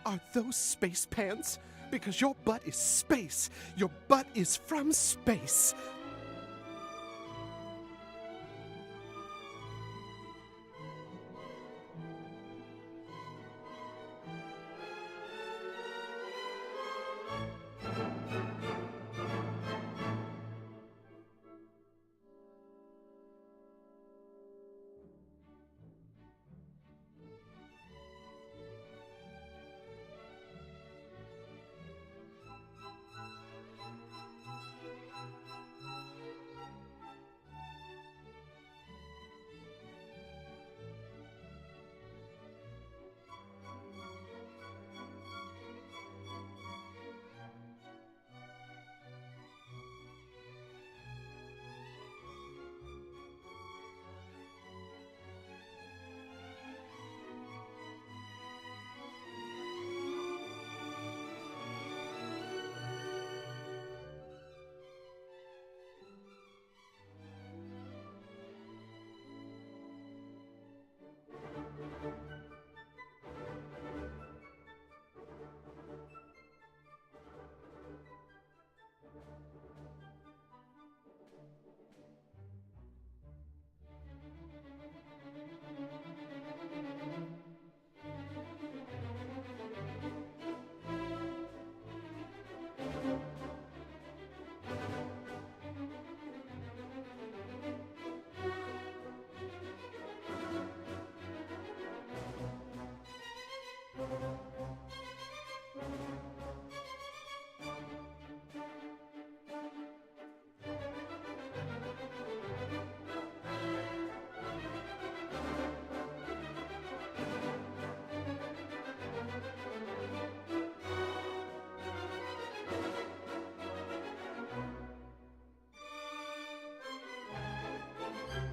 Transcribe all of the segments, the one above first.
Are those space pants? Because your butt is space. Your butt is from space.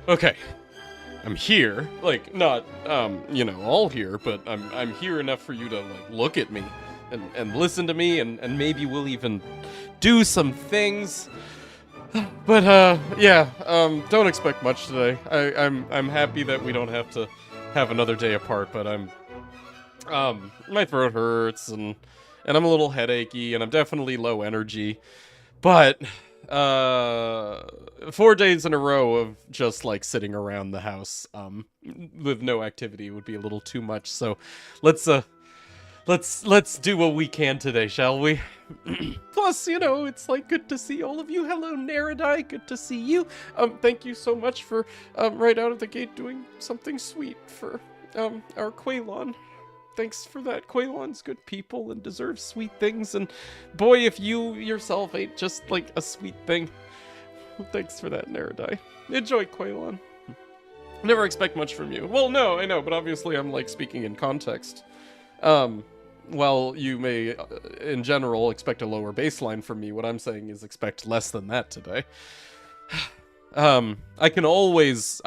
Okay, I'm here. Like, not, all here, but I'm here enough for you to, like, look at me and listen to me, and maybe we'll even do some things. But, don't expect much today. I'm happy that we don't have to have another day apart, but my throat hurts, and I'm a little headachy, and I'm definitely low energy. But 4 days in a row of just like sitting around the house with no activity would be a little too much. So let's do what we can today, shall we? Plus, it's like good to see all of you. Hello, Neridai. Good to see you. Thank you so much for right out of the gate doing something sweet for our Quaylon. Thanks for that. Quaylon's good people and deserves sweet things, and boy, if you yourself ain't just like a sweet thing. Thanks for that, Neridai. Enjoy, Quaylon. Never expect much from you. Well, no, I know, but obviously I'm like speaking in context. While you may, in general, expect a lower baseline from me, what I'm saying is expect less than that today. I can always,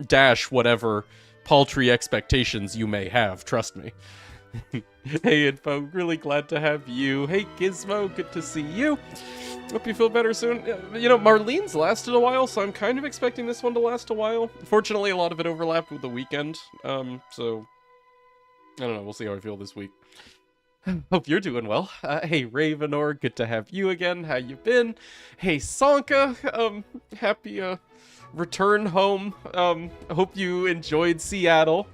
dash whatever paltry expectations you may have, trust me. Hey, Info, really glad to have you. Hey, Gizmo, good to see you. Hope you feel better soon. Marlene's lasted a while, so I'm kind of expecting this one to last a while. Fortunately, a lot of it overlapped with the weekend, so I don't know, we'll see how I feel this week. Hope you're doing well. Hey, Ravenor, good to have you again. How you been? Hey, Sonka, happy, return home. Hope you enjoyed Seattle.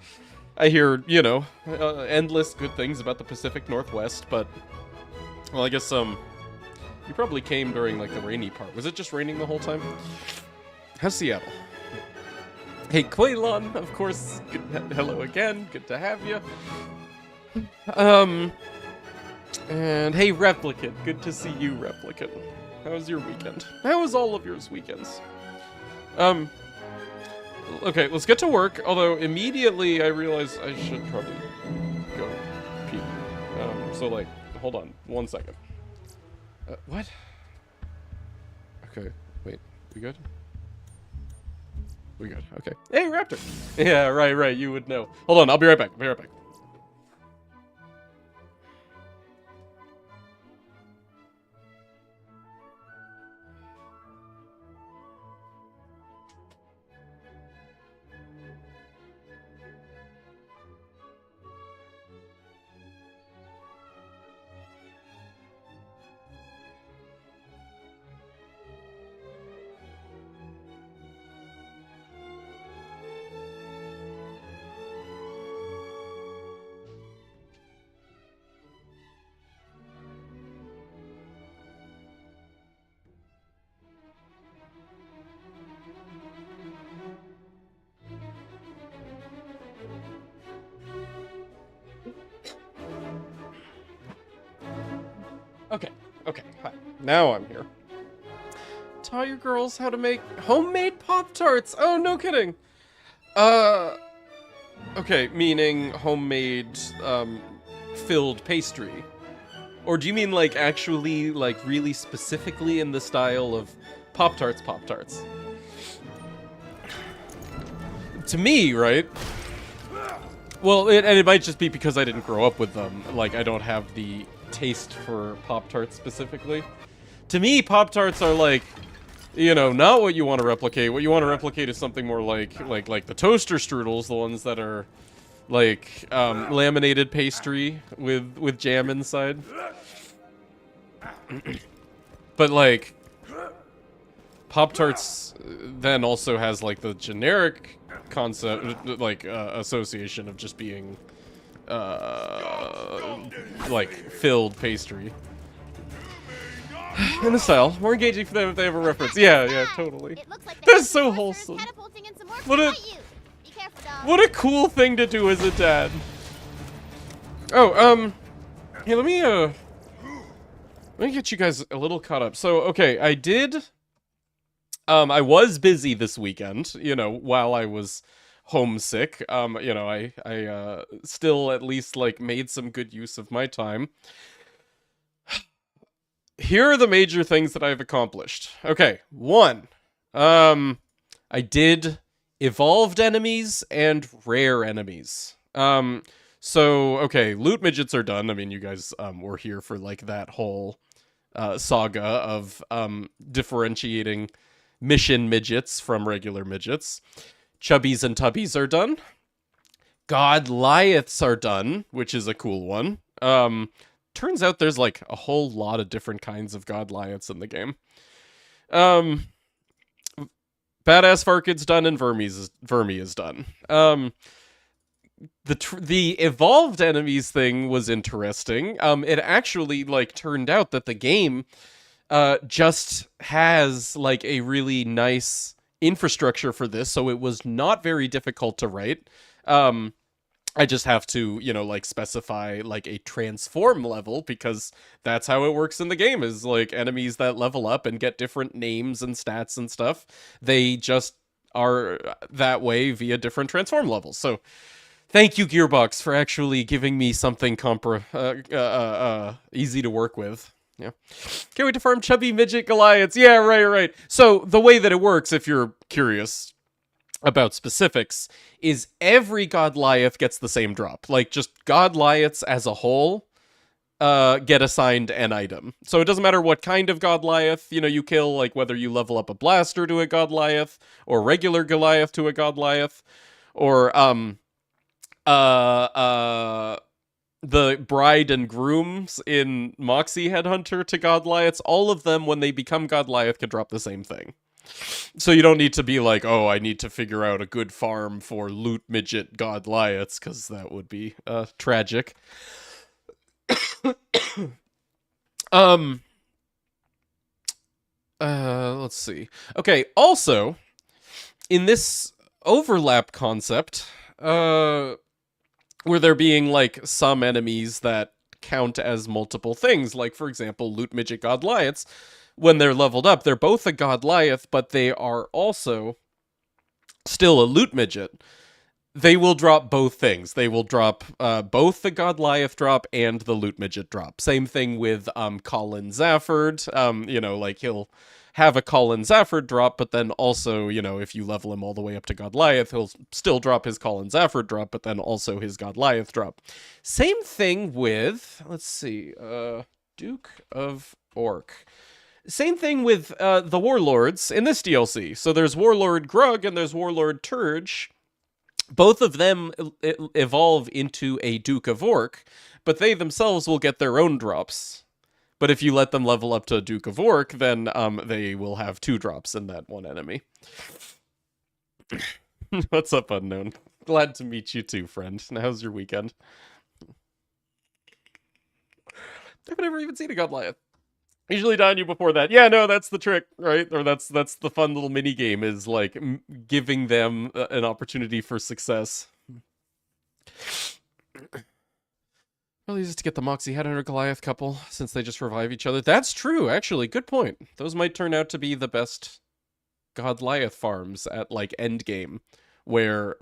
I hear, endless good things about the Pacific Northwest, but, well, I guess, you probably came during, like, the rainy part. Was it just raining the whole time? How's Seattle? Hey, Quaylon, of course, hello again, good to have you. And hey, Replicant, good to see you, Replicant. How was your weekend? How was all of yours weekends? Okay, let's get to work, although immediately I realize I should probably go pee. So, like, hold on, 1 second. What? Okay, wait, we good? We good, okay. Hey, Raptor! Yeah, right, you would know. Hold on, I'll be right back, Okay, hi. Now I'm here. Taught your girls how to make homemade Pop-Tarts. Oh, no kidding. Okay, meaning homemade, filled pastry. Or do you mean, like, actually, like, really specifically in the style of Pop-Tarts, Pop-Tarts? To me, right? Well, and it might just be because I didn't grow up with them. Like, I don't have the taste for Pop-Tarts specifically. To me, Pop-Tarts are like, you know, not what you want to replicate. What you want to replicate is something more like the toaster strudels, the ones that are like laminated pastry with jam inside. But like Pop-Tarts then also has like the generic concept, like association of just being like filled pastry. In the style, more engaging for them if they have a reference. Yeah, totally. That's so wholesome. What a cool thing to do as a dad. Oh, hey, let me get you guys a little caught up. So, okay, I was busy this weekend, you know, while I was homesick. You know, I still at least, like, made some good use of my time. Here are the major things that I've accomplished. Okay, 1. I did evolved enemies and rare enemies. So, okay, loot midgets are done. I mean, you guys were here for, like, that whole saga of differentiating mission midgets from regular midgets. Chubbies and tubbies are done. Godliaths are done, which is a cool one. Turns out there's like a whole lot of different kinds of Godliaths in the game. Badass Farkid's done and Vermi is done. The evolved enemies thing was interesting. It actually like turned out that the game just has like a really nice infrastructure for this, so it was not very difficult to write. I just have to, you know, like specify like a transform level because that's how it works in the game is like enemies that level up and get different names and stats and stuff. They just are that way via different transform levels. So thank you, Gearbox, for actually giving me something easy to work with. Yeah. Can't wait to farm chubby midget Goliaths. Yeah, right. So the way that it works, if you're curious about specifics, is every Godliath gets the same drop. Like, just Godliaths as a whole get assigned an item. So it doesn't matter what kind of Godliath, you know, you kill, like whether you level up a blaster to a Godliath, or regular Goliath to a Godliath, or the bride and grooms in Moxie Headhunter to Godliaths, all of them, when they become Godliath, can drop the same thing. So you don't need to be like, oh, I need to figure out a good farm for loot midget Godliaths, because that would be tragic. Let's see. Okay, also, in this overlap concept, where there being, like, some enemies that count as multiple things, like, for example, loot midget Godliaths, when they're leveled up, they're both a Godliath, but they are also still a loot midget. They will drop both things. They will drop both the Godliath drop and the loot midget drop. Same thing with Colin Zafford. You know, like, he'll have a Colin Zafford drop, but then also, you know, if you level him all the way up to Godliath, he'll still drop his Colin Zafford drop, but then also his Godliath drop. Same thing with, let's see, Duke of Orc. Same thing with the Warlords in this DLC. So there's Warlord Grug and there's Warlord Turge. Both of them evolve into a Duke of Orc, but they themselves will get their own drops. But if you let them level up to Duke of Orc, then they will have 2 drops in that one enemy. What's up, Unknown? Glad to meet you too, friend. Now, how's your weekend? I've never even seen a Godliath. Usually die on you before that. Yeah, no, that's the trick, right? Or that's the fun little mini game, is like giving them an opportunity for success. Well, easy to get the Moxie Headhunter Goliath couple, since they just revive each other. That's true, actually. Good point. Those might turn out to be the best Goliath farms at, like, endgame, where,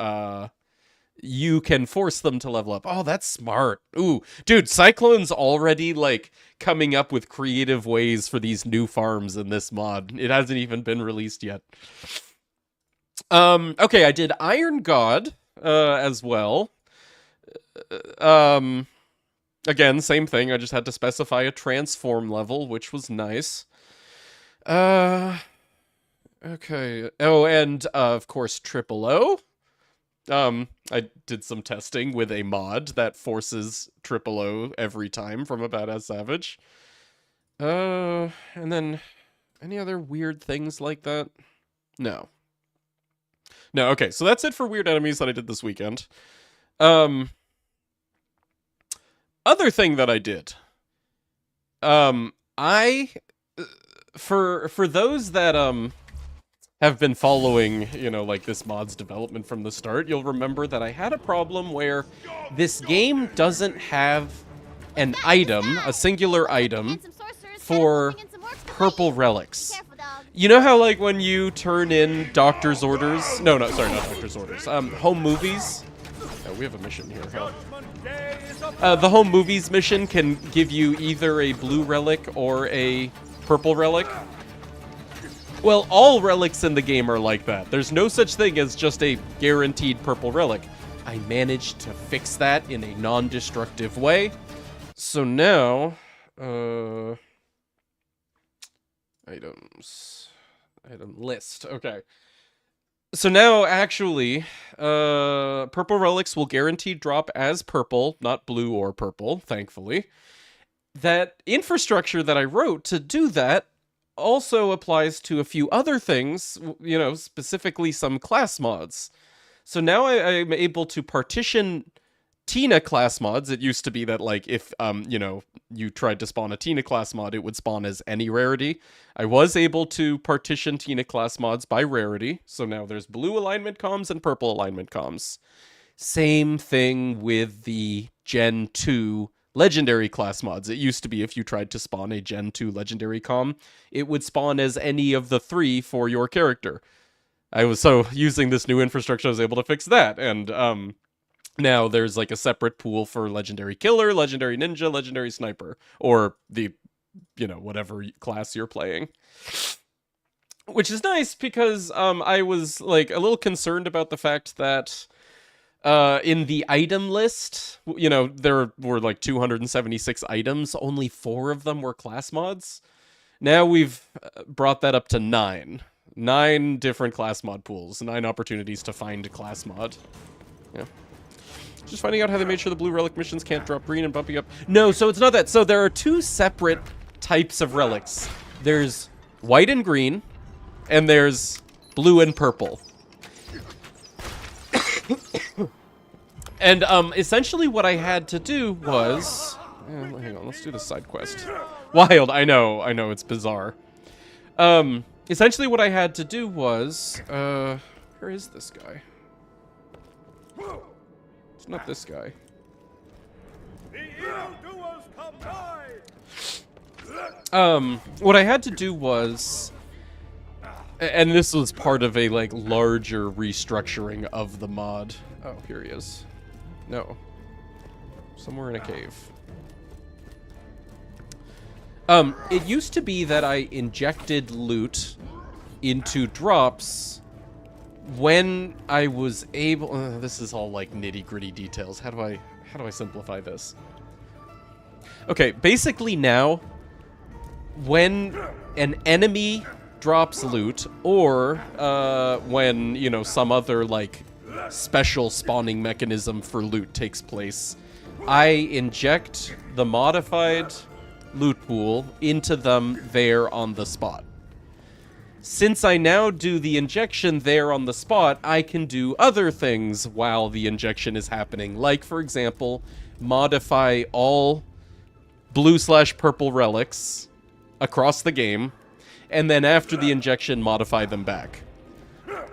you can force them to level up. Oh, that's smart. Ooh, dude, Cyclone's already, like, coming up with creative ways for these new farms in this mod. It hasn't even been released yet. Okay, I did Iron God, as well. Again, same thing. I just had to specify a transform level, which was nice. Okay. Oh, and, of course, Triple O. I did some testing with a mod that forces Triple O every time from a Badass Savage. And then any other weird things like that? No. No, okay, so that's it for weird enemies that I did this weekend. Other thing that I did. For those that, have been following, you know, like this mod's development from the start, you'll remember that I had a problem where this game doesn't have an item, a singular item, for purple relics. You know how, like, when you turn in doctor's orders? No, sorry, not doctor's orders. Home movies? Oh, we have a mission here, huh? The home movies mission can give you either a blue relic or a purple relic. Well, all relics in the game are like that. There's no such thing as just a guaranteed purple relic. I managed to fix that in a non-destructive way. So now, items, item list. Okay. So now, actually, purple relics will guaranteed drop as purple, not blue or purple, thankfully. That infrastructure that I wrote to do that also applies to a few other things, you know, specifically some class mods. So now I'm able to partition Tina class mods. It used to be that, like, if, you know, you tried to spawn a Tina class mod, it would spawn as any rarity. I was able to partition Tina class mods by rarity. So now there's blue alignment comms and purple alignment comms. Same thing with the Gen 2 legendary class mods. It used to be if you tried to spawn a Gen 2 legendary comm, it would spawn as any of the 3 for your character. So using this new infrastructure, I was able to fix that. And now there's, like, a separate pool for legendary killer, legendary ninja, legendary sniper, or the, you know, whatever class you're playing. Which is nice because I was, like, a little concerned about the fact that in the item list, you know, there were like 276 items. Only 4 of them were class mods. Now we've brought that up to 9. 9 different class mod pools. 9 opportunities to find a class mod. Yeah. Just finding out how they made sure the blue relic missions can't drop green and bumping up. No, so it's not that. So there are 2 separate types of relics. There's white and green, and there's blue and purple. And essentially what I had to do was... hang on, let's do the side quest. Wild, I know, it's bizarre. Essentially what I had to do was... where is this guy? It's not this guy. What I had to do was... And this was part of a, like, larger restructuring of the mod. Oh, here he is. No. Somewhere in a cave. It used to be that I injected loot into drops when I was able... this is all, like, nitty-gritty details. How do I simplify this? Okay, basically now, when an enemy drops loot, or when, you know, some other, like, special spawning mechanism for loot takes place, I inject the modified loot pool into them there on the spot. Since I now do the injection there on the spot, I can do other things while the injection is happening. Like, for example, modify all blue/purple relics across the game, and then after the injection, modify them back.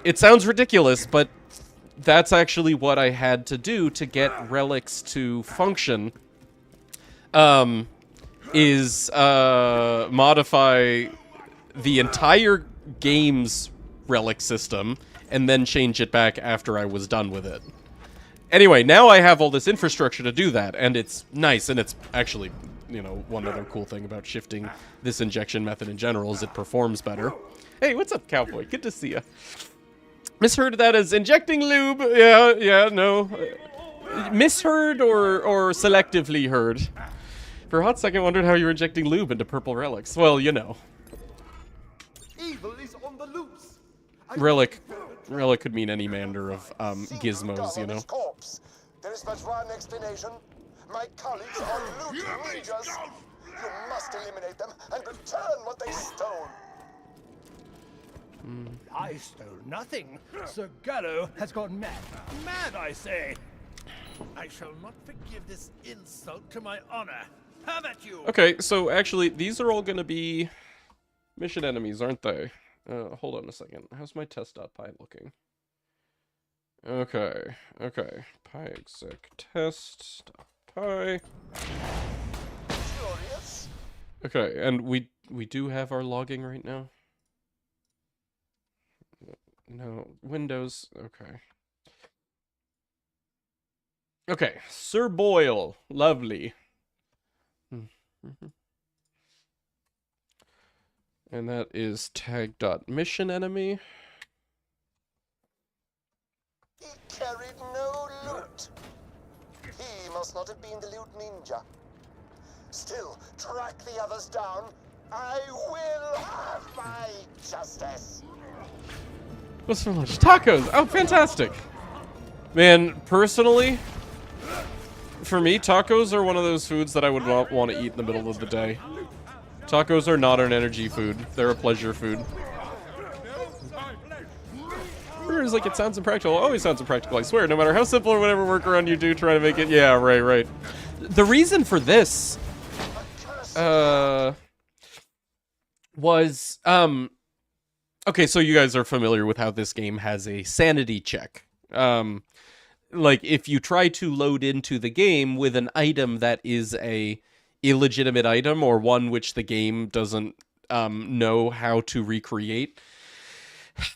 It sounds ridiculous, but that's actually what I had to do to get relics to function is modify the entire game's relic system and then change it back after I was done with it. Anyway, now I have all this infrastructure to do that, and it's nice, and it's actually, you know, one other cool thing about shifting this injection method in general is it performs better. Hey, what's up, Cowboy? Good to see ya. Misheard that as injecting lube. Yeah, no. Misheard or selectively heard. For a hot second, wondered how you were injecting lube into purple relics. Well, you know. Evil is on the loose. Relic could mean any manner of gizmos, you know. Corpse. There is but one explanation. My colleagues are loot ninjas. You must eliminate them and return what they stole. I stole nothing. Sir Gallo has gone mad. Mad, I say. I shall not forgive this insult to my honor. How about you? Okay, so actually, these are all gonna be mission enemies, aren't they? Hold on a second. How's my test.py looking? Okay. PyExec test.py. Curious? Okay, and we do have our logging right now. No, Windows. Okay. Okay, Sir Boyle, lovely. And that is tag.mission enemy. He carried no loot. He must not have been the loot ninja. Still, track the others down. I will have my justice. What's for lunch? Tacos! Oh, fantastic! Man, personally, for me, tacos are one of those foods that I would not want to eat in the middle of the day. Tacos are not an energy food. They're a pleasure food. It's like it sounds impractical. It always sounds impractical, I swear. No matter how simple or whatever workaround you do, try to make it. Yeah, right. The reason for this was okay, so you guys are familiar with how this game has a sanity check. Like if you try to load into the game with an item that is a illegitimate item or one which the game doesn't know how to recreate,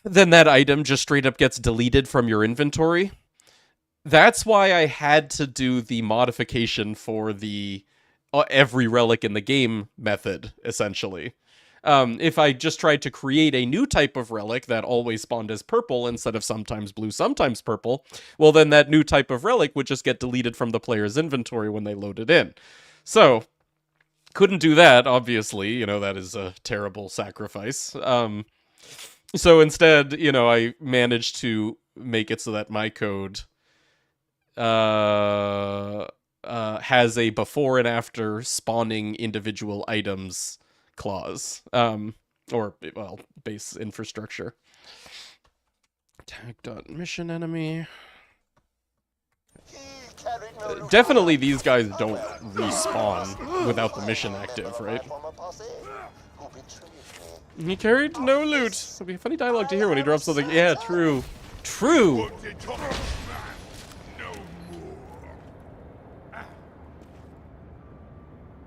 then that item just straight up gets deleted from your inventory. That's why I had to do the modification for the every relic in the game method, essentially. If I just tried to create a new type of relic that always spawned as purple instead of sometimes blue, sometimes purple, well then that new type of relic would just get deleted from the player's inventory when they load it in. So, couldn't do that, obviously. You know, that is a terrible sacrifice. So instead, you know, I managed to make it so that my code has a before and after spawning individual items clause, or, well, base infrastructure. Tag.mission enemy. Definitely these guys don't respawn without the mission active, right? He carried no loot. It'll be a funny dialogue to hear when he drops something. Yeah, true. True!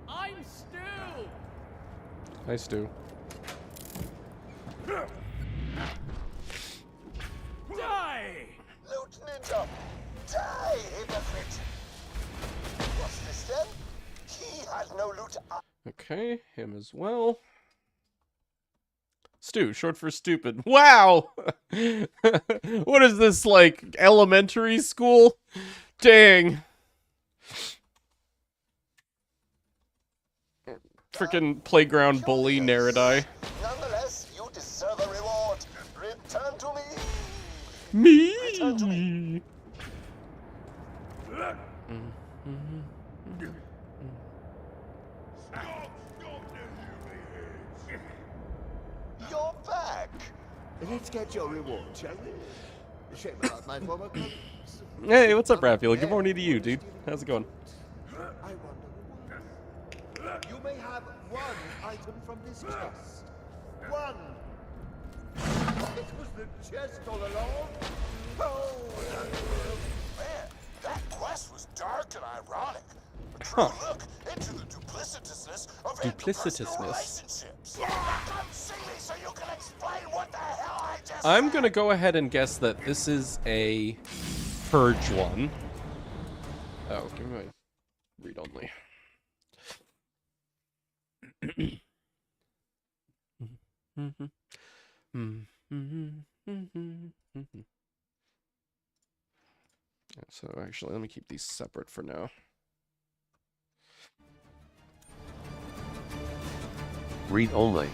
I'm Stu! Hi, Stu. Die! Loot ninja! Die, hypocrite! What's this then? He had no loot. Okay, him as well. Stu, short for stupid. Wow! What is this, like, elementary school? Dang. Frickin' playground bully, Neridai. Nonetheless, you deserve a reward. Return to me. Me? Return to me. You're back. Let's get your reward, shall we? Shame about my former colleagues. Hey, what's up, Raphael? Good morning to you, dude. How's it going? I wonder why. You may have one item from this chest. One. It was the chest all along. Oh, Man, that quest was dark and ironic. A true look into the Duplicitousness. Relationships. Come see me so you can explain what the hell I just I'm gonna go ahead and guess that this is a purge one. Oh, give me my read only. So actually, let me keep these separate for now. Read only.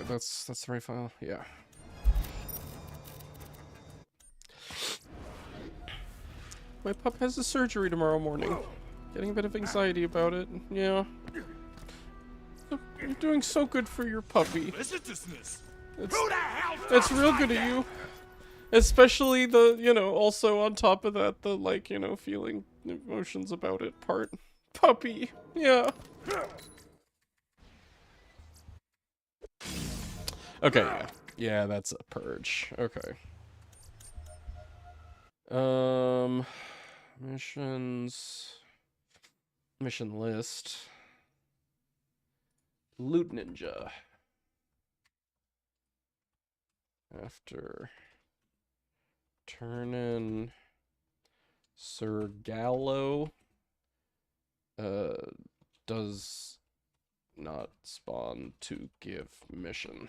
That's the right file. Yeah. My pup has a surgery tomorrow morning. Getting a bit of anxiety about it. Yeah. You're doing so good for your puppy. That's real good of you. Especially the, you know, also on top of that, the, like, you know, feeling emotions about it part. Puppy. Yeah. Okay, yeah. Yeah, that's a purge. Okay. Missions. Mission list. Loot Ninja. After turn in Sir Gallo does not spawn to give mission.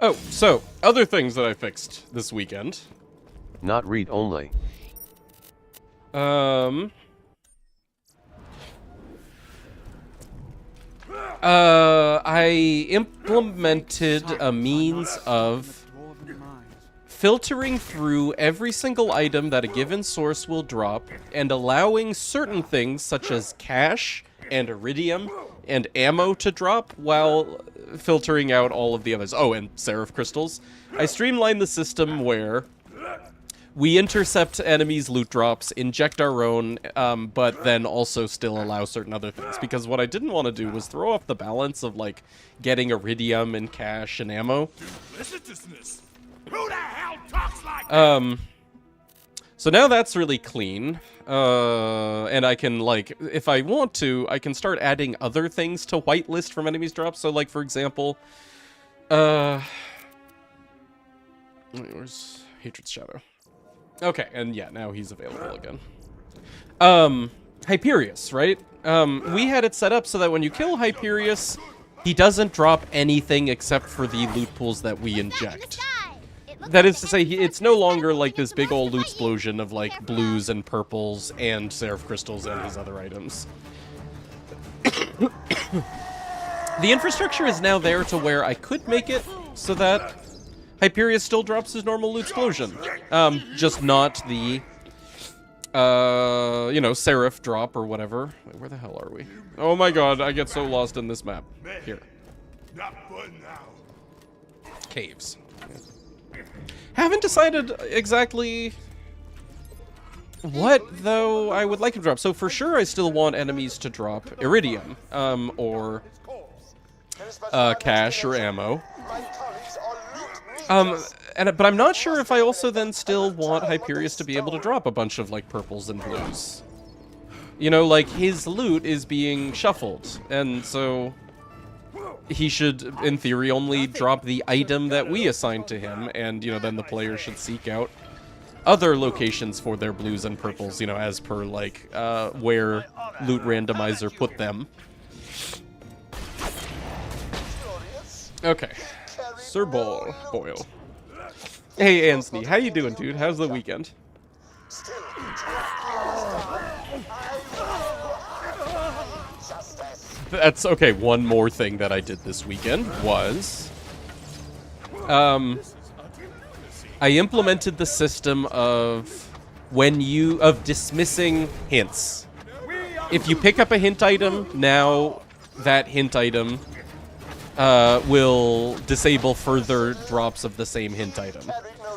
Oh, so, other things that I fixed this weekend. Not read only. I implemented a means of filtering through every single item that a given source will drop and allowing certain things such as cash and iridium and ammo to drop while filtering out all of the others. Oh, and seraph crystals. I streamlined the system where we intercept enemies' loot drops, inject our own, but then also still allow certain other things. Because what I didn't want to do was throw off the balance of, like, getting iridium and cash and ammo. Who the hell talks like that? So now that's really clean. And I can, like, if I want to, I can start adding other things to whitelist from enemies' drops. So, like, for example, wait, where's Hatred's Shadow? Okay, and yeah, now he's available again. Hyperius, right? We had it set up so that when you kill Hyperius, he doesn't drop anything except for the loot pools that we inject. That is to say, it's no longer like this big old loot explosion of like blues and purples and seraph crystals and his other items. The infrastructure is now there to where I could make it so that Hyperius still drops his normal loot explosion. Just not the, you know, seraph drop or whatever. Wait, where the hell are we? Oh my god, I get so lost in this map. Here. Not fun now. Caves. Haven't decided exactly what, though, I would like to drop. So for sure I still want enemies to drop iridium, or cash or ammo. But I'm not sure if I also then still want Hyperius to be able to drop a bunch of, like, purples and blues. You know, like, his loot is being shuffled, and so he should, in theory, only drop the item that we assign to him, and, you know, then the player should seek out other locations for their blues and purples, you know, as per, like, where Loot Randomizer put them. Okay. Sir Boyle. Hey, Anthony, how you doing, dude? How's the weekend? That's okay. One more thing that I did this weekend was, I implemented the system of dismissing hints. If you pick up a hint item, now that hint item will disable further drops of the same hint item.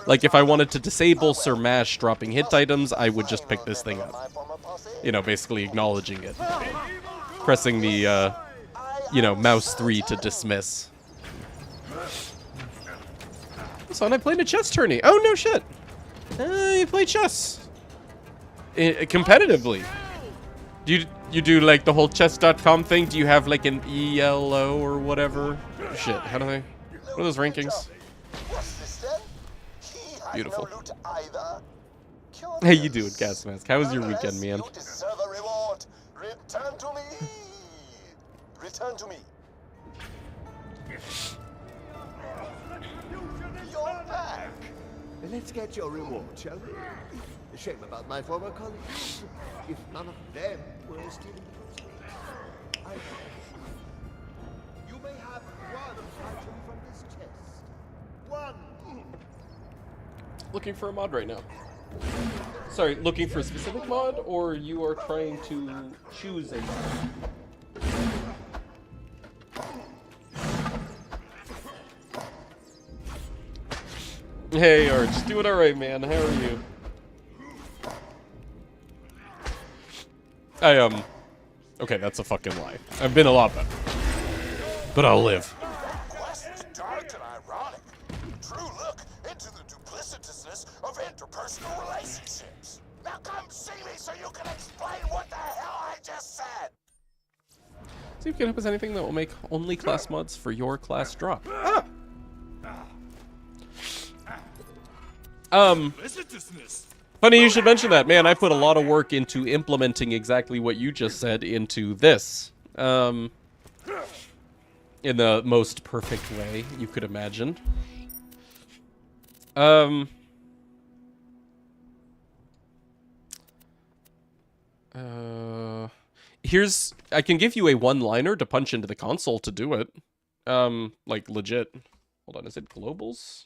Like, if I wanted to disable Sir Mash dropping hint items, I would just pick this thing up. You know, basically acknowledging it. pressing the, you know, mouse 3 to dismiss. So I played a chess tourney. Oh, no shit. You play chess. Competitively. Do you do, like, the whole chess.com thing? Do you have, like, an ELO or whatever? Shit, how do they... What are those rankings? What's this then? He had Beautiful. no loot either. How you doing, Gas Mask? How was your weekend, man? You deserve a reward. Return to me. Return to me. You're back. Let's get your reward, shall we? Shame about my former colleagues. If none of them were stealing proceeds. You may have one item from this chest. One. Looking for a mod right now. Sorry, looking for a specific mod, or you are trying to choose a mod? Hey, Arch, doing alright, man. How are you? Okay, that's a fucking lie. I've been a lot better. But I'll live. Quest is dark and ironic. True look into the duplicitousness of interpersonal relationships. Now come see me so you can explain what the hell I just said. See if you can help us anything that will make only class mods for your class drop. Funny you should mention that. Man, I put a lot of work into implementing exactly what you just said into this. In the most perfect way you could imagine. Here's... I can give you a one-liner to punch into the console to do it. Like, legit. Hold on, is it globals?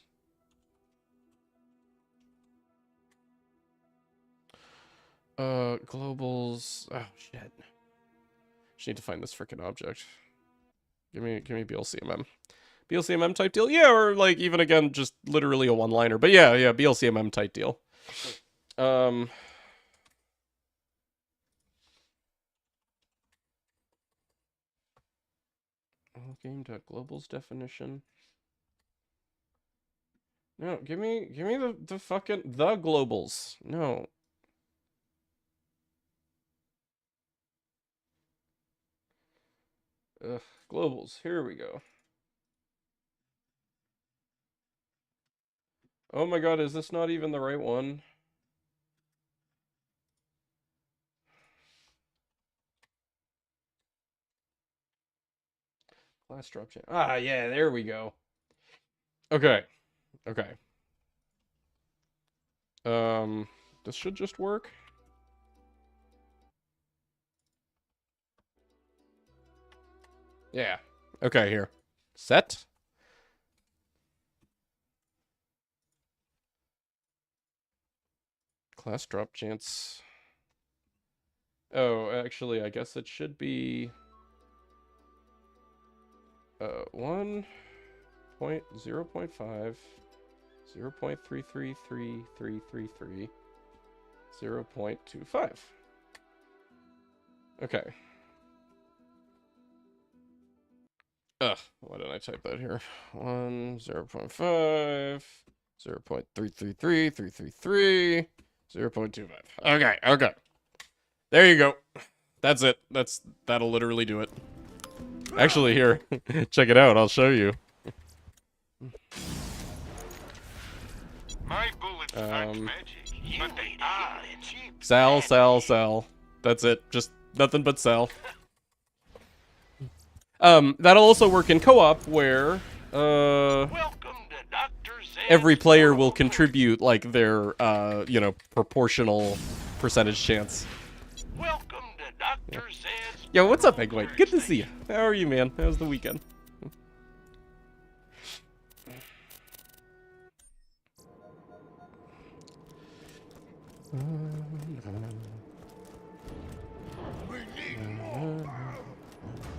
Globals... Oh, shit. Just need to find this frickin' object. Give me BLCMM. BLCMM type deal? Yeah, or, like, even again, just literally a one-liner. But yeah, BLCMM type deal. Game.globals definition. No, give me the fucking the globals. No. Ugh, globals. Here we go. Oh my god, is this not even the right one? Class drop chain. Ah, yeah, there we go. Okay. Okay. This should just work. Yeah. Okay, here. Set. Class drop chance. Oh, actually, I guess it should be 1.0.5 0.333333 0.25. Okay. Ugh, why didn't I type that here? 0.5 0.333333 0.25. Okay, okay. There you go. That's it. That'll literally do it. Actually, here, check it out. I'll show you. My bullets aren't magic, but they are cheap. Sal. That's it. Just nothing but Sal. That'll also work in co-op where, Welcome to Dr. Zed's every player will contribute, like, their, you know, proportional percentage chance. Welcome to Dr. Zed's Yo, what's up, Eggwhite? Good to see you. How are you, man? How's the weekend?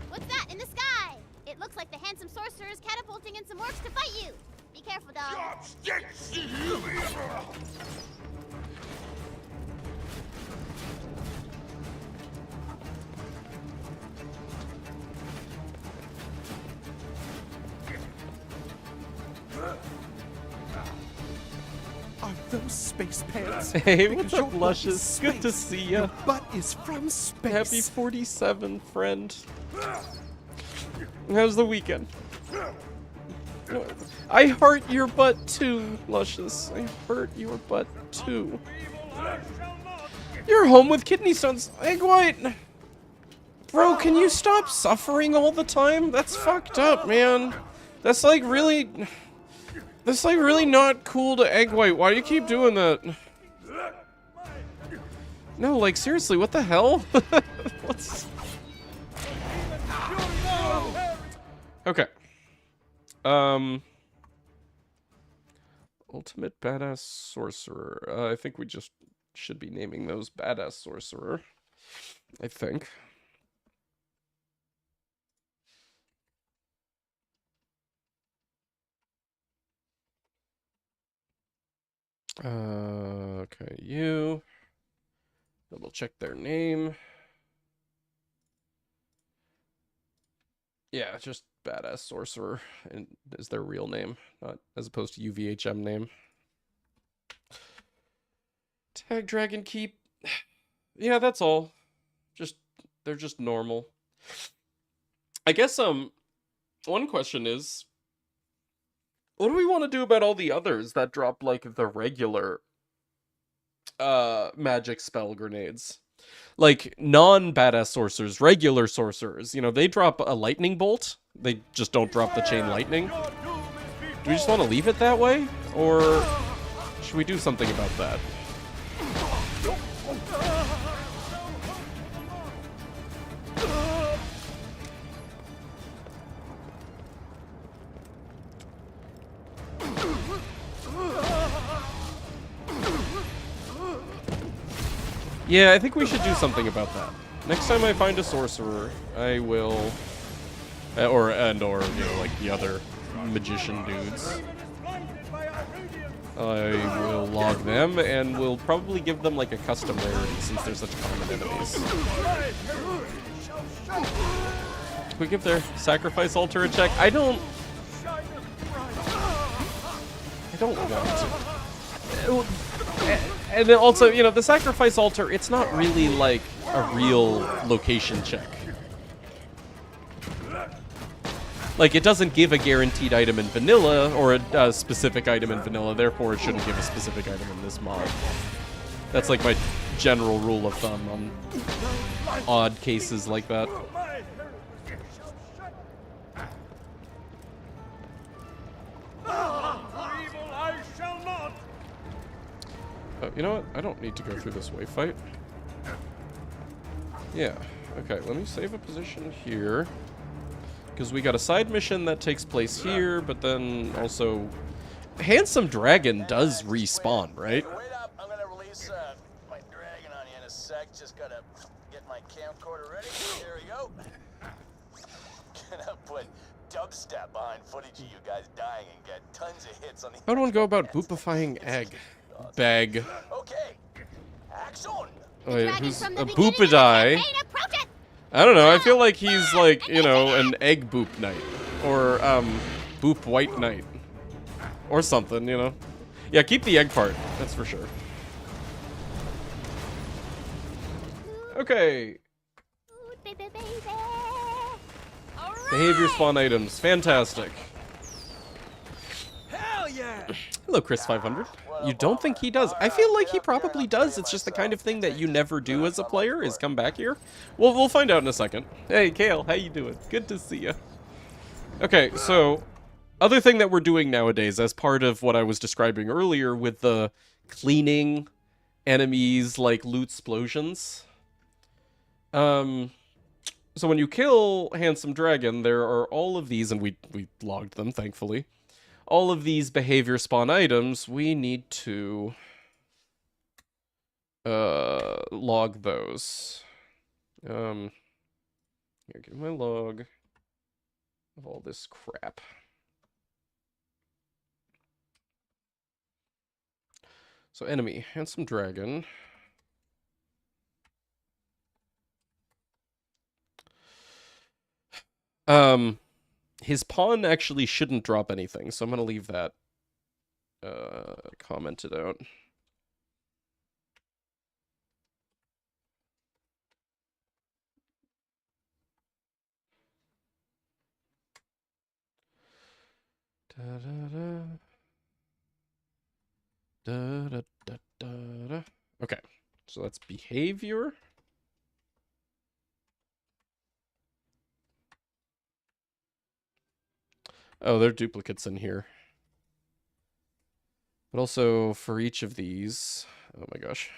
What's that in the sky? It looks like the handsome sorcerer is catapulting in some orcs to fight you. Be careful, dog. those space pants. Hey, because what's up, your butt is Luscious? Good to space. see Your ya. butt is from space. Happy 47, friend. How's the weekend? I heart your butt too, Luscious. I hurt your butt too. You're home with kidney stones. Egg white! Bro, can you stop suffering all the time? That's fucked up, man. That's like really... That's like really not cool to Egg White. Why do you keep doing that? No, like seriously, what the hell? What's... Okay. Ultimate Badass Sorcerer. I think we just should be naming those Badass Sorcerer. I think. Okay, you. Double check their name. Yeah, just Badass Sorcerer and is their real name, not as opposed to UVHM name. Tag Dragon Keep. Yeah, that's all. They're just normal. I guess one question is, what do we want to do about all the others that drop like the regular magic spell grenades? Like non-badass sorcerers, regular sorcerers, you know, they drop a lightning bolt. They just don't drop the chain lightning. Do we just want to leave it that way? Or should we do something about that? Yeah, I think we should do something about that. Next time I find a sorcerer, I will... or, you know, like the other magician dudes. I will log them, and we'll probably give them, like, a custom rarity, since they're such common enemies. Can we give their sacrifice altar a check? I don't want to. And then also, you know, the sacrifice altar, it's not really like a real location check. Like, it doesn't give a guaranteed item in vanilla, or a specific item in vanilla, therefore it shouldn't give a specific item in this mod. That's like my general rule of thumb on odd cases like that. You know what? I don't need to go through this wave fight. Yeah. Okay, let me save a position here. Because we got a side mission that takes place here, but then also... Handsome Dragon does respawn, right? Wait up, I'm gonna release my dragon on you in a sec. Just gotta get my camcorder ready. Here we go. Gonna put dubstep behind footage of you guys dying and get tons of hits on the... How do one go about boopifying egg? Bag. Okay, action. Wait, who's a boopidai? I don't know, I feel like he's like, you know, an egg boop knight. Or, boop white knight. Or something, you know. Yeah, keep the egg part, that's for sure. Okay. Behavior spawn items, fantastic. Hell yeah! Hello, Chris500. You don't think he does? I feel like he probably does. It's just the kind of thing that you never do as a player, is come back here. Well, we'll find out in a second. Hey, Kale, how you doing? Good to see you. Okay, so, other thing that we're doing nowadays, as part of what I was describing earlier with the cleaning enemies like loot explosions. So when you kill Handsome Dragon, there are all of these, and we logged them, thankfully. All of these behavior spawn items, we need to log those. Here, give me my log of all this crap. So enemy, Handsome Dragon. His pawn actually shouldn't drop anything, so I'm gonna leave that comment it out. Da, da, da. Da, da, da, da, da. Okay, so that's behavior. Oh, there are duplicates in here. But also for each of these, oh my gosh.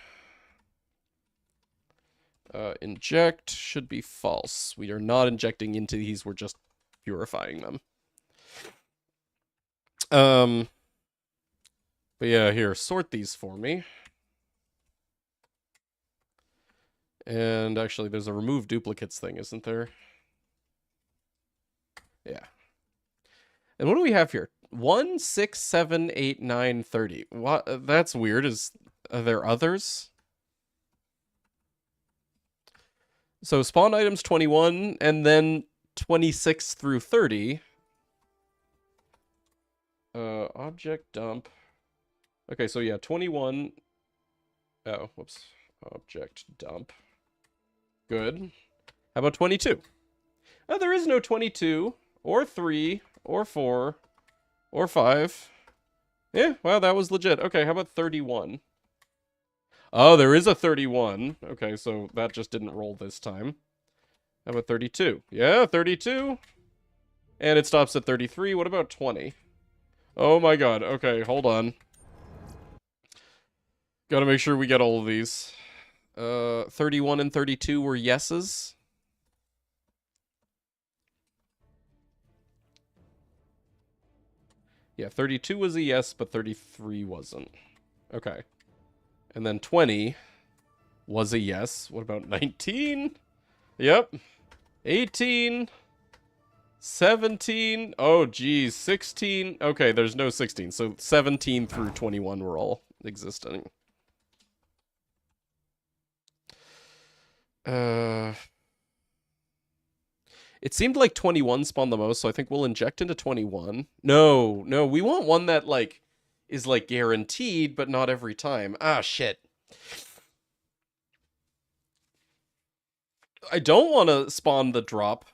Inject should be false. We are not injecting into these, we're just purifying them. But yeah, here, sort these for me. And actually, there's a remove duplicates thing, isn't there? Yeah. And what do we have here? 1, 6, 7, 8, 9, 30. What? That's weird. Are there others? So spawn items 21, and then 26 through 30. Object dump. Okay, so yeah, 21. Oh, whoops. Object dump. Good. How about 22? Oh, there is no 22, or 3, or 4, or 5. Yeah, wow, that was legit. Okay, how about 31? Oh, there is a 31. Okay, so that just didn't roll this time. How about 32? Yeah, 32. And it stops at 33. What about 20? Oh my god. Okay, hold on. Gotta make sure we get all of these. 31 and 32 were yeses. Yeah, 32 was a yes, but 33 wasn't. Okay. And then 20 was a yes. What about 19? Yep. 18. 17. Oh, geez. 16. Okay, there's no 16. So 17 through 21 were all existing. It seemed like 21 spawned the most, so I think we'll inject into 21. No, we want one that, like, is, like, guaranteed, but not every time. Ah, shit. I don't want to spawn the drop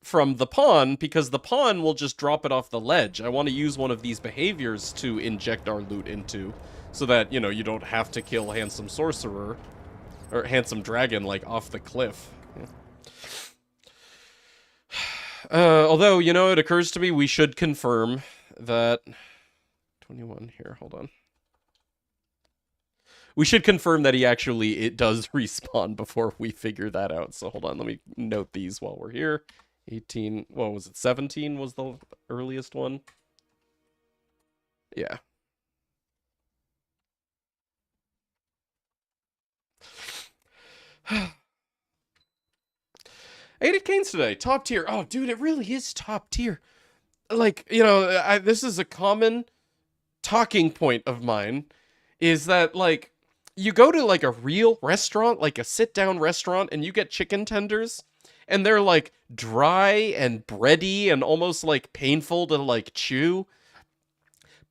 from the pawn, because the pawn will just drop it off the ledge. I want to use one of these behaviors to inject our loot into, so that, you know, you don't have to kill Handsome Sorcerer, or Handsome Dragon, like, off the cliff. Yeah. Although, you know, it occurs to me we should confirm that... 21 here, hold on. We should confirm that it does respawn before we figure that out. So hold on, let me note these while we're here. 18, what was it, 17 was the earliest one? Yeah. I ate Canes today. Top tier. Oh, dude, it really is top tier. Like, you know, this is a common talking point of mine, is that, like, you go to, like, a real restaurant, like a sit-down restaurant, and you get chicken tenders, and they're, like, dry and bready and almost, like, painful to, like, chew.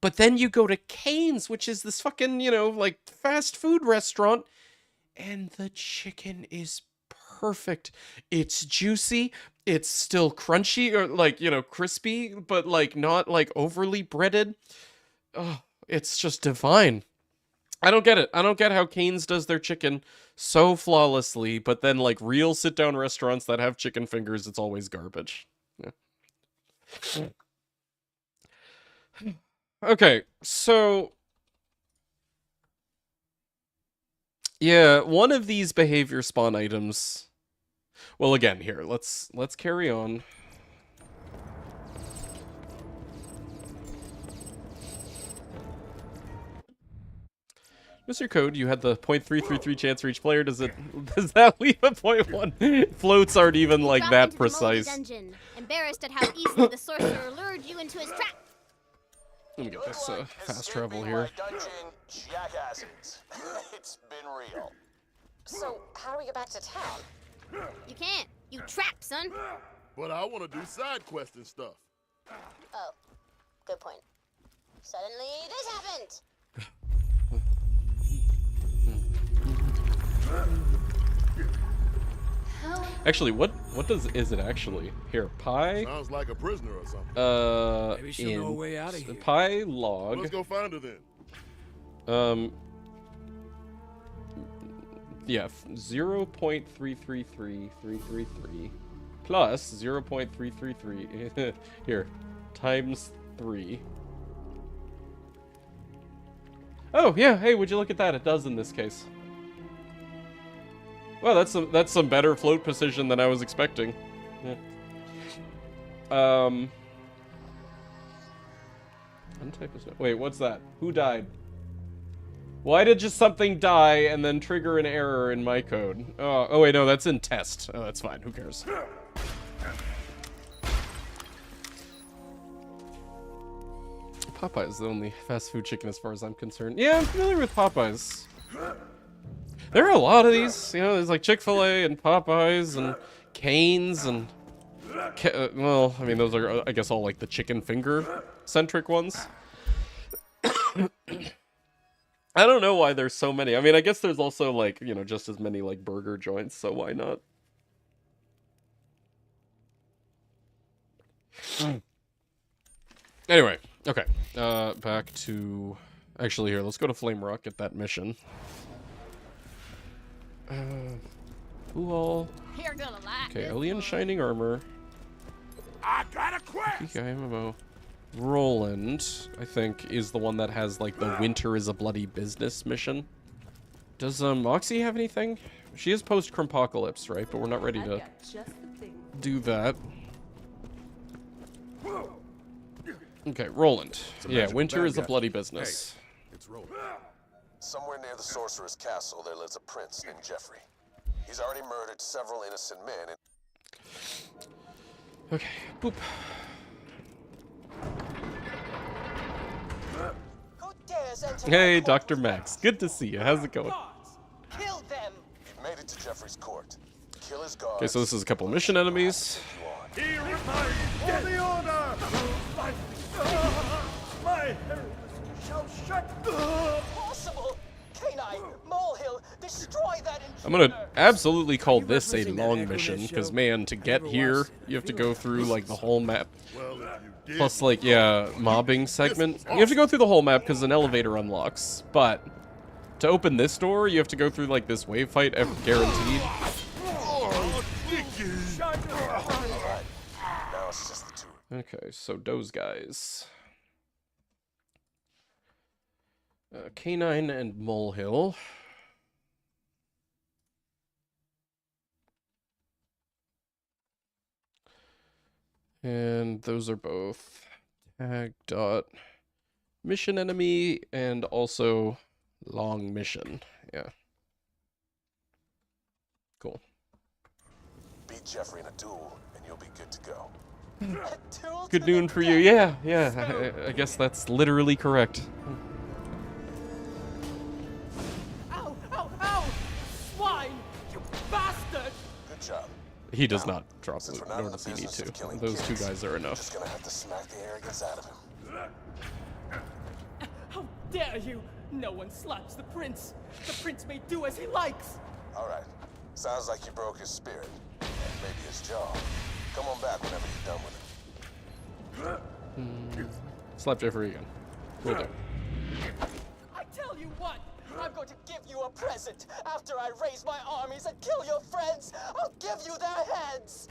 But then you go to Cane's, which is this fucking, you know, like, fast food restaurant, and the chicken is perfect. It's juicy. It's still crunchy, or, like, you know, crispy, but, like, not, like, overly breaded. Oh, it's just divine. I don't get it. I don't get how Cane's does their chicken so flawlessly, but then, like, real sit-down restaurants that have chicken fingers, it's always garbage. Yeah. Okay, so... yeah, one of these behavior spawn items... Well, again, here, let's carry on. Mr. Code, you had the 0.333 chance for each player. Does that leave a 0.1? Floats aren't even like Drop that into the moldy precise. dungeon, embarrassed at how easily the sorcerer lured you into his trap. Let me get this Good luck fast travel escaping here. my dungeon, jackasses. It's been real. So, how do we get back to town? You can't. You trapped, son. But I want to do side quests and stuff. Oh, good point. Suddenly, this happened. Actually, what is it actually? Here, pie. Sounds like a prisoner or something. Maybe she'll know a way out of here. Pie log. Let's go find her then. Yeah, 0.333333 plus 0.333 here times 3. Oh yeah, hey, would you look at that? It does in this case. Well, that's some better float precision than I was expecting. Yeah. Untype is wait, what's that? Who died? Why did just something die and then trigger an error in my code? Oh wait, no, that's in test. Oh, that's fine. Who cares? Popeye's the only fast food chicken as far as I'm concerned. Yeah, I'm familiar with Popeyes. There are a lot of these. You know, there's like Chick-fil-A and Popeyes and Cane's and... well, I mean, those are, I guess, all like the chicken finger-centric ones. I don't know why there's so many. I mean, I guess there's also, like, you know, just as many, like, burger joints, so why not? Anyway, okay. Back to... Actually, here, let's go to Flame Rock, get that mission. Who all... You're gonna like Okay, this Alien one. Shining Armor. I got a quest. PKI MMO. Roland, I think, is the one that has, like, the Winter is a Bloody Business mission. Does, Moxie have anything? She is post-Crumpocalypse, right? But we're not ready to do that. Okay, Roland. Yeah, Winter is a Bloody Business. Hey, it's rolling. Somewhere near the sorcerer's castle, there lives a prince named Jeffrey. He's already murdered several innocent men. Okay, boop. Who dares enter Hey, Dr. Max. Good to see you. How's it going? Kill them! Made it to Jeffrey's court. Kill his guards. Okay, so this is a couple mission enemies. For the order! My heralds shall shut Possible! Canine, molehill, destroy that intruder! I'm gonna absolutely call this a long mission, because, man, to get here, you have to go through, like, the whole map. Well, if you did, Plus, like, yeah, mobbing segment. You have to go through the whole map because an elevator unlocks. But to open this door, you have to go through, like, this wave fight, guaranteed. Now it's just the two. Okay, so those guys. Canine and Molehill. And those are both tag dot mission enemy and also long mission. Yeah. Cool. Beat Jeffrey in a duel, and you'll be good to go. Good noon for you. Yeah, yeah. I guess that's literally correct. Ow! Ow! Ow! Swine! You bastard! Good job. He does not drop Since loot, we're not nor in the does he need business to. of killing Those two kids, guys are we're enough. just gonna have to smack the arrogance out of him. How dare you! No one slaps the prince! The prince may do as he likes! Alright. Sounds like you broke his spirit. And maybe his jaw. Come on back whenever you're done with it. Slap Jeffrey again. Will do. I tell you what! I'm going to give you a present. After I raise my armies and kill your friends, I'll give you their heads.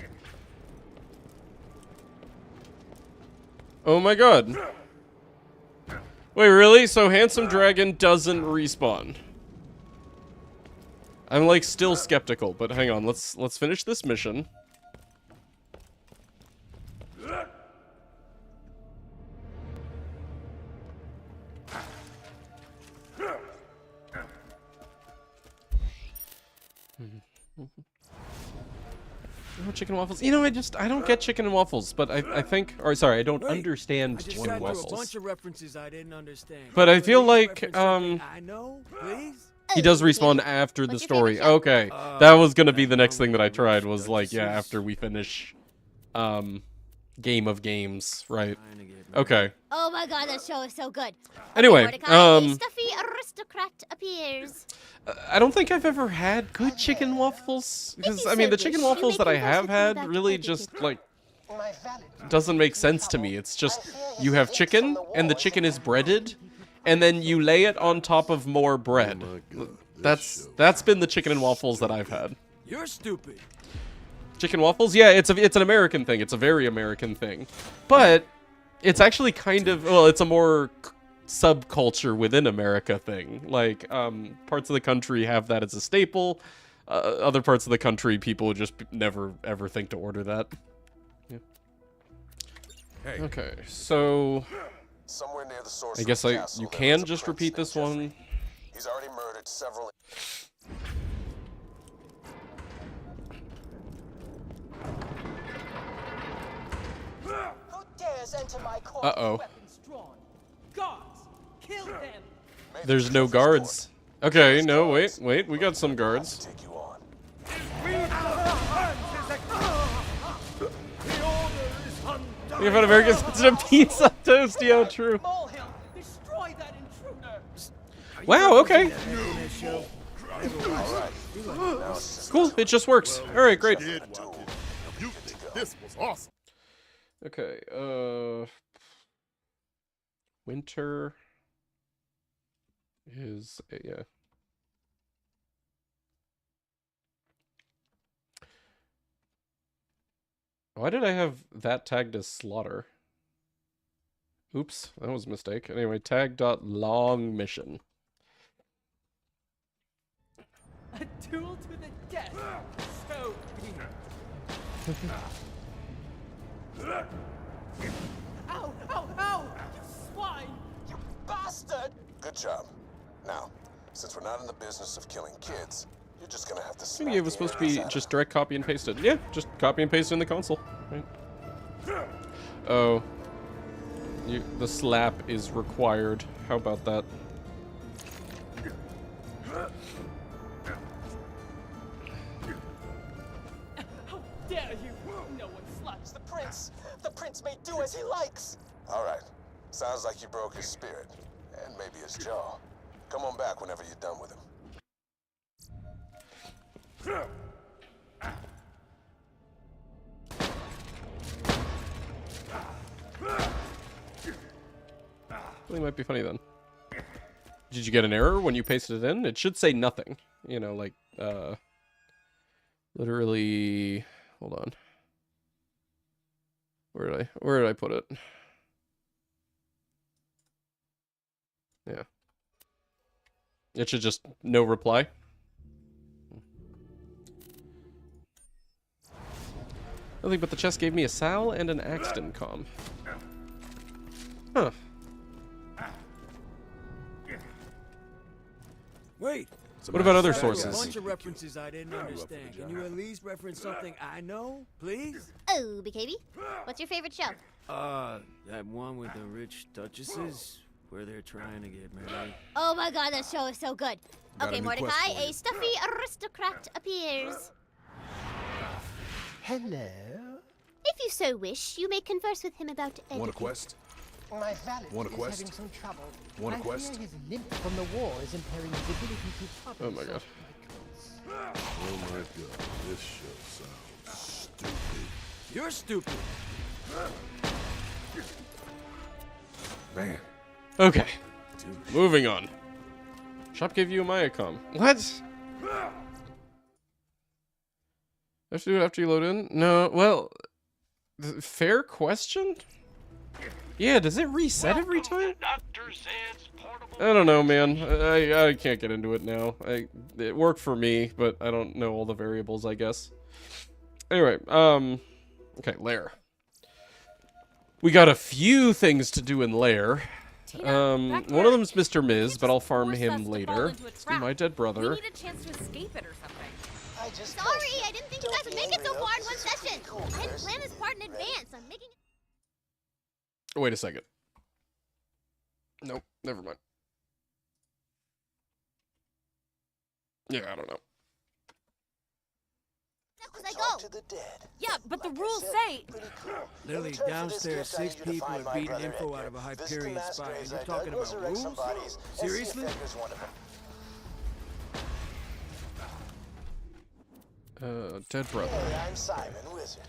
Oh my god. Wait, really? So Handsome Dragon doesn't respawn? I'm like still skeptical, but hang on, let's finish this mission. No chicken and waffles. You know, I don't get chicken and waffles, but I think, or sorry, I don't understand chicken and a bunch waffles. of references I didn't understand. But I feel like, I know, please. he does respawn after the story. Okay, that was gonna be the next thing that I tried, was like, yeah, after we finish, game of games, right? Okay. Oh my god, that show is so good. Anyway, Mordecai, a stuffy aristocrat appears. I don't think I've ever had good chicken waffles, because I mean the chicken waffles that I have had really just like doesn't make sense to me. It's just you have chicken and the chicken is breaded and then you lay it on top of more bread. That's been the chicken and waffles that I've had. You're stupid. Chicken waffles? Yeah, it's an American thing. It's a very American thing. But it's actually kind of, well, it's a more subculture within America thing. Like, parts of the country have that as a staple. Other parts of the country, people just never, ever think to order that. Yeah. Hey. Okay, so... Somewhere near the I guess you can just repeat this one. He's already murdered several... Who dares enter my court Uh-oh. with weapons drawn? Guards, kill them! There's no guards. Okay, no, wait, we got some guards. We have an American citizen of pizza toast, yeah, true. Molehill, destroy that intruder! Wow, okay. Cool, it just works. Alright, great. This was awesome. Okay, winter is, yeah. Why did I have that tagged as slaughter? Oops, that was a mistake. Anyway, tag.long mission. A duel to the death! So be it. Ow! Ow! Ow! You swine! You bastard! Good job. Now, since we're not in the business of killing kids, you're just gonna have to I smack think it was supposed to be just direct copy and pasted. Yeah, just copy and paste in the console. Right. Oh. The slap is required. How about that? How dare you! No one slaps the prince! The prince may do as he likes! Alright. Sounds like you broke his spirit. And maybe his jaw. Come on back whenever you're done with him. Really might be funny then. Did you get an error when you pasted it in? It should say nothing. You know, like, literally, hold on. Where did I put it? Yeah. It should just no reply. Nothing but the chest gave me a Sal and an Axton comm. Huh. Wait. What about other A sources? bunch of references I didn't understand. Can you at least reference something I know, please? Oh, BKB, what's your favorite show? That one with the rich duchesses, where they're trying to get married. Oh my god, that show is so good. Got a Okay, new Mordecai, quest for you. a stuffy aristocrat appears. Hello? If you so wish, you may converse with him about etiquette. Want a quest? My valet Want a is quest? having some trouble. Want a I quest? fear his limp from the war is impairing his ability to pop Oh my god. Oh my god, this show sounds stupid. You're stupid. Man. Okay. Moving on. Shop gave you a Mayacom. What? I have to do it after you load in? No, well, fair question? Yeah, does it reset every time? I don't know, man. I can't get into it now. It worked for me, but I don't know all the variables, I guess. Anyway, okay, Lair. We got a few things to do in Lair. One of them's Mr. Miz, but I'll farm him later. Let's do my dead brother. We need a chance to escape it or something. Sorry, I didn't think you guys would make it so far in one session. I didn't plan this part in advance. I'm making it. Wait a second. Nope, never mind. Yeah, I don't know. As I go. To the dead. Yeah, but the Like I rules said, say... pretty cool. Lily, In return for this downstairs, gift, I 6 need you to people find are my beating brother info Edgar. out of a Visit the Hyperion mass spy. graves You're I talking dug, about resurrect some rules? bodies, and see if Seriously? Edgar's one of them. Dead brother. Hey, I'm Simon, wizard.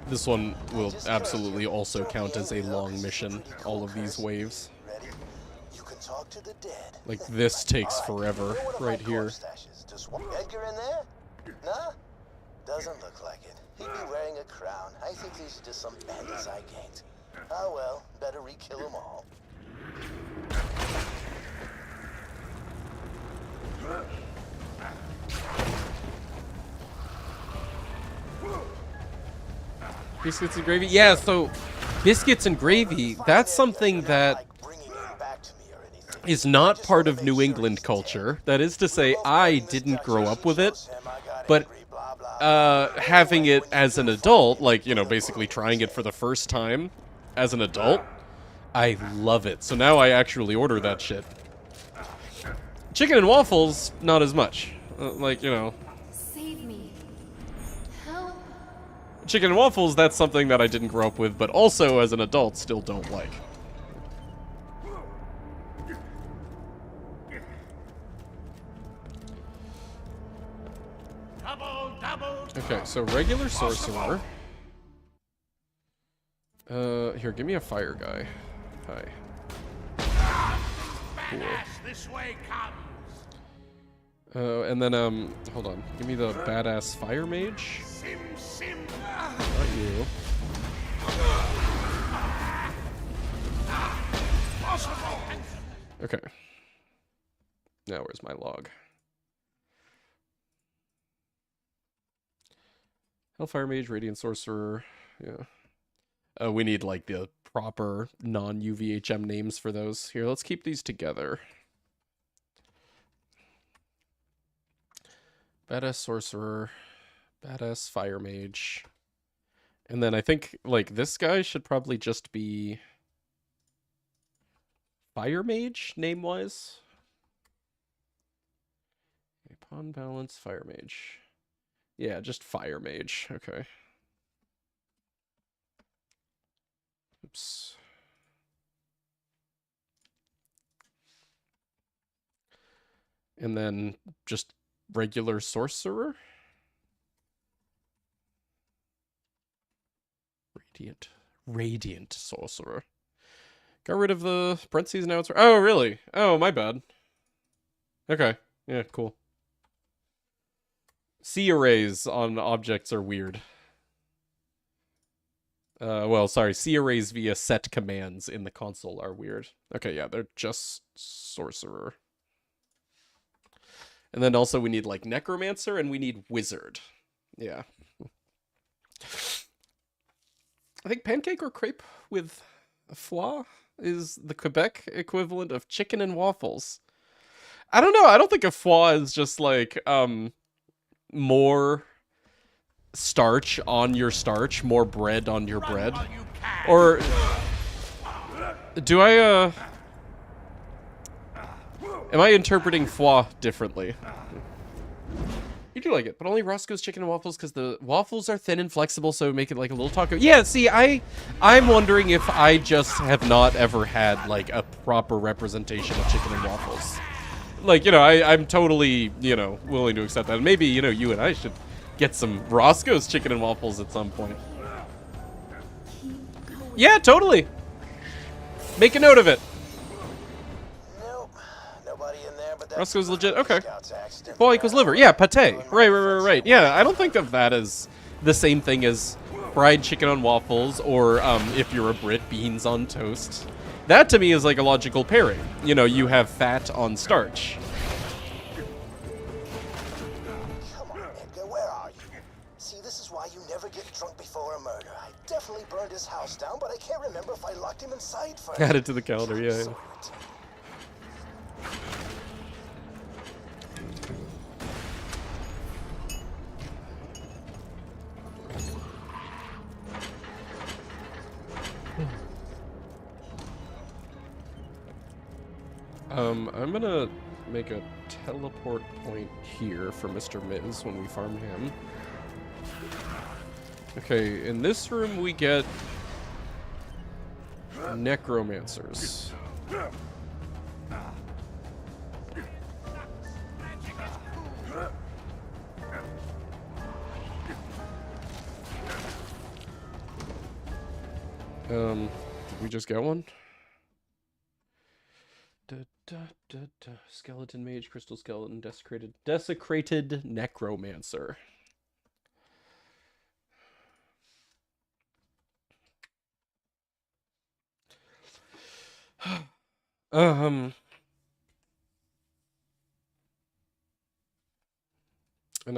This one will absolutely also count as a long mission, all of these waves. Ready? You can talk to the dead. Like, this takes forever, You're one of right my here. corpse stashes. Does Edgar in there? Nah? Doesn't look like it. He'd be wearing a crown. I think these are just some bandits I ganked. Oh well, better re-kill them all. Biscuits and gravy? Yeah, so biscuits and gravy, that's something that is not part of New England culture. That is to say, I didn't grow up with it, but having it as an adult, like, you know, basically trying it for the first time as an adult, I love it. So now I actually order that shit. Chicken and waffles, not as much. Like, you know. Save me. Help. Chicken and waffles, that's something that I didn't grow up with, but also as an adult still don't like. Okay, so regular sorcerer. Here, give me a fire guy. Hi. Cool. This way comes. And then, hold on. Give me the badass fire mage. Not you. Okay. Now, where's my log? Hellfire mage, radiant sorcerer. Yeah. We need, like, the proper non-UVHM names for those. Here, let's keep these together. Badass sorcerer, badass fire mage, and then I think, like, this guy should probably just be fire mage, name-wise. Okay, pawn balance, fire mage. Yeah, just fire mage, okay. Oops. And then just regular sorcerer? Radiant sorcerer. Got rid of the parentheses, now it's... Oh, really? Oh, my bad. Okay. Yeah, cool. C arrays on objects are weird. Well, sorry, C arrays via set commands in the console are weird. Okay, yeah, they're just sorcerer. And then also we need, like, necromancer and we need wizard. Yeah. I think pancake or crepe with a foie is the Quebec equivalent of chicken and waffles. I don't know. I don't think a foie is just, like, more starch on your starch, more bread on your bread. Or do I, am I interpreting foie differently? You do like it, but only Roscoe's chicken and waffles because the waffles are thin and flexible, so make it like a little taco. Yeah, see, I'm wondering if I just have not ever had, like, a proper representation of chicken and waffles. Like, you know, I'm totally, you know, willing to accept that. Maybe, you know, you and I should get some Roscoe's chicken and waffles at some point. Yeah, totally. Make a note of it. Nope. Nobody in there, but Roscoe's legit. Okay. Well, equals liver. Yeah, pate. Right. Yeah, I don't think of that as the same thing as fried chicken on waffles or, if you're a Brit, beans on toast. That, to me, is like a logical pairing. You know, you have fat on starch. Come on, Edgar, where are you? See, this is why you never get drunk before a murder. I definitely burned his house down, but I can't remember if I locked him inside first. Add it to the calendar, yeah. I'm gonna make a teleport point here for Mr. Miz when we farm him. Okay, in this room we get necromancers. Did we just get one? Skeleton mage, crystal skeleton, desecrated necromancer. And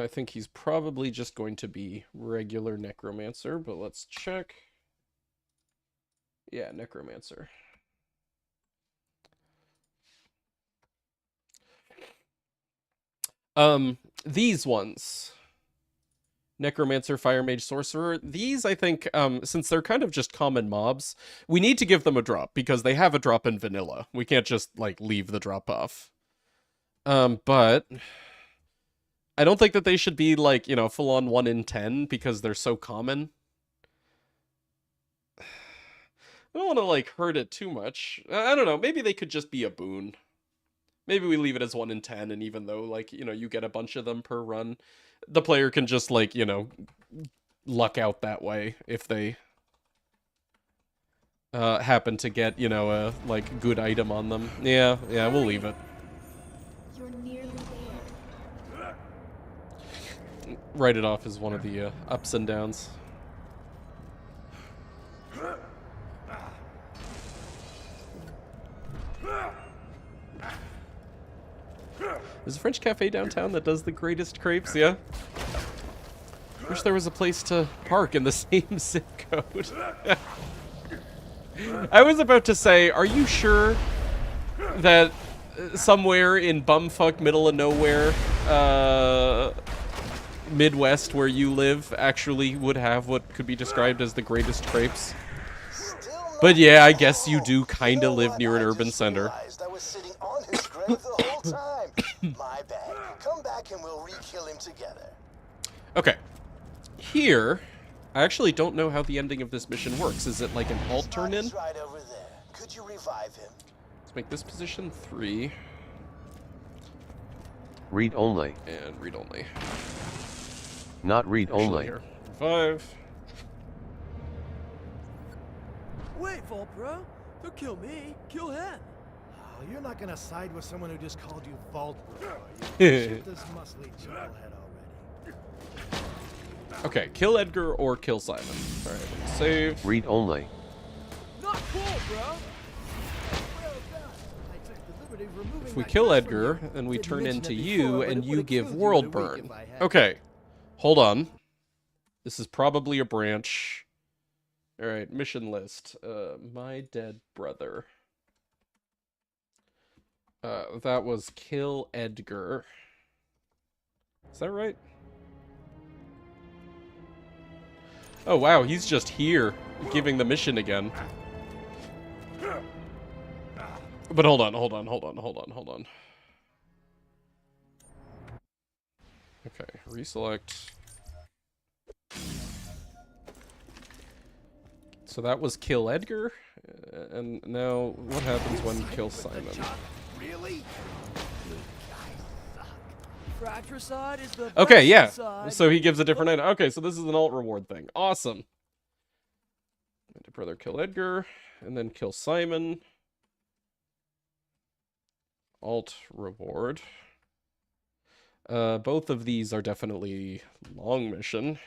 I think he's probably just going to be regular necromancer, but let's check. Yeah, necromancer. These ones. Necromancer, Fire Mage, Sorcerer. These, I think, since they're kind of just common mobs, we need to give them a drop, because they have a drop in vanilla. We can't just, like, leave the drop off. But I don't think that they should be, like, you know, full-on 1 in 10, because they're so common. I don't want to, like, hurt it too much. I don't know, maybe they could just be a boon. Maybe we leave it as 1 in 10, and even though, like, you know, you get a bunch of them per run, the player can just, like, you know, luck out that way if they happen to get, you know, a, like, good item on them. Yeah, we'll leave it. You're nearly there. Write it off as one of the ups and downs. There's a French cafe downtown that does the greatest crepes, yeah? Wish there was a place to park in the same zip code. I was about to say, are you sure that somewhere in bumfuck middle of nowhere, Midwest where you live actually would have what could be described as the greatest crepes? But yeah, I guess you do kind of live near an urban center. I was sitting on his grave the whole time. My bad. Come back and we'll re-kill him together. Okay. Here, I actually don't know how the ending of this mission works. Is it like an alt turn in? Right over there. Could you revive him? Let's make this position 3. Read only. And read only. Not read Actually, only. Here. 5. Wait, Vault Bro. Don't kill me. Kill him. Oh, you're not gonna side with someone who just called you Vault Bro, are you? Shit this muscly chucklehead already. Okay, kill Edgar or kill Simon. Alright, save. Read only. Not cool, bro. Well done. I took the liberty of removing If we that kill curse from Edgar, you. then we Didn't turn mention into it you, before, but and it you would've give killed you world in a week burn. if I had. Okay, hold on. This is probably a branch. Alright, mission list. My dead brother. That was kill Edgar. Is that right? Oh wow, he's just here, giving the mission again. But hold on. Okay, reselect. So that was kill Edgar, and now what happens when kill Simon? Really? Fratricide is the Okay, yeah. side. So he gives a different item. Okay, so this is an alt reward thing. Awesome. My brother kill Edgar, and then kill Simon. Alt reward. Both of these are definitely long mission.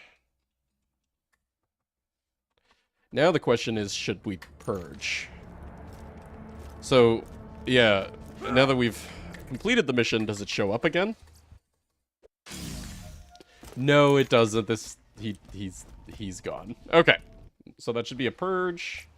Now the question is, should we purge? So, yeah, now that we've completed the mission, does it show up again? No, it doesn't. He's gone. Okay. So that should be a purge.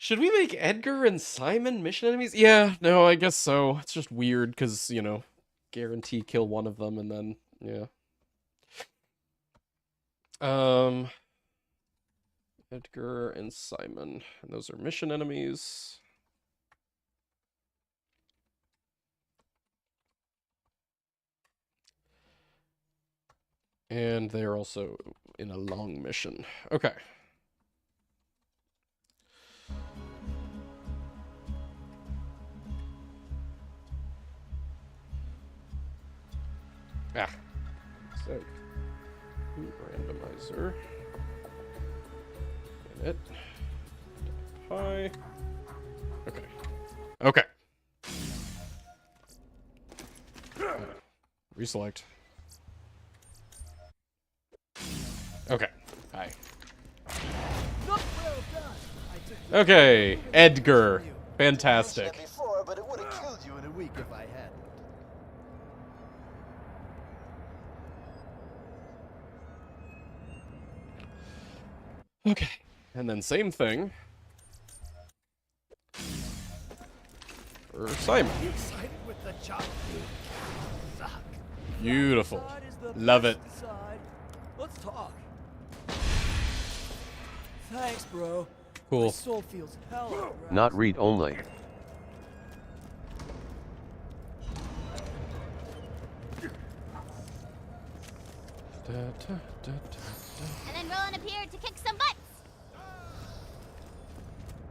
Should we make Edgar and Simon mission enemies? Yeah, no, I guess so. It's just weird because, you know, guarantee kill one of them and then, yeah. Edgar and Simon. And those are mission enemies. And they're also in a long mission. Okay. Ah. So, randomizer. Get it. Pi. Okay. Okay. Reselect. Okay. Hi. Okay, Edgar. Fantastic. Before, but it would have killed you in a week if I hadn't. Okay. And then same thing for Simon. You excited with the chop? Suck. Beautiful. Love it. Let's talk. Thanks, bro. Cool. My soul feels hella Not read only. And then Roland appeared to kick some butts.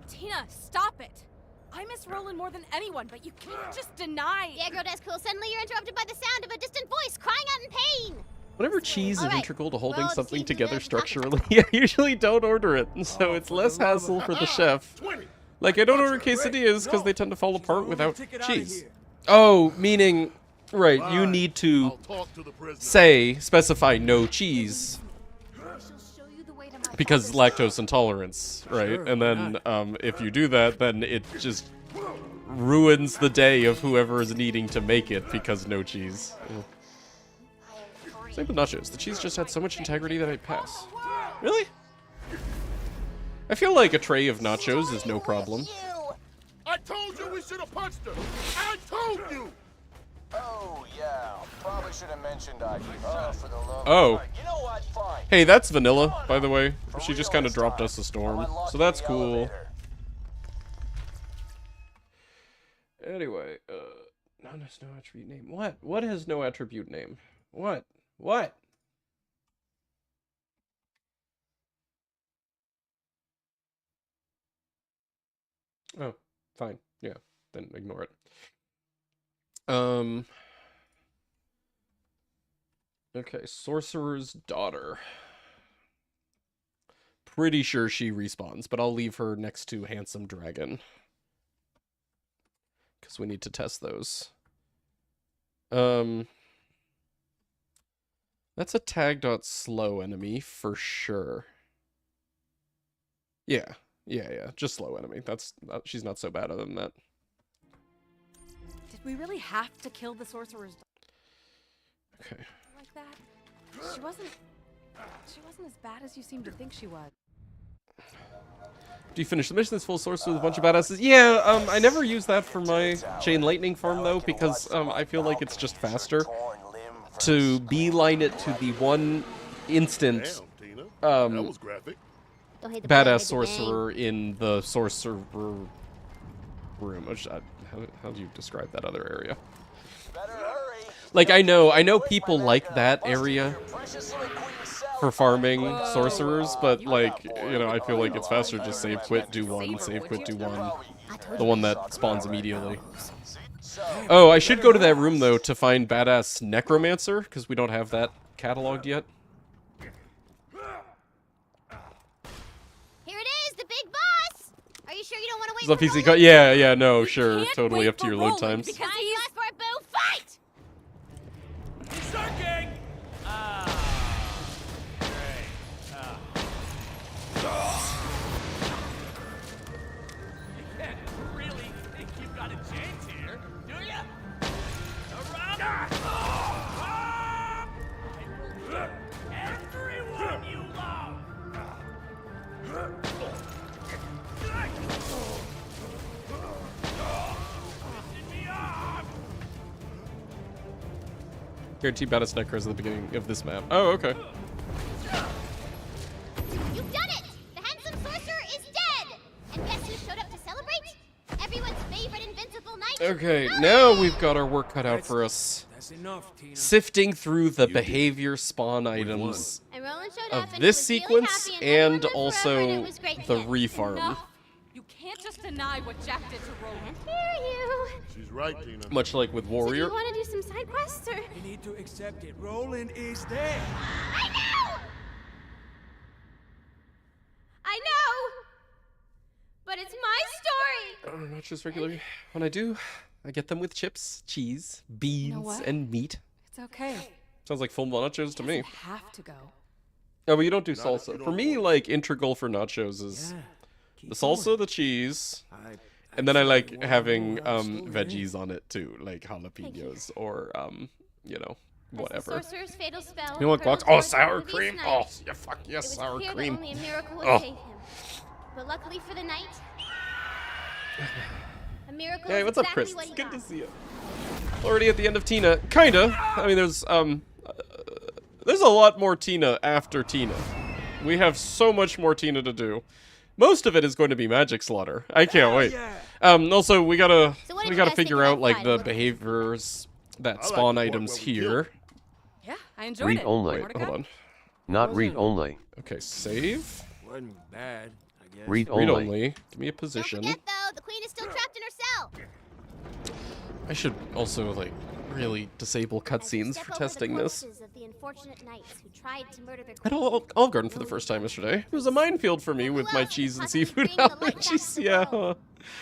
Tina, stop it! I miss Roland more than anyone, but you can't just deny. Yeah, girl, that's cool. Suddenly you're interrupted by the sound of a distant voice crying out in pain. Whenever cheese is Alright. integral to holding Well, something cheese is together there for structurally, I usually don't order it, so it's less hassle for the chef. Like, I don't order quesadillas because they tend to fall apart without cheese. Oh, meaning, right, you need to specify no cheese. Because lactose intolerance, right? Sure, And why then, if you do that, then it just ruins the day of whoever is needing to make it because no cheese. Yeah. Same with nachos. The cheese just had so much integrity that I'd pass. Really? I feel like a tray of nachos is no problem. I told you we should have punched her. I told you. Oh, yeah. Probably should have mentioned I. Oh, for the love Oh. of God. You know what? Fine. Hey, that's Vanilla, by the way. She just kind of dropped us a storm, so that's cool. Anyway, none has no attribute name. What? What has no attribute name? What? What? Oh, fine. Yeah, then ignore it. Okay, Sorcerer's Daughter. Pretty sure she respawns, but I'll leave her next to Handsome Dragon. Because we need to test those. That's a tag.slow enemy for sure. Yeah, just slow enemy. She's not so bad other than that. Did we really have to kill the sorcerer's daughter Okay. like that? She wasn't as bad as you seem to think she was. Do you finish the mission? This full source with a bunch of badasses? Yeah, I never use that for my chain lightning farm though, because I feel like it's just faster to beeline it to the one instant Damn, Tina. That was graphic. badass sorcerer in the sorcerer room. Which, how do you describe that other area? Like, I know people like that area for farming sorcerers, but like, you know, I feel like it's faster just save, quit, do one, save, quit, do one. The one that spawns immediately. Oh, I should go to that room though to find badass necromancer, because we don't have that cataloged yet. Here it is, the big boss. Are you sure you don't want to wait So for PC Roland? yeah, no, sure, totally up to your load times. Because you asked for it, boo. Fight! Circing! You can't really think you've got a chance here, do ya? Around! I will hurt everyone you love! Guaranteed baddest necros at the beginning of this map. Oh, okay. You've done it! The handsome sorcerer is dead! And guess who showed up to celebrate? Everyone's favorite invincible knight. Okay, now we've got our work cut out for us. That's enough, Tina. Sifting through the behavior spawn items And Roland showed of up and this he was really sequence happy and and everyone lived forever and also it was great. the Yes. refarm. Enough. You can't just deny what Jack did to Roland. Can't hear you. She's right, Tina. Much like with So do Warrior. you want to do some side quests or? You need to accept it. Roland is dead. I know! I know! But it's my story! Not just regular. When I do, I get them with chips, cheese, beans, what? and meat. It's okay. Sounds like full nachos to me. Doesn't have to go. Oh, but you don't do if salsa. you For don't me, want like, integral for nachos is Yeah. the salsa, the cheese, I and then I like absolutely having wanna know how it's still veggies on it too, like jalapenos or you know, whatever. As the sorcerer's fatal spell, You want hurled guac? Oh, towards sour the cream? knight, Oh, yeah, fuck it yes, was sour clear cream. that only a miracle would Oh. save him. But luckily for the knight, a miracle Hey, is what's up, exactly Chris? what he Good got. to see you. Already at the end of Tina, kinda. I mean, there's a lot more Tina after Tina. We have so much more Tina to do. Most of it is going to be Magic Slaughter. I can't wait. Also, we gotta So what did we you gotta guys think figure of out that like fight? the What- behaviors that like spawn the part items where we here. Yeah, I enjoyed Read it. only. More to Hold come? on. Not read only. Okay, save. wasn't bad, I guess. Read Read only. only. Give me a Don't position. forget though, the queen is still trapped in her cell. I should also like really disable As you cutscenes step for over the testing this. corpses of the unfortunate knights who tried to murder their I had queen, Olive Garden for the first time yesterday. It was a minefield for me with my cheese and Possibly seafood bring the light back to allergies. the Yeah. world.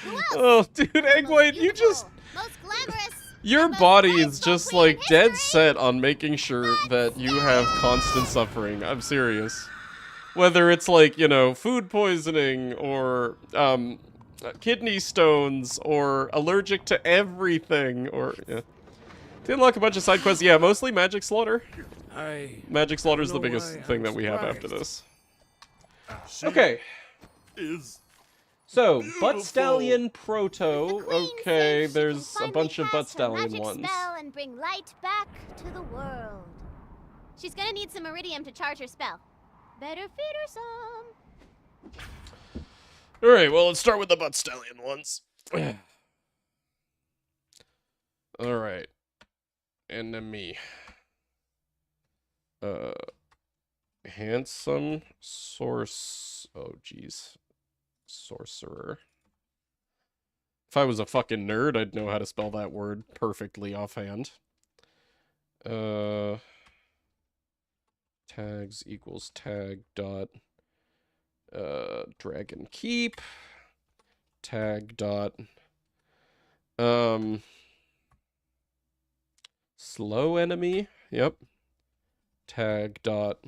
Who else? Oh, dude, The Egg most White, you beautiful, just most glamorous, your and most body is graceful just queen like in dead history? set on making sure that you have constant suffering. I'm serious. Whether it's like, you know, food poisoning or kidney stones or allergic to everything or yeah. To unlock a bunch of side quests, yeah, mostly Magic Slaughter. Magic Slaughter's the know biggest why thing I'm that we have after surprised. this. Okay. Is So, Butt Beautiful. Stallion The Proto. queen Okay, says she can there's a finally bunch of Butt cast her Stallion magic ones. spell and bring light back to the world. She's gonna need some iridium to charge her spell. Better feed her some. Alright, well, let's start with the Butt Stallion ones. Alright. Enemy. Handsome source. Oh, jeez. Sorcerer. If I was a fucking nerd, I'd know how to spell that word perfectly offhand. Tags equals tag dot dragon keep tag dot slow enemy. Yep. Tag dot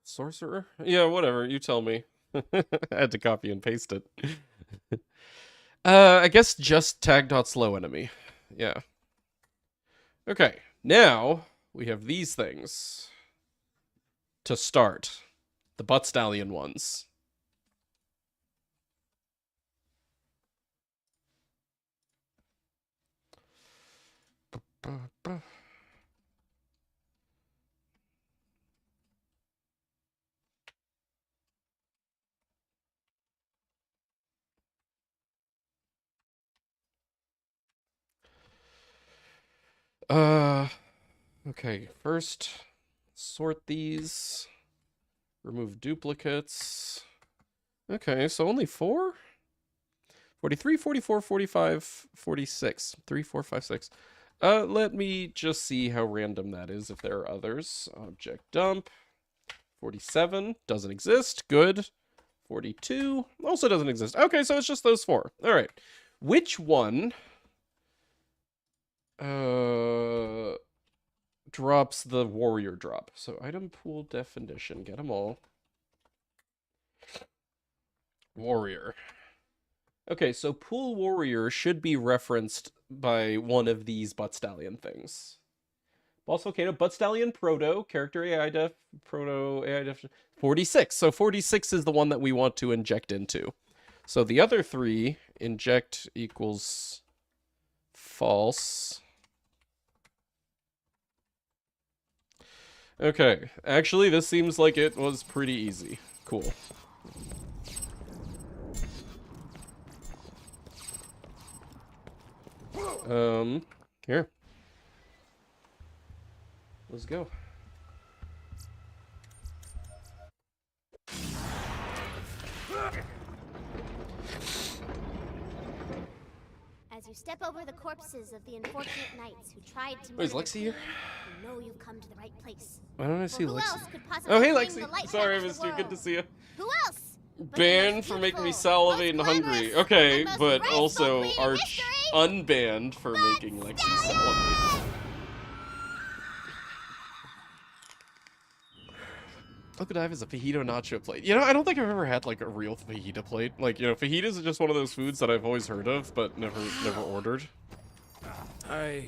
sorcerer. Yeah, whatever. You tell me. I had to copy and paste it. I guess just tag dot slow enemy. Yeah. Okay. Now we have these things to start. The Butt Stallion ones. Okay, first sort these. Remove duplicates. Okay, so only 4? 43, 44, 45, 46. 3, 4, 5, 6. Let me just see how random that is if there are others. Object dump. 47 doesn't exist. Good. 42 also doesn't exist. Okay, so it's just those 4. All right. Which one drops the warrior drop? So item pool definition. Get them all. Warrior. Okay, so pool warrior should be referenced by one of these Butt Stallion things. Boss Volcano, Butt Stallion Proto, character AI def, Proto AI def, 46. So 46 is the one that we want to inject into. So the other 3, inject equals false. Okay, actually, this seems like it was pretty easy. Cool. Here. Let's go. As you step over the corpses of the unfortunate knights who tried to Wait, is murder Lexi the here? queen, you know you've come to the right place. Why don't I see For who Lexi? else could possibly Oh, hey, bring the Lexi. light Sorry, I back to missed the you. Good to world? see you. Who else? But the Banned most for making me beautiful, salivate and most hungry. glamorous, Okay, and most but graceful also queen in arch history, unbanned for making Lexi salivate. Look what I have is a fajito nacho plate. You know, I don't think I've ever had like a real fajita plate. Like, you know, fajitas are just one of those foods that I've always heard of, but never ordered.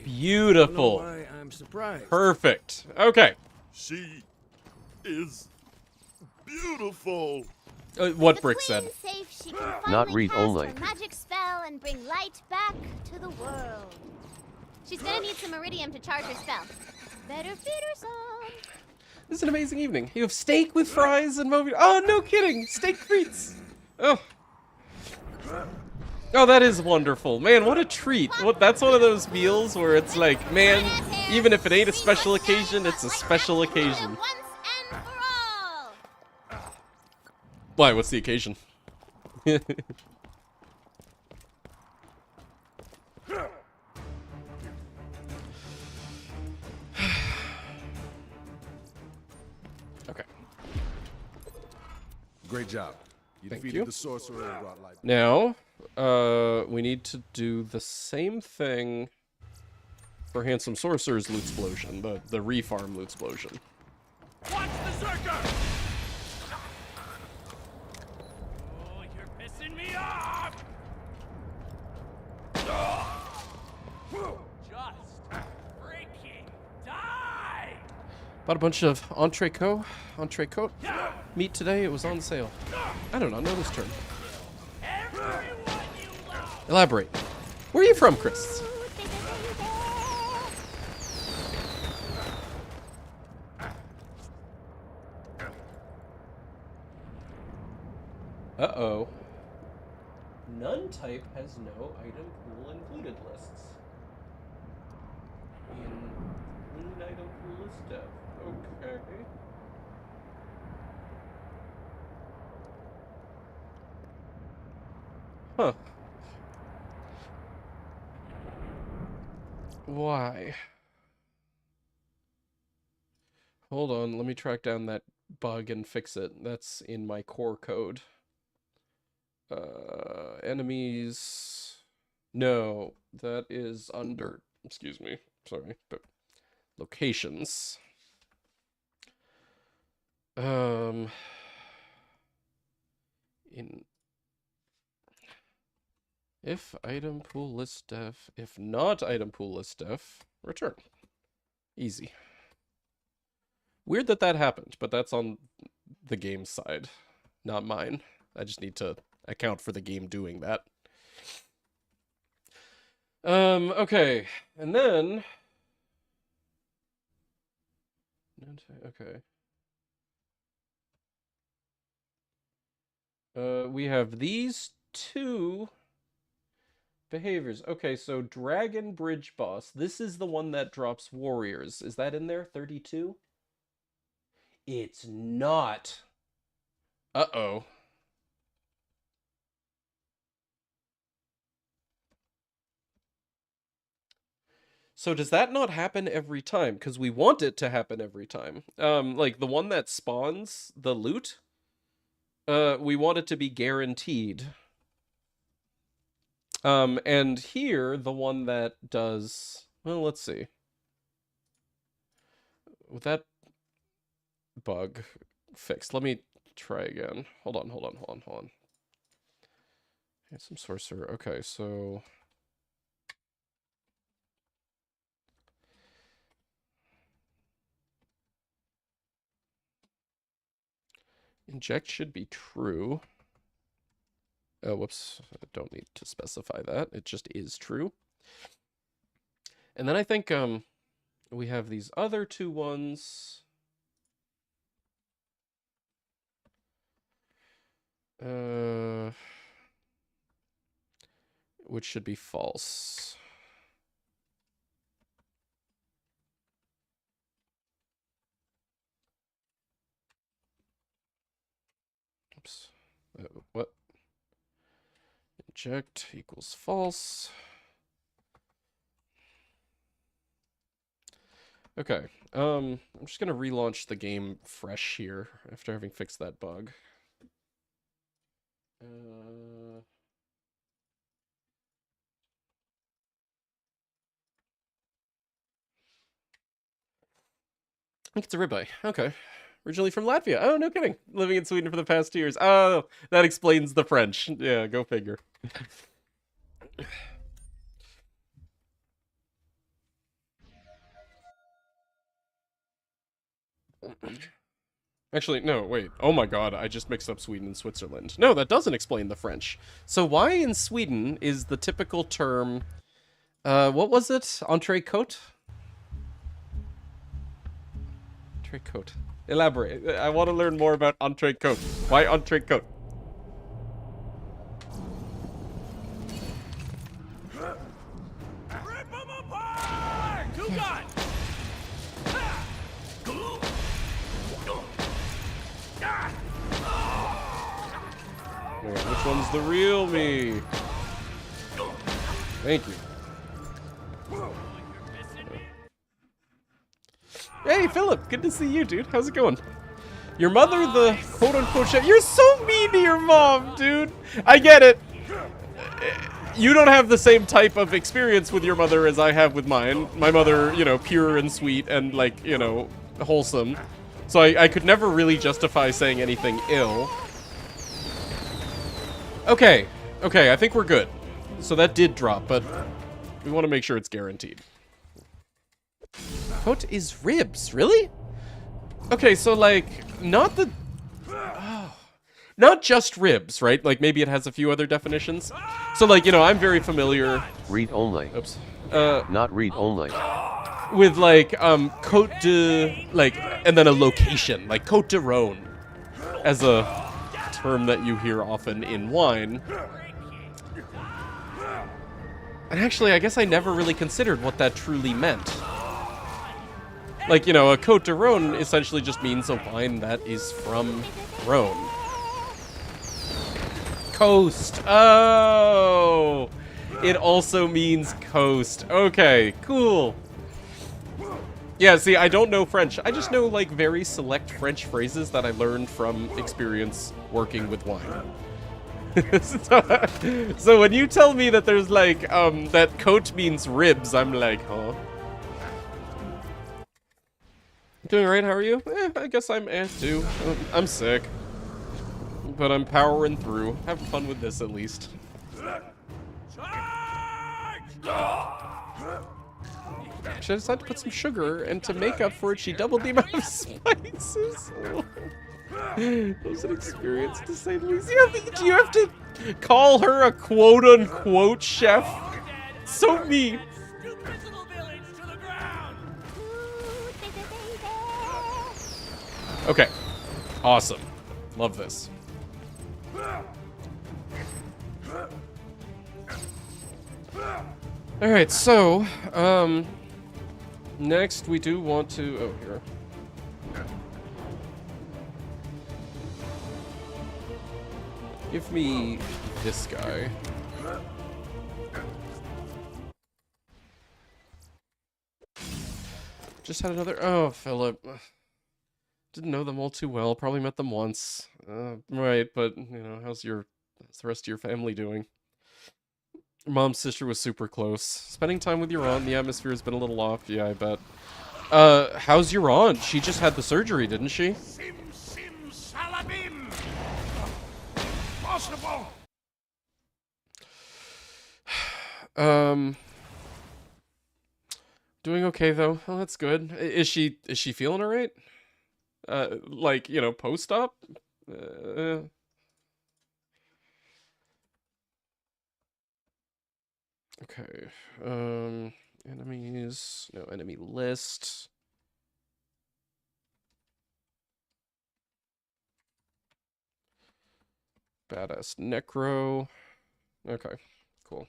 Beautiful. I don't know why I'm surprised. Perfect. Okay. She is beautiful. What Brick said. safe she can Not finally read cast only. her magic spell and bring light back to the world. She's gonna need some iridium to charge her spell. Better feed her some. This is an amazing evening. You have steak with fries and movie. Oh, no kidding. Steak frites. Oh. Oh, that is wonderful. Man, what a treat. That's one of those meals where it's like, man, even if it ain't a special occasion, it's a special occasion. Why? What's the occasion? Okay. Great job. You Thank defeated you. the sorcerer and brought light. Now, we need to do the same thing for Handsome Sorcerer's Loot Explosion, the refarm Loot Explosion. Watch the circus! Oh, you're pissing me off! Just freaking die! Bought a bunch of entrecôte meat today. It was on sale. I don't know. No this turn. Elaborate. Where are you from, Chris? Uh-oh. None type has no item pool included lists. Include item pool is stuff. Okay. Huh. Why? Hold on, let me track down that bug and fix it. That's in my core code. Enemies. No, that is under. Excuse me. Sorry, but locations. In if item pool list def, if not item pool list def, return. Easy. Weird that that happened, but that's on the game's side, not mine. I just need to account for the game doing that. Okay, and then... Okay. We have these two behaviors. Okay, so Dragon Bridge Boss. This is the one that drops warriors. Is that in there? 32? It's not. Uh-oh. So does that not happen every time? Because we want it to happen every time. Like the one that spawns the loot, we want it to be guaranteed. And here, the one that does... Well, let's see. With that bug fixed, let me try again. Hold on. Some sorcerer. Okay, so... Inject should be true. Oh, whoops. I don't need to specify that. It just is true. And then I think we have these other two ones. Which should be false. Oops. What? Inject equals false. Okay. I'm just gonna relaunch the game fresh here after having fixed that bug. I think it's a ribeye. Okay. Originally from Latvia. Oh, no kidding. Living in Sweden for the past 2 years. Oh, that explains the French. Yeah, go figure. Actually, no, wait. Oh my god, I just mixed up Sweden and Switzerland. No, that doesn't explain the French. So why in Sweden is the typical term... what was it? Entrecôte? Entrecôte. Elaborate. I want to learn more about entrecôte. Why entrecôte? Rip 'em apart! Two guns! Which one's the real me? Thank you. Hey, Philip, good to see you, dude. How's it going? Your mother, the quote-unquote chef. You're so mean to your mom, dude. I get it. You don't have the same type of experience with your mother as I have with mine. My mother, you know, pure and sweet and, like, you know, wholesome. So I could never really justify saying anything ill. Okay, I think we're good. So that did drop, but we want to make sure it's guaranteed. Coat is ribs, really? Okay, so like, not the... Oh, not just ribs, right? Like, maybe it has a few other definitions. So like, you know, I'm very familiar... Read only. Oops. Not read only. With like, Côte de... Like, and then a location, like Côte de Rhône. As a term that you hear often in wine. And actually, I guess I never really considered what that truly meant. Like, you know, a Côte de Rhône essentially just means a wine that is from Rhône. Coast. Oh! It also means coast. Okay, cool. Yeah, see, I don't know French. I just know, like, very select French phrases that I learned from experience working with wine. So when you tell me that there's, like, that coat means ribs, I'm like, huh? Doing alright, how are you? I guess I'm too. I'm sick. But I'm powering through. Having fun with this, at least. She decided to put some sugar, and to make up for it, she doubled the amount of spices. That was an experience, to say the least. Do you have to call her a quote-unquote chef? So mean. Okay. Awesome. Love this. Alright, so, next we do want to... Oh, here. Give me this guy. Just had another... Oh, Philip. Didn't know them all too well. Probably met them once. Right, but, you know, how's the rest of your family doing? Mom's sister was super close. Spending time with your aunt, the atmosphere has been a little off. Yeah, I bet. How's your aunt? She just had the surgery, didn't she? Sim salabim! Possible! Doing okay though. Oh, that's good. Is she feeling alright? Like, you know, post-op? Okay. Enemies. No enemy list. Badass Necro. Okay, cool.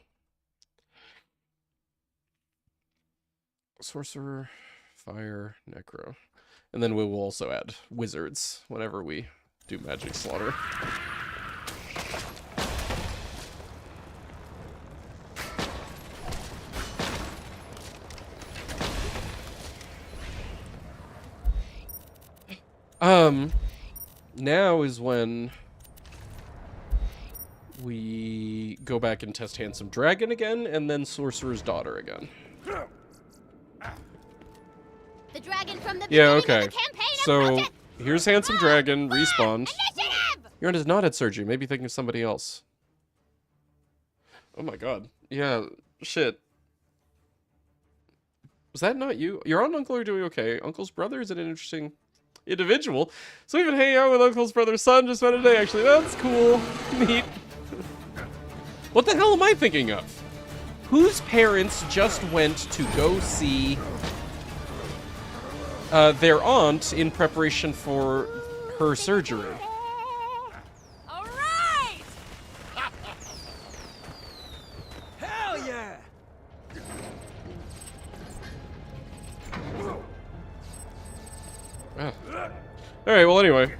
Sorcerer, Fire, Necro. And then we will also add Wizards whenever we do Magic Slaughter. Now is when we go back and test Handsome Dragon again, and then Sorcerer's Daughter again. The dragon from the Yeah, beginning okay. of the campaign So, approaches. here's Handsome Dragon, respawned. Initiative! Your aunt has not had surgery, maybe thinking of somebody else. Oh my god. Yeah, shit. Was that not you? Your aunt and uncle are doing okay. Uncle's brother is an interesting individual. So we've been hanging out with Uncle's brother's son just about a day, actually. That's cool. Neat. What the hell am I thinking of? Whose parents just went to go see their aunt in preparation for her surgery? All right! Hell yeah! Ah. Alright, well anyway,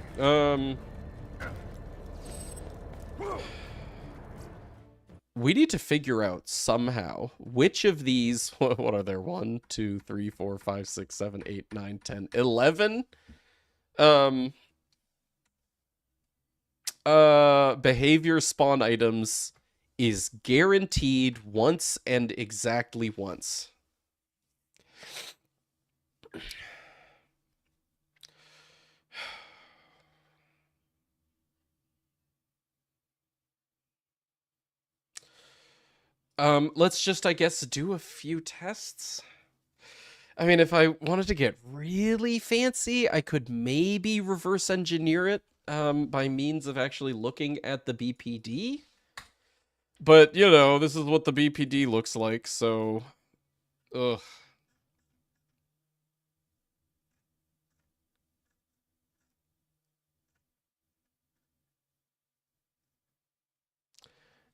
we need to figure out somehow which of these, what are there, 1, 2, 3, 4, 5, 6, 7, 8, 9, 10, 11 behavior spawn items is guaranteed once and exactly once. Let's just, I guess, do a few tests. I mean, if I wanted to get really fancy, I could maybe reverse engineer it by means of actually looking at the BPD. But, you know, this is what the BPD looks like, so... Ugh.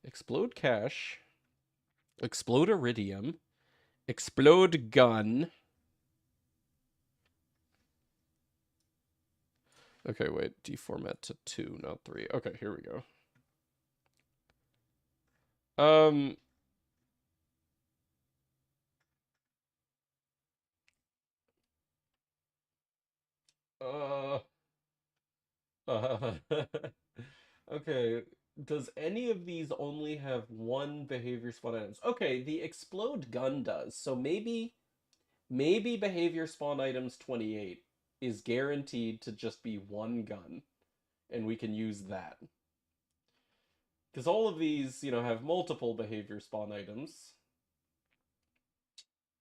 Explode cache. Explode iridium. Explode gun. Okay, wait. Deformat to 2, not 3. Okay, here we go. Okay, does any of these only have one behavior spawn items? Okay, the explode gun does. So maybe behavior spawn items 28 is guaranteed to just be one gun, and we can use that. Because all of these, you know, have multiple behavior spawn items.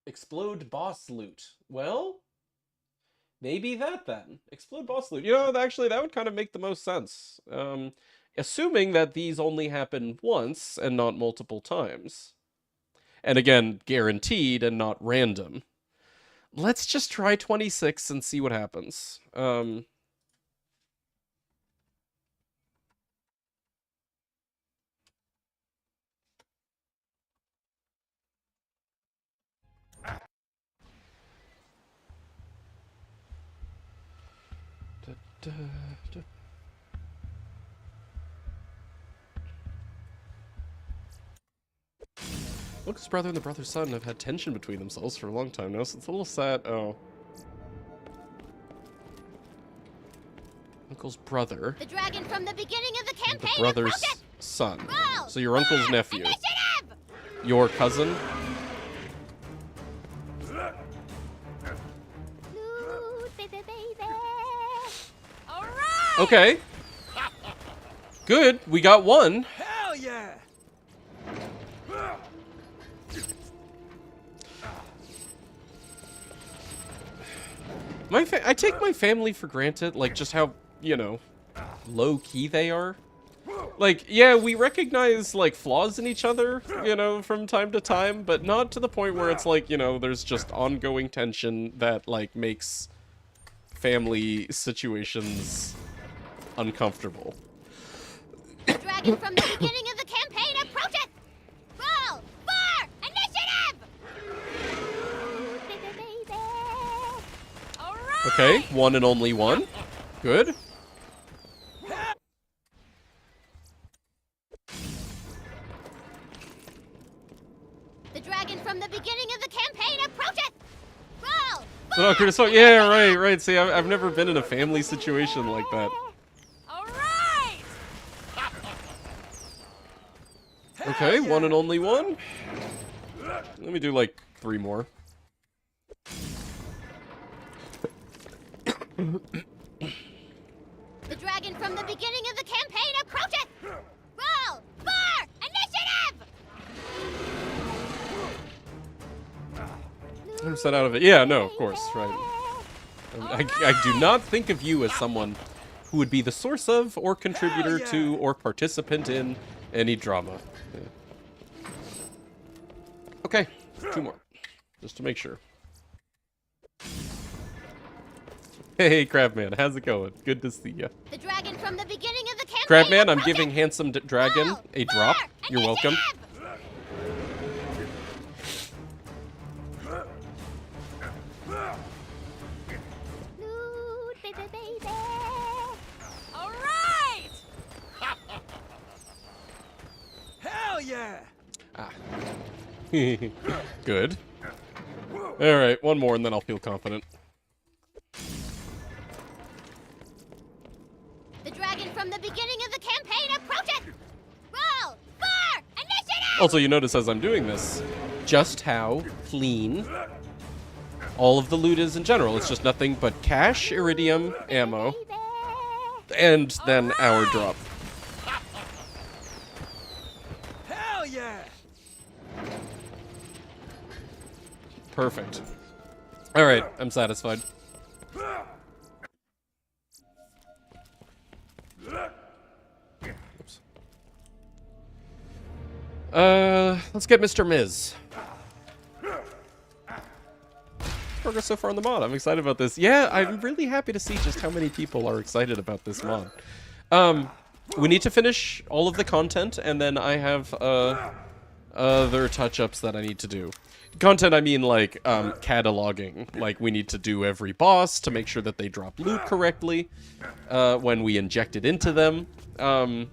Explode boss loot. Well, maybe that then. Explode boss loot. You know, actually, that would kind of make the most sense. Assuming that these only happen once and not multiple times. And again, guaranteed and not random. Let's just try 26 and see what happens. Uncle's brother and the brother's son have had tension between themselves for a long time now, so it's a little sad. Oh. Uncle's brother. The dragon from the beginning of the campaign. The brother's approaches. son. Roll. So your uncle's nephew. Initiative. Your cousin. Loot, baby, baby. All right! Okay. Good. We got one. Hell yeah! I take my family for granted, like just how, you know, low key they are. Like, yeah, we recognize, like, flaws in each other, you know, from time to time, but not to the point where it's like, you know, there's just ongoing tension that, like, makes family situations uncomfortable. The dragon from the beginning of the campaign approacheth! Roll for initiative! All right. Okay, one and only one. Good. The dragon from the beginning of the campaign approacheth! Roll Oh, Curtis, oh, yeah, right. See, I've never been in a family situation like that. All right. Okay, one and only one. Let me do, like, 3 more. The dragon from the beginning of the campaign approacheth! Roll for initiative! I'm set out of it. Yeah, no, of course, right. I do not think of you as someone who would be the source of, or contributor to, or participant in any drama. Yeah. Okay, 2 more. Just to make sure. Hey, Crabman, how's it going? Good to see ya. The dragon from the beginning of the campaign Crabman, I'm approacheth! giving Handsome Dragon a drop. You're welcome. Loot, baby. All right. Hell yeah! Ah. Good. Alright, one more and then I'll feel confident. The dragon from the beginning of the campaign approacheth! Roll for initiative! Also, you notice as I'm doing this, just how clean all of the loot is in general. It's just nothing but cash, iridium, ammo, and then our drop. Hell yeah! Perfect. Alright, I'm satisfied. Oops. Let's get Mr. Miz. Progress so far on the mod. I'm excited about this. Yeah, I'm really happy to see just how many people are excited about this mod. We need to finish all of the content, and then I have other touch-ups that I need to do. Content, I mean, like, cataloging. Like, we need to do every boss to make sure that they drop loot correctly when we inject it into them.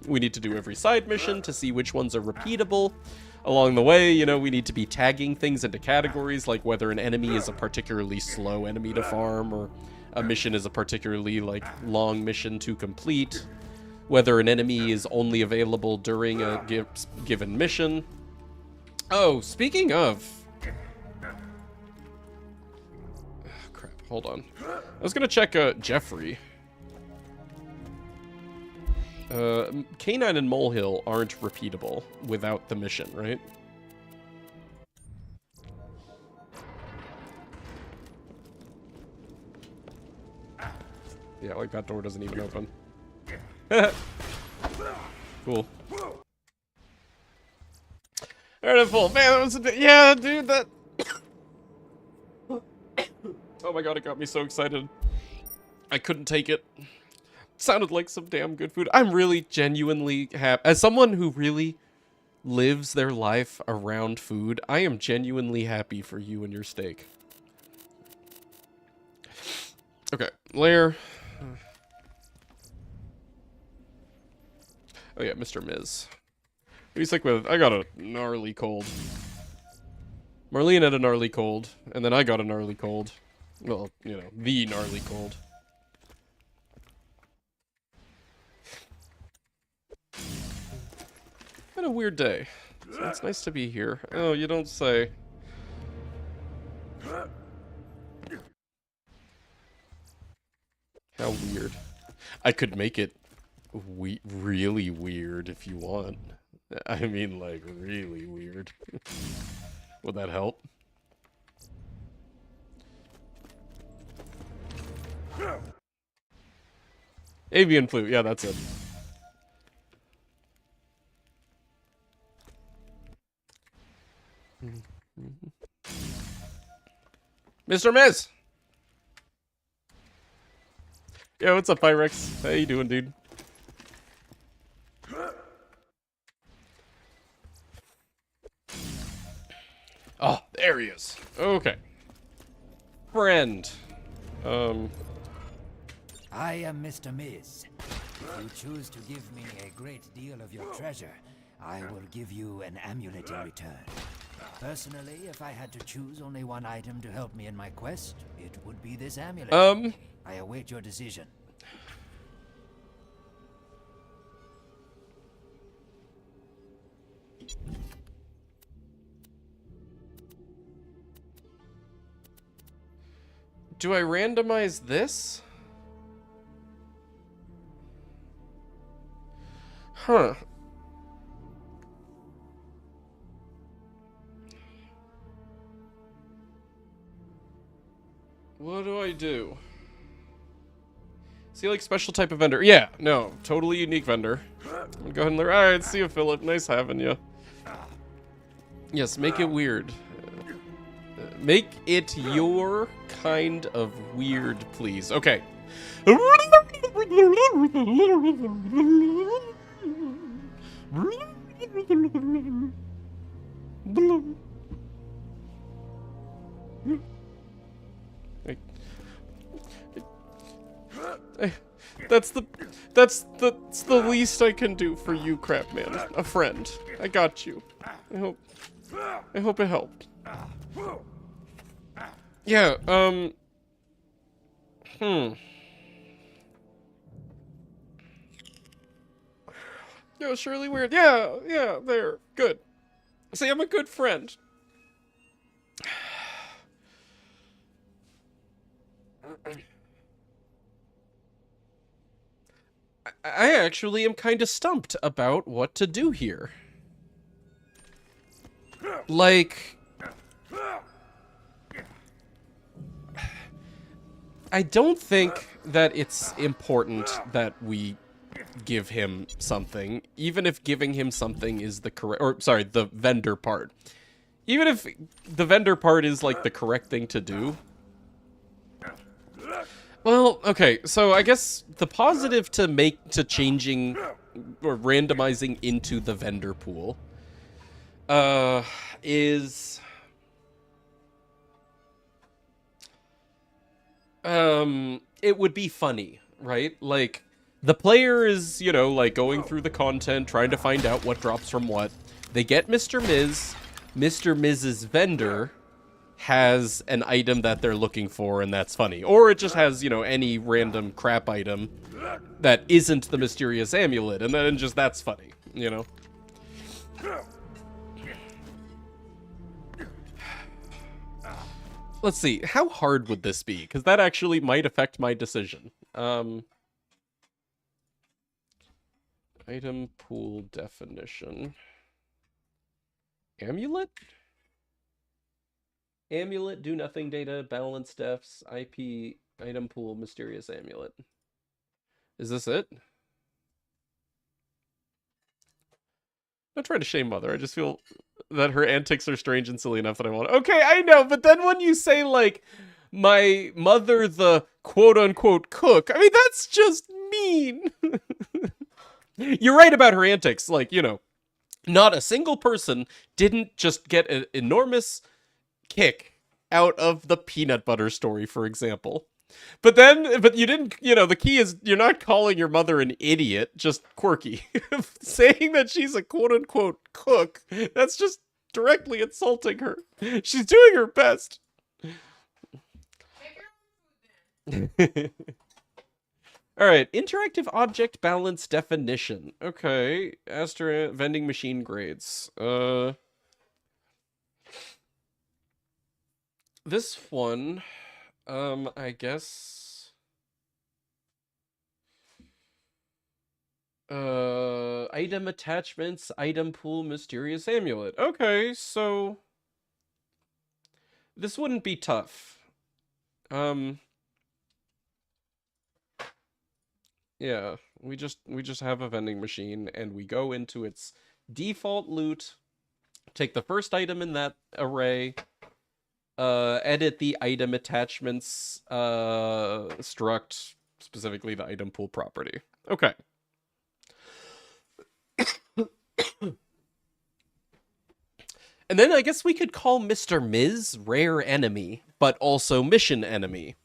We need to do every side mission to see which ones are repeatable. Along the way, you know, we need to be tagging things into categories, like whether an enemy is a particularly slow enemy to farm, or a mission is a particularly, like, long mission to complete. Whether an enemy is only available during a given mission. Oh, speaking of... Oh, crap, hold on. I was gonna check, Jeffrey. Canine and Molehill aren't repeatable without the mission, right? Yeah, like that door doesn't even open. Cool. Alright, full. Man, that was a bit... Yeah, dude, that... Oh my god, it got me so excited. I couldn't take it. Sounded like some damn good food. I'm really genuinely happy. As someone who really lives their life around food, I am genuinely happy for you and your steak. Okay, layer. Oh yeah, Mr. Miz. What do you stick with? I got a gnarly cold. Marlene had a gnarly cold, and then I got a gnarly cold. Well, you know, the gnarly cold. Been a weird day. So it's nice to be here. Oh, you don't say. How weird. I could make it really weird if you want. I mean, like, really weird. Would that help? Avian flute, yeah, that's it. Mr. Miz! Yo, what's up, Pyrex? How you doing, dude? Oh, there he is. Okay. Friend. I am Mr. Miz. If you choose to give me a great deal of your treasure, I will give you an amulet in return. Personally, if I had to choose only one item to help me in my quest, it would be this amulet. I await your decision. Do I randomize this? Huh. What do I do? See, like, special type of vendor. Yeah, no, totally unique vendor. I'm gonna go ahead and... Alright, see you, Philip. Nice having you. Yes, make it weird. Make it your kind of weird, please. Okay. That's the least I can do for you, crap man. A friend. I got you. I hope it helped. Yeah, Yo, Shirley Weird. Yeah, there. Good. See, I'm a good friend. I actually am kind of stumped about what to do here. Like... I don't think that it's important that we give him something, even if giving him something is the correct... Or, sorry, the vendor part. Even if the vendor part is, like, the correct thing to do. Well, okay, so I guess the positive to changing or randomizing into the vendor pool is it would be funny, right? Like, the player is, you know, like, going through the content, trying to find out what drops from what. They get Mr. Miz. Mr. Miz's vendor has an item that they're looking for, and that's funny. Or it just has, you know, any random crap item that isn't the mysterious amulet, and then just that's funny, you know? Let's see, how hard would this be? Because that actually might affect my decision. Item pool definition. Amulet? Amulet, do nothing data, balance defs, IP, item pool, mysterious amulet. Is this it? I'm not trying to shame Mother, I just feel that her antics are strange and silly enough that I want to... Okay, I know, but then when you say, like, my mother the quote-unquote cook, I mean, that's just mean. You're right about her antics, like, you know, not a single person didn't just get an enormous kick out of the peanut butter story, for example. But you didn't, you know, the key is you're not calling your mother an idiot, just quirky. Saying that she's a quote-unquote cook, that's just directly insulting her. She's doing her best. Alright, interactive object balance definition. Okay, Astra vending machine grades. This one, I guess... item attachments, item pool, mysterious amulet. Okay, so... this wouldn't be tough. Yeah, we just have a vending machine, and we go into its default loot, take the first item in that array, edit the item attachments struct, specifically the item pool property. Okay. And then I guess we could call Mr. Ms. rare enemy, but also mission enemy.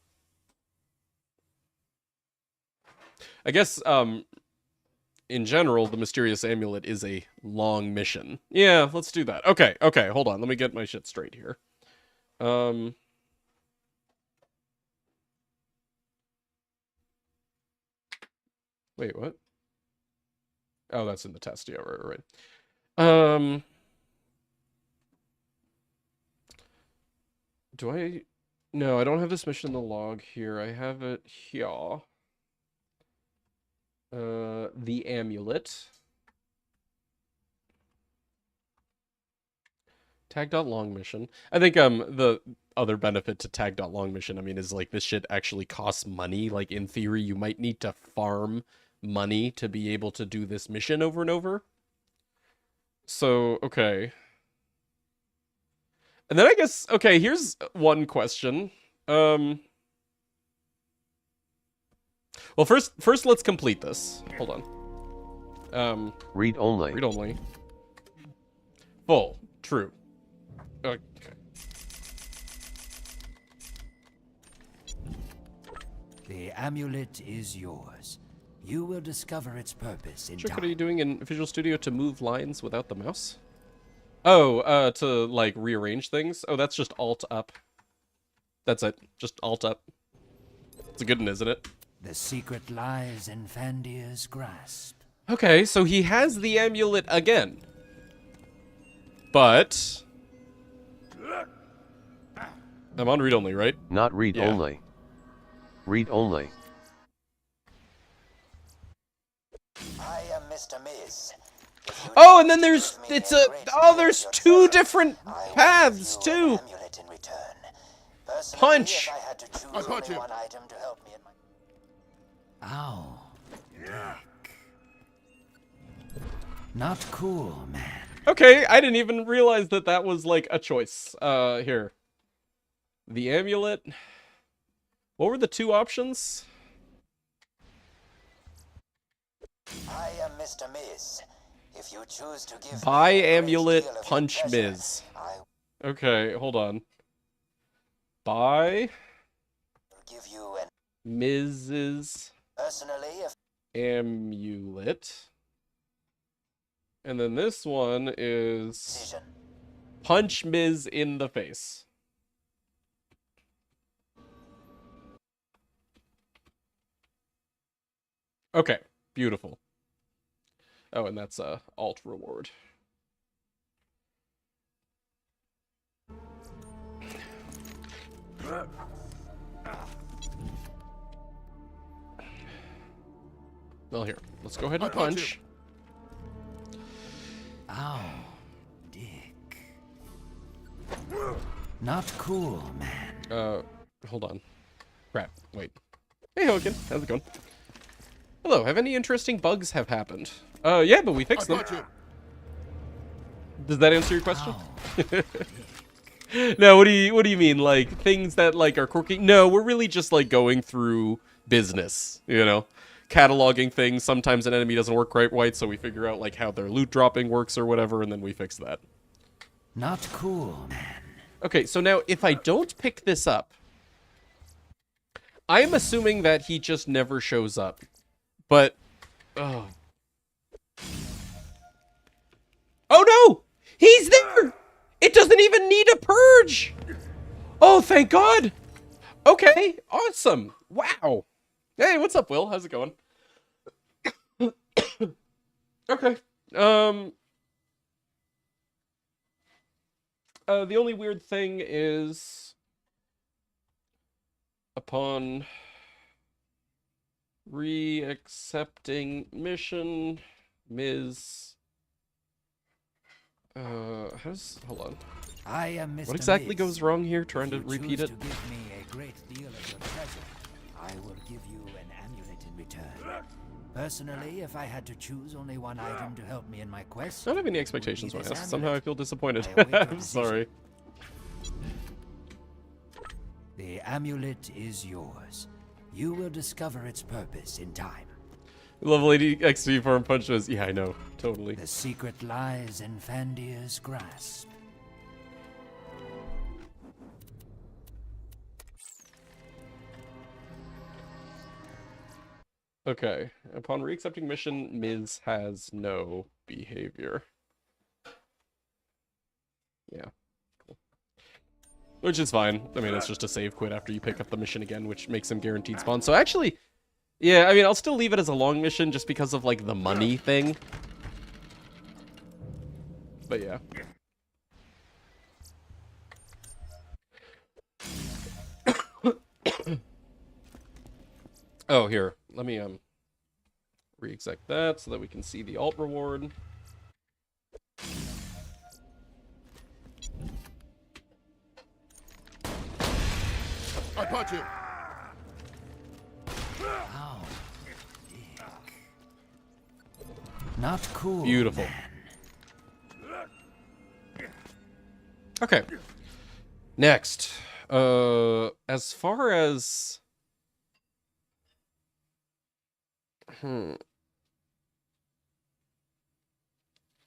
I guess, in general, the mysterious amulet is a long mission. Yeah, let's do that. Okay, hold on. Let me get my shit straight here. Wait, what? Oh, that's in the test. Yeah, right. Do I... No, I don't have this mission in the log here. I have it here. The amulet. Tag.long mission. I think, the other benefit to tag.long mission, I mean, is, like, this shit actually costs money. Like, in theory, you might need to farm money to be able to do this mission over and over. So, okay. And then I guess, okay, here's one question. Well, first let's complete this. Hold on. Read only. Read only. Full. True. Okay. The amulet is yours. You will discover its purpose in Check, time. what are you doing in Visual Studio to move lines without the mouse? Oh, to, like, rearrange things? Oh, that's just Alt up. That's it. Just Alt up. It's a good one, isn't it? The secret lies in Fandir's grasp. Okay, so he has the amulet again. But... I'm on read only, right? Not read only. Read only. I am Mr. Ms. Oh, and then there's... It's a... Oh, there's two different paths, too! Punch! I punch him. Ow. Dick. Not cool, man. Okay, I didn't even realize that that was, like, a choice. Here. The amulet. What were the two options? I am Mr. Ms. If you choose to give Buy me a great amulet, deal of your punch pleasure, Ms. I Okay, hold on. Buy will give you an Mrs. personally if amulet. And then this one is decision. punch Ms. in the face. Okay, beautiful. Oh, and that's alt reward. Well, here, let's go ahead and punch. Ow. Dick. Not cool, man. Hold on. Crap, wait. Hey, Hogan, how's it going? Hello, have any interesting bugs have happened? Yeah, but we fixed them. Does that answer your question? No, what do you mean? Like, things that, like, are quirky? No, we're really just, like, going through business, you know? Cataloging things. Sometimes an enemy doesn't work quite right, so we figure out, like, how their loot dropping works or whatever, and then we fix that. Not cool, man. Okay, so now, if I don't pick this up, I'm assuming that he just never shows up. But, oh. Oh no! He's there! It doesn't even need a purge! Oh, thank God! Okay, awesome. Wow. Hey, what's up, Will? How's it going? Okay. The only weird thing is upon re-accepting mission, Ms. Hold on. I am Mr. What exactly Ms. goes wrong here? Trying If to you repeat choose it? to give me a great deal of your treasure, I will give you an amulet in return. Personally, if I had to choose only one item to help me in my quest, I don't have any expectations when I ask. Somehow I feel disappointed. I await your I'm sorry. The amulet is yours. You will discover its purpose in time. Level 80 XP for punch was. Yeah, I know. Totally. The secret lies in Fandir's grasp. Okay. Upon reaccepting mission, Ms. has no behavior. Yeah. Cool. Which is fine. I mean, it's just a save quit after you pick up the mission again, which makes him guaranteed spawn. So actually, yeah, I mean, I'll still leave it as a long mission just because of, like, the money thing. But yeah. Oh, here. Let me re-exec that so that we can see the alt reward. I punch him. Oh, dick. Not cool. Beautiful. Okay. Next. As far as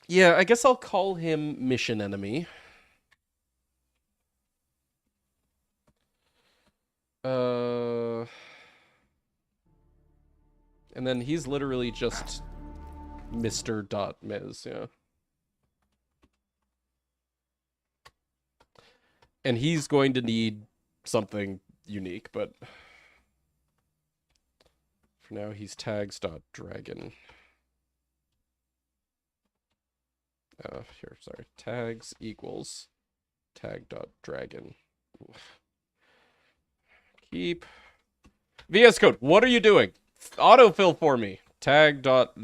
yeah, I guess I'll call him mission enemy. And then he's literally just Mr. Miz, yeah. And he's going to need something unique, but for now he's tags.dragon. Here, sorry. Tags equals tag.dragon. Keep. VS Code, what are you doing? Autofill for me. Tag dot.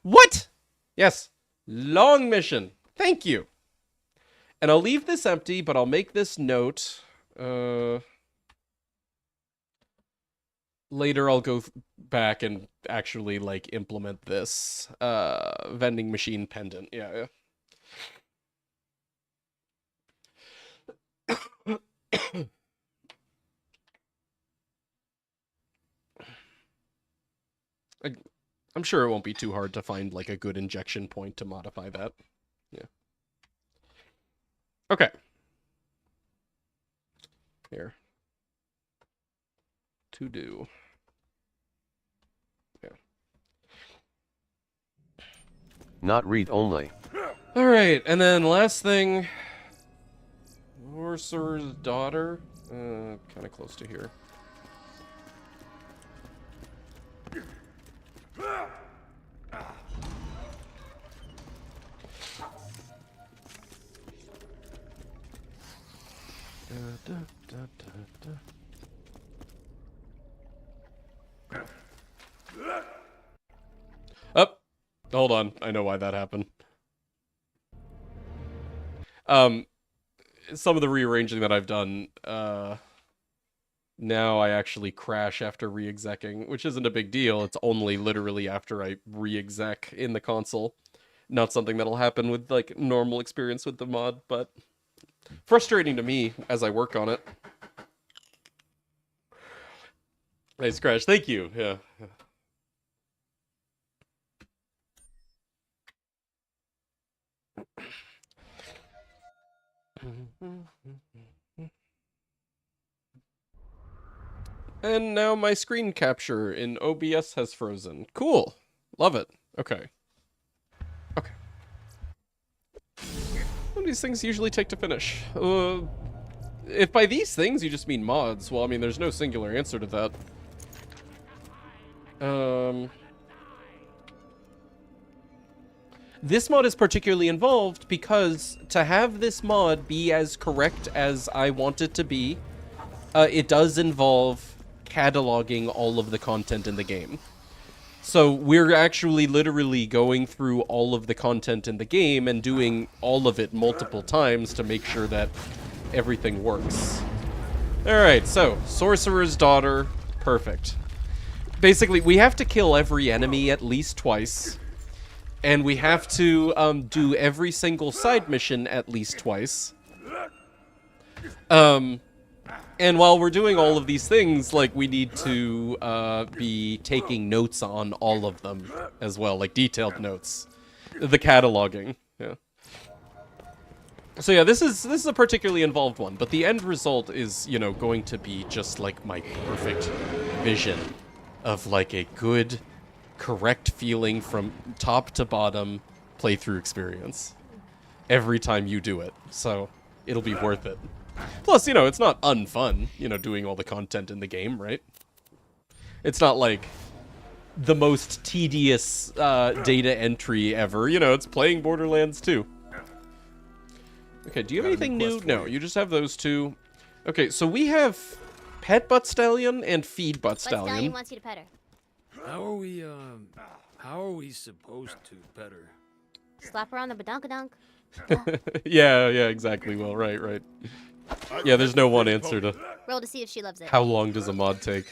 What? Yes. Long mission. Thank you. And I'll leave this empty, but I'll make this note. Later I'll go back and actually, like, implement this. Vending machine pendant. Yeah, yeah. I'm sure it won't be too hard to find, like, a good injection point to modify that. Yeah. Okay. Here. To do. Yeah. Not read only. Alright, and then last thing. Sorcerer's daughter. Kind of close to here. Oh, hold on. I know why that happened. Some of the rearranging that I've done, now I actually crash after re-execing, which isn't a big deal. It's only literally after I re-exec in the console. Not something that'll happen with, like, normal experience with the mod, but frustrating to me as I work on it. Nice crash. Thank you. Yeah. And now my screen capture in OBS has frozen. Cool. Love it. Okay. Okay. What do these things usually take to finish? If by these things you just mean mods, well, I mean, there's no singular answer to that. This mod is particularly involved because to have this mod be as correct as I want it to be, it does involve cataloging all of the content in the game. So we're actually literally going through all of the content in the game and doing all of it multiple times to make sure that everything works. Alright, so Sorcerer's Daughter, perfect. Basically, we have to kill every enemy at least twice. And we have to do every single side mission at least twice. And while we're doing all of these things, like, we need to be taking notes on all of them as well, like detailed notes. The cataloging, yeah. So yeah, this is a particularly involved one, but the end result is, you know, going to be just like my perfect vision of like a good, correct feeling from top to bottom playthrough experience every time you do it. So it'll be worth it. Plus, you know, it's not unfun, you know, doing all the content in the game, right? It's not like the most tedious data entry ever. You know, it's playing Borderlands 2. Okay, do you have anything new? No, you just have those two. Okay, so we have Pet Butt Stallion and Feed Butt Stallion. Butt Stallion wants you to pet her. How are we supposed to pet her? Slap her on the badonkadonk. yeah, exactly. Well, right. Yeah, there's no one answer to... Roll to see if she loves it. How long does a mod take?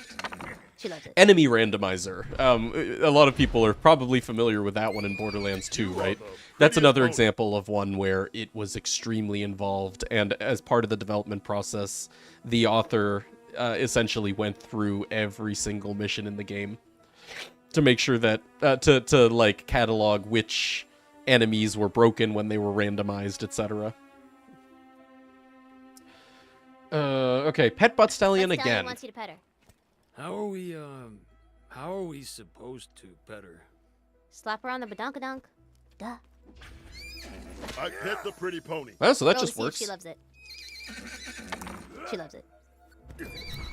She loves it. Enemy Randomizer. A lot of people are probably familiar with that one in Borderlands 2, right? That's another example of one where it was extremely involved, and as part of the development process, the author essentially went through every single mission in the game to make sure that, to like, catalog which enemies were broken when they were randomized, etc. Okay, Pet Butt Stallion again. Stallion wants you to pet her. How are we supposed to pet her? Slap her on the badonkadonk. Duh. I pet the pretty pony. Oh, so that Roll just to see if works. She loves it. She loves it.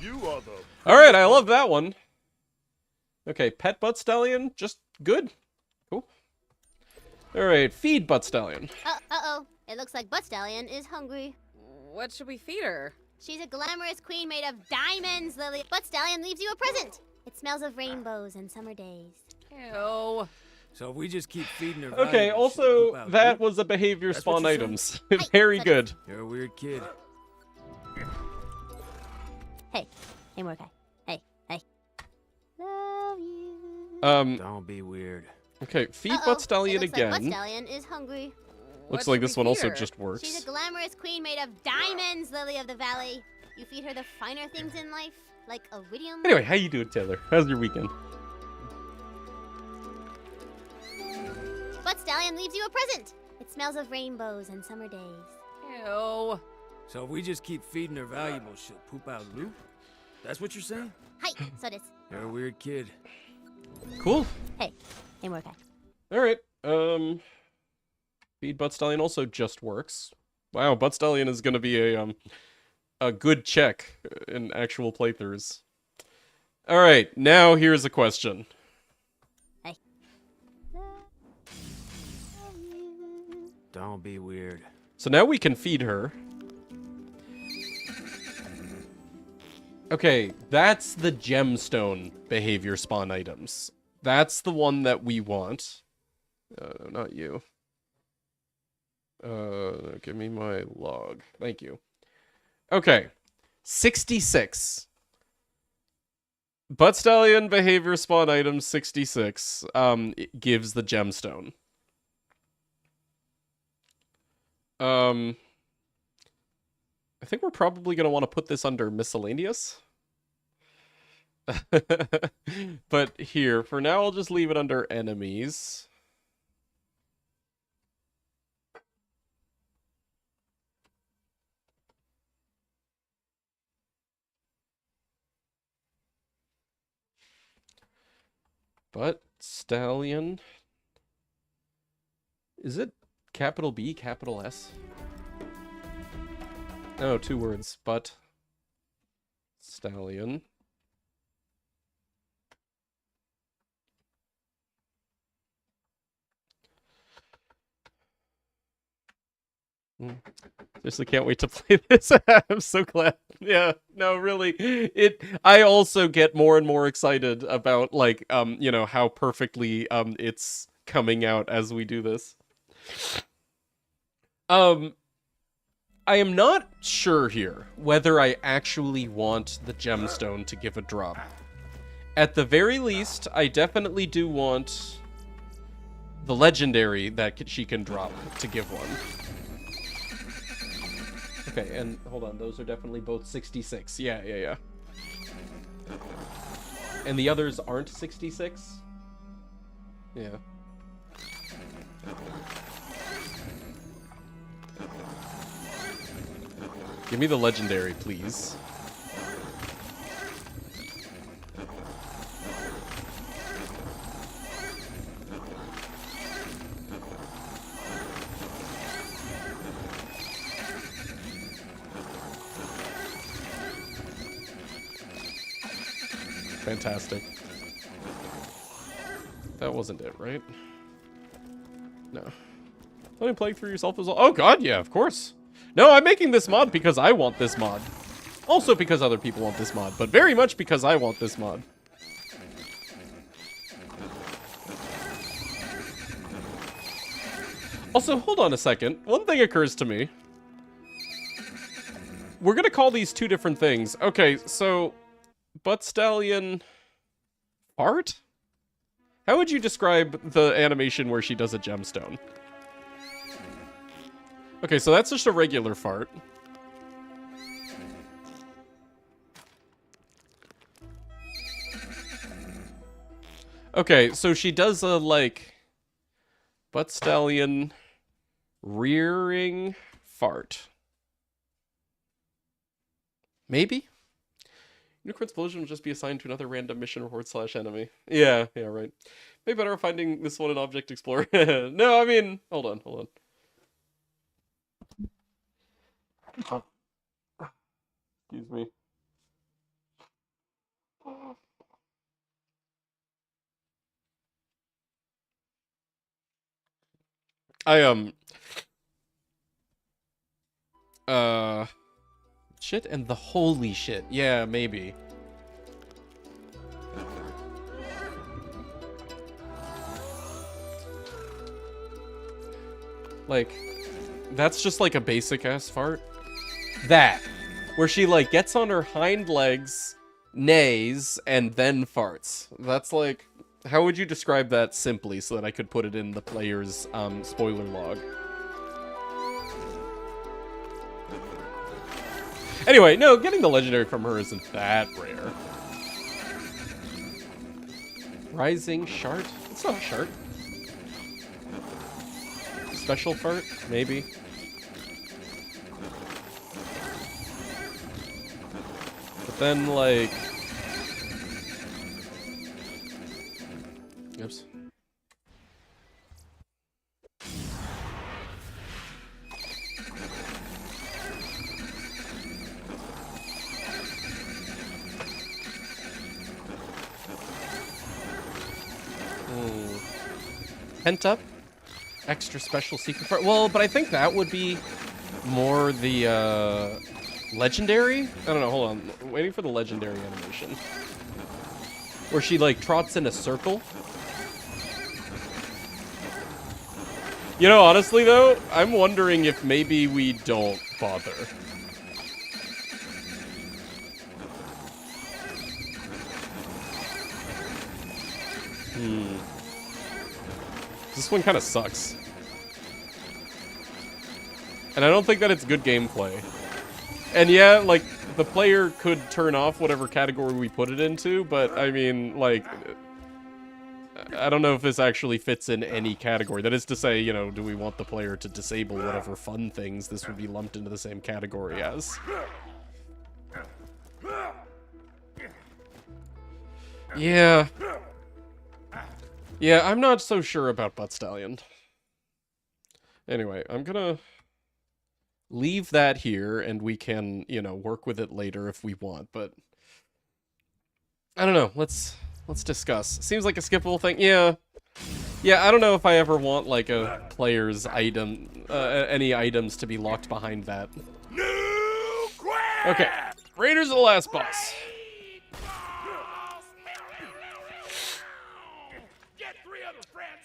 You are the... Alright, I love that one. Okay, Pet Butt Stallion, just good. Cool. Alright, Feed Butt Stallion. Uh-oh. It looks like Butt Stallion is hungry. What should we feed her? She's a glamorous queen made of diamonds, Lily. Butt Stallion leaves you a present. It smells of rainbows and summer days. Ew. So if we just keep feeding her... Okay, also, that was a behavior spawn items. Very good. You're a weird kid. Hey Mordecai. Hey. Love you. Don't be weird. Okay, Feed Butt Stallion it looks again. Like Butt Stallion is hungry. Looks like this one also just She's works. a glamorous queen made of diamonds, Lily of the Valley. You feed her the finer things in life, like iridium. Anyway, how you doing, Taylor? How's your weekend? Butt Stallion leaves you a present. It smells of rainbows and summer days. Ew. So if we just keep feeding her valuables, she'll poop out loot? That's what you're saying? Hi, so this. You're a weird kid. Cool. Hey Mordecai. Alright, Feed Butt Stallion also just works. Wow, Butt Stallion is gonna be a good check in actual playthroughs. Alright, now here's a question. Hey. Don't be weird. So now we can feed her. Okay, that's the gemstone behavior spawn items. That's the one that we want. No, not you. Give me my log. Thank you. Okay. 66. Butt Stallion behavior spawn item 66 it gives the gemstone. I think we're probably going to want to put this under miscellaneous. But here, for now, I'll just leave it under enemies. Butt Stallion. Is it capital B, capital S? Oh, 2 words. Butt Stallion. Seriously, can't wait to play this. I'm so glad. Yeah, no, really. I also get more and more excited about, like, you know, how perfectly it's coming out as we do this. I am not sure here whether I actually want the gemstone to give a drop. At the very least, I definitely do want the legendary that she can drop to give one. Okay, and hold on, those are definitely both 66. Yeah. And the others aren't 66? Yeah. Give me the legendary, please. Fantastic. That wasn't it, right? No. Only playing through yourself as well. Oh god, yeah, of course. No, I'm making this mod because I want this mod. Also because other people want this mod, but very much because I want this mod. Also, hold on a second. One thing occurs to me. We're gonna call these two different things. Okay, so... Butt Stallion... Fart? How would you describe the animation where she does a gemstone? Okay, so that's just a regular fart. Okay, so she does a, like... Butt Stallion... rearing fart. Maybe? Unicorn's Collision will just be assigned to another random mission / enemy. Yeah, right. Maybe better finding this one in Object Explorer. No, I mean, hold on. Excuse me. Shit and the holy shit. Yeah, maybe. Like, that's just like a basic ass fart. That. Where she like gets on her hind legs, neighs, and then farts. That's like, how would you describe that simply so that I could put it in the player's spoiler log? Anyway, no, getting the legendary from her isn't that rare. Rising Shart? It's not a Shart. Special fart? Maybe. But then, like... Oops. Pent up? Extra special secret fart? Well, but I think that would be more the, legendary? I don't know, hold on. Waiting for the legendary animation. Where she, like, trots in a circle. You know, honestly, though, I'm wondering if maybe we don't bother. This one kind of sucks. And I don't think that it's good gameplay. And yeah, like, the player could turn off whatever category we put it into, but, I mean, like... I don't know if this actually fits in any category. That is to say, you know, do we want the player to disable whatever fun things this would be lumped into the same category as? Yeah. Yeah, I'm not so sure about Butt Stallion. Anyway, I'm gonna leave that here, and we can, you know, work with it later if we want, but... I don't know, let's discuss. Seems like a skippable thing. Yeah. Yeah, I don't know if I ever want, like, a player's item, any items to be locked behind that. Okay, Raiders of the Last Boss.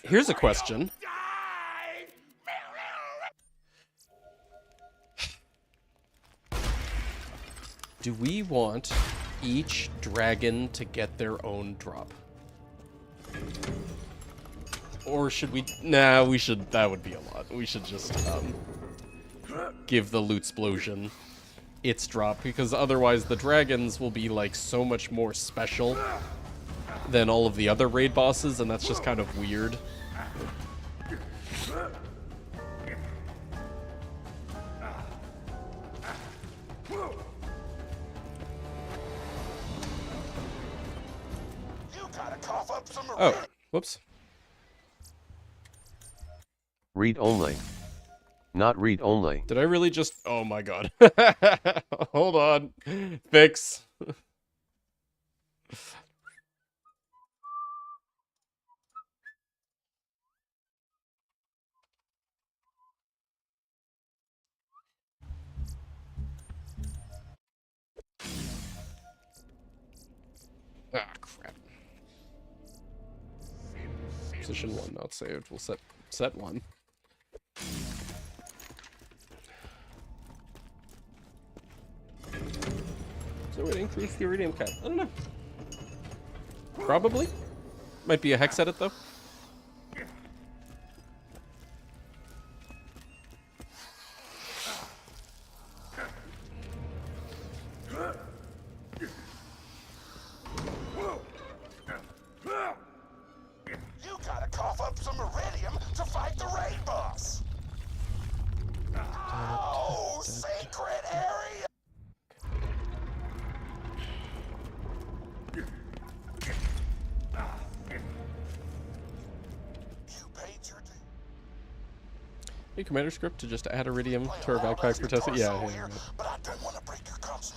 Here's a question. Do we want each dragon to get their own drop? Or should we... Nah, we should... That would be a lot. We should just, give the loot explosion its drop, because otherwise the dragons will be like so much more special than all of the other raid bosses, and that's just kind of weird. Oh, whoops. Read only. Not read only. Did I really just... Oh my god. Hold on. Fix. Ah, crap. Position 1 not saved. We'll set 1. So it increased the iridium cap. I don't know. Probably. Might be a hex edit though. You gotta cough up some iridium to fight the raid boss. Oh, sacred area! Hey, commander script to just add iridium to our backpack for testing. Yeah.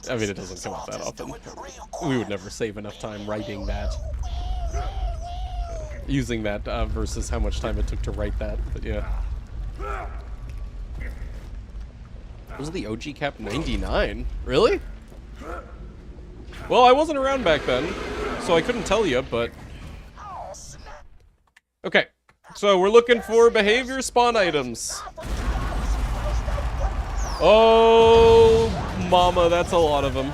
I mean, it doesn't come up that often. We would never save enough time writing that. Using that versus how much time it took to write that, but yeah. Was the OG cap 99? Really? Well, I wasn't around back then, so I couldn't tell you, but... Okay, so we're looking for behavior spawn items. Oh, mama, that's a lot of them.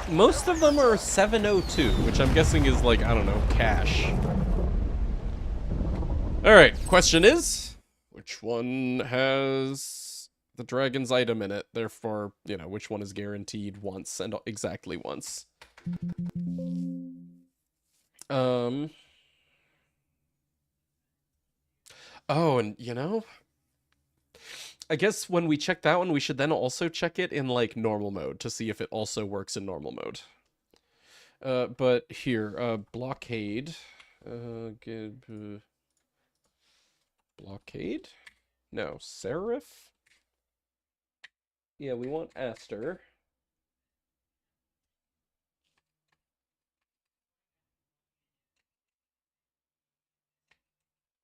Most of them are 702, which I'm guessing is like, I don't know, cash. Alright, question is, which one has the dragon's item in it? Therefore, you know, which one is guaranteed once and exactly once? Oh, and you know, I guess when we check that one, we should then also check it in like normal mode to see if it also works in normal mode. But here, blockade. Blockade? No, Seraph? Yeah, we want Aster.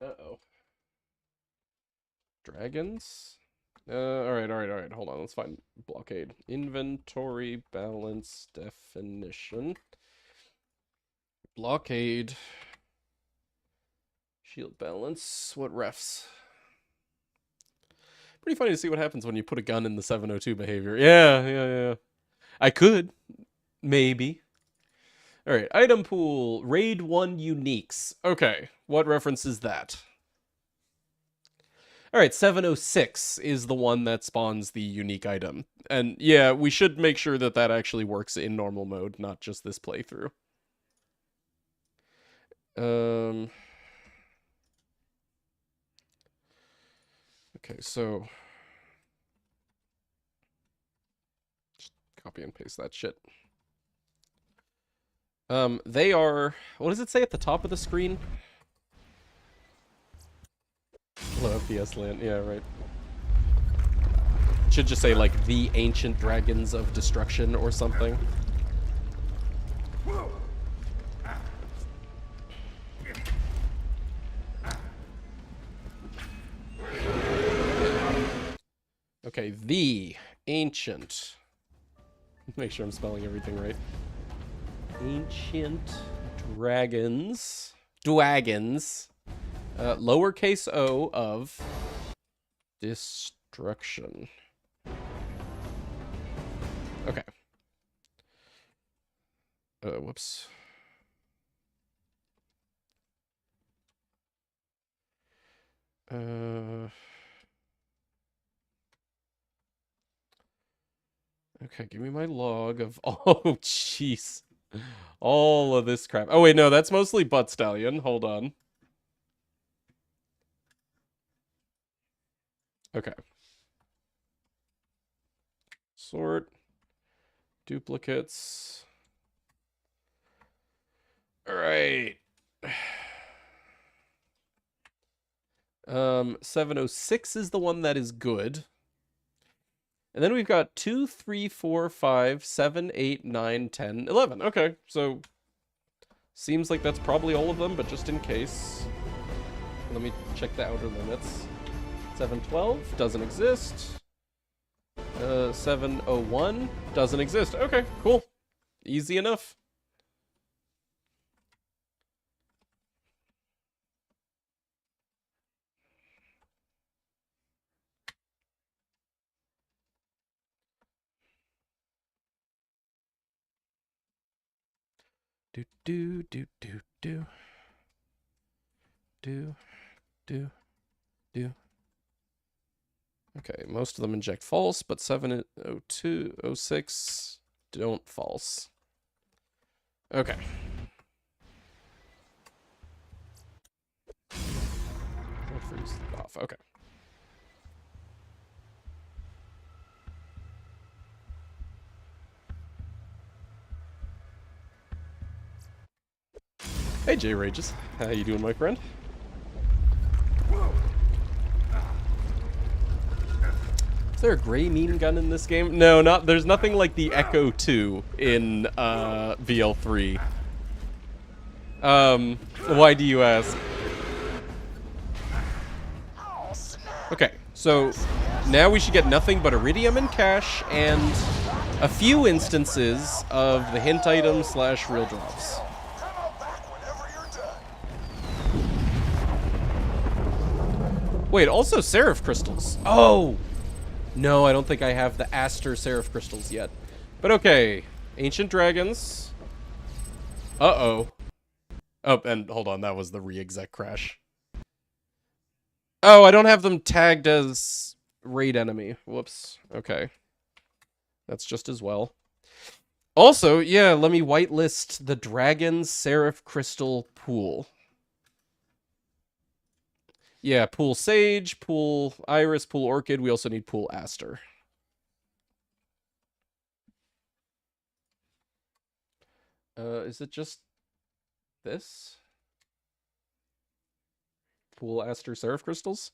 Uh-oh. Dragons? Alright, hold on, let's find blockade. Inventory, balance, definition. Blockade. Shield balance, what refs? Pretty funny to see what happens when you put a gun in the 702 behavior. Yeah. I could. Maybe. Alright, item pool, raid 1 uniques. Okay, what reference is that? Alright, 706 is the one that spawns the unique item. And yeah, we should make sure that that actually works in normal mode, not just this playthrough. Okay, so... just copy and paste that shit. They are... what does it say at the top of the screen? Hello, FPS land. Yeah, right. Should just say, like, the ancient dragons of destruction or something. Okay, the ancient. Make sure I'm spelling everything right. Ancient dragons. Dragons. Lowercase o of destruction. Okay. Whoops. Okay, give me my log of... Oh, jeez. All of this crap. Oh, wait, no, that's mostly Butt Stallion. Hold on. Okay. Sort. Duplicates. All right. 706 is the one that is good. And then we've got 2, 3, 4, 5, 7, 8, 9, 10, 11. Okay, so seems like that's probably all of them, but just in case, let me check the outer limits. 712 doesn't exist. 701 doesn't exist. Okay, cool. Easy enough. Do do do do do do do do. Okay, most of them inject false, but 702, 06 don't false. Okay. Freeze off. Okay. Hey, J Rages. How you doing, my friend? Is there a gray mean gun in this game? No, not. There's nothing like the Echo 2 in VL3. Why do you ask? Okay, so now we should get nothing but Iridium and cash and a few instances of the hint item / real drops. Wait, also Seraph Crystals. Oh! No, I don't think I have the Aster Seraph Crystals yet. But okay. Ancient Dragons. Uh-oh. Oh, and hold on, that was the re-exec crash. Oh, I don't have them tagged as raid enemy. Whoops. Okay. That's just as well. Also, yeah, let me whitelist the Dragon's Seraph Crystal pool. Yeah, pool Sage, pool Iris, pool Orchid. We also need pool Aster. Is it just this? Pool Aster Seraph Crystals?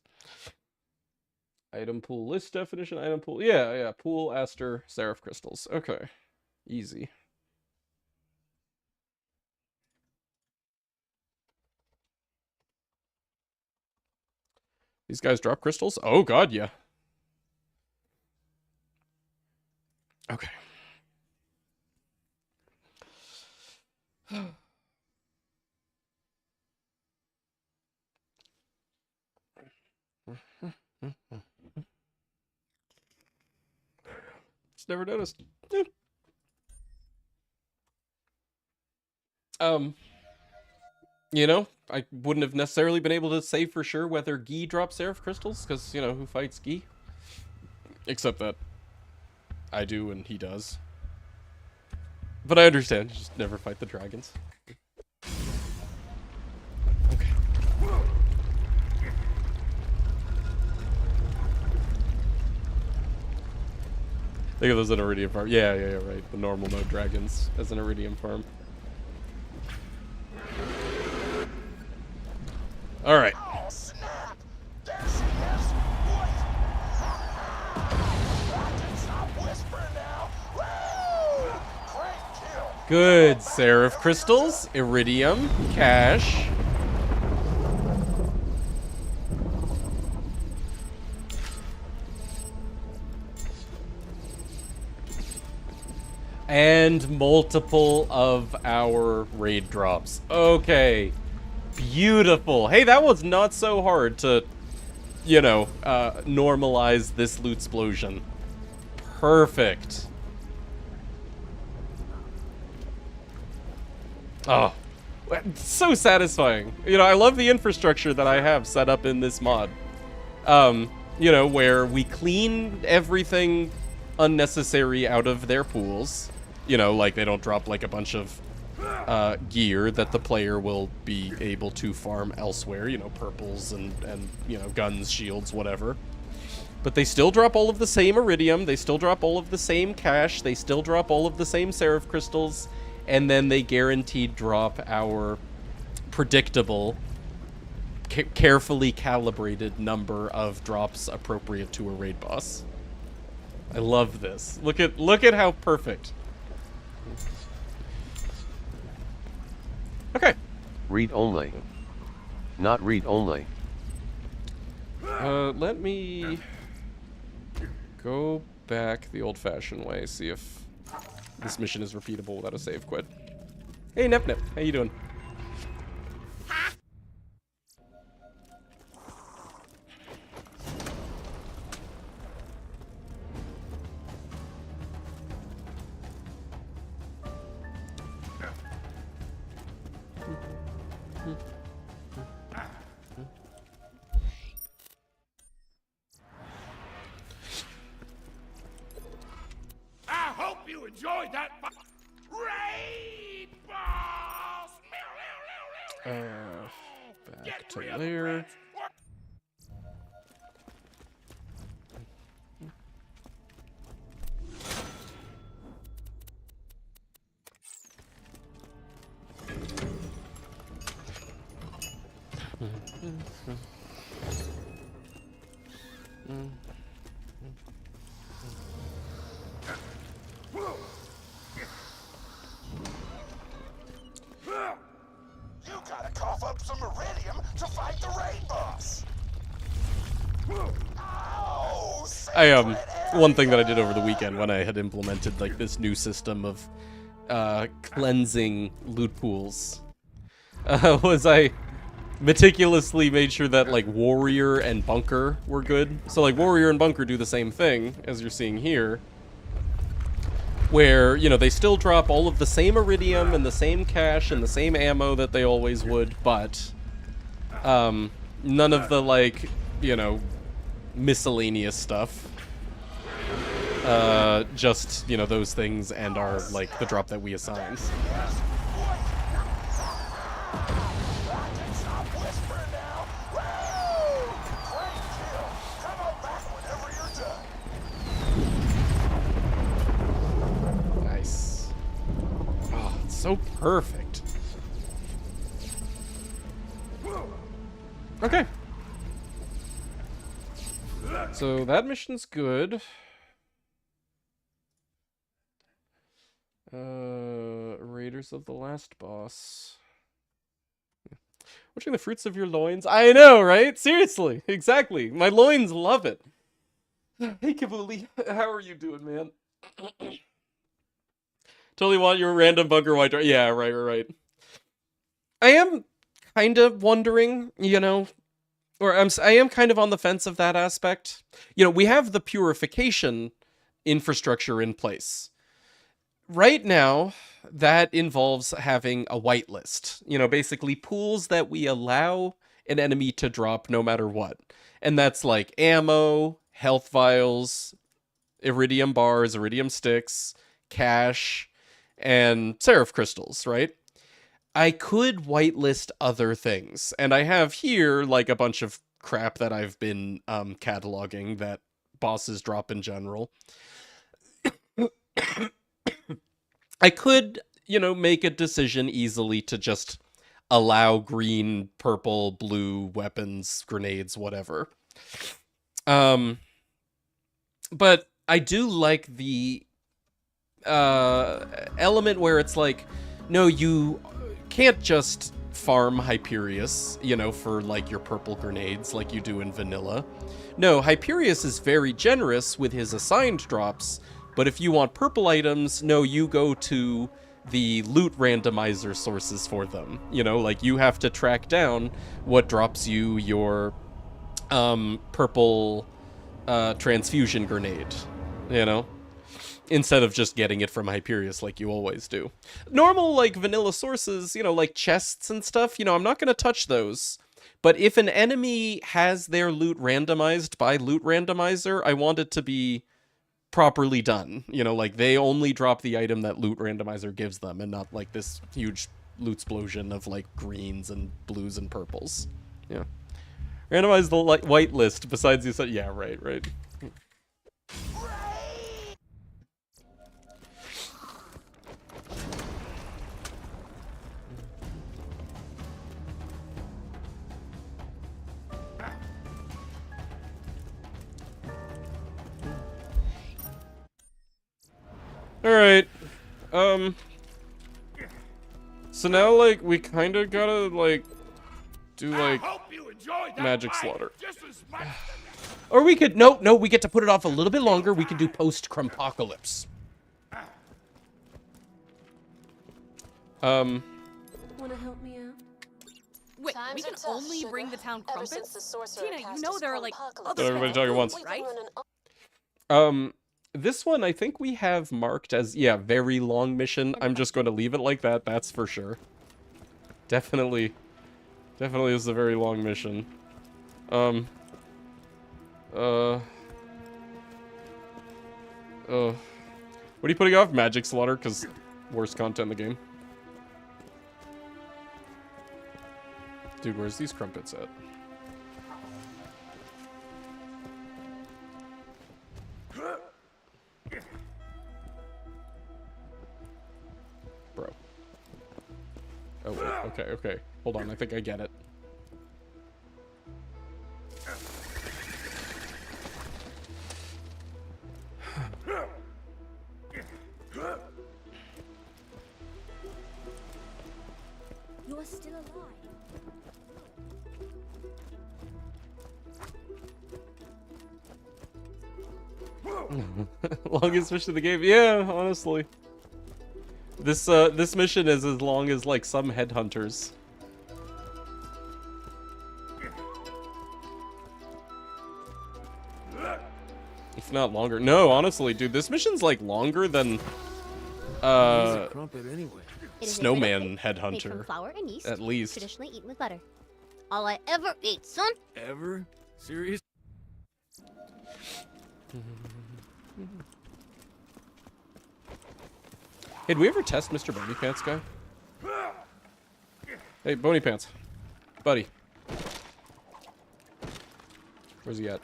Item pool list definition, item pool. Yeah, pool Aster Seraph Crystals. Okay. Easy. These guys drop crystals? Oh god, yeah. Okay. Just never noticed. You know, I wouldn't have necessarily been able to say for sure whether Guy drops Seraph Crystals, because, you know, who fights Guy? Except that I do and he does. But I understand, just never fight the dragons. Okay. Think of those an Iridium farm. Yeah, right. The normal mode dragons as an Iridium farm. All right. Oh, snap! There she is! Wait! I can stop whispering now! Woo! Great kill! Good. Seraph Crystals, Iridium, Cash. And multiple of our raid drops. Okay. Beautiful. Hey, that was not so hard to, you know, normalize this loot explosion. Perfect. Oh, so satisfying. You know, I love the infrastructure that I have set up in this mod. You know, where we clean everything unnecessary out of their pools. You know, like they don't drop like a bunch of gear that the player will be able to farm elsewhere, you know, purples and you know, guns, shields, whatever. But they still drop all of the same iridium, they still drop all of the same cash, they still drop all of the same seraph crystals, and then they guaranteed drop our predictable, carefully calibrated number of drops appropriate to a raid boss. I love this. Look at how perfect. Okay. Read only. Not read only. Let me go back the old-fashioned way, see if this mission is repeatable without a save quit. Hey, Nip Nip, how you doing? I hope you enjoyed that raid boss. Back to there. You gotta cough up some iridium to fight the raid boss. Ow, One thing that I did over the weekend when I had implemented like this new system of cleansing loot pools was I meticulously made sure that like warrior and bunker were good. So like warrior and bunker do the same thing as you're seeing here, where, you know, they still drop all of the same iridium and the same cash and the same ammo that they always would, but none of the, like, you know, miscellaneous stuff. Just, you know, those things and are, like, the drop that we assign. Nice. Oh, it's so perfect. Okay. So that mission's good. Raiders of the Last Boss. Watching the fruits of your loins. I know, right? Seriously. Exactly. My loins love it. Hey, Kavuli. How are you doing, man? Totally want your random bunker white. Yeah, right. I am kind of wondering, you know, or I am kind of on the fence of that aspect. You know, we have the purification infrastructure in place. Right now, that involves having a whitelist. You know, basically pools that we allow an enemy to drop no matter what. And that's like ammo, health vials, iridium bars, iridium sticks, cash, and seraph crystals, right? I could whitelist other things. And I have here, like, a bunch of crap that I've been cataloging that bosses drop in general. I could, you know, make a decision easily to just allow green, purple, blue weapons, grenades, whatever. But I do like the element where it's like, no, you can't just farm Hyperius, you know, for like your purple grenades like you do in vanilla. No, Hyperius is very generous with his assigned drops, but if you want purple items, no, you go to the loot randomizer sources for them. You know, like you have to track down what drops you your purple transfusion grenade, you know? Instead of just getting it from Hyperius like you always do. Normal, like, vanilla sources, you know, like chests and stuff, you know, I'm not going to touch those. But if an enemy has their loot randomized by Loot Randomizer, I want it to be properly done. You know, like, they only drop the item that Loot Randomizer gives them, and not, like, this huge loot explosion of, like, greens and blues and purples. Yeah. Randomize the white list besides the... Yeah, right. Alright. So now, like, we kind of gotta, like, do, like, magic slaughter. Or we could... No, we get to put it off a little bit longer. We can do post-Crumpocalypse. Wanna help me out? Wait, we can only bring the town crumpets? Tina, you know there are, like, other... Everybody talk at once. Right? This one I think we have marked as, yeah, very long mission. I'm just going to leave it like that, that's for sure. Definitely is a very long mission. What are you putting off? Magic Slaughter, because worst content in the game. Dude, where's these crumpets at? Bro. Oh, wait. Okay. Hold on, I think I get it. You are still alive. Longest mission of the game? Yeah, honestly. This mission is as long as, like, some headhunters. If not longer. No, honestly, dude, this mission's, like, longer than, Snowman Headhunter. Flour and yeast, at least. traditionally eaten with butter. All I ever eat, son. Ever? Serious? Hey, did we ever test Mr. Bony Pants guy? Hey, Bony Pants. Buddy. Where's he at?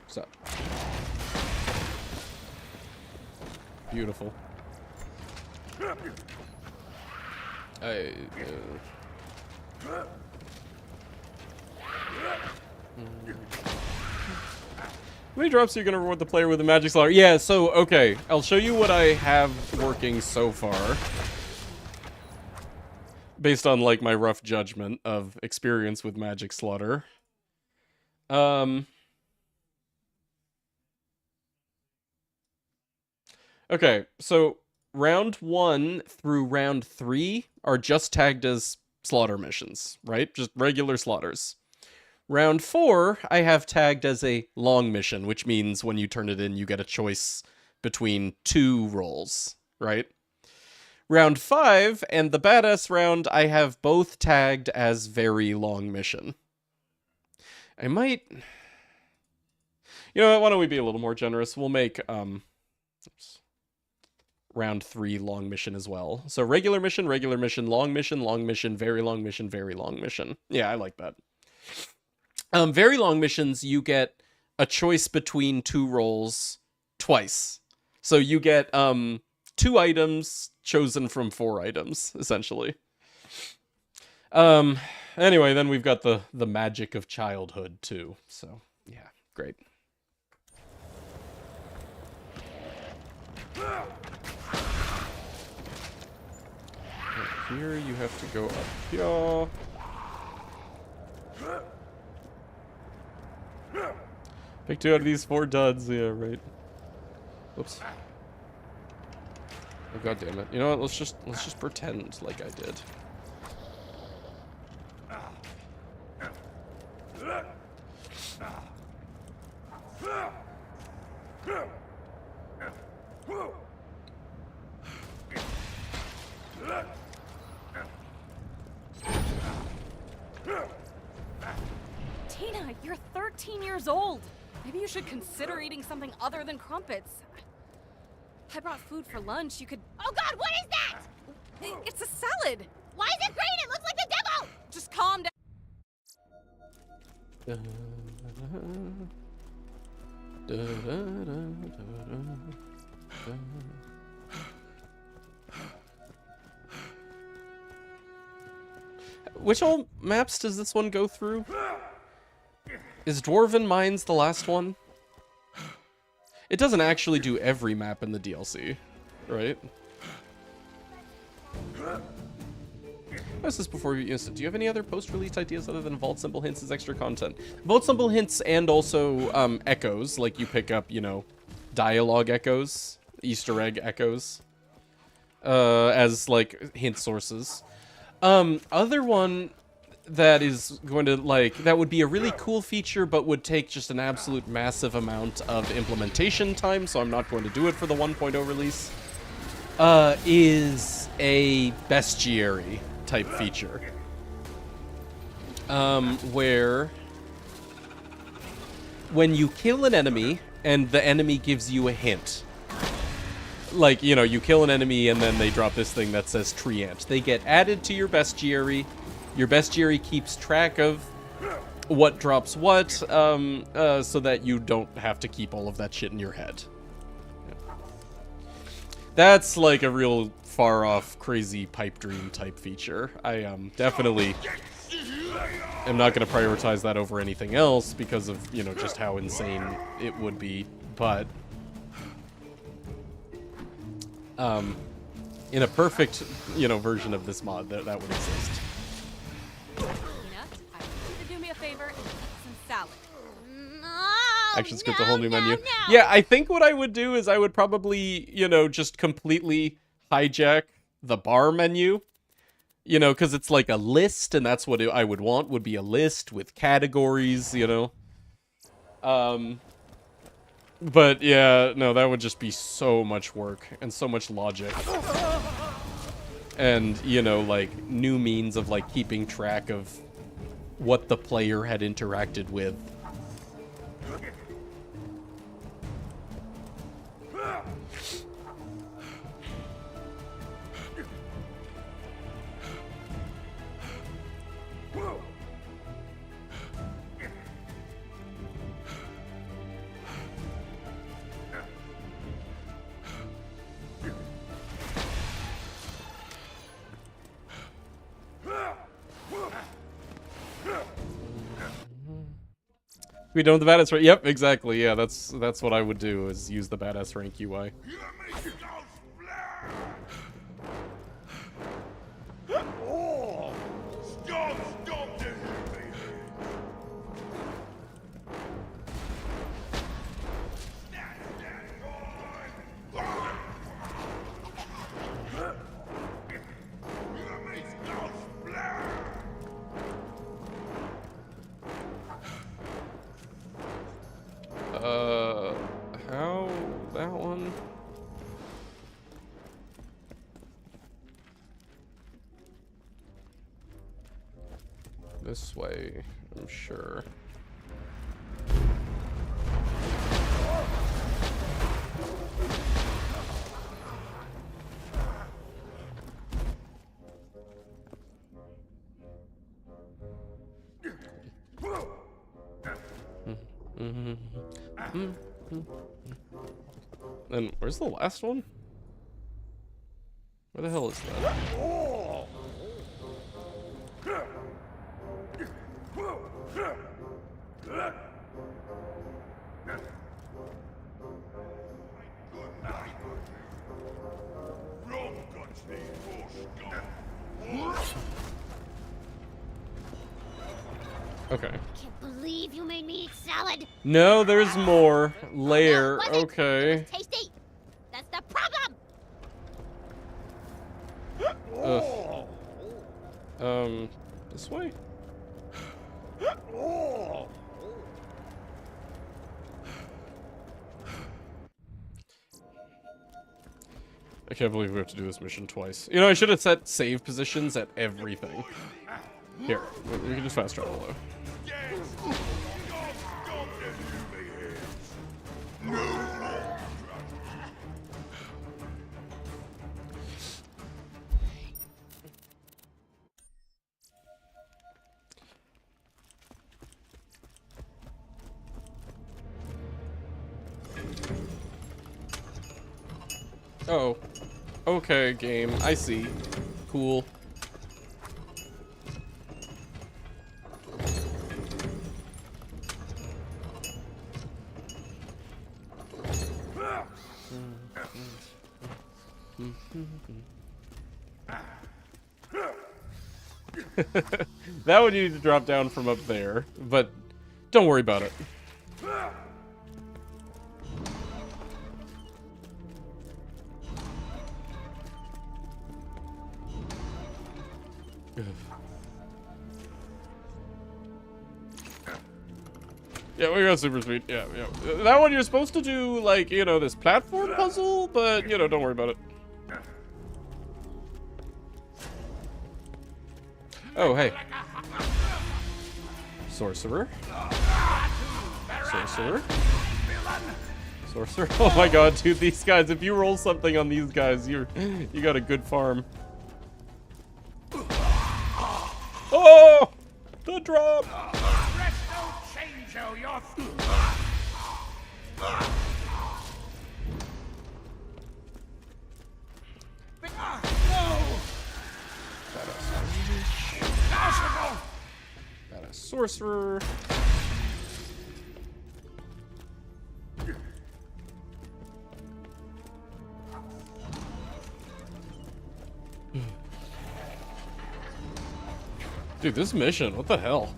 What's up? Beautiful. How many drops are you gonna reward the player with a magic slaughter? Yeah, so, okay. I'll show you what I have working so far. Based on, like, my rough judgment of experience with magic slaughter. Okay, so round 1 through round 3 are just tagged as slaughter missions, right? Just regular slaughters. Round 4, I have tagged as a long mission, which means when you turn it in, you get a choice between 2 rolls, right? Round 5 and the badass round, I have both tagged as very long mission. I might... You know what, why don't we be a little more generous? We'll make, round 3 long mission as well. So regular mission, long mission, very long mission, very long mission. Yeah, I like that. Very long missions, you get a choice between 2 rolls twice. So you get 2 items chosen from 4 items, essentially. Anyway, then we've got the magic of childhood too. So, yeah, great. Here you have to go up here. Pick 2 out of these 4 duds. Yeah, right. Oops. Oh, God damn it. You know what? Let's just pretend like I did. Tina, you're 13 years old. Maybe you should consider eating something other than crumpets. I brought food for lunch. You could... Oh God, what is that? It's a salad. Why is it green? It looks like the devil! Just calm down. Which all maps does this one go through? Is Dwarven Mines the last one? It doesn't actually do every map in the DLC, right? What's this before you instant? Do you have any other post-release ideas other than Vault Symbol Hints as extra content? Vault Symbol Hints and also echoes, like you pick up, you know, dialogue echoes, Easter egg echoes, as like hint sources. Other one that is going to, like, that would be a really cool feature, but would take just an absolute massive amount of implementation time, so I'm not going to do it for the 1.0 release, is a bestiary type feature. Where when you kill an enemy, and the enemy gives you a hint, like, you know, you kill an enemy and then they drop this thing that says Treant. They get added to your bestiary. Your bestiary keeps track of what drops what, so that you don't have to keep all of that shit in your head. Yeah. That's like a real far-off, crazy pipe dream type feature. I definitely am not going to prioritize that over anything else because of, you know, just how insane it would be, but... in a perfect, you know, version of this mod, that would exist. Tina, I want you to do me a favor and eat some salad. Action script, a whole new menu. Yeah, I think what I would do is I would probably, you know, just completely hijack the bar menu. You know, because it's like a list, and that's what I would want, would be a list with categories, you know. But yeah, no, that would just be so much work and so much logic. And, you know, like, new means of, like, keeping track of what the player had interacted with. We done with the badass rank? Yep, exactly. Yeah, that's what I would do, is use the badass rank UI. How? That one? This way, I'm sure. And where's the last one? Where the hell is that? Okay. Can't believe you made me eat salad. No, there's more. Layer. No, it Okay. was tasty. That's the problem. This way? I can't believe we have to do this mission twice. You know, I should have set save positions at everything. Here, we can just fast travel though. Oh. Okay, game. I see. Cool. That one you need to drop down from up there, but don't worry about it. Yeah, we got super speed. Yeah, yeah. That one you're supposed to do, like, you know, this platform puzzle, but, you know, don't worry about it. Oh, hey. Sorcerer. Sorcerer. Sorcerer. Oh my god, dude, these guys, if you roll something on these guys, you got a good farm. Oh! The drop! Got a sorcerer. Dude, this mission, what the hell?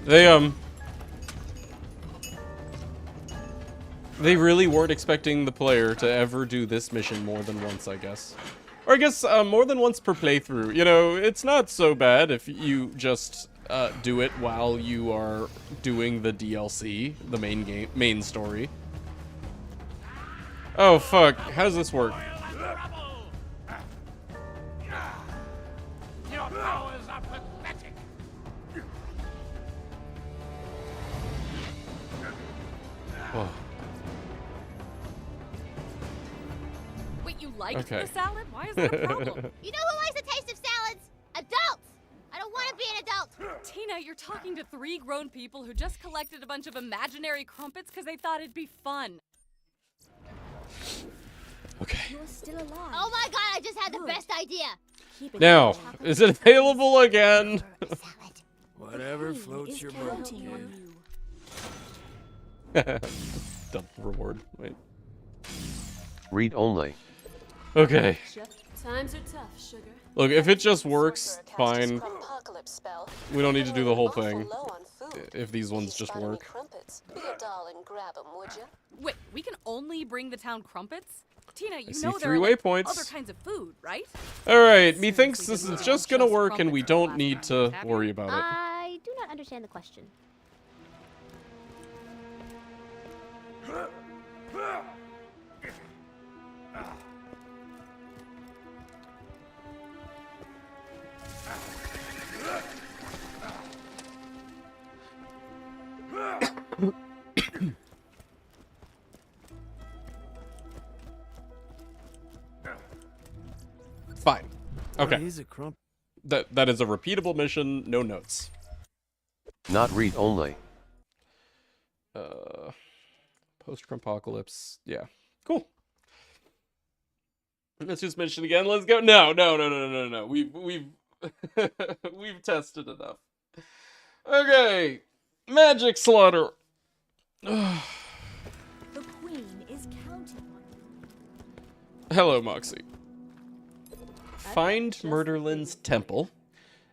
They really weren't expecting the player to ever do this mission more than once, I guess. Or I guess more than once per playthrough. You know, it's not so bad if you just do it while you are doing the DLC, the main story. Oh fuck, how does this work? Your powers are pathetic. Oh. Wait, you liked Okay. the salad? Why is that a problem? You know who likes the taste of salads? Adults! I don't want to be an adult. Tina, you're talking to 3 grown people who just collected a bunch of imaginary crumpets because they thought it'd be fun. Okay. You're still alive. Oh my god, I just had the best idea. Now, is it available again? Whatever floats your boat, kid. Double reward. Wait. Read only. Okay. Times are tough, sugar. Look, if it just works, fine. We don't need to do the whole thing. If these ones just work. Wait, we can only bring the town crumpets? Tina, you see know there 3 are like, waypoints. other kinds of food, right? Alright, methinks this is just gonna work and we don't need to worry about it. I do not understand the question. Fine. Okay. He's a crump. That is a repeatable mission, no notes. Not read only. Post-Crumpocalypse. Yeah. Cool. Let's just mention again. Let's go. No. We've we've tested enough. Okay. Magic Slaughter. The queen is counting on you. Hello, Moxie. Find Murderlin's temple.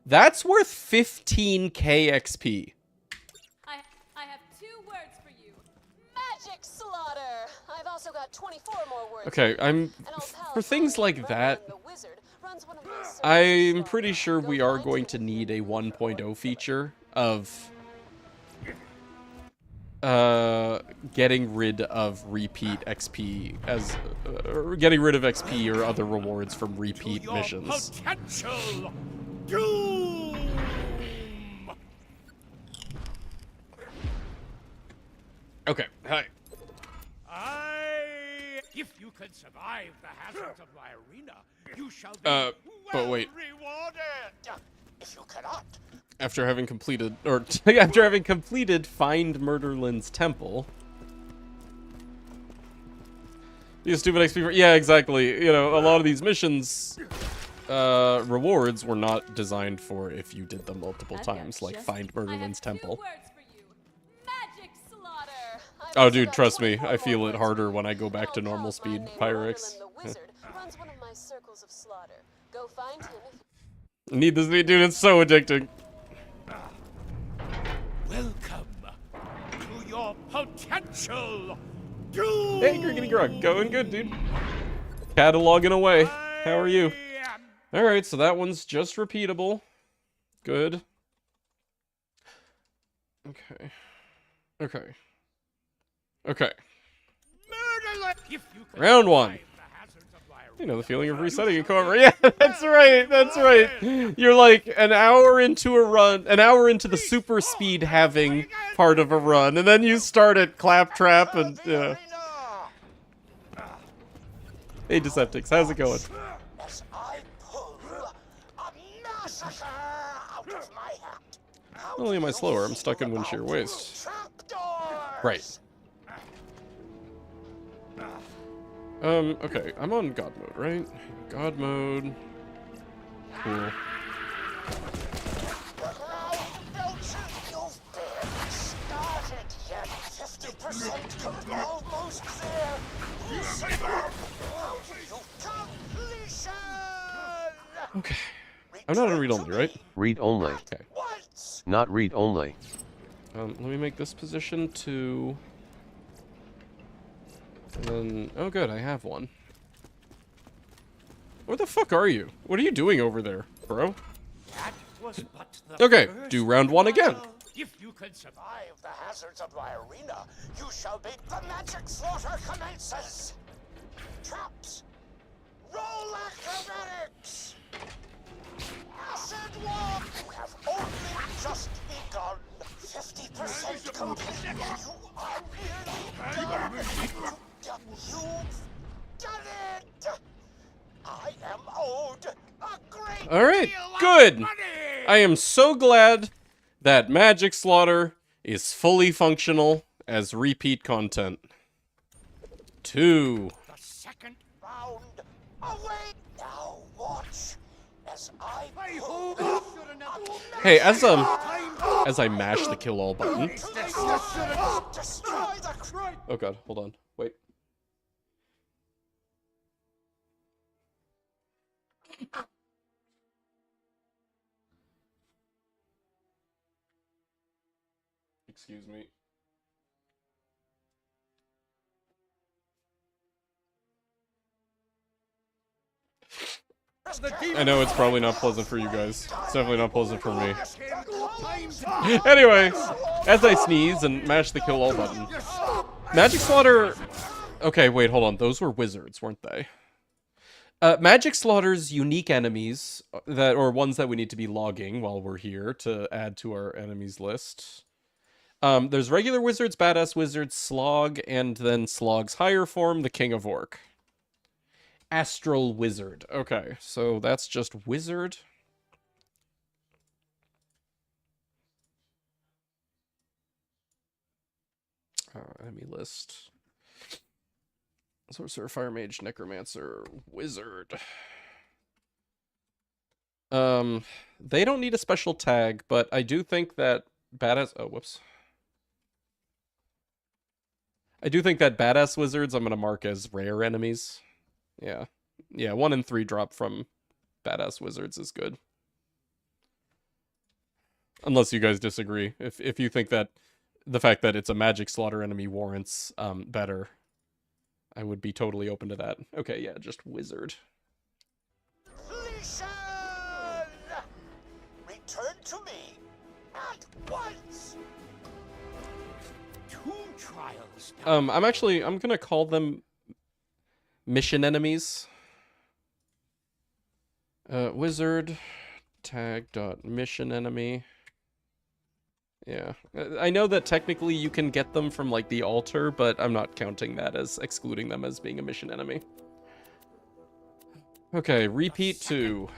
That's worth 15k XP. I have 2 words for you. Magic slaughter. I've also got 24 more words. Okay, for things like that, I'm pretty sure we are going to need a 1.0 feature of getting rid of repeat XP as getting rid of XP or other rewards from repeat missions. Potential doom. Okay, hi. If you can survive the hazards of my arena, you shall be but wait. rewarded. If you cannot, After having completed, or after having completed Find Murderlin's temple, These stupid XP. Yeah, exactly. You know, a lot of these missions rewards were not designed for if you did them multiple times, like find Merlin's temple. Oh, dude, trust me, I feel it harder when I go back to normal speed Pyrex. Runs one of my circles of slaughter. Go find him if Need this, dude. It's so addicting. Welcome to your potential. Hey, Griggity Grug, going good, dude. Cataloging away. How are you? All right, so that one's just repeatable. Good. Okay. Okay. Okay. Round one. You know the feeling of resetting a cover. Yeah, that's right. That's right. You're like an hour into a run, an hour into the super speed having part of a run, and then you start at Claptrap and Hey Deceptics, how's it going? Not only am I slower, I'm stuck in wind shear waste. Right. Okay, I'm on God mode, right? God mode. Cool. Okay. I'm not on read only, right? Read only. Okay. Not read only. Let me make this position 2. And then, oh good, I have one. Where the fuck are you? What are you doing over there, bro? Okay, do round 1 again. If you can survive the hazards of my arena, you shall make the magic slaughter commences. Traps, roll acrobatics, acid wall. You have only just begun. 50% complete. You are nearly done. You've done it. I am owed a great All right, deal good. of money. I am so glad that Magic Slaughter is fully functional as repeat content. 2. The second round away. Now watch as I Hey, as I mash the kill all button. Oh god, hold on. Wait. Excuse me. I know it's probably not pleasant for you guys. It's definitely not pleasant for me. Anyway, as I sneeze and mash the kill all button. Magic Slaughter... Okay, wait, hold on. Those were wizards, weren't they? Magic Slaughter's unique enemies, or ones that we need to be logging while we're here to add to our enemies list. There's regular wizards, badass wizards, Slog, and then Slog's higher form, the King of Orc. Astral Wizard. Okay, so that's just wizard. Enemy list. Sorcerer, Fire Mage, Necromancer, Wizard. They don't need a special tag, but I do think that badass... Oh, whoops. I do think that badass wizards I'm going to mark as rare enemies. Yeah. Yeah, 1 and 3 drop from badass wizards is good. Unless you guys disagree. If you think that the fact that it's a Magic Slaughter enemy warrants better, I would be totally open to that. Okay, yeah, just wizard. Completion! Return to me at once. 2 trials. I'm gonna call them mission enemies. Wizard tag dot mission enemy. Yeah, I know that technically you can get them from like the altar, but I'm not counting that as excluding them as being a mission enemy. Okay, repeat 2.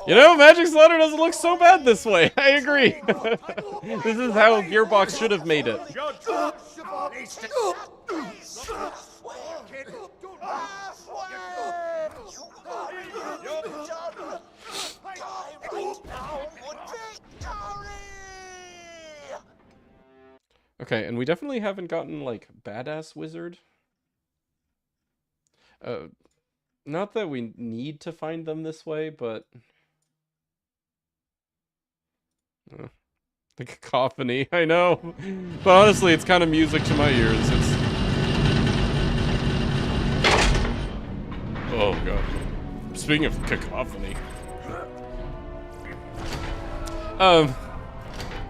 You know, Magic Slaughter doesn't look so bad this way. I agree. This is how Gearbox should have made it. Okay, and we definitely haven't gotten, like, Badass Wizard. Not that we need to find them this way, but... the cacophony, I know. But honestly, it's kind of music to my ears. It's... Oh, God. Speaking of cacophony...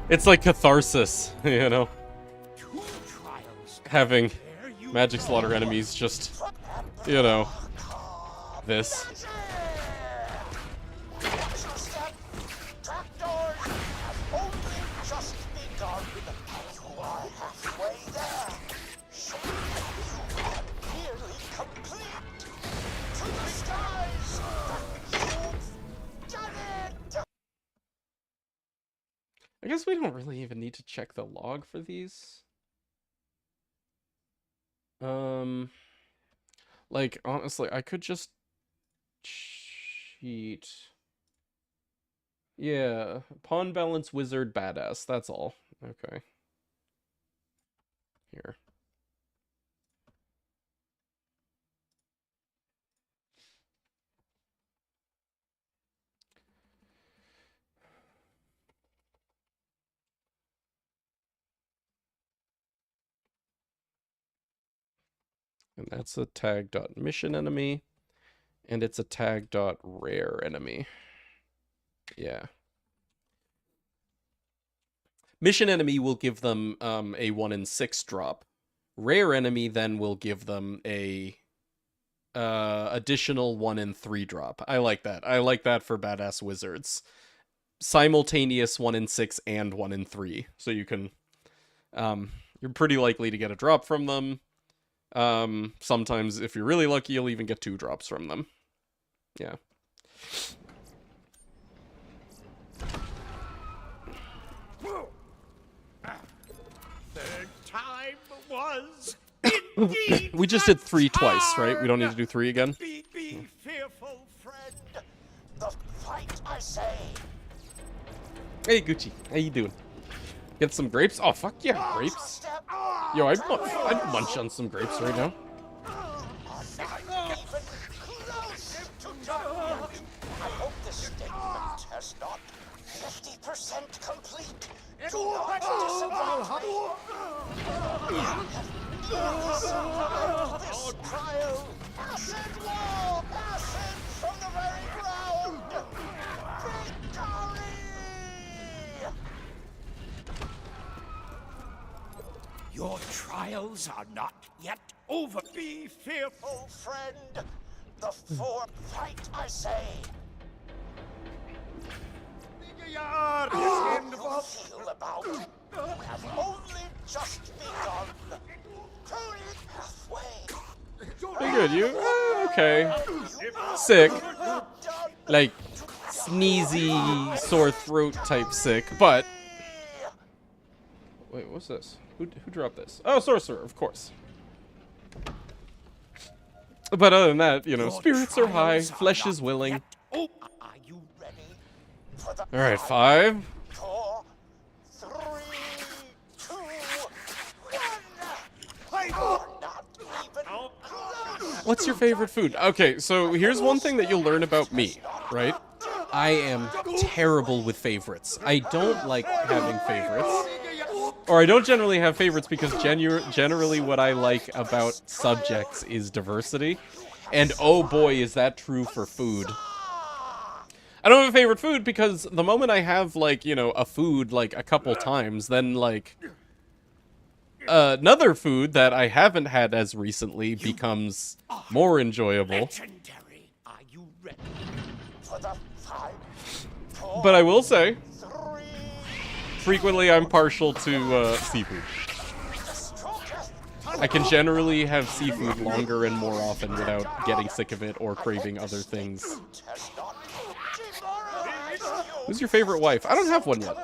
It's like catharsis, you know? Having Magic Slaughter enemies just, you know, this. I guess we don't really even need to check the log for these. Like, honestly, I could just cheat. Yeah, pawn balance wizard badass, that's all. Okay. Here. And that's a tag.mission enemy. And it's a tag.rare enemy. Yeah. Mission enemy will give them a 1 in 6 drop. Rare enemy then will give them a additional 1 in 3 drop. I like that. I like that for badass wizards. Simultaneous 1 in 6 and 1 in 3. So you can you're pretty likely to get a drop from them. Sometimes, if you're really lucky, you'll even get 2 drops from them. Yeah. Third time was We just did 3 twice, right? We don't need to do 3 again? Be fearful, friend. The fight, I say. Hey, Gucci. How you doing? Get some grapes? Oh, fuck yeah, grapes. Yo, I'd munch on some grapes right now. I hope this statement has not 50% complete. Do not disappoint me. This trial. Acid wall! Acid from the very ground! Victory! Your trials are not yet over. Be fearful, friend. The fourth fight, I say. How you feel about? You have only just begun. Truly halfway. Pretty good, you? Okay. Sick. Like, sneezy, sore throat type sick, but... Wait, what's this? Who dropped this? Oh, Sorcerer, of course. But other than that, you know, spirits are high, flesh is willing. Alright, 5. 4, 3, 2, 1. What's your favorite food? Okay, so here's one thing that you'll learn about me, right? I am terrible with favorites. I don't like having favorites. Or I don't generally have favorites because generally what I like about subjects is diversity. And oh boy, is that true for food. I don't have a favorite food because the moment I have, like, you know, a food, like, a couple times, then, like, another food that I haven't had as recently becomes more enjoyable. But I will say, frequently I'm partial to seafood. I can generally have seafood longer and more often without getting sick of it or craving other things. Who's your favorite wife? I don't have one yet.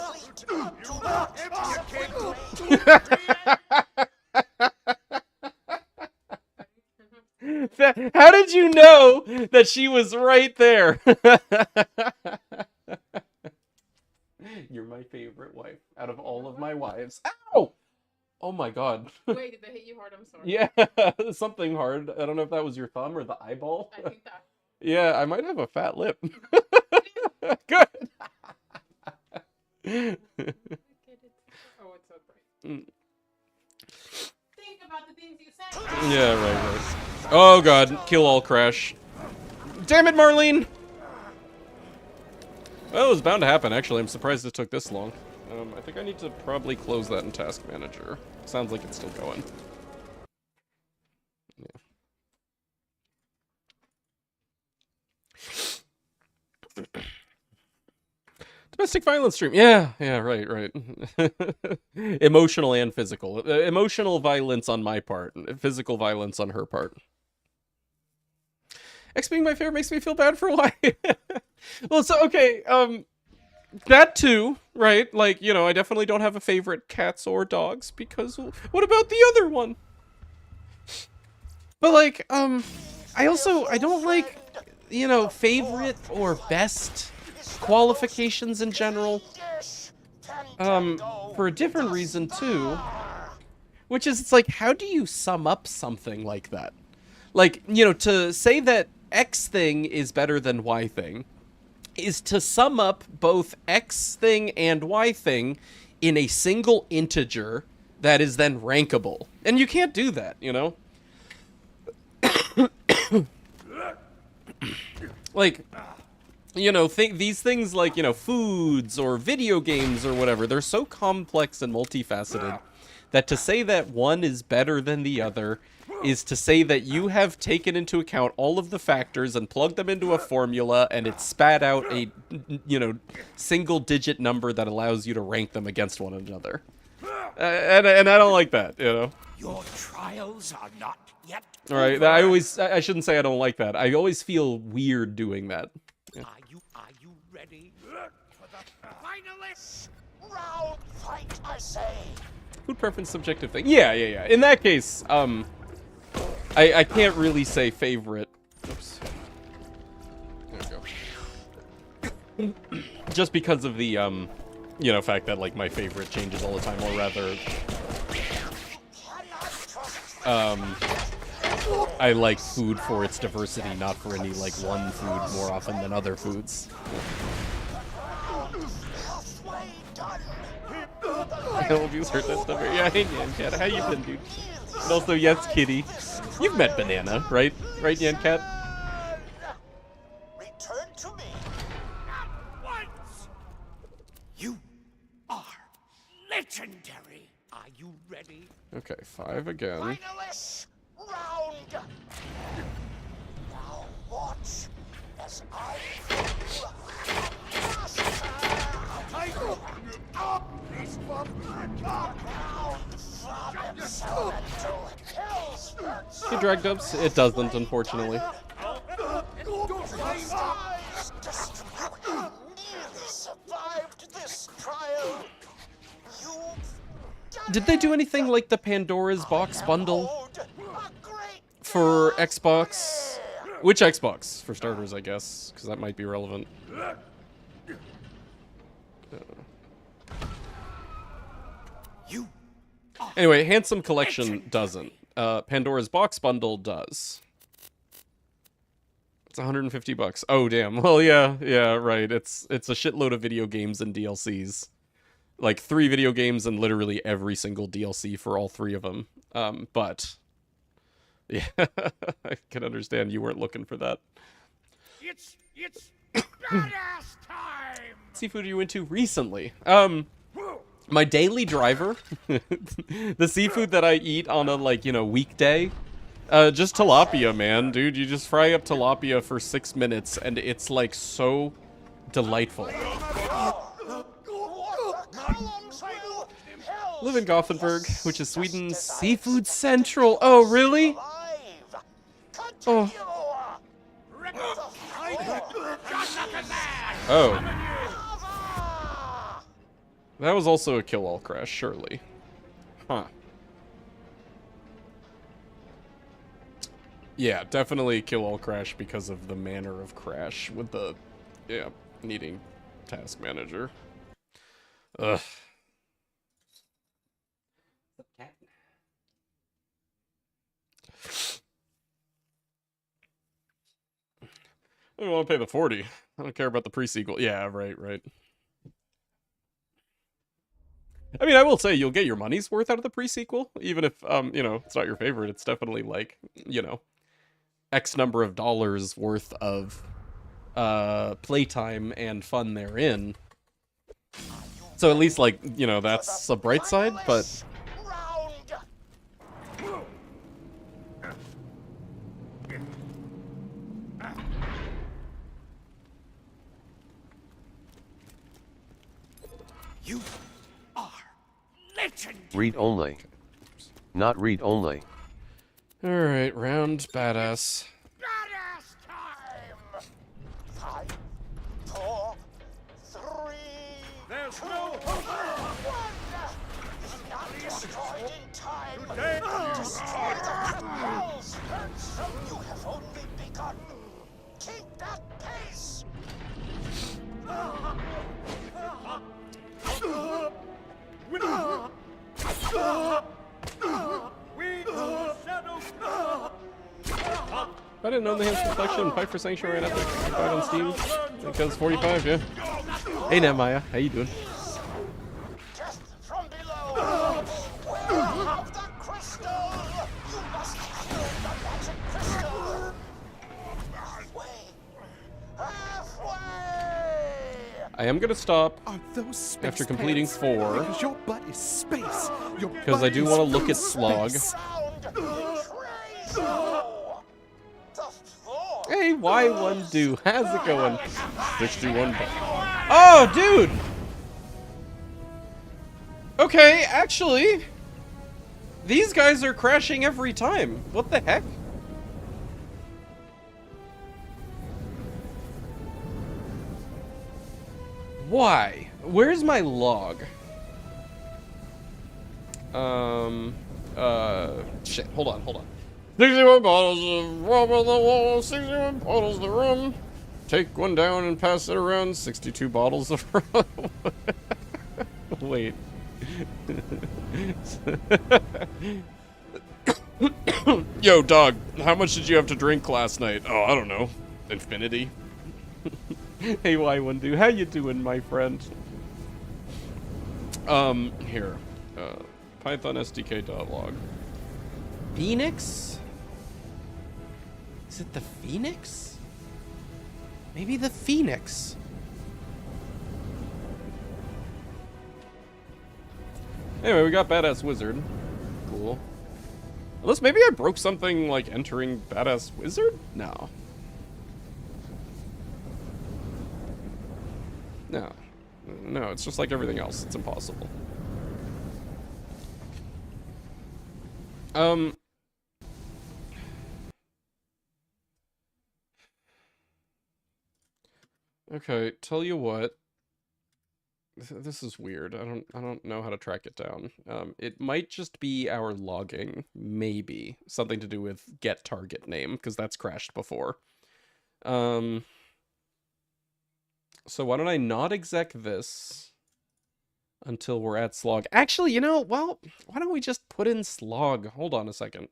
How did you know that she was right there? You're my favorite wife out of all of my wives. Ow! Oh my god. Wait, did they hit you hard? I'm sorry. Yeah, something hard. I don't know if that was your thumb or the eyeball. I think that. Yeah, I might have a fat lip. Good. Oh, it's so bright. Think about the things you said. Yeah, right. Oh god, kill all crash. Damn it, Marlene! Well, it was bound to happen, actually. I'm surprised it took this long. I think I need to probably close that in Task Manager. Sounds like it's still going. Yeah. Domestic violence stream. Yeah, right. Emotional and physical. Emotional violence on my part. Physical violence on her part. X being my favorite makes me feel bad for why. Well, so, okay, that too, right? Like, you know, I definitely don't have a favorite cats or dogs, because what about the other one? But, like, I don't like, you know, favorite or best qualifications in general. For a different reason, too. Which is, it's like, how do you sum up something like that? Like, you know, to say that X thing is better than Y thing is to sum up both X thing and Y thing in a single integer that is then rankable. And you can't do that, you know? Like, you know, these things like, you know, foods or video games or whatever, they're so complex and multifaceted that to say that one is better than the other is to say that you have taken into account all of the factors and plugged them into a formula, and it spat out a, you know, single-digit number that allows you to rank them against one another. And I don't like that, you know? Your trials are not yet all right, I shouldn't say I don't like that. I always feel weird doing that. Yeah. Are you ready for the finalists? Round fight, I say. Food preference subjective thing. Yeah. In that case, I can't really say favorite. Oops. There we go. Just because of the, you know, fact that, like, my favorite changes all the time, or rather, I like food for its diversity, not for any, like, one food more often than other foods. I hope you heard that stuff. Yeah, hey, Yancat, how you been, dude? And also, yes, Kitty. You've met Banana, right? Right, Yancat? Return to me. At once. You are legendary. Are you ready? Okay, 5 again. Finalists, round. Now watch as I It drag dubs? It doesn't, unfortunately. Did they do anything like the Pandora's Box bundle for Xbox? Which Xbox, for starters, I guess, because that might be relevant. Anyway, Handsome Collection doesn't. Pandora's Box bundle does. It's $150. Oh, damn. Well, yeah, right. It's a shitload of video games and DLCs. Like 3 video games and literally every single DLC for all 3 of them. But yeah, I can understand you weren't looking for that. It's badass time. Seafood are you into recently? My daily driver, the seafood that I eat on a, like, you know, weekday, just tilapia, man, dude. You just fry up tilapia for 6 minutes, and it's, like, so delightful. Live in Gothenburg, which is Sweden's seafood central. Oh, really? Oh. That was also a kill-all crash, surely. Huh. Yeah, definitely kill-all crash because of the manner of crash with the, yeah, needing task manager. Ugh. I don't want to pay the 40. I don't care about the pre-sequel. Yeah, right. I mean, I will say you'll get your money's worth out of the pre-sequel, even if, you know, it's not your favorite. It's definitely like, you know, X number of dollars worth of playtime and fun therein. So at least, like, you know, that's a bright side, but... You are legend. Read only. Not read only. Alright, round badass. Badass time! 5, 4, 3, There's 2, no hope. 1! Not destroyed in time! But destroy the criminals! And so you have only begun! Keep that pace! I didn't know the Enhanced Reflection and Fight for Sanctuary and Epic. I bought it on Steam. Because 45, yeah. Hey, Netmaya. How you doing? Death from below! Beware of the crystal! You must kill the magic crystal! Halfway! I am gonna stop Are those space after completing pants? 4. Because your butt is space. Because I do want to look at Slog. Hey, Y1Do, how's it going? 61. Oh, dude! Okay, actually, these guys are crashing every time. What the heck? Why? Where's my log? Shit, hold on. 61 bottles of rum on the wall, 61 bottles of rum. Take one down and pass it around, 62 bottles of rum. Wait. Yo, dog, how much did you have to drink last night? Oh, I don't know. Infinity. Hey, Y1Do, how you doing, my friend? Here. Python SDK.log. Phoenix? Is it the Phoenix? Maybe the Phoenix. Anyway, we got Badass Wizard. Cool. Unless maybe I broke something like entering Badass Wizard? No. No, it's just like everything else. It's impossible. Okay, tell you what. This is weird. I don't know how to track it down. It might just be our logging, maybe. Something to do with get target name, because that's crashed before. So why don't I not exec this until we're at slog? Actually, you know, well, why don't we just put in slog? Hold on a second.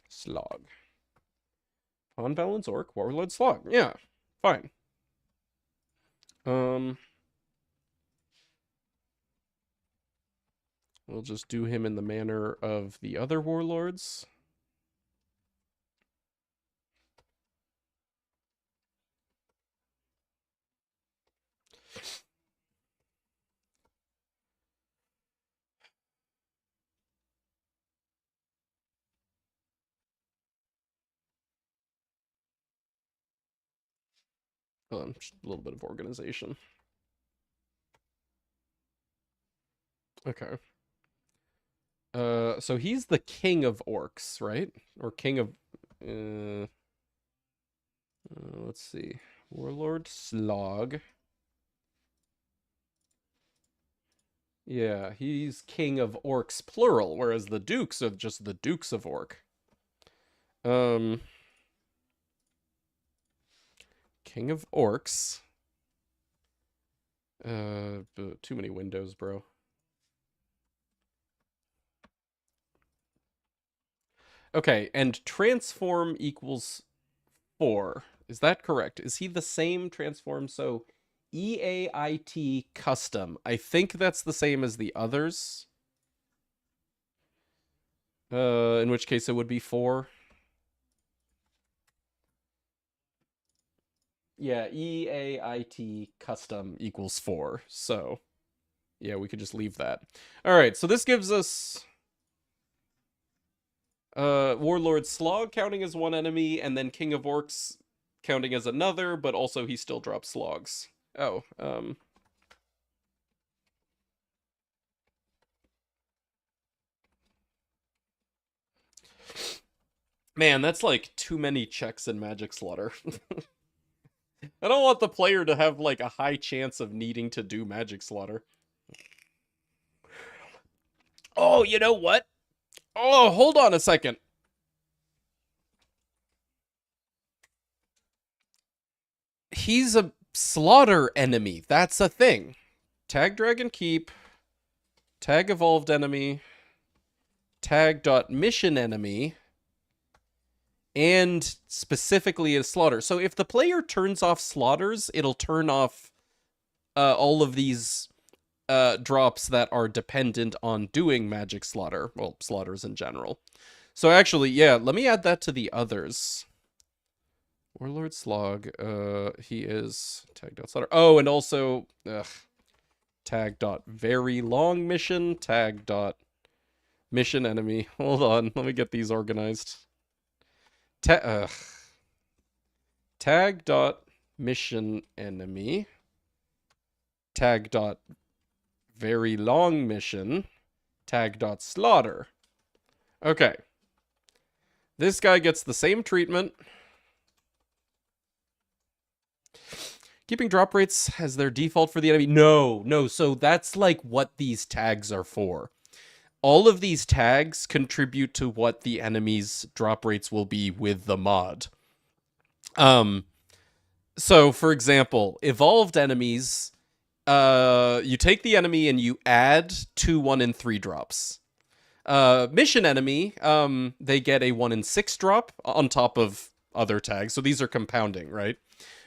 Slog. On balance orc, warlord slog. Yeah, fine. We'll just do him in the manner of the other warlords. Just a little bit of organization. Okay. So he's the king of orcs, right? Or king of... Let's see. Warlord Slog. Yeah, he's king of orcs plural, whereas the dukes are just the dukes of orc. King of orcs. Too many windows, bro. Okay, and transform equals 4. Is that correct? Is he the same transform? So EAIT custom. I think that's the same as the others. In which case it would be 4. Yeah, EAIT custom equals 4. So, yeah, we could just leave that. All right, so this gives us Warlord Slog counting as one enemy, and then King of Orcs counting as another, but also he still drops slogs. Oh, man, that's like too many checks in Magic Slaughter. I don't want the player to have like a high chance of needing to do Magic Slaughter. Oh, you know what? Oh, hold on a second. He's a slaughter enemy. That's a thing. Tag Dragon Keep. Tag Evolved Enemy. Tag mission enemy. And specifically a slaughter. So if the player turns off slaughters, it'll turn off all of these drops that are dependent on doing magic slaughter. Well, slaughters in general. So actually, yeah, let me add that to the others. Warlord Slog, he is tag.slaughter. Oh, and also tag.very long mission, tag.mission enemy. Hold on, let me get these organized. Tag.mission enemy. Tag.very long mission. Tag.slaughter. Okay. This guy gets the same treatment. Keeping drop rates as their default for the enemy. No. So that's like what these tags are for. All of these tags contribute to what the enemy's drop rates will be with the mod. So for example, evolved enemies, you take the enemy and you add 2 1 in 3 drops. Mission enemy, they get a 1 in 6 drop on top of other tags. So these are compounding, right?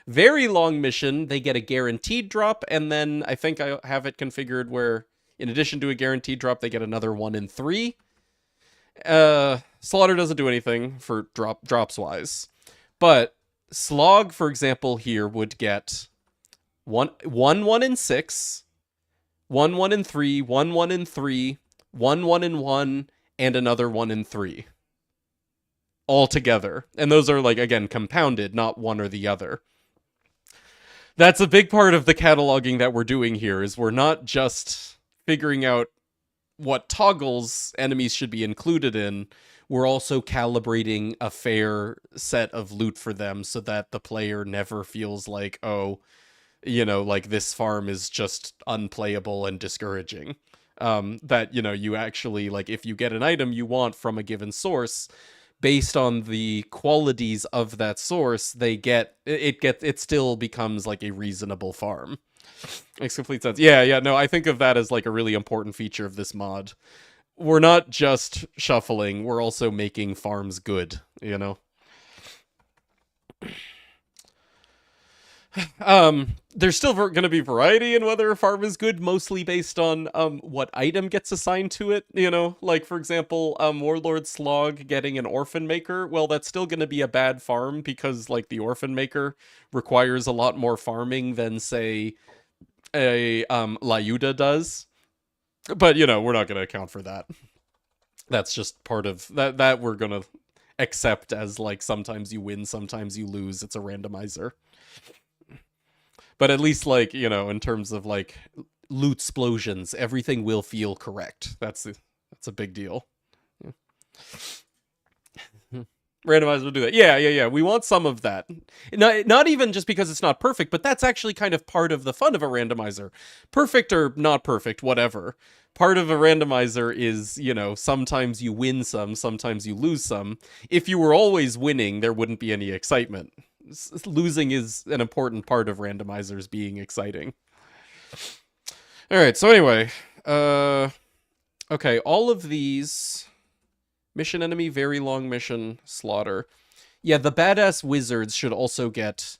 Very long mission, they get a guaranteed drop, and then I think I have it configured where, in addition to a guaranteed drop, they get another 1 in 3. Slaughter doesn't do anything for drops-wise. But Slog, for example, here would get 1 in 6, 1 in 3, 1 in 3, 1 in 1, and another 1 in 3. All together. And those are, like, again, compounded, not one or the other. That's a big part of the cataloging that we're doing here, is we're not just figuring out what toggles enemies should be included in, we're also calibrating a fair set of loot for them so that the player never feels like, oh, you know, like this farm is just unplayable and discouraging. That, you know, you actually, like, if you get an item you want from a given source, based on the qualities of that source, it still becomes like a reasonable farm. Makes complete sense. Yeah, no, I think of that as like a really important feature of this mod. We're not just shuffling, we're also making farms good, you know? There's still going to be variety in whether a farm is good, mostly based on what item gets assigned to it, you know? Like, for example, Warlord Slog getting an Orphan Maker, well, that's still going to be a bad farm because, like, the Orphan Maker requires a lot more farming than, say, a Layuda does. But, you know, we're not going to account for that. That's just part of... That we're going to accept as, like, sometimes you win, sometimes you lose. It's a randomizer. But at least, like, you know, in terms of, like, loot explosions, everything will feel correct. That's a big deal. Yeah. Randomizer will do that. Yeah. We want some of that. Not even just because it's not perfect, but that's actually kind of part of the fun of a randomizer. Perfect or not perfect, whatever. Part of a randomizer is, you know, sometimes you win some, sometimes you lose some. If you were always winning, there wouldn't be any excitement. Losing is an important part of randomizers being exciting. Alright, so anyway. Okay, all of these... Mission enemy, very long mission, slaughter. Yeah, the badass wizards should also get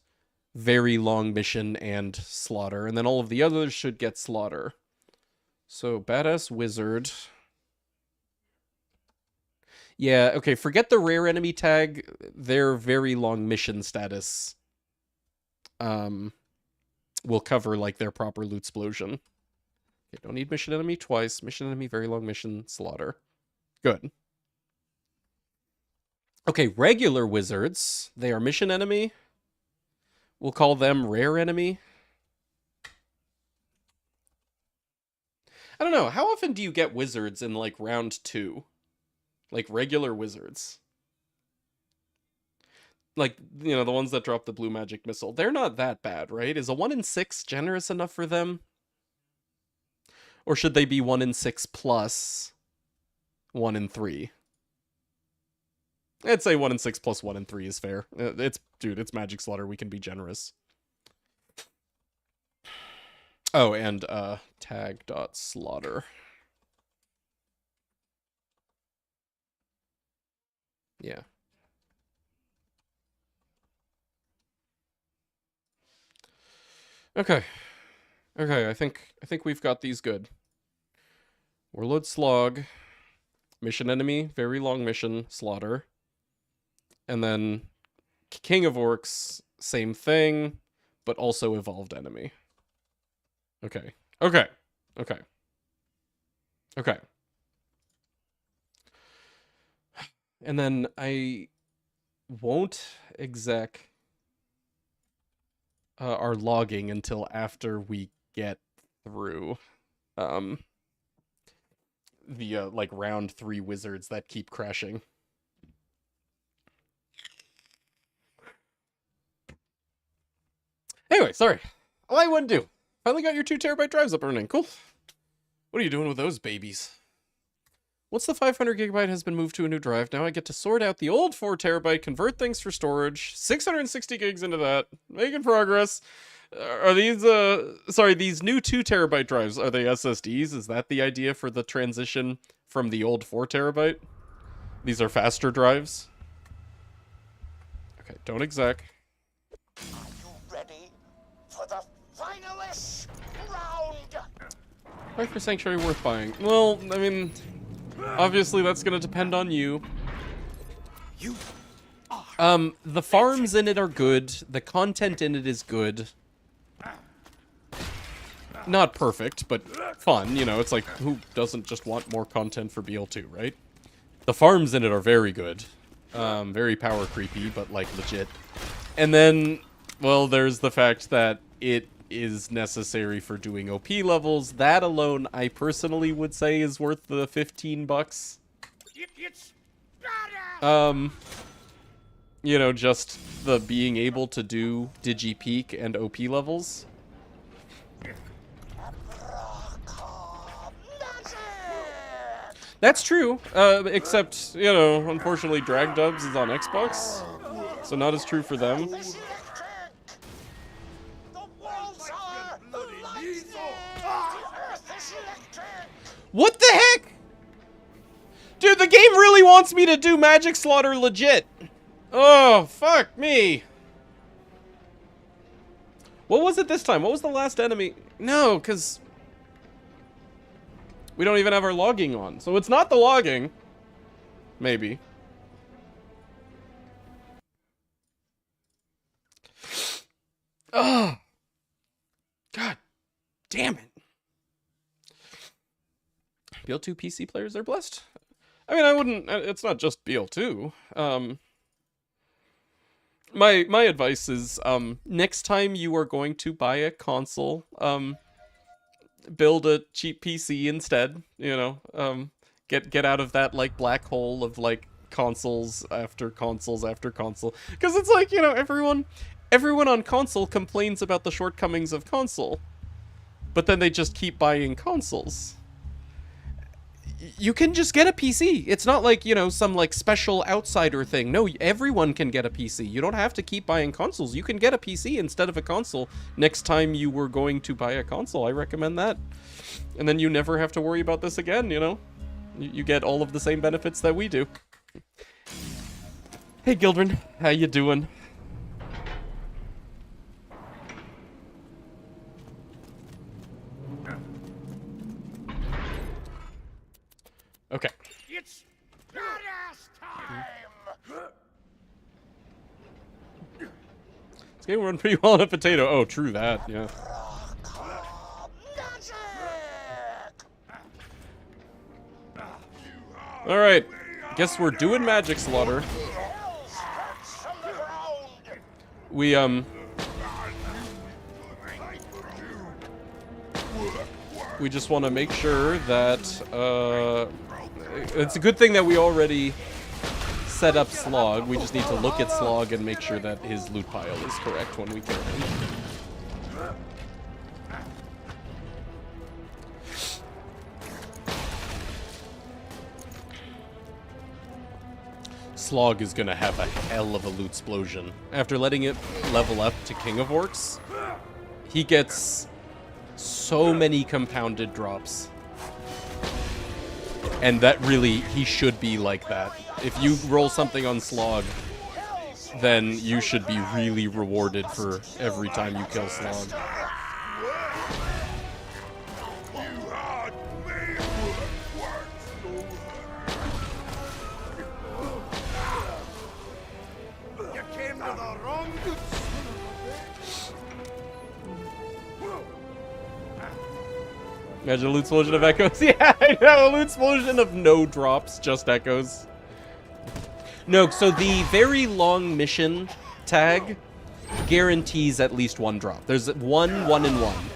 very long mission and slaughter. And then all of the others should get slaughter. So, badass wizard. Yeah, okay, forget the rare enemy tag. Their very long mission status will cover, like, their proper loot explosion. Okay, don't need mission enemy twice. Mission enemy, very long mission, slaughter. Good. Okay, regular wizards. They are mission enemy. We'll call them rare enemy. I don't know. How often do you get wizards in, like, round 2? Like, regular wizards. Like, you know, the ones that drop the blue magic missile. They're not that bad, right? Is a 1 in 6 generous enough for them? Or should they be 1 in 6 plus 1 in 3? I'd say 1 in 6 plus 1 in 3 is fair. Dude, it's Magic Slaughter. We can be generous. Oh, and tag.slaughter. Yeah. Okay. Okay, I think we've got these good. Warlord Slog. Mission enemy, very long mission, slaughter. And then King of Orcs, same thing, but also evolved enemy. Okay. Okay. Okay. Okay. And then I won't exec our logging until after we get through the like round 3 wizards that keep crashing. Anyway, sorry. Well, I wouldn't do. Finally got your 2 terabyte drives up and running. Cool. What are you doing with those babies? Once the 500 gigabyte has been moved to a new drive, now I get to sort out the old 4 terabyte, convert things for storage, 660 gigs into that, making progress. Are these, sorry, these new 2 terabyte drives, are they SSDs? Is that the idea for the transition from the old 4 terabyte? These are faster drives? Okay, don't exec. Are you ready for the finalish round? Why for Sanctuary worth buying? Well, I mean, obviously that's gonna depend on you. The farms in it are good. The content in it is good. Not perfect, but fun. You know, it's like, who doesn't just want more content for BL2, right? The farms in it are very good. Very power creepy, but, like, legit. And then, well, there's the fact that it is necessary for doing OP levels. That alone, I personally would say, is worth the $15. You know, just the being able to do Digipeak and OP levels. That's true, except, you know, unfortunately Drag Dubs is on Xbox, so not as true for them. What the heck? Dude, the game really wants me to do Magic Slaughter legit. Oh, fuck me. What was it this time? What was the last enemy? No, because we don't even have our logging on. So it's not the logging. Maybe. Oh. God damn it. BL2 PC players are blessed. I mean, I wouldn't... It's not just BL2. My advice is, next time you are going to buy a console, build a cheap PC instead, you know, get out of that, like, black hole of, like, consoles after consoles after console. Because it's like, you know, everyone on console complains about the shortcomings of console. But then they just keep buying consoles. You can just get a PC. It's not like, you know, some like special outsider thing. No, everyone can get a PC. You don't have to keep buying consoles. You can get a PC instead of a console next time you were going to buy a console. I recommend that. And then you never have to worry about this again, you know? You get all of the same benefits that we do. Hey, Gildren. How you doing? Okay. It's badass time! This game will run pretty well on a potato. Oh, true that, yeah. Alright. Guess we're doing magic slaughter. We just want to make sure that, it's a good thing that we already set up Slog. We just need to look at Slog and make sure that his loot pile is correct when we kill him. Slog is gonna have a hell of a loot explosion. After letting it level up to King of Orcs, he gets so many compounded drops. And that really, he should be like that. If you roll something on Slog, then you should be really rewarded for every time you kill Slog. You came to the wrong Imagine a loot explosion of echoes. Yeah, I know, a loot explosion of no drops, just echoes. No, so the very long mission tag guarantees at least one drop. There's one and one.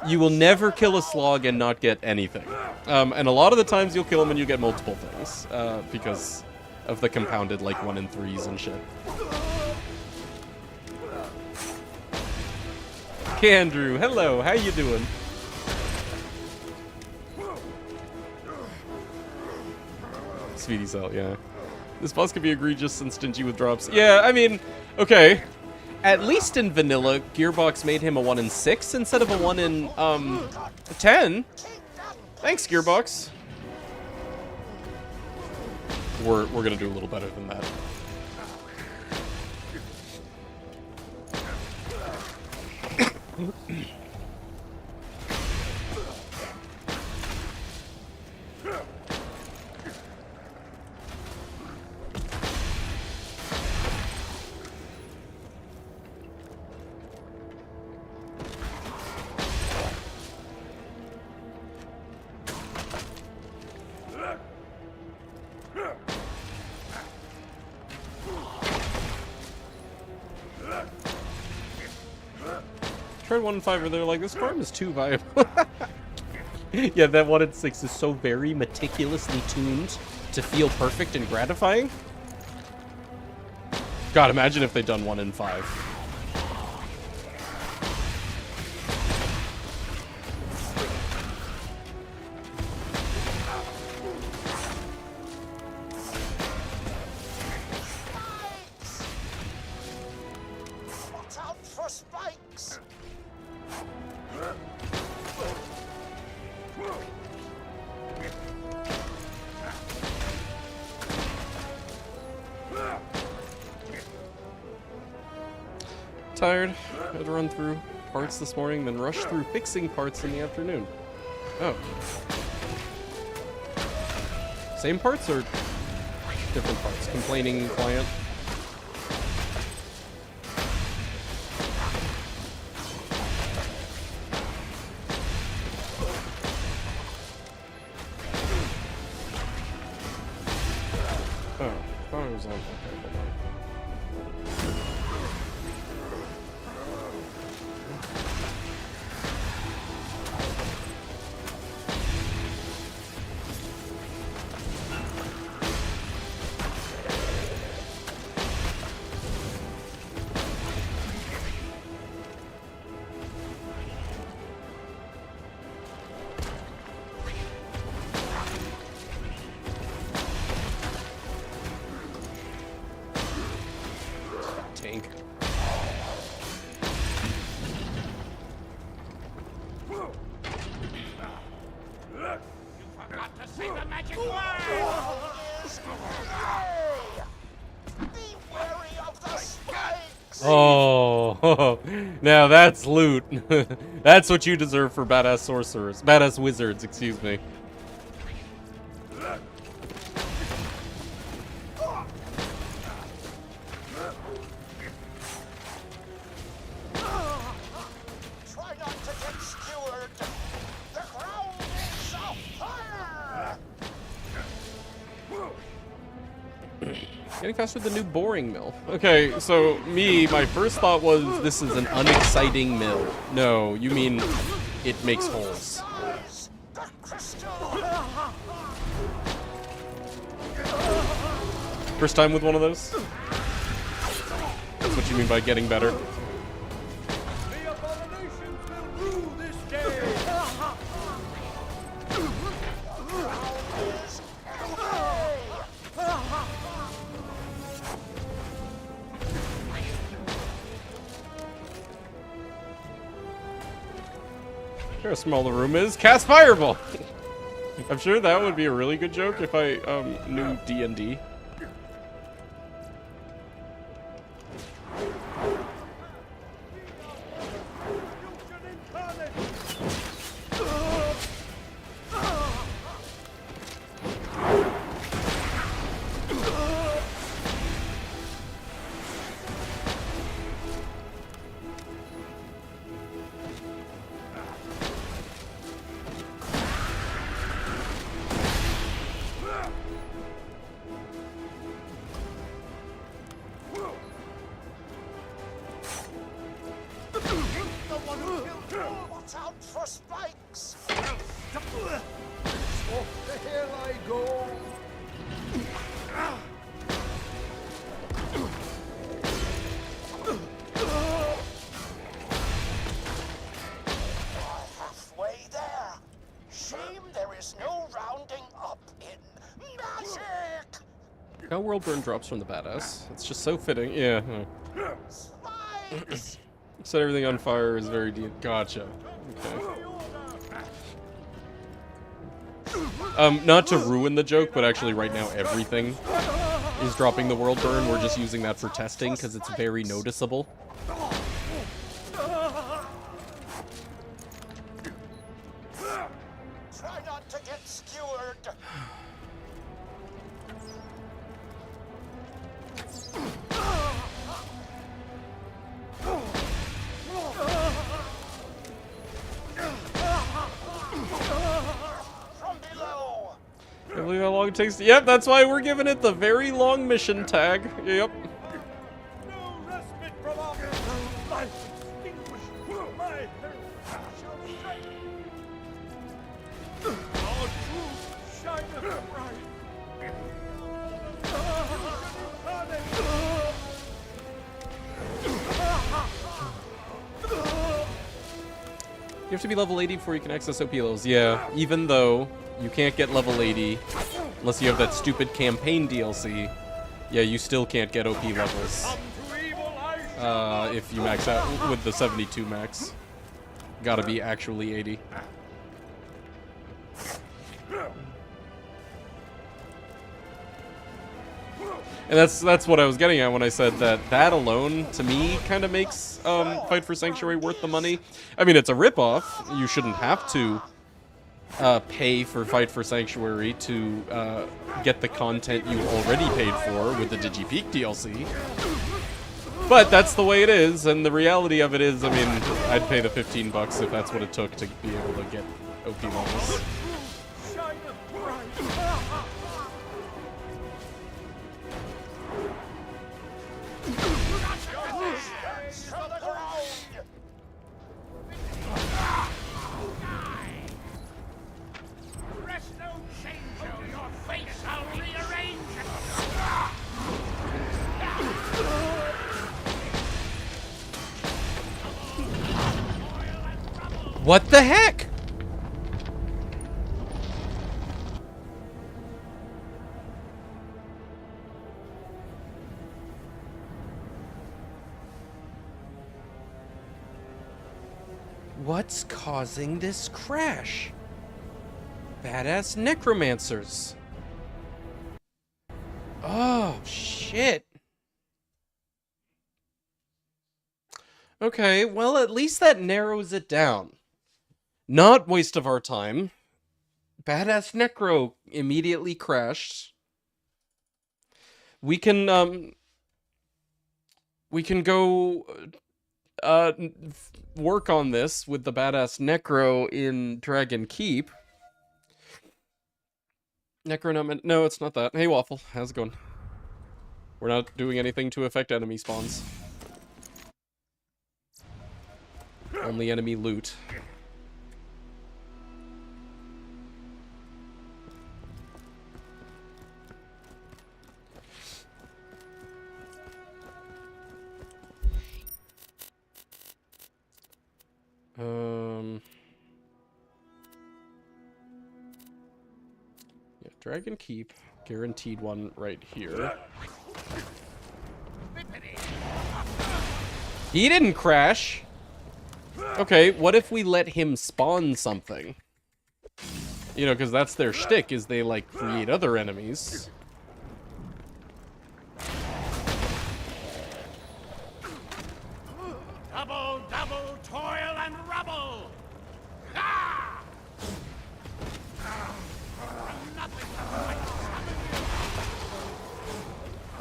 You will never kill a Slog and not get anything. And a lot of the times you'll kill him and you get multiple things, because of the compounded, like, 1 and 3s and shit. Okay, Andrew, hello, how you doing? Speedy Cell, yeah. This boss could be egregious and stingy with drops. Yeah, I mean, okay. At least in vanilla, Gearbox made him a 1 in 6 instead of a 1 in, 10. Thanks, Gearbox. We're gonna do a little better than that. Tried 1 in 5 where they're like, this farm is too viable. Yeah, that 1 in 6 is so very meticulously tuned to feel perfect and gratifying. God, imagine if they'd done 1 in 5. Watch out for spikes! Tired. Had to run through parts this morning, then rush through fixing parts in the afternoon. Oh. Same parts or different parts? Complaining client? Oh, I thought it was on. Okay, hold on. Now that's loot. That's what you deserve for badass sorcerers. Badass wizards, excuse me. Try not to get skewered. The ground is afire. Getting faster with the new boring mill. Okay, so my first thought was this is an unexciting mill. No, you mean it makes holes. First time with one of those? That's what you mean by getting better. The abominations will rule this day. Sure, how small the room is. Cast Fireball! I'm sure that would be a really good joke if I knew D&D. Watch out for spikes. Off the hill I go. Halfway there. Shame there is no rounding up in magic. How world burn drops from the badass. It's just so fitting. Yeah. Spikes. Set everything on fire is very deep. Gotcha. Okay. Not to ruin the joke, but actually right now everything is dropping the world burn. We're just using that for testing because it's very noticeable. Try not to get skewered. From below. I believe how long it takes to— Yep, that's why we're giving it the very long mission tag. Yep. No respite from our life extinguished. My health shall strike. Our truth shineth bright. You have to be level 80 before you can access OP levels. Yeah, even though you can't get level 80 unless you have that stupid campaign DLC. Yeah, you still can't get OP levels if you max out with the 72 max. Gotta be actually 80. And that's what I was getting at when I said that alone, to me, kind of makes Fight for Sanctuary worth the money. I mean, it's a ripoff. You shouldn't have to pay for Fight for Sanctuary to get the content you already paid for with the DigiPeak DLC. But that's the way it is, and the reality of it is, I mean, I'd pay the $15 if that's what it took to be able to get OP levels. What the heck? What's causing this crash? Badass necromancers. Oh, shit. Okay, well, at least that narrows it down. Not waste of our time. Badass Necro immediately crashed. We can go work on this with the badass Necro in Dragon Keep. Necronom... No, it's not that. Hey, Waffle. How's it going? We're not doing anything to affect enemy spawns. Only enemy loot. Yeah, Dragon Keep. Guaranteed one right here. He didn't crash! Okay, what if we let him spawn something? You know, because that's their shtick, is they, like, create other enemies. Double, double toil and rubble!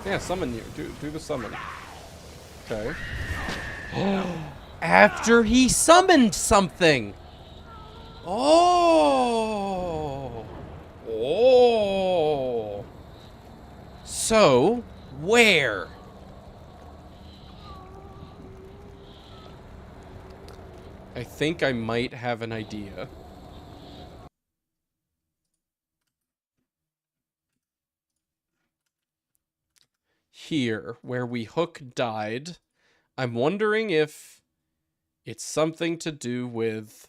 Yeah, summon you. Do the summon. Okay. After he summoned something! Oh! Oh! So, where? I think I might have an idea. Here, where we Hook died, I'm wondering if it's something to do with...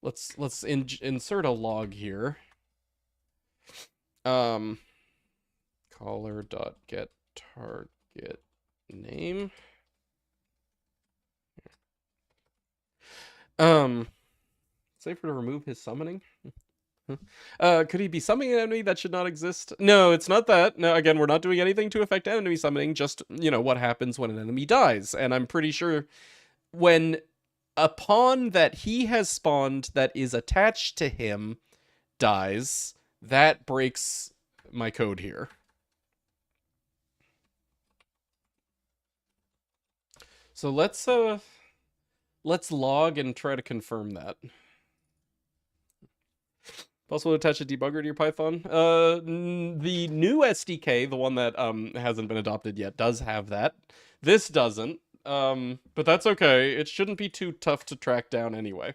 Let's insert a log here. Caller.get target name. Safer to remove his summoning. Could he be summoning an enemy that should not exist? No, it's not that. No, again, we're not doing anything to affect enemy summoning, just, you know, what happens when an enemy dies. And I'm pretty sure when a pawn that he has spawned that is attached to him dies, that breaks my code here. So let's log and try to confirm that. Possible to attach a debugger to your Python? The new SDK, the one that hasn't been adopted yet, does have that. This doesn't, but that's okay. It shouldn't be too tough to track down anyway.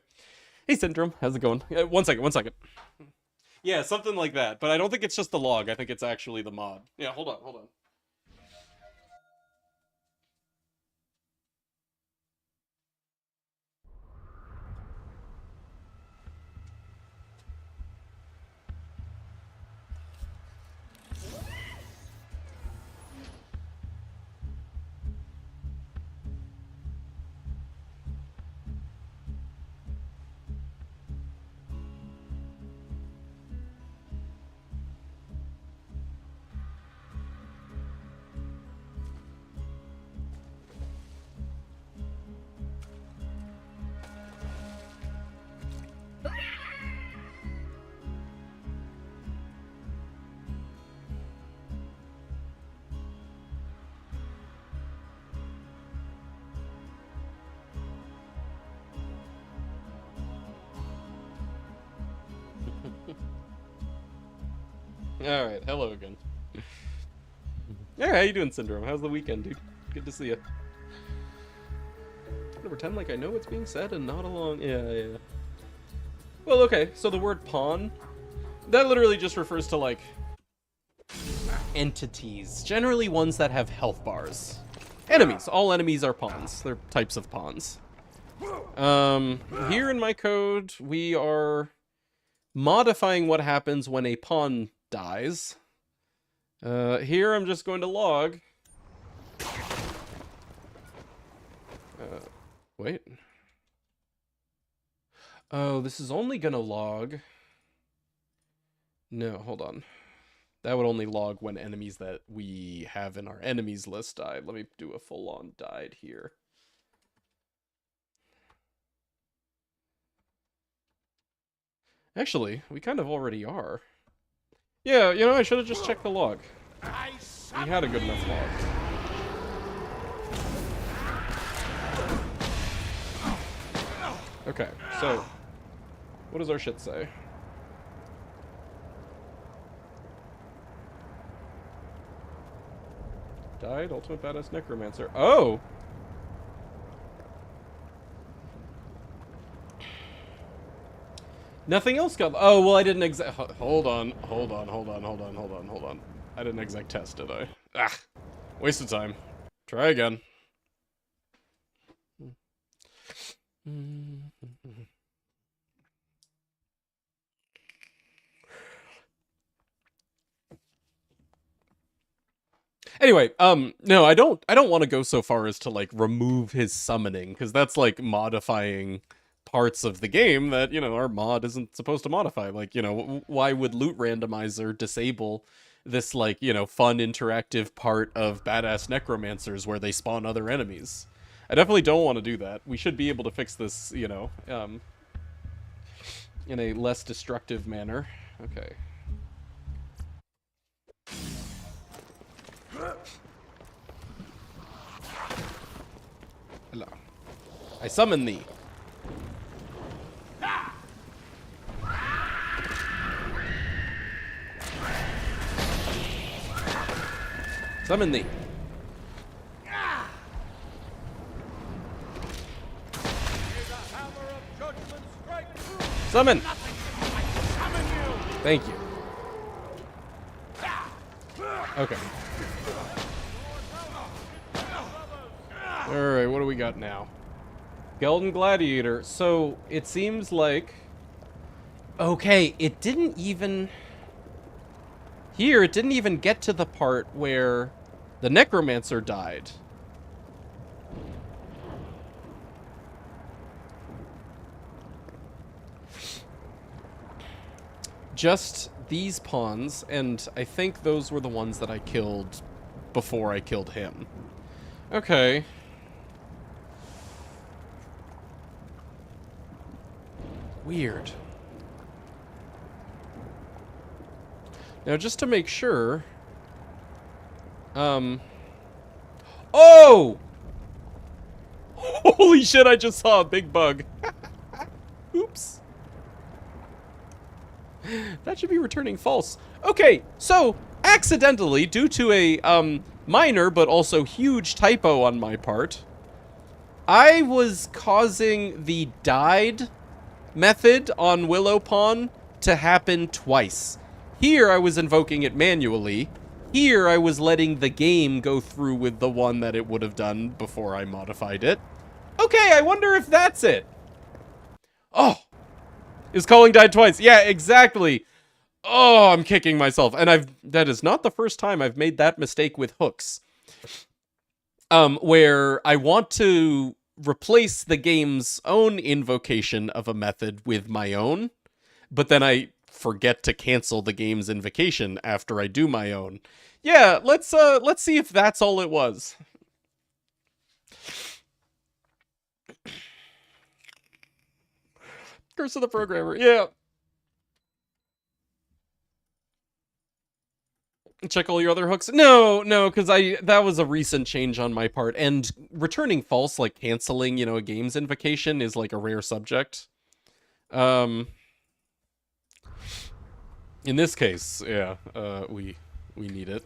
Hey, Syndrome, how's it going? One second. Yeah, something like that, but I don't think it's just the log. I think it's actually the mod. Yeah, hold on. Alright, hello again. Yeah, how you doing, Syndrome? How's the weekend, dude? Good to see you. I'm gonna pretend like I know what's being said and not along... Yeah. Well, okay, so the word pawn, that literally just refers to, like, entities. Generally ones that have health bars. Enemies. All enemies are pawns. They're types of pawns. Here in my code, we are modifying what happens when a pawn dies. Here I'm just going to log. Wait. Oh, this is only gonna log. No, hold on. That would only log when enemies that we have in our enemies list died. Let me do a full-on died here. Actually, we kind of already are. Yeah, you know, I should have just checked the log. We had a good enough log. Okay, so what does our shit say? Died, ultimate badass necromancer. Oh! Nothing else got. Oh, well, I didn't hold on. I didn't exec test, did I? Ah! Waste of time. Try again. Anyway, no, I don't want to go so far as to, like, remove his summoning, because that's, like, modifying parts of the game that, you know, our mod isn't supposed to modify. Like, you know, why would Loot Randomizer disable this, like, you know, fun interactive part of Badass Necromancers where they spawn other enemies? I definitely don't want to do that. We should be able to fix this, you know, in a less destructive manner. Okay. Hello. I summon thee. Summon thee. Summon. Thank you. Okay. Alright, what do we got now? Golden Gladiator. So, it seems like... Okay, it didn't even... Here, it didn't even get to the part where the Necromancer died. Just these pawns, and I think those were the ones that I killed before I killed him. Okay. Weird. Now, just to make sure... Oh! Holy shit, I just saw a big bug. Oops. That should be returning false. Okay, so, accidentally, due to a, minor but also huge typo on my part, I was causing the died method on Willow Pawn to happen twice. Here, I was invoking it manually. Here, I was letting the game go through with the one that it would have done before I modified it. Okay, I wonder if that's it. Oh! Is calling died twice? Yeah, exactly. Oh, I'm kicking myself. And that is not the first time I've made that mistake with hooks. Where I want to replace the game's own invocation of a method with my own, but then I forget to cancel the game's invocation after I do my own. Yeah, let's see if that's all it was. Curse of the Programmer, yeah. Check all your other hooks. No, because that was a recent change on my part, and returning false, like canceling, you know, a game's invocation is like a rare subject. In this case, yeah, we need it.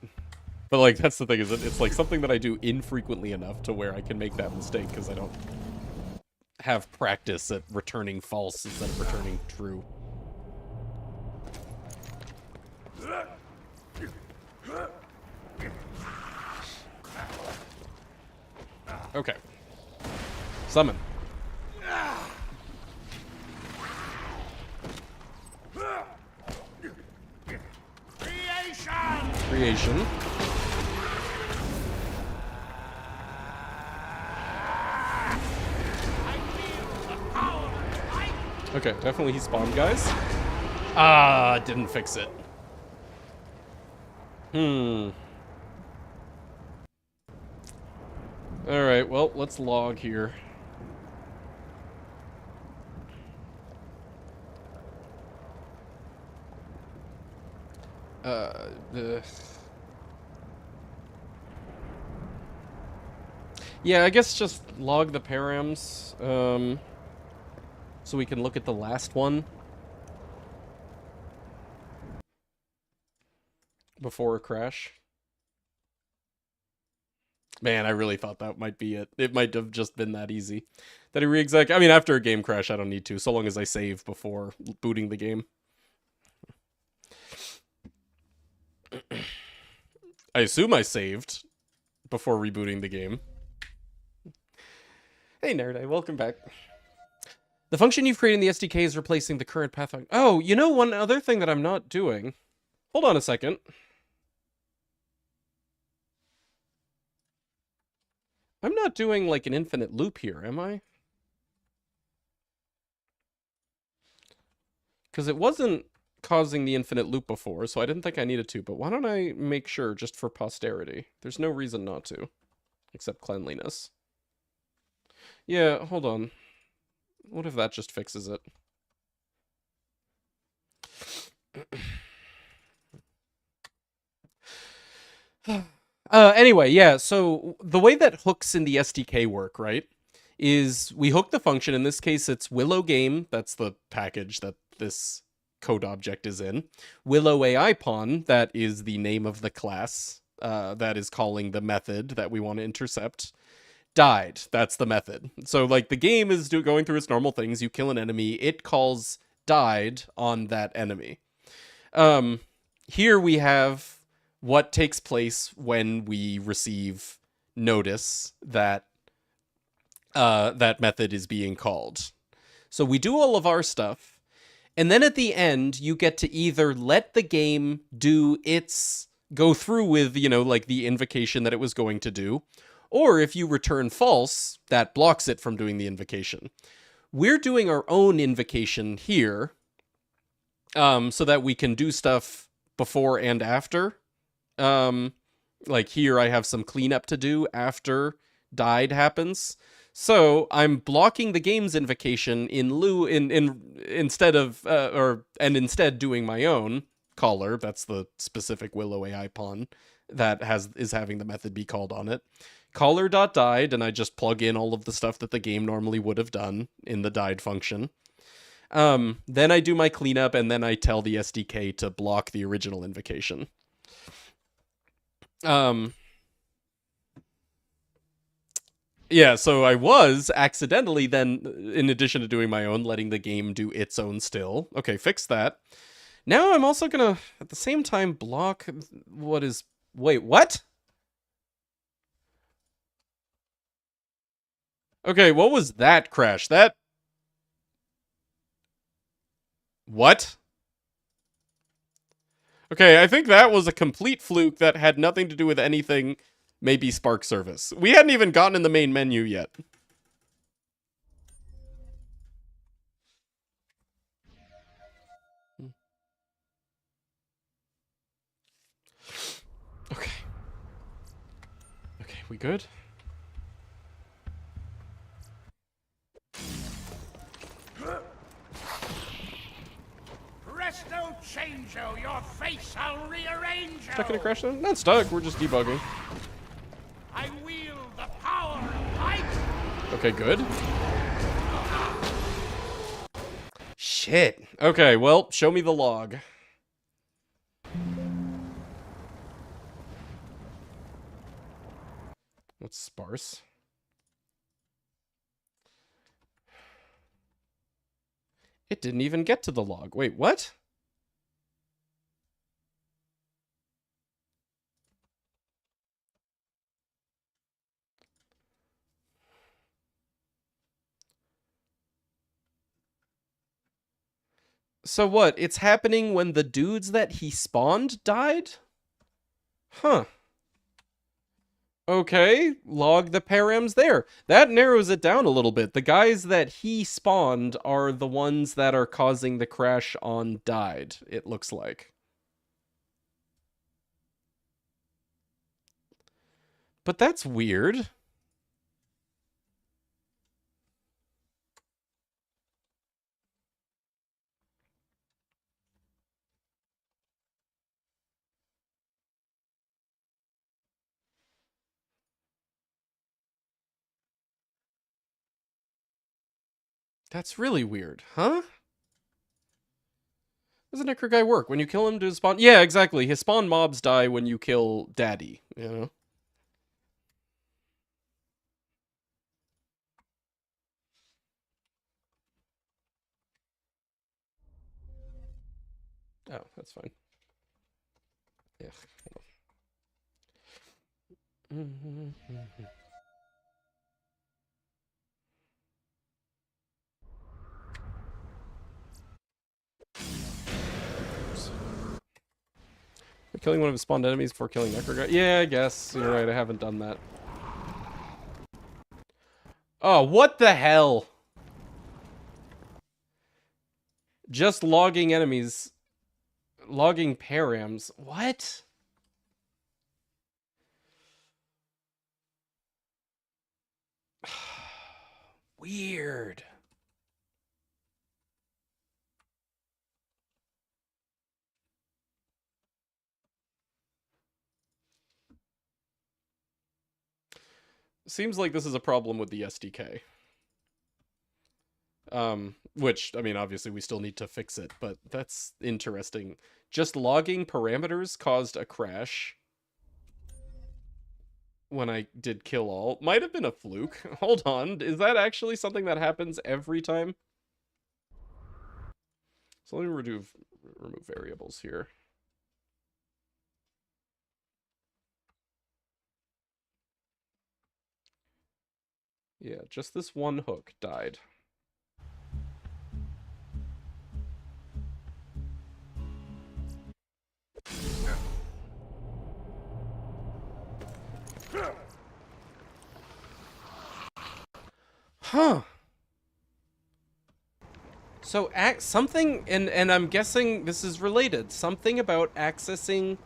But like, that's the thing, is it's like something that I do infrequently enough to where I can make that mistake because I don't have practice at returning false instead of returning true. Okay. Summon. Creation. Okay, definitely he spawned guys. Ah, didn't fix it. Alright, well, let's log here. Yeah, I guess just log the params, so we can look at the last one before a crash. Man, I really thought that might be it. It might have just been that easy. That I re-exec. I mean, after a game crash, I don't need to, so long as I save before booting the game. I assume I saved before rebooting the game. Hey, Nerd, welcome back. The function you've created in the SDK is replacing the current path. Oh, you know one other thing that I'm not doing? Hold on a second. I'm not doing, like, an infinite loop here, am I? Because it wasn't causing the infinite loop before, so I didn't think I needed to, but why don't I make sure, just for posterity? There's no reason not to, except cleanliness. Yeah, hold on. What if that just fixes it? Anyway, yeah, so the way that hooks in the SDK work, right, is we hook the function. In this case, it's Willow Game. That's the package that this code object is in. Willow AI Pawn, that is the name of the class that is calling the method that we want to intercept. Died, that's the method. So, like, the game is going through its normal things. You kill an enemy, it calls died on that enemy. Here we have what takes place when we receive notice that that method is being called. So we do all of our stuff, and then at the end, you get to either let the game go through with, you know, like the invocation that it was going to do, or if you return false, that blocks it from doing the invocation. We're doing our own invocation here, so that we can do stuff before and after. Like here, I have some cleanup to do after died happens. So I'm blocking the game's invocation instead doing my own caller. That's the specific Willow AI pawn that is having the method be called on it. Caller.died, and I just plug in all of the stuff that the game normally would have done in the died function. Then I do my cleanup, and then I tell the SDK to block the original invocation. Yeah, so I was accidentally then, in addition to doing my own, letting the game do its own still. Okay, fix that. Now I'm also gonna, at the same time, block what is... Wait, what? Okay, what was that crash? What? Okay, I think that was a complete fluke that had nothing to do with anything, maybe Spark Service. We hadn't even gotten in the main menu yet. Okay. Okay, we good? Presto changeo, your face I'll rearrange. Not gonna crash though? Not stuck, we're just debugging. I wield the power of light. Okay, good. Shit. Okay, well, show me the log. That's sparse. It didn't even get to the log. Wait, what? So what? It's happening when the dudes that he spawned died? Huh. Okay, log the params there. That narrows it down a little bit. The guys that he spawned are the ones that are causing the crash on died, it looks like. But that's weird. That's really weird, huh? How does a Necro guy work? When you kill him, do his spawn... Yeah, exactly. His spawn mobs die when you kill Daddy, you know? Oh, that's fine. Yeah. Killing one of his spawned enemies before killing Necro guy. Yeah, I guess. You're right, I haven't done that. Oh, what the hell? Just logging enemies. Logging params. What? Weird. Seems like this is a problem with the SDK. Which, I mean, obviously we still need to fix it, but that's interesting. Just logging parameters caused a crash when I did kill all. Might have been a fluke. Hold on, is that actually something that happens every time? So let me remove variables here. Yeah, just this one hook died. Huh. So something, and I'm guessing this is related, something about accessing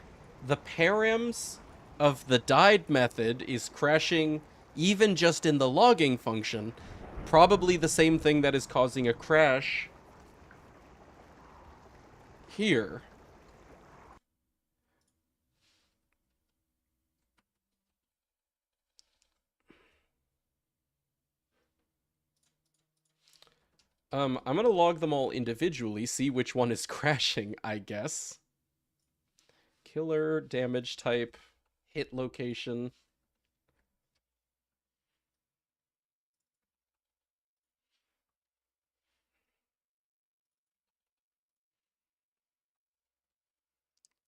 the params of the died method is crashing even just in the logging function. Probably the same thing that is causing a crash here. I'm gonna log them all individually, see which one is crashing, I guess. Killer, damage type, hit location.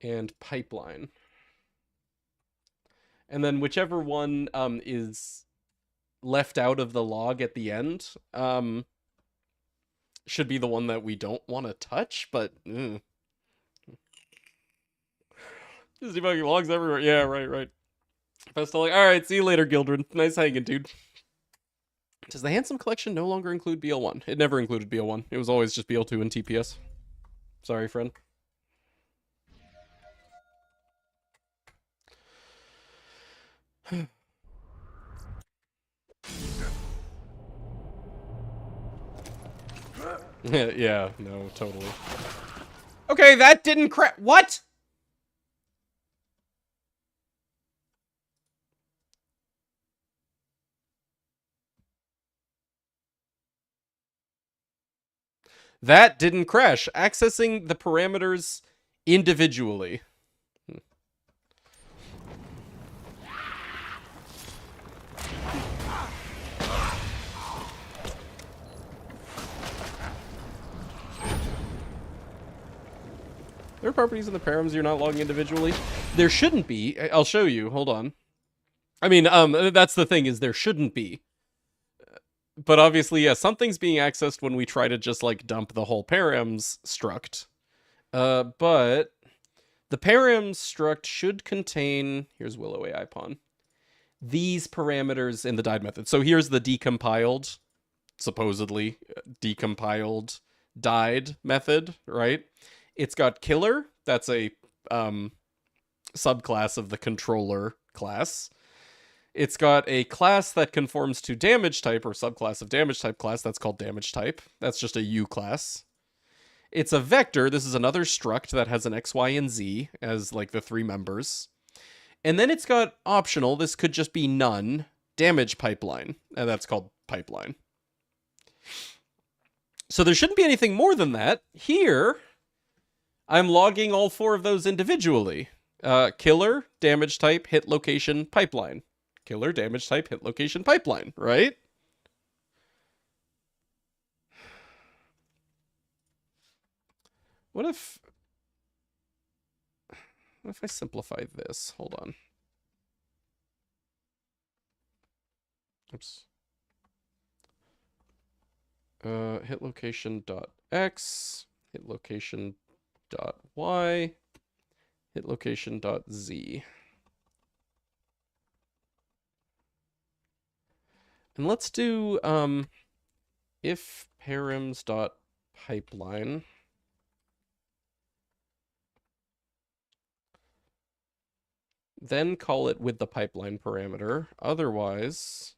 And pipeline. And then whichever one is left out of the log at the end should be the one that we don't want to touch, but just debugging logs everywhere. Yeah, right. All right, see you later, Gildred. Nice hanging, dude. Does the Handsome Collection no longer include BL1? It never included BL1. It was always just BL2 and TPS. Sorry, friend. Yeah, no, totally. Okay, that didn't what? That didn't crash. Accessing the parameters individually. There are properties in the params you're not logging individually. There shouldn't be. I'll show you. Hold on. I mean, that's the thing, is there shouldn't be. But obviously, yeah, something's being accessed when we try to just, like, dump the whole params struct. But the params struct should contain... Here's Willow AI Pawn. These parameters in the died method. So here's the decompiled, supposedly decompiled died method, right? It's got killer. That's a subclass of the controller class. It's got a class that conforms to damage type or subclass of damage type class. That's called damage type. That's just a U class. It's a vector. This is another struct that has an X, Y, and Z as like the 3 members. And then it's got optional. This could just be none. Damage pipeline. And that's called pipeline. So there shouldn't be anything more than that. Here, I'm logging all 4 of those individually. Killer, damage type, hit location, pipeline. Killer, damage type, hit location, pipeline, right? What if I simplify this? Hold on. Oops. Hit location dot X, hit location dot Y, hit location dot Z. And let's do if params dot pipeline. Then call it with the pipeline parameter. Otherwise,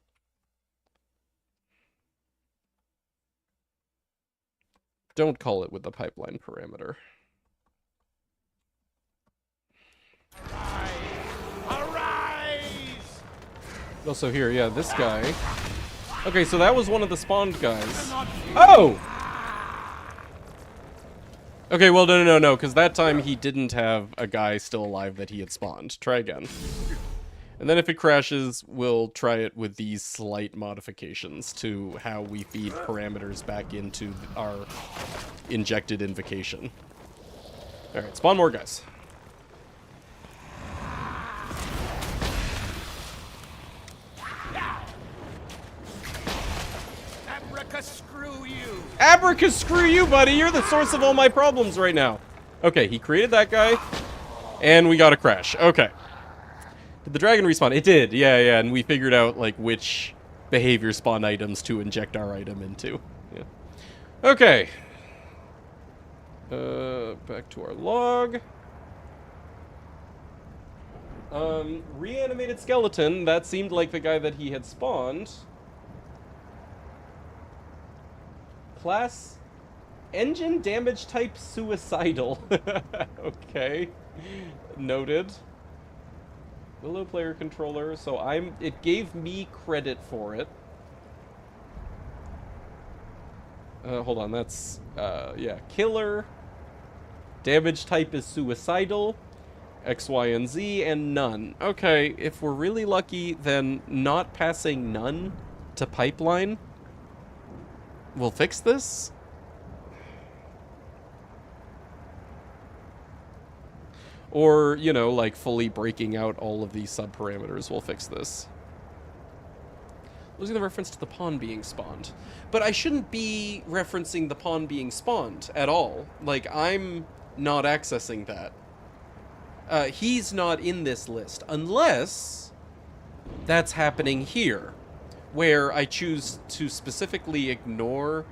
don't call it with the pipeline parameter. Arise! Also here, yeah, this guy. Okay, so that was one of the spawned guys. Oh! Okay, well, no, because that time he didn't have a guy still alive that he had spawned. Try again. And then if it crashes, we'll try it with these slight modifications to how we feed parameters back into our injected invocation. Alright, spawn more guys. Abracascrew you! Abracascrew you, buddy! You're the source of all my problems right now. Okay, he created that guy, and we got a crash. Okay. Did the dragon respawn? It did, yeah, and we figured out, like, which behavior spawn items to inject our item into. Yeah. Okay. Back to our log. Reanimated skeleton. That seemed like the guy that he had spawned. Class engine damage type suicidal. Okay. Noted. Willow player controller, so it gave me credit for it. Hold on, that's yeah, killer. Damage type is suicidal. X, Y, and Z, and none. Okay, if we're really lucky, then not passing none to pipeline will fix this. Or, you know, like fully breaking out all of these subparameters will fix this. Losing the reference to the pawn being spawned. But I shouldn't be referencing the pawn being spawned at all. Like, I'm not accessing that. He's not in this list, unless that's happening here, where I choose to specifically ignore...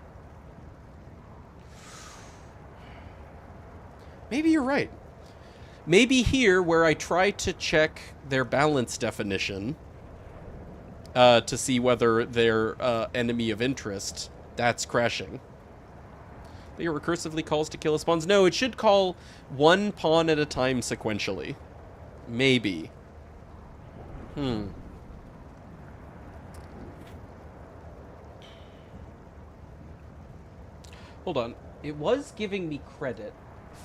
Maybe you're right. Maybe here, where I try to check their balance definition to see whether they're enemy of interest, that's crashing. It recursively calls to kill spawns. No, it should call one pawn at a time sequentially. Maybe. Hold on. It was giving me credit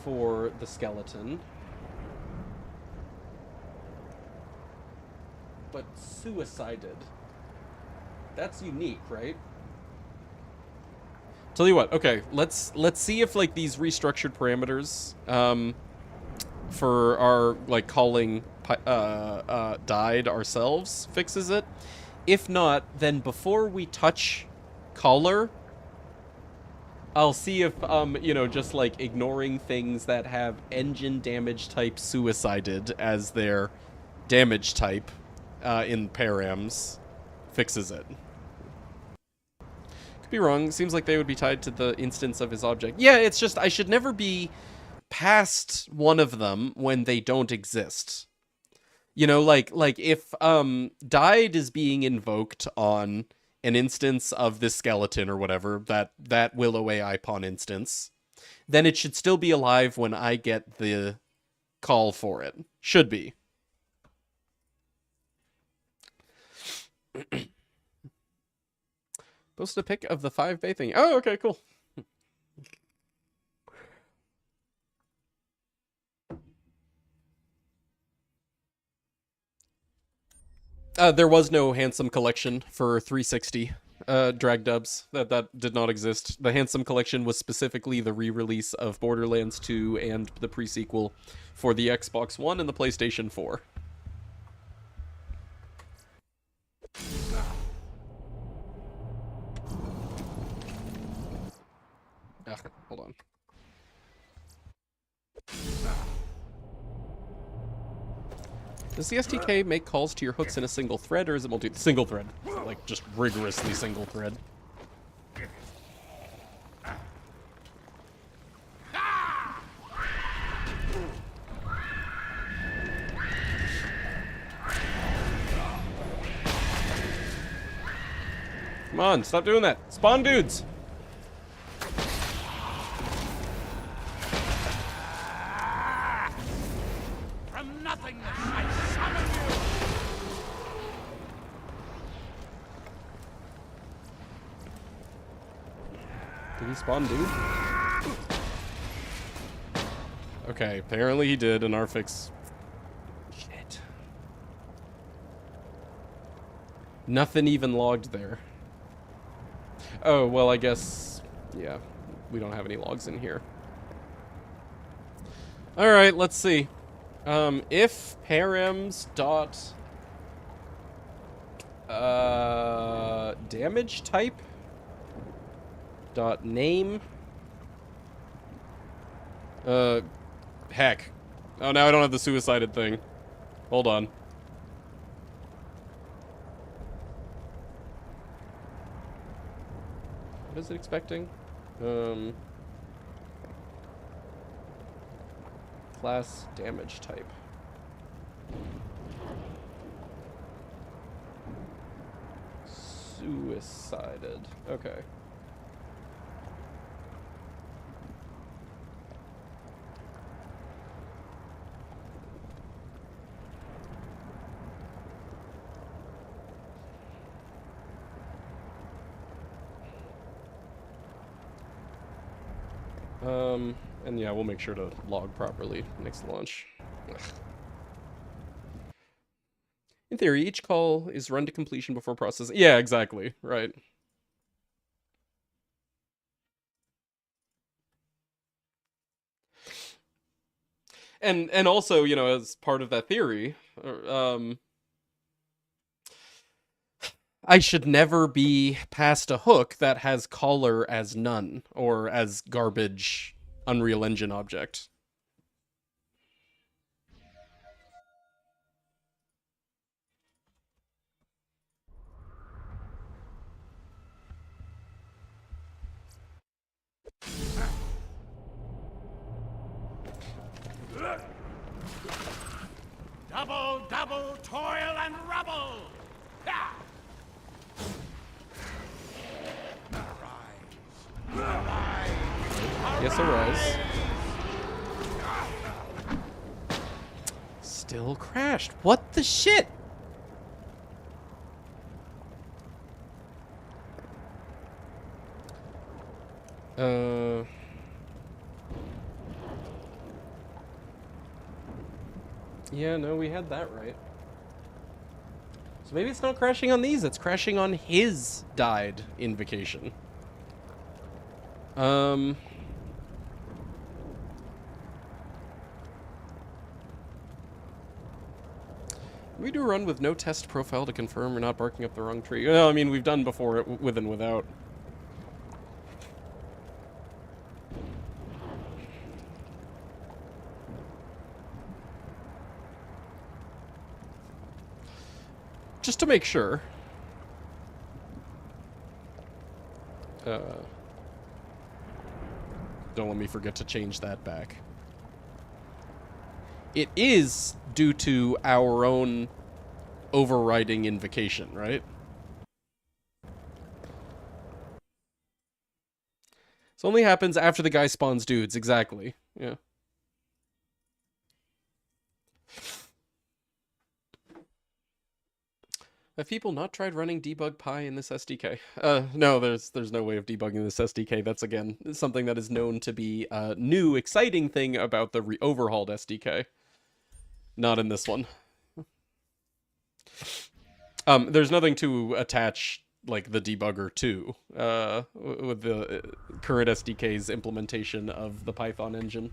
for the skeleton. But suicided. That's unique, right? Tell you what, okay, let's see if like these restructured parameters for our like calling died ourselves fixes it. If not, then before we touch caller, I'll see if you know, just like ignoring things that have engine damage type suicided as their damage type in params fixes it. Be wrong. Seems like they would be tied to the instance of his object. Yeah, it's just I should never be past one of them when they don't exist. You know, like if died is being invoked on an instance of this skeleton or whatever, that Willow AI pawn instance, then it should still be alive when I get the call for it. Should be. Post a pic of the 5 bay thing. Oh, okay, cool. There was no Handsome collection for 360 drag dubs. That did not exist. The Handsome collection was specifically the re-release of Borderlands 2 and the pre-sequel for the Xbox One and the PlayStation 4. Hold on. Does the SDK make calls to your hooks in a single thread, or is it single thread? Like, just rigorously single thread. Come on, stop doing that. Spawn dudes! From nothingness, I summon you! Did he spawn dude? Okay, apparently he did, and our fix... Shit. Nothing even logged there. Oh, well, I guess... Yeah, we don't have any logs in here. Alright, let's see. If parems dot... damage type... dot name... heck. Oh, now I don't have the suicided thing. Hold on. What is it expecting? Class damage type. Suicided. Okay. And yeah, we'll make sure to log properly next launch. Ugh. In theory, each call is run to completion before processing. Yeah, exactly. Right. And also, you know, as part of that theory, I should never be past a hook that has caller as none or as garbage Unreal Engine object. Double, double toil and rubble! Ha! Arise! Yes, arise. Still crashed. What the shit? Yeah, no, we had that right. So maybe it's not crashing on these, it's crashing on his died invocation. We do a run with no test profile to confirm we're not barking up the wrong tree. Well, I mean, we've done before with and without. Just to make sure. Don't let me forget to change that back. it is due to our own overriding invocation, right? This only happens after the guy spawns dudes, exactly. Yeah. Have people not tried running debug pi in this SDK? No, there's no way of debugging this SDK. That's, again, something that is known to be a new, exciting thing about the overhauled SDK. Not in this one. There's nothing to attach, like, the debugger to, with the current SDK's implementation of the Python engine.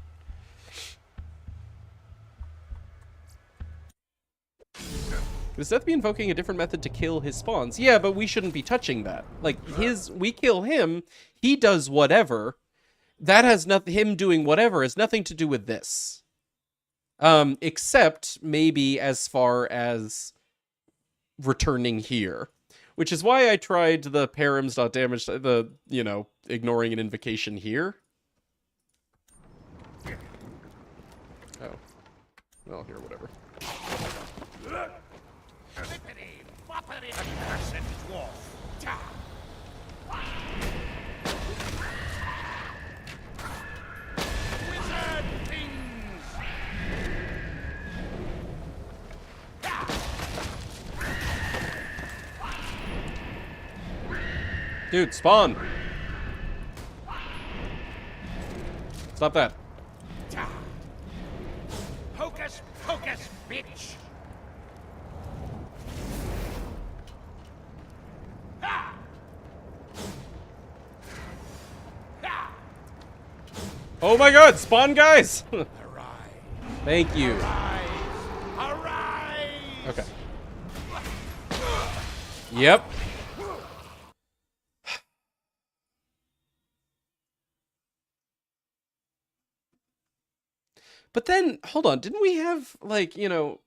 Does Seth be invoking a different method to kill his spawns? Yeah, but we shouldn't be touching that. Like, we kill him, he does whatever. That has nothing, him doing whatever has nothing to do with this. Except maybe as far as returning here. Which is why I tried the params.damage, the, you know, ignoring an invocation here. Oh. Well, here, whatever. Flippity, floppity, accursed dwarf. Wizard things. Dude, spawn! Stop that. Hocus pocus, bitch. Oh my god, spawn guys! Thank you. Okay. Yep. But then, hold on, didn't we have, like, you know...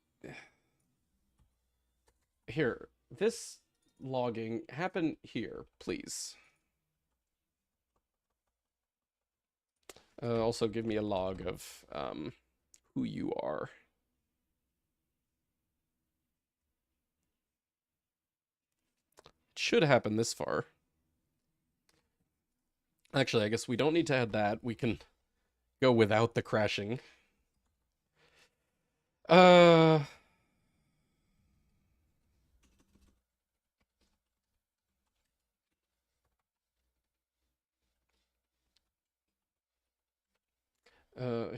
Here, this logging happen here, please. Also give me a log of who you are. It should happen this far. Actually, I guess we don't need to add that. We can go without the crashing.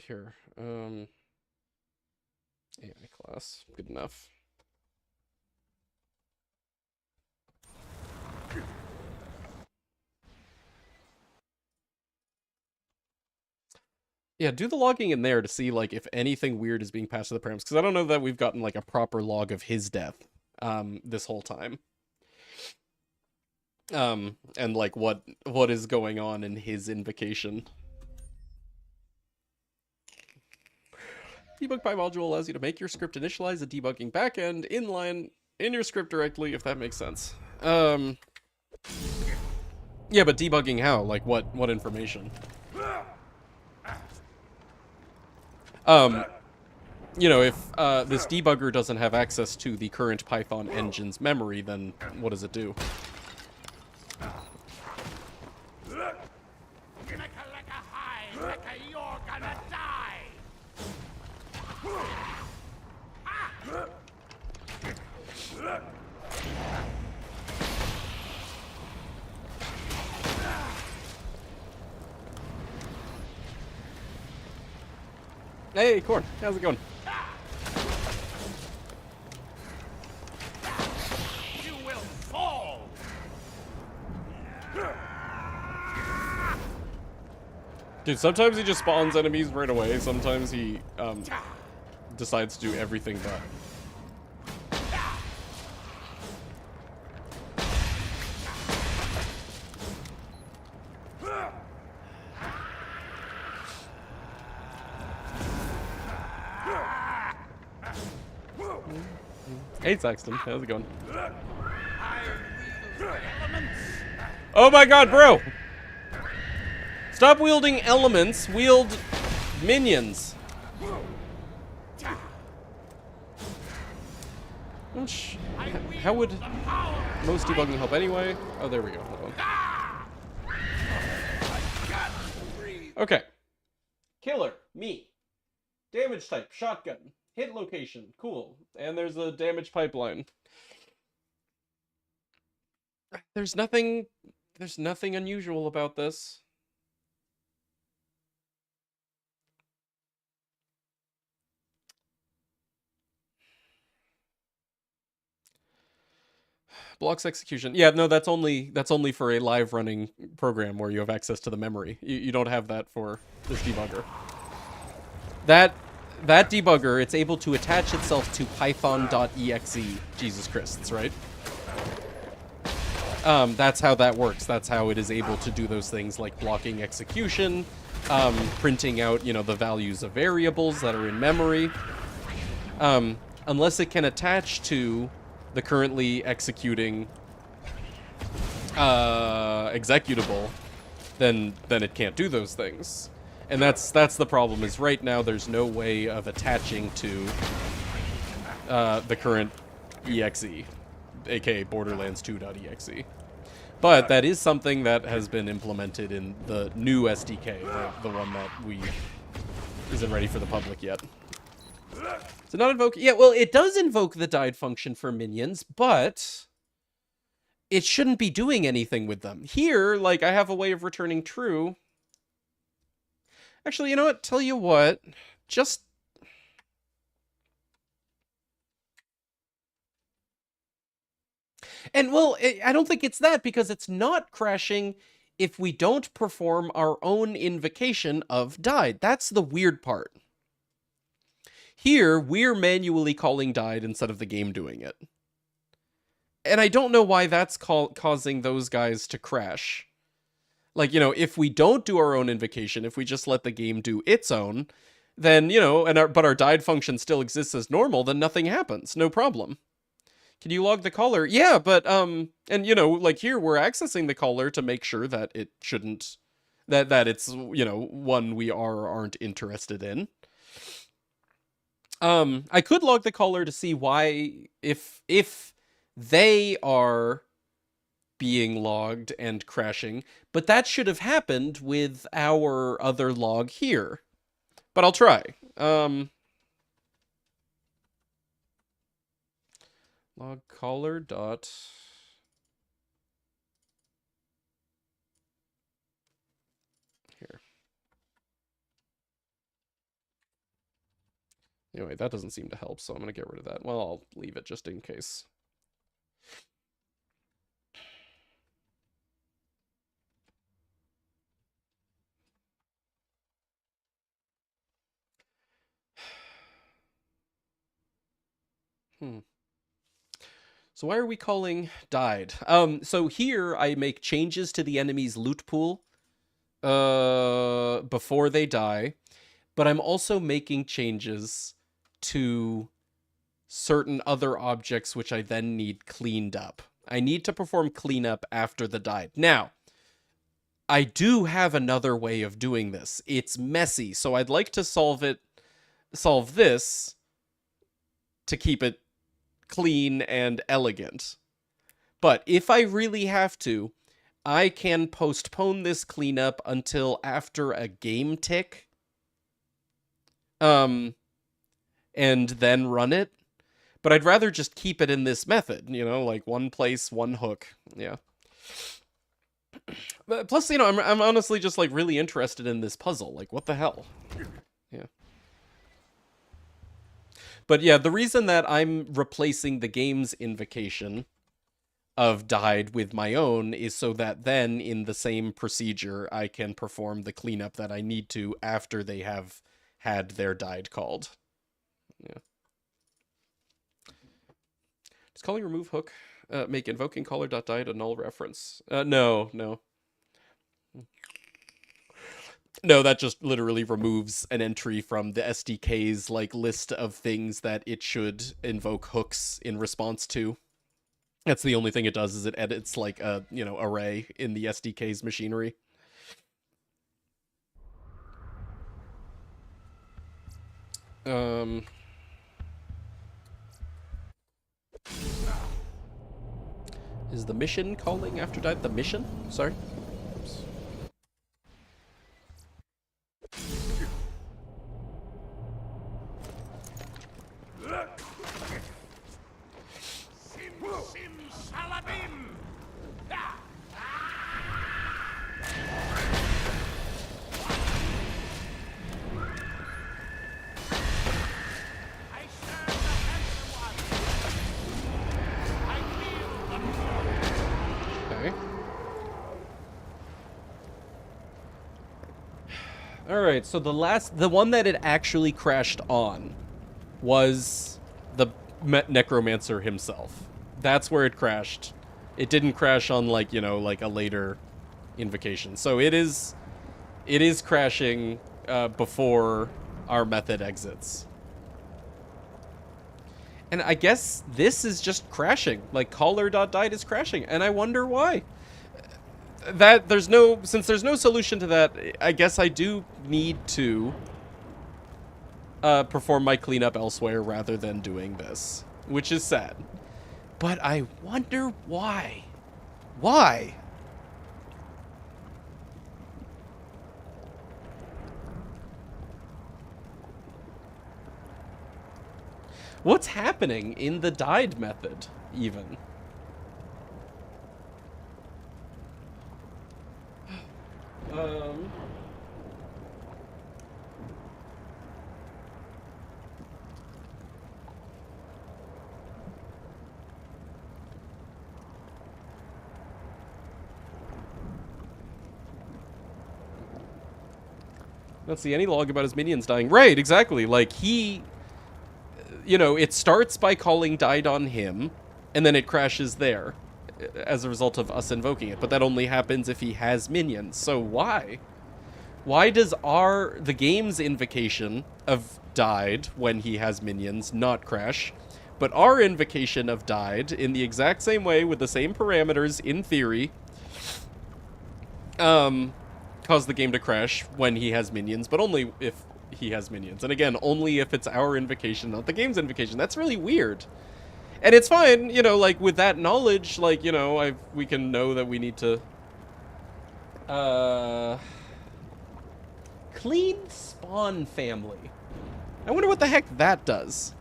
Here, AI class, good enough. Yeah, do the logging in there to see, like, if anything weird is being passed to the params, because I don't know that we've gotten, like, a proper log of his death, this whole time. And, like, what is going on in his invocation. Debug Pi module allows you to make your script initialize a debugging backend inline in your script directly, if that makes sense. Yeah, but debugging how? Like, what information? You know, if this debugger doesn't have access to the current Python engine's memory, then what does it do? Hey, Corn, how's it going? You will fall. Dude, sometimes he just spawns enemies right away. Sometimes he decides to do everything but. Hey, Saxton, how's it going? Oh my god, bro! Stop wielding elements, wield minions. Which, how would most debugging help anyway? Oh, there we go. Hold on. Okay. Killer, me. Damage type, shotgun. Hit location, cool. And there's a damage pipeline. There's nothing unusual about this. Blocks execution. Yeah, no, that's only for a live running program where you have access to the memory. You don't have that for this debugger. That debugger, it's able to attach itself to python.exe. Jesus Christ, right? That's how that works. That's how it is able to do those things like blocking execution, printing out, you know, the values of variables that are in memory. Unless it can attach to the currently executing executable, then it can't do those things. And that's the problem, is right now there's no way of attaching to the current exe, aka Borderlands 2.exe. But that is something that has been implemented in the new SDK, the one that isn't ready for the public yet. So not invoke... Yeah, well, it does invoke the died function for minions, but it shouldn't be doing anything with them. Here, like, I have a way of returning true. Actually, you know what? Tell you what. Just... And, well, I don't think it's that, because it's not crashing if we don't perform our own invocation of died. That's the weird part. Here, we're manually calling died instead of the game doing it. And I don't know why that's causing those guys to crash. Like, you know, if we don't do our own invocation, if we just let the game do its own, then, you know, but our died function still exists as normal, then nothing happens. No problem. Can you log the caller? Yeah, but, and, you know, like here, we're accessing the caller to make sure that it shouldn't, that it's, you know, one we are or aren't interested in. I could log the caller to see why, if they are being logged and crashing, but that should have happened with our other log here. But I'll try. Log caller dot... Here. Anyway, that doesn't seem to help, so I'm going to get rid of that. Well, I'll leave it just in case. So why are we calling died? So here I make changes to the enemy's loot pool before they die, but I'm also making changes to certain other objects which I then need cleaned up. I need to perform cleanup after the died. Now, I do have another way of doing this. It's messy, so I'd like to solve this to keep it clean and elegant. But if I really have to, I can postpone this cleanup until after a game tick. And then run it. But I'd rather just keep it in this method, you know, like one place, one hook. Yeah. But plus, you know, I'm honestly just like really interested in this puzzle. Like, what the hell? Yeah. But yeah, the reason that I'm replacing the game's invocation of died with my own is so that then in the same procedure I can perform the cleanup that I need to after they have had their died called. Yeah. Does calling remove hook make invoking caller.died a null reference? No. No, that just literally removes an entry from the SDK's like list of things that it should invoke hooks in response to. That's the only thing it does, is it edits like a, you know, array in the SDK's machinery. Is the mission calling after died? The mission? Sorry. Oops. Okay. Alright, so the one that it actually crashed on was the necromancer himself. That's where it crashed. It didn't crash on, like, you know, like a later invocation. So it is crashing before our method exits. And I guess this is just crashing. Like, caller.died is crashing, and I wonder why. Since there's no solution to that, I guess I do need to perform my cleanup elsewhere rather than doing this, which is sad. But I wonder why. Why? What's happening in the died method, even? Don't see any log about his minions dying. Right, exactly. Like, he... You know, it starts by calling died on him, and then it crashes there as a result of us invoking it. But that only happens if he has minions. So why? Why does the game's invocation of died when he has minions not crash, but our invocation of died in the exact same way with the same parameters in theory cause the game to crash when he has minions, but only if he has minions. And again, only if it's our invocation, not the game's invocation. That's really weird. And it's fine, you know, like, with that knowledge, like, you know, we can know that we need to... Clean spawn family. I wonder what the heck that does.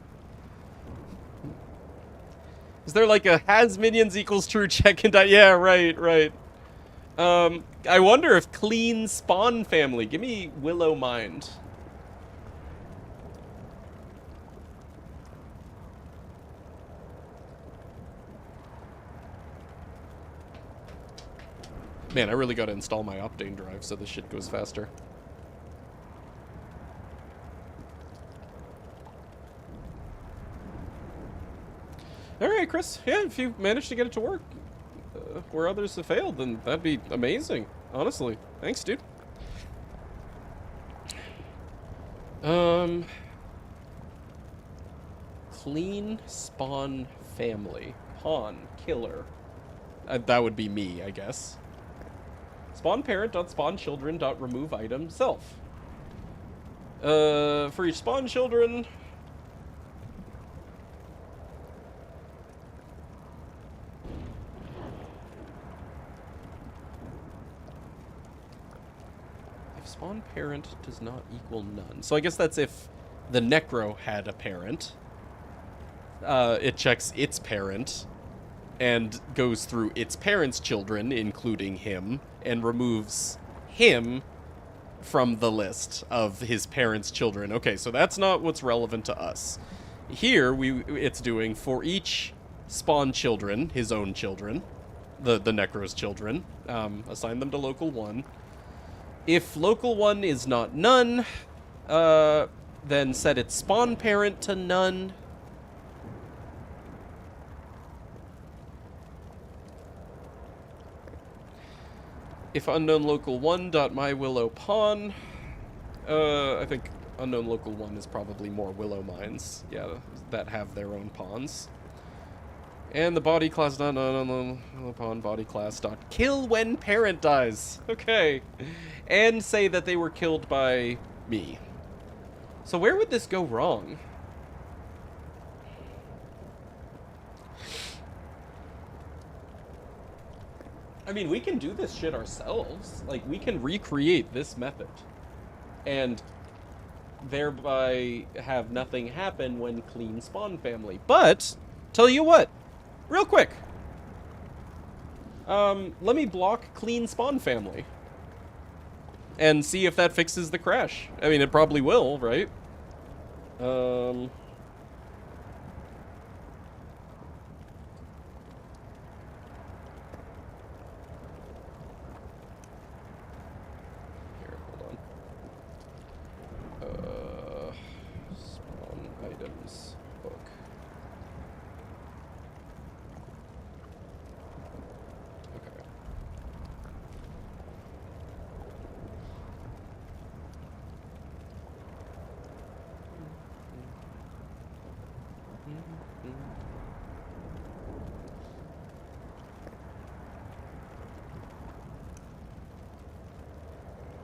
Is there, like, a has minions equals true check and die? Yeah, right. I wonder if clean spawn family... Give me Willow Mind. Man, I really gotta install my Optane drive so this shit goes faster. Alright, Chris. Yeah, if you manage to get it to work where others have failed, then that'd be amazing. Honestly. Thanks, dude. Clean spawn family. Pawn. Killer. That would be me, I guess. Spawn parent dot spawn children dot remove item self. For each spawn children. If spawn parent does not equal none. So I guess that's if the necro had a parent. It checks its parent and goes through its parents' children, including him, and removes him from the list of his parents' children. Okay, so that's not what's relevant to us. Here, it's doing for each spawn children, his own children, the Necro's children, assign them to local 1. If local 1 is not none, then set its spawn parent to none. If unknown local 1 dot my willow pawn, I think unknown local 1 is probably more willow mines, yeah, that have their own pawns. And the body class dot unknown pawn body class dot kill when parent dies. Okay, and say that they were killed by me. So where would this go wrong? I mean, we can do this shit ourselves. Like, we can recreate this method. And thereby have nothing happen when clean spawn family. But, tell you what, real quick. Let me block clean spawn family. And see if that fixes the crash. I mean, it probably will, right? Here, hold on. Spawn items book.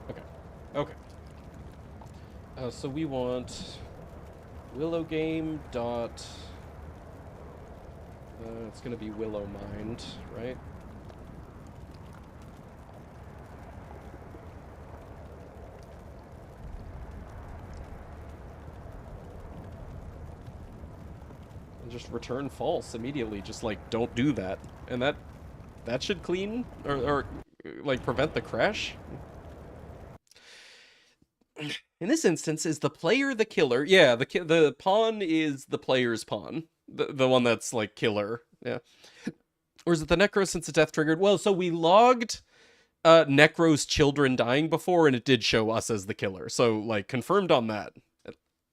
Okay. Okay. So we want Willow Game dot. It's gonna be Willow Mind, right? And just return false immediately. Just like don't do that, and that should clean or like prevent the crash. In this instance, is the player the killer? Yeah, the pawn is the player's pawn. The one that's, like, killer. Yeah. Or is it the Necro since the death triggered? Well, so we logged Necro's children dying before, and it did show us as the killer. So, like, confirmed on that.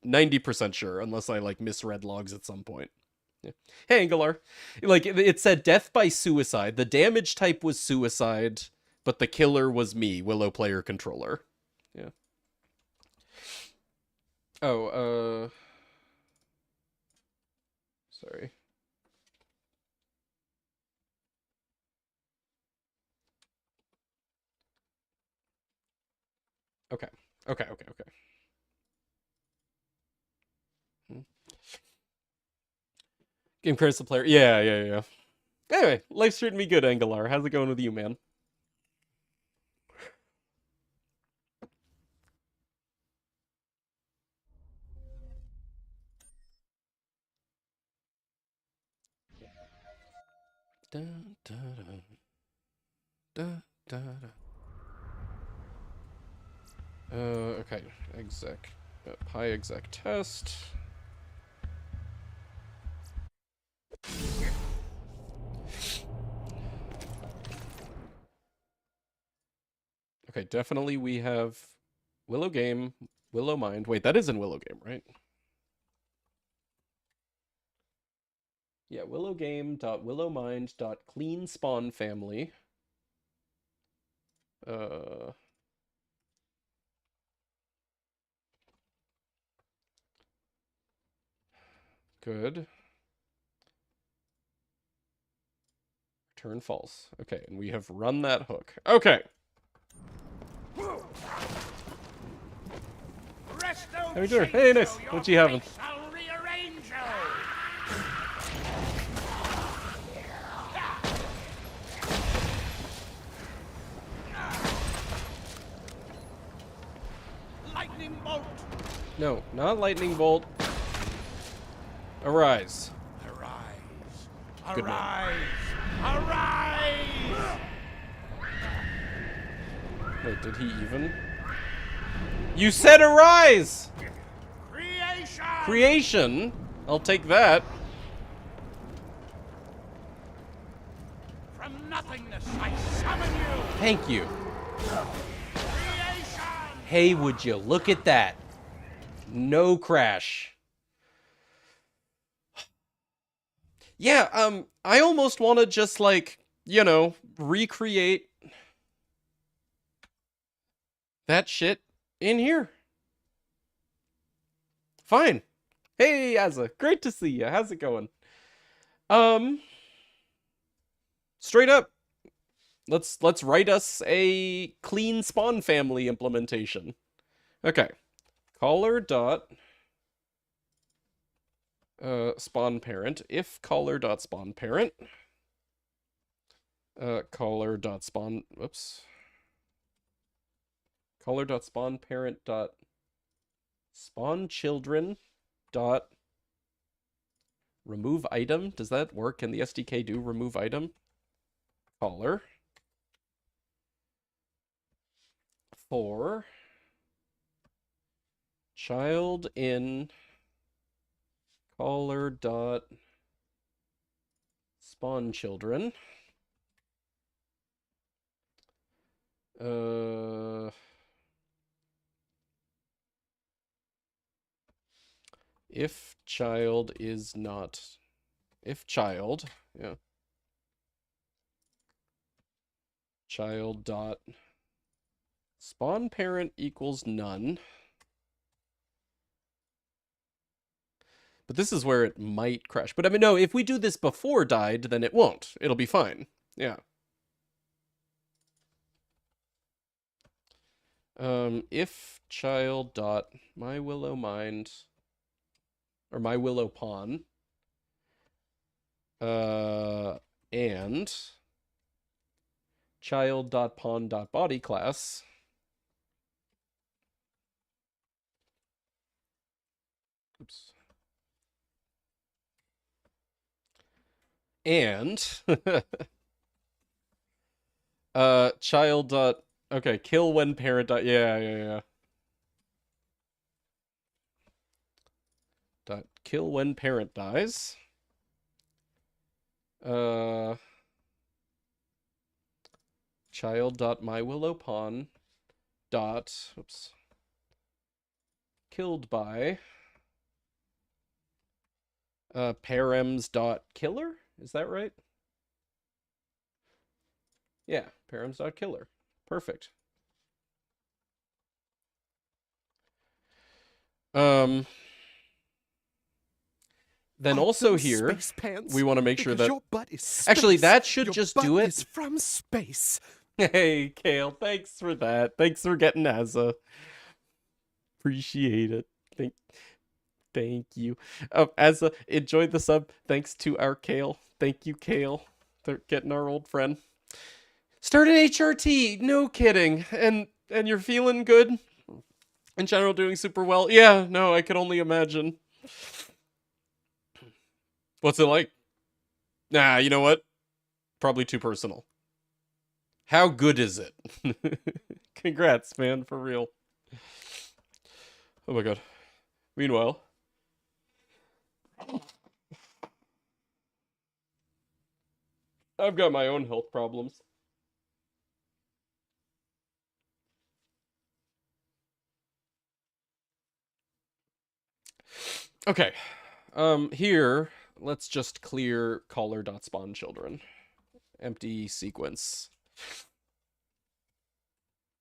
90% sure, unless I, like, misread logs at some point. Yeah. Hey, Angular. Like, it said death by suicide. The damage type was suicide, but the killer was me, Willow player controller. Yeah. Oh, sorry. Okay. Okay. Game credits the player. Yeah. Anyway, life's treating me good, Angular. How's it going with you, man? Okay. Exec. Pi exec test. Okay, definitely we have Willow Game, Willow Mind. Wait, that is in Willow Game, right? Yeah, Willow Game dot Willow Mind dot clean spawn family. Good. Return false. Okay, and we have run that hook. Okay. How you doing? Hey, nice. What you having? Lightning bolt. No, not lightning bolt. Arise. Arise. Good man. Arise. Arise. Wait, did he even? You said arise! Creation. Creation? I'll take that. From nothingness I summon you. Thank you. Creation. Hey, would you look at that? No crash. Yeah, I almost want to just, like, you know, recreate that shit in here. Fine. Hey, Azza, great to see you. How's it going? Straight up, let's write us a clean spawn family implementation. Okay. Caller dot spawn parent, if caller dot spawn parent Caller dot spawn. Whoops. Caller dot spawn parent dot spawn children dot remove item. Does that work? Can the SDK do remove item? Caller for child in caller dot spawn children. If child is not, if child, yeah, child dot spawn parent equals none. But this is where it might crash. But I mean, no, if we do this before died, then it won't. It'll be fine. Yeah. If child dot my willow mind or my willow pawn and child dot pawn dot body class and child dot okay, kill when parent dot yeah. Dot kill when parent dies. Child dot my willow pawn dot oops killed by parems dot killer, is that right? Yeah, parems dot killer. Perfect. Then also here, we want to make sure that... Your butt is space. Actually, that should your just butt do it. Is from space. Hey, Kale, thanks for that. Thanks for getting Asa. Appreciate it. Thank you. Asa, enjoyed the sub. Thanks to our Kale. Thank you, Kale, for getting our old friend. Start an HRT. No kidding. And you're feeling good? In general, doing super well? Yeah, no, I could only imagine. What's it like? Nah, you know what? Probably too personal. How good is it? Congrats, man, for real. Oh my god. Meanwhile... I've got my own health problems. Okay. Here, let's just clear caller.spawnChildren. Empty sequence.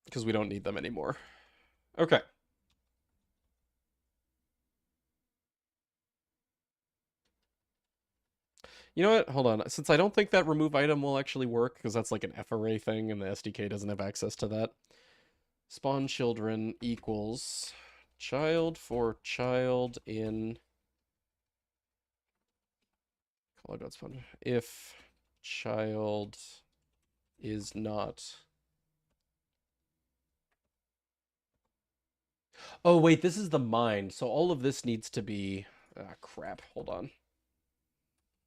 Because we don't need them anymore. Okay. You know what? Hold on. Since I don't think that remove item will actually work, because that's like an FRA thing, and the SDK doesn't have access to that. Spawn children equals child for child in... if child is not... Oh, wait, this is the mind. So all of this needs to be... Ah, crap. Hold on.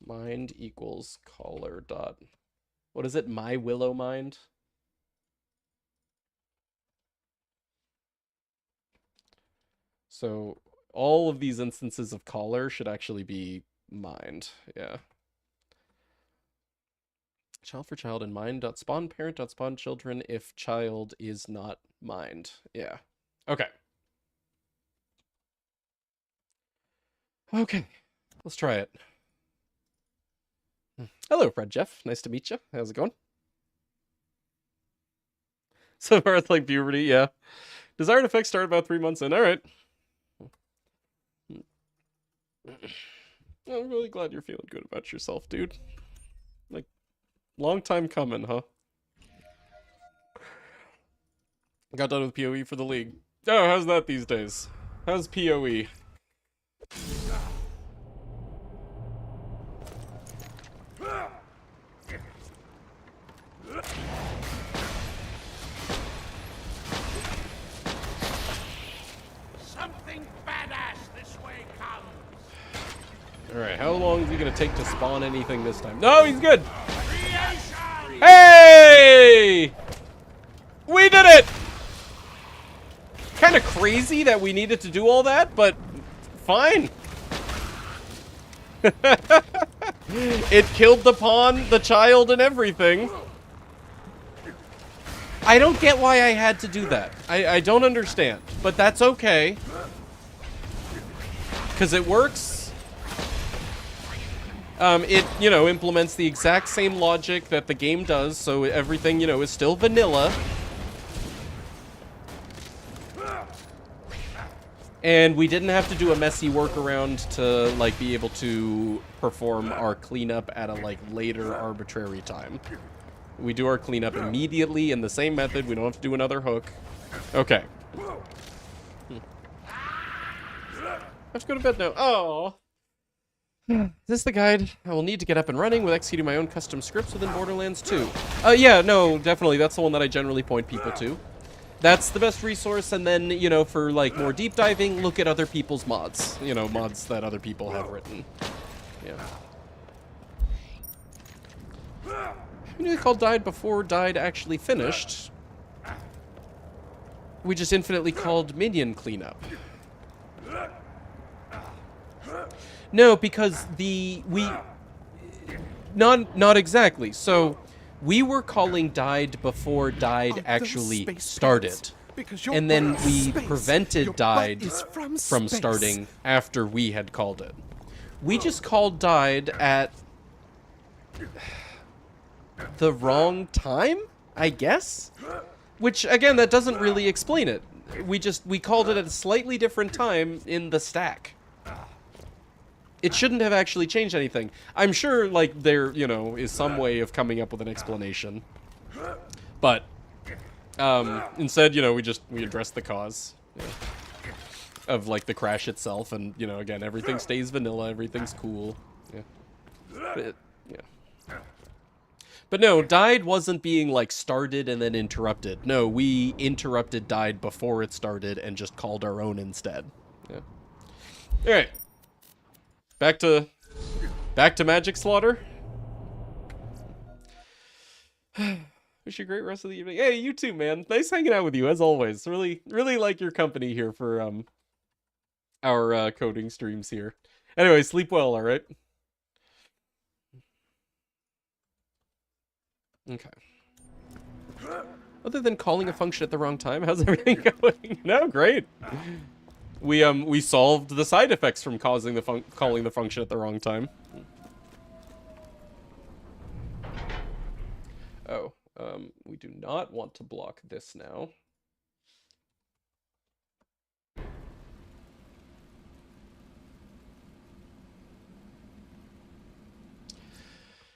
Mind equals caller dot... What is it? My willow mind? So all of these instances of caller should actually be mind. Yeah. Child for child and mind dot spawn parent dot spawn children if child is not mind. Yeah. Okay. Okay. Let's try it. Hello, Fred Jeff. Nice to meet you. How's it going? So far, it's like puberty, yeah. Desired effects start about 3 months in. All right. I'm really glad you're feeling good about yourself, dude. Like, long time coming, huh? Got done with PoE for the league. Oh, how's that these days? How's PoE? How long is he gonna take to spawn anything this time? No, he's good. Hey! We did it! Kind of crazy that we needed to do all that, but fine. It killed the pawn, the child, and everything. I don't get why I had to do that. I don't understand, but that's okay. Because it works. It, you know, implements the exact same logic that the game does, so everything, you know, is still vanilla. And we didn't have to do a messy workaround to, like, be able to perform our cleanup at a, like, later arbitrary time. We do our cleanup immediately in the same method. We don't have to do another hook. Okay. Let's go to bed now. Oh. Is this the guide? I will need to get up and running with executing my own custom scripts within Borderlands 2. Yeah, no, definitely. That's the one that I generally point people to. That's the best resource, and then, you know, for, like, more deep diving, look at other people's mods. You know, mods that other people have written. Yeah. We knew they called died before died actually finished. We just infinitely called minion cleanup. No, because not exactly. So we were calling died before died actually started. And then we prevented died from starting after we had called it. We just called died at the wrong time, I guess? Which, again, that doesn't really explain it. We called it at a slightly different time in the stack. It shouldn't have actually changed anything. I'm sure, like, there, you know, is some way of coming up with an explanation. But, instead, you know, we addressed the cause of, like, the crash itself. And, you know, again, everything stays vanilla. Everything's cool. Yeah. But no, died wasn't being, like, started and then interrupted. No, we interrupted died before it started and just called our own instead. Yeah. Alright. Back to Magic Slaughter. Wish you a great rest of the evening. Hey, you too, man. Nice hanging out with you, as always. Really like your company here for, our, coding streams here. Anyway, sleep well, alright? Okay. Other than calling a function at the wrong time, how's everything going? No, great. We solved the side effects from calling the function at the wrong time. Oh, we do not want to block this now.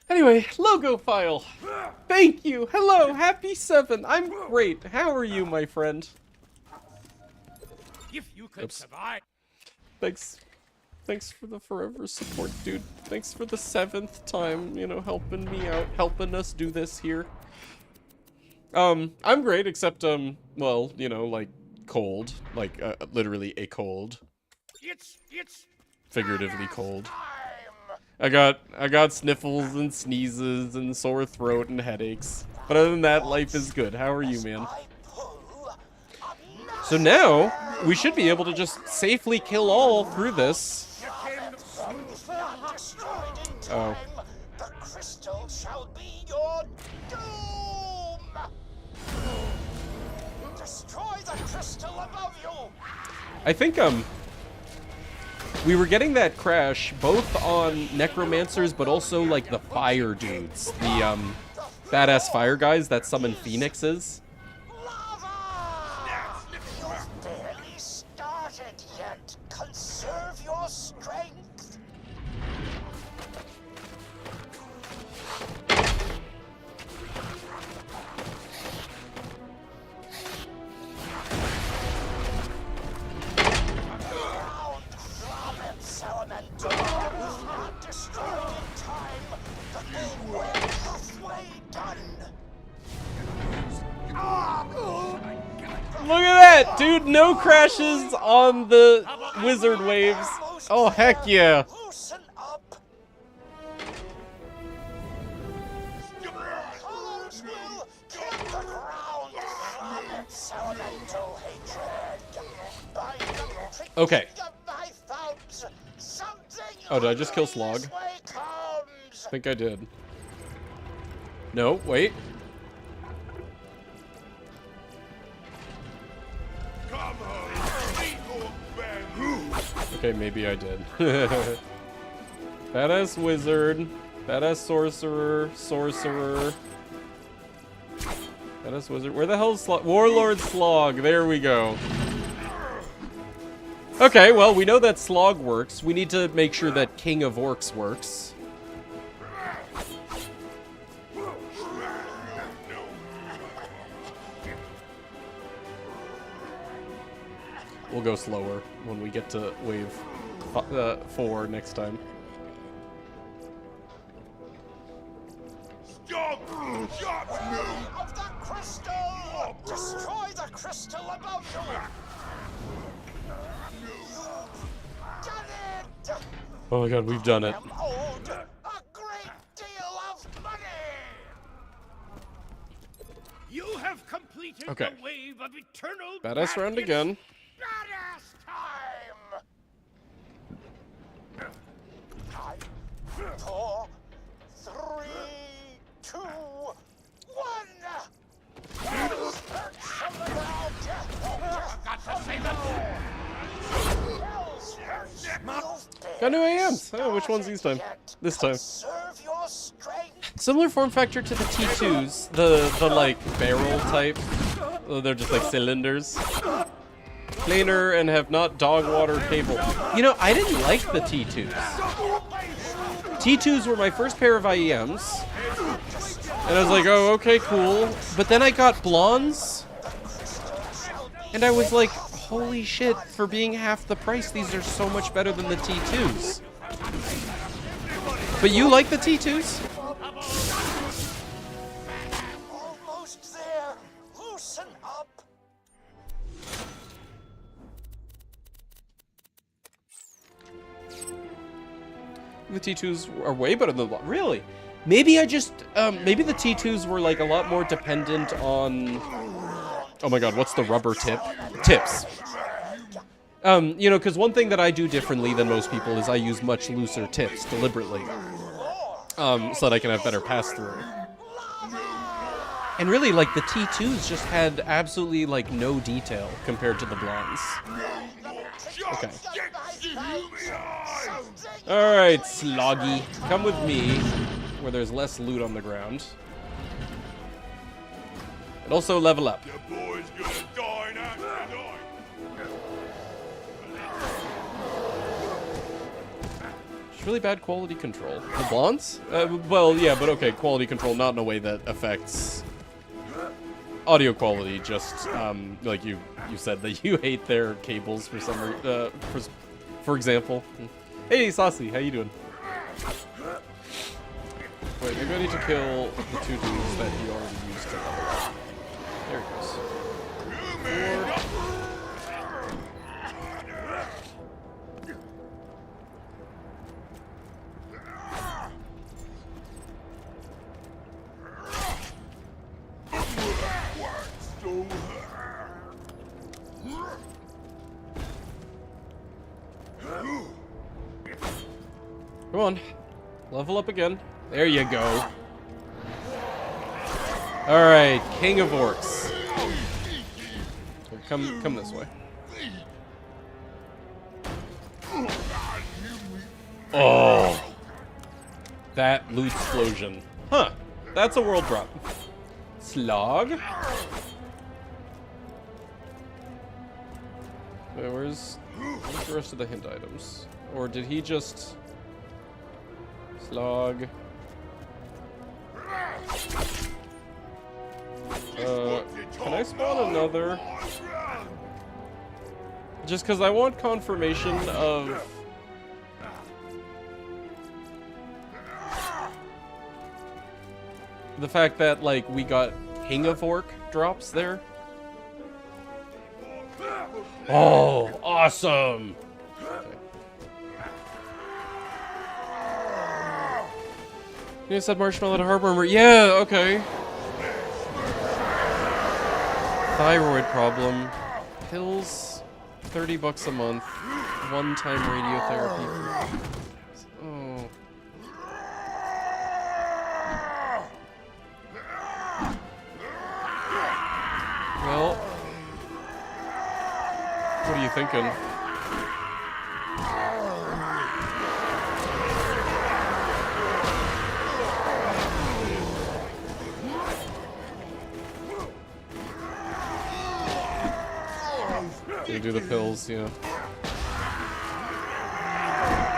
Anyway, logo file. Thank you. Hello, happy 7. I'm great. How are you, my friend? If you could survive. Thanks for the forever support, dude. Thanks for the 7th time, you know, helping me out, helping us do this here. I'm great, except, well, you know, like, cold. Like, literally a cold. It's Figuratively cold. I got sniffles and sneezes and sore throat and headaches. But other than that, life is good. How are you, man? So now, we should be able to just safely kill all through this. Oh. The crystal shall be your doom! Destroy the crystal above you! I think, we were getting that crash both on necromancers, but also, like, the fire dudes. The, badass fire guys that summon phoenixes. You've barely started yet. Conserve your strength. Not destroyed in time, but they were halfway done. Look at that, dude! No crashes on the wizard waves. Oh, heck yeah. Loosen up the ground from its elemental hatred. By the trick Okay. of my thumbs, something Oh, did I just kill Slog? this way comes. I think I did. No, wait. Okay, maybe I did. Badass wizard. Badass sorcerer. Sorcerer. Badass wizard. Where the hell's Warlord Slog? There we go. Okay, well, we know that Slog works. We need to make sure that King of Orcs works. We'll go slower when we get to wave 4 next time. Stop! Of the crystal! Destroy the crystal above you! You've done it! Oh my god, we've done it. I'm owed a great deal of money! You have completed Okay. the wave of eternal Badass round again. Badass time! 5, 4, 3, 2, 1! From the ground! Got to save them! Got new AMs. Oh, which one's this time? This time. Serve your strength! Similar form factor to the T2s, the like barrel type. Oh, they're just like cylinders. Planar and have not dog water cable. You know, I didn't like the T2s. T2s were my first pair of IEMs. And I was like, oh, okay, cool. But then I got blondes. And I was like, holy shit, for being half the price, these are so much better than the T2s. But you like the T2s? Almost there! Loosen up! The T2s are way better than the... Really? Maybe I just... maybe the T2s were, like, a lot more dependent on... Oh my god, what's the rubber tip? Tips. You know, because one thing that I do differently than most people is I use much looser tips, deliberately. So that I can have better pass-through. And really, like, the T2s just had absolutely, like, no detail compared to the blondes. Okay. Alright, Sloggy. Come with me, where there's less loot on the ground. And also level up. It's really bad quality control. The blondes? Well, yeah, but okay, quality control not in a way that affects audio quality, just, like you said that you hate their cables for some for example. Hey, Saucy, how you doing? Wait, maybe I need to kill the 2 dudes that he already used to level up. There he goes. 4. Come on. Level up again. There you go. Alright, King of Orcs. Here, come this way. Oh! That loot explosion. Huh. That's a world drop. Slog? Wait, where's the rest of the hint items? Or did he just... Slog. Can I spawn another? Just because I want confirmation of... the fact that, like, we got King of Orc drops there. Oh, awesome! You said marshmallow to harbor armor. Yeah, okay. Thyroid problem. Pills, $30 a month. One-time radiotherapy. Oh. Well, what are you thinking? You do the pills, yeah.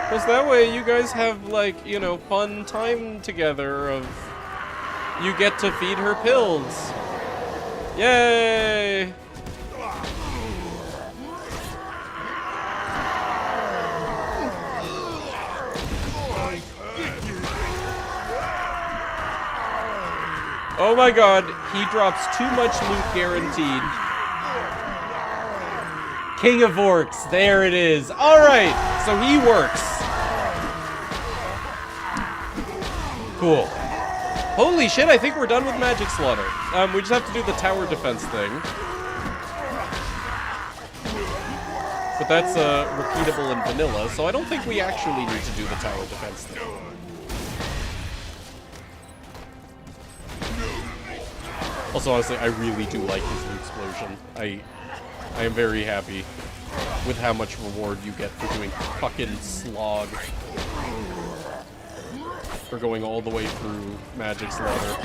Because that way you guys have, like, you know, fun time together of... You get to feed her pills. Yay! Oh my god, he drops too much loot guaranteed. King of Orcs, there it is. Alright, so he works. Cool. Holy shit, I think we're done with Magic Slaughter. We just have to do the tower defense thing. But that's repeatable in vanilla, so I don't think we actually need to do the tower defense thing. Also, honestly, I really do like his loot explosion. I am very happy with how much reward you get for doing fucking slog. For going all the way through Magic Slaughter.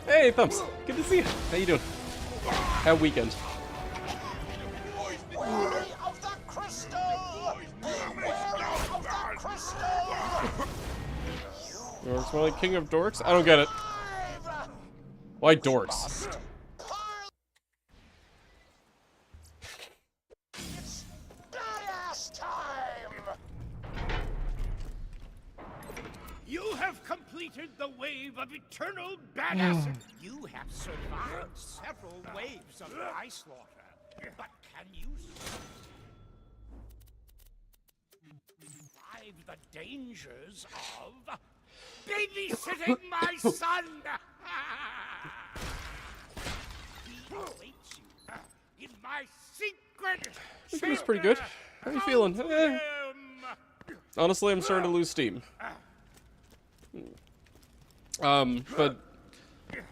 Hey, Thumbs. Good to see you. How you doing? How weekend? Dorks, more like King of Dorks? I don't get it. Why dorks? You have completed the wave of eternal badass. You have survived several waves of my slaughter, but can you survive the dangers of babysitting my son? He awaits you in my secret. I think it's pretty good. How are you feeling? Honestly, I'm starting to lose steam. But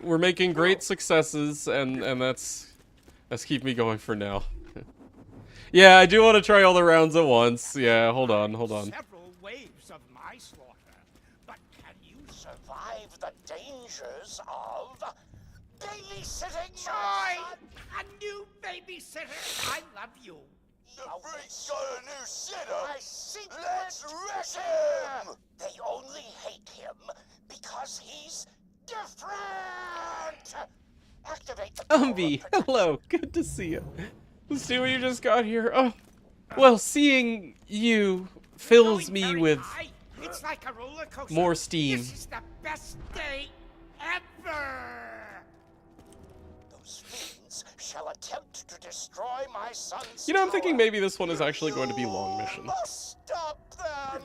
we're making great successes, and that's keep me going for now. Yeah, I do want to try all the rounds at once. Yeah, hold on. Several waves of my slaughter, but can you survive the dangers of babysitting my son? A new babysitter. I love you. The freak's got a new sitter. Let's wreck him! They only hate him because he's different. Activate the Umbi, hello. Good to see you. Let's see what you just got here. Oh, well, seeing you fills me with It's like a roller coaster. more steam. This is the best day ever. Those fiends shall attempt to destroy my son's You know, I'm thinking maybe this one is actually going to be long mission. Must stop them.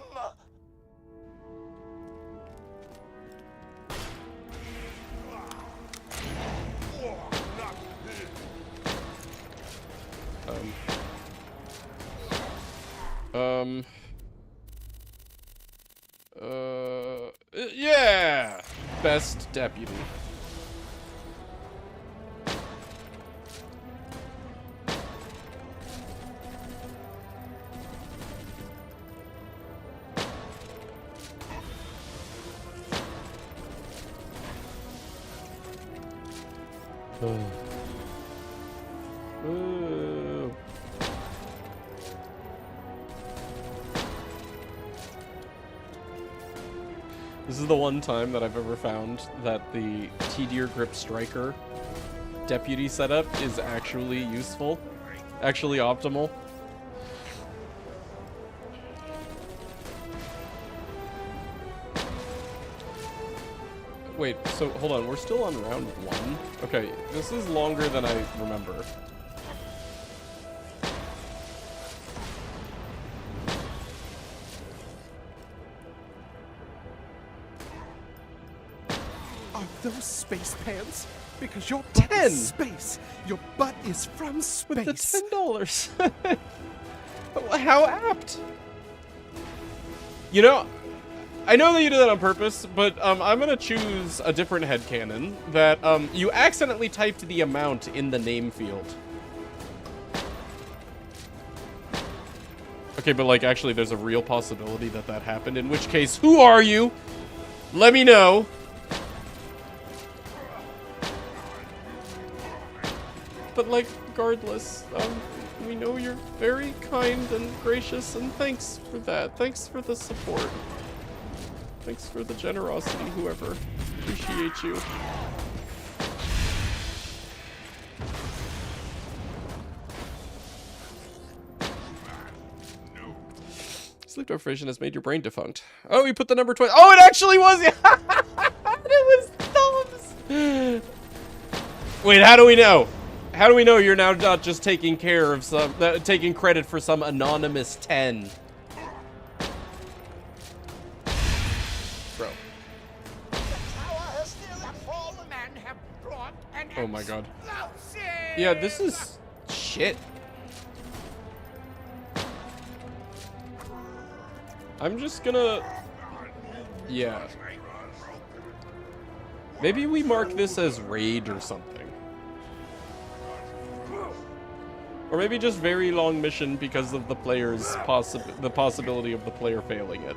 Yeah! Best deputy. Ooh. This is the one time that I've ever found that the T-Deer Grip Striker deputy setup is actually useful, actually optimal. Wait, so hold on, we're still on round 1? Okay, this is longer than I remember. Are those space pants? Because your butt 10. is space. Your butt is from space. With the $10. How apt. You know, I know that you did that on purpose, but I'm gonna choose a different headcanon that you accidentally typed the amount in the name field. Okay, but like actually there's a real possibility that that happened, in which case, who are you? Let me know. But like, regardless, we know you're very kind and gracious, and thanks for that. Thanks for the support. Thanks for the generosity, whoever. Appreciate you. Sleep deprivation has made your brain defunct. Oh, you put the number 20. Oh, it actually was! It was thumbs! Wait, how do we know? How do we know you're now not just taking care of some, taking credit for some anonymous 10? Bro. Oh my god. Yeah, this is shit. I'm just gonna... Yeah. Maybe we mark this as raid or something. Or maybe just very long mission because of the player's the possibility of the player failing it.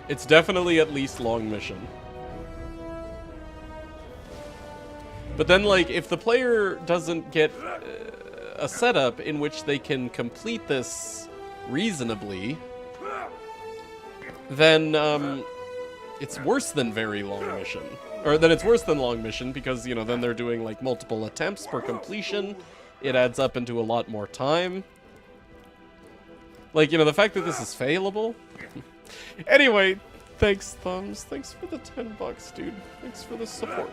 It's definitely at least long mission. But then, like, if the player doesn't get a setup in which they can complete this reasonably, then it's worse than very long mission. Or then it's worse than long mission because, you know, then they're doing like multiple attempts per completion. It adds up into a lot more time. Like, you know, the fact that this is failable. Anyway, thanks, Thumbs. Thanks for the $10, dude. Thanks for the support.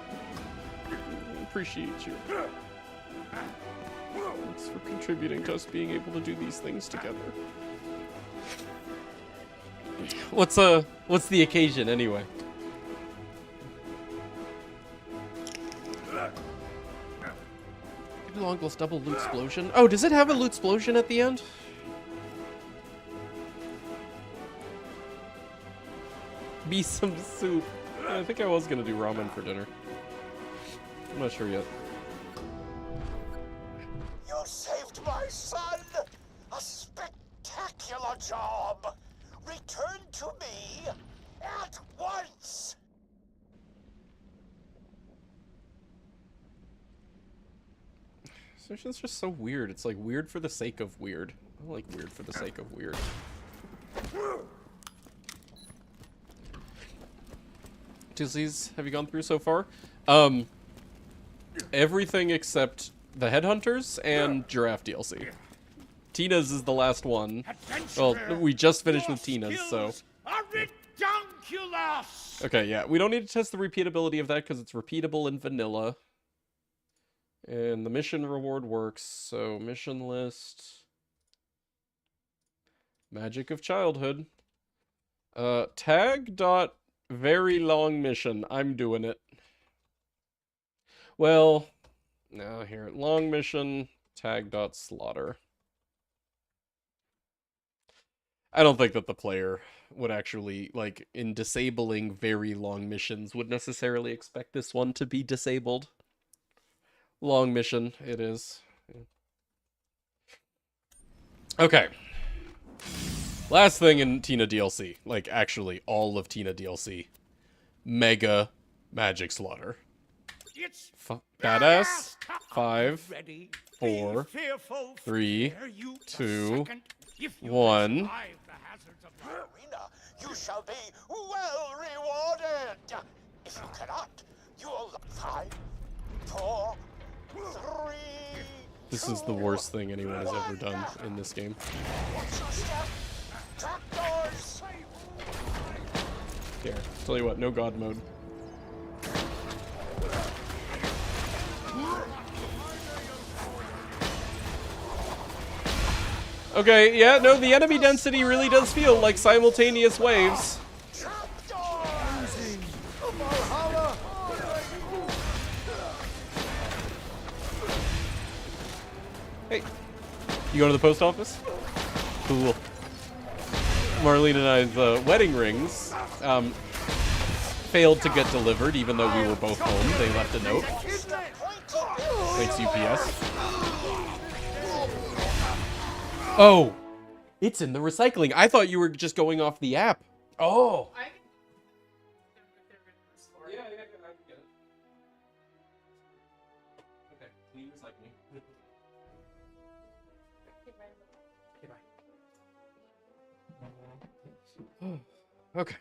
Appreciate you. Thanks for contributing to us being able to do these things together. What's the occasion anyway? Longle's double loot explosion. Oh, does it have a loot explosion at the end? Be some soup. Yeah, I think I was gonna do ramen for dinner. I'm not sure yet. You saved my son! A spectacular job! Return to me at once! It's just so weird. It's like weird for the sake of weird. I don't like weird for the sake of weird. DLCs have you gone through so far? Everything except the Headhunters and Giraffe DLC. Tina's is the last one. Well, we just finished with Tina's, so... Okay, yeah. We don't need to test the repeatability of that because it's repeatable in vanilla. And the mission reward works, so mission list. Magic of Childhood. Tag dot very long mission. I'm doing it. Well, now here, long mission, tag dot slaughter. I don't think that the player would actually, like, in disabling very long missions, would necessarily expect this one to be disabled. Long mission, it is. Okay. Last thing in Tina DLC. Like, actually, all of Tina DLC. Mega Magic Slaughter. Badass. 5, 4, 3, 2, 1. You shall be well rewarded. If you cannot, you will 5, 4, 3. This is the worst thing anyone has ever done in this game. Here, tell you what, no god mode. Okay, yeah, no, the enemy density really does feel like simultaneous waves. Hey, you going to the post office? Cool. Marlene and I's wedding rings failed to get delivered, even though we were both home. They left a note. Thanks, UPS. Oh, it's in the recycling. I thought you were just going off the app. Oh. Yeah, I can get it. Okay, clean recycling. Okay, bye. Okay.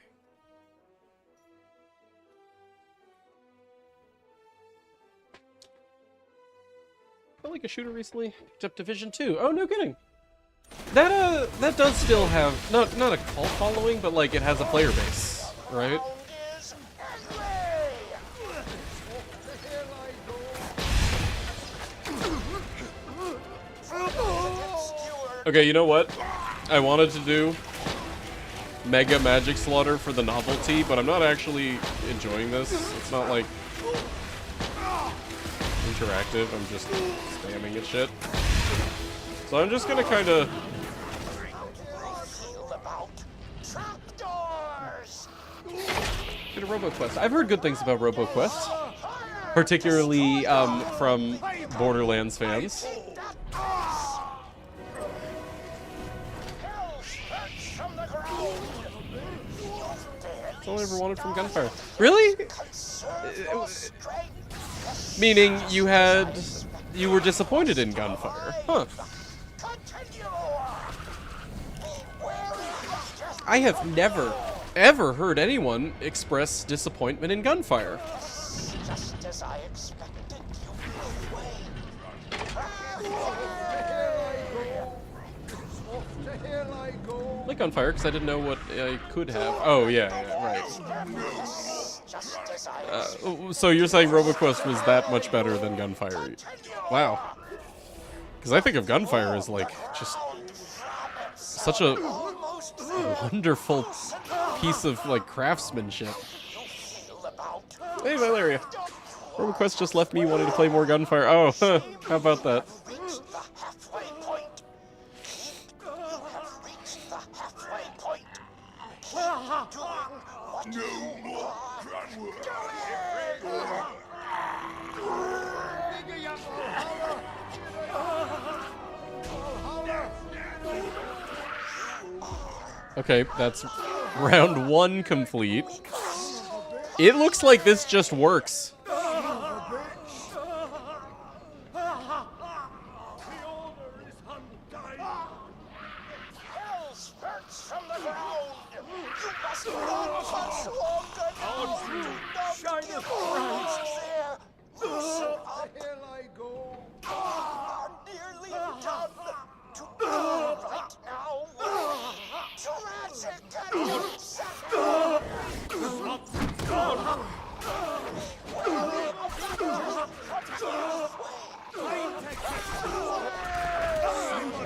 Felt like a shooter recently. Picked up Division 2. Oh, no kidding. That does still have not a cult following, but like it has a player base, right? Okay, you know what? I wanted to do Mega Magic Slaughter for the novelty, but I'm not actually enjoying this. It's not like interactive. I'm just spamming at shit. So I'm just gonna kind of. Get a RoboQuest. I've heard good things about RoboQuest, particularly from Borderlands fans. That's all I ever wanted from Gunfire. Really? Meaning you were disappointed in Gunfire, huh? I have never, ever heard anyone express disappointment in Gunfire. Just as I expected, I like Gunfire because I didn't know what I could have. Oh yeah, right. So you're saying RoboQuest was that much better than Gunfire? Wow. Because I think of Gunfire as like just such a wonderful piece of like craftsmanship. Hey Valeria, RoboQuest just left me wanting to play more Gunfire. Oh, how about that? Okay, that's round 1 complete. It looks like this just works.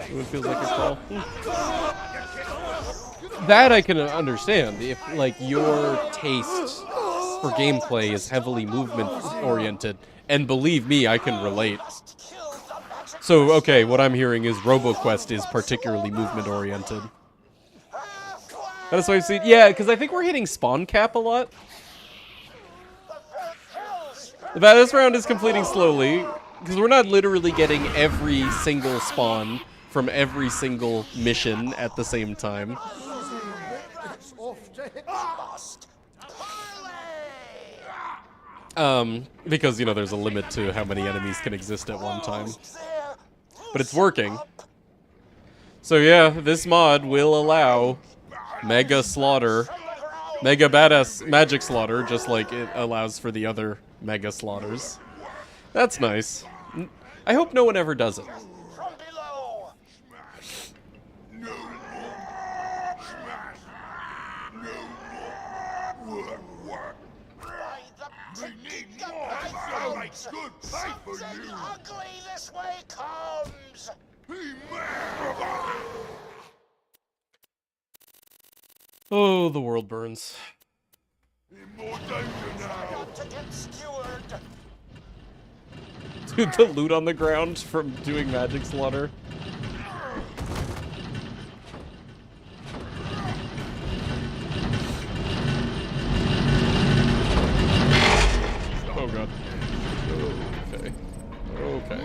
It feels like a call. That I can understand. If like your taste for gameplay is heavily movement oriented, and believe me, I can relate. So okay, what I'm hearing is RoboQuest is particularly movement oriented. That's what I've seen. Yeah, because I think we're hitting spawn cap a lot. This round is completing slowly because we're not literally getting every single spawn from every single mission at the same time. Because, you know, there's a limit to how many enemies can exist at one time. But it's working. So yeah, this mod will allow Mega Slaughter, Mega Badass Magic Slaughter, just like it allows for the other Mega Slaughters. That's nice. I hope no one ever does it. Ugly this way comes. Oh, the world burns. More danger now. Got to get skewered. Dude, the loot on the ground from doing magic slaughter. Oh god. Okay. Okay.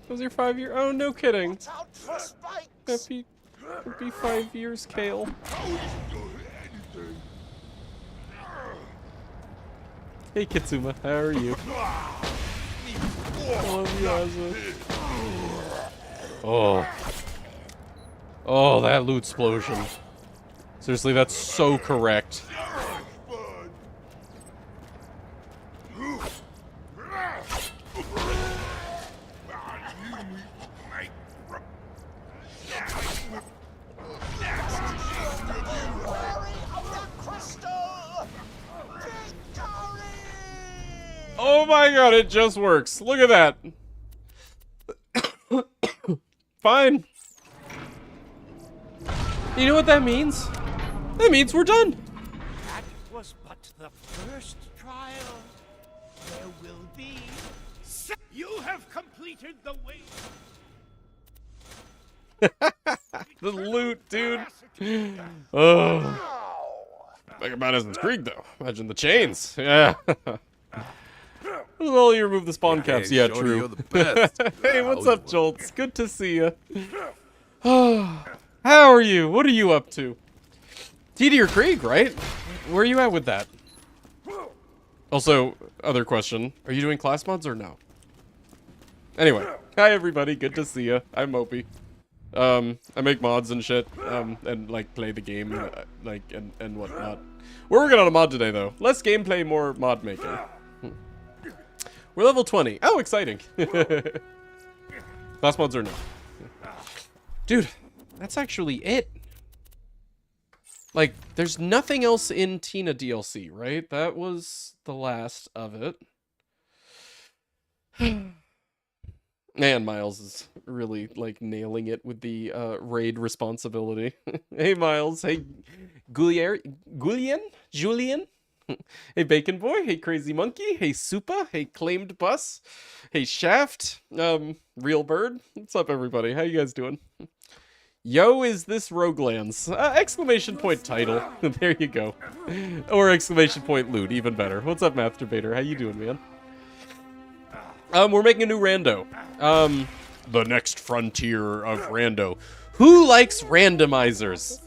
That was your 5-year? Oh, no kidding. Happy 5 years, Kale. Hey, Kitsuma, how are you? I love you, Asa. Oh. Oh, that loot explosion. Seriously, that's so correct. Oh my god, it just works. Look at that. Fine. You know what that means? That means we're done. That was but the first trial. There will be. You have completed the way. The loot, dude. Oh. Back at Madison's Creek, though. Imagine the chains. Yeah. Well, you remove the spawn caps. Yeah, Shorty, true. you're the best. Hey, what's up, Jolts? Good to see you. How are you? What are you up to? Teetier Creek, right? Where are you at with that? Also, other question. Are you doing class mods or no? Anyway, hi everybody. Good to see you. I'm Mopey. I make mods and shit, and like play the game, and whatnot. We're working on a mod today, though. Less gameplay, more mod making. We're level 20. Oh, exciting. Class mods or no? Dude, that's actually it. Like, there's nothing else in Tina DLC, right? That was the last of it. Man, Miles is really, like, nailing it with the raid responsibility. Hey, Miles. Hey, Julian? Hey, Bacon Boy. Hey, Crazy Monkey. Hey, Supa. Hey, Claimed Bus. Hey, Shaft. Real Bird. What's up, everybody? How you guys doing? Yo, is this Roguelands? Exclamation point title. There you go. Or exclamation point loot, even better. What's up, Masturbator? How you doing, man? We're making a new rando. The next frontier of rando. Who likes randomizers?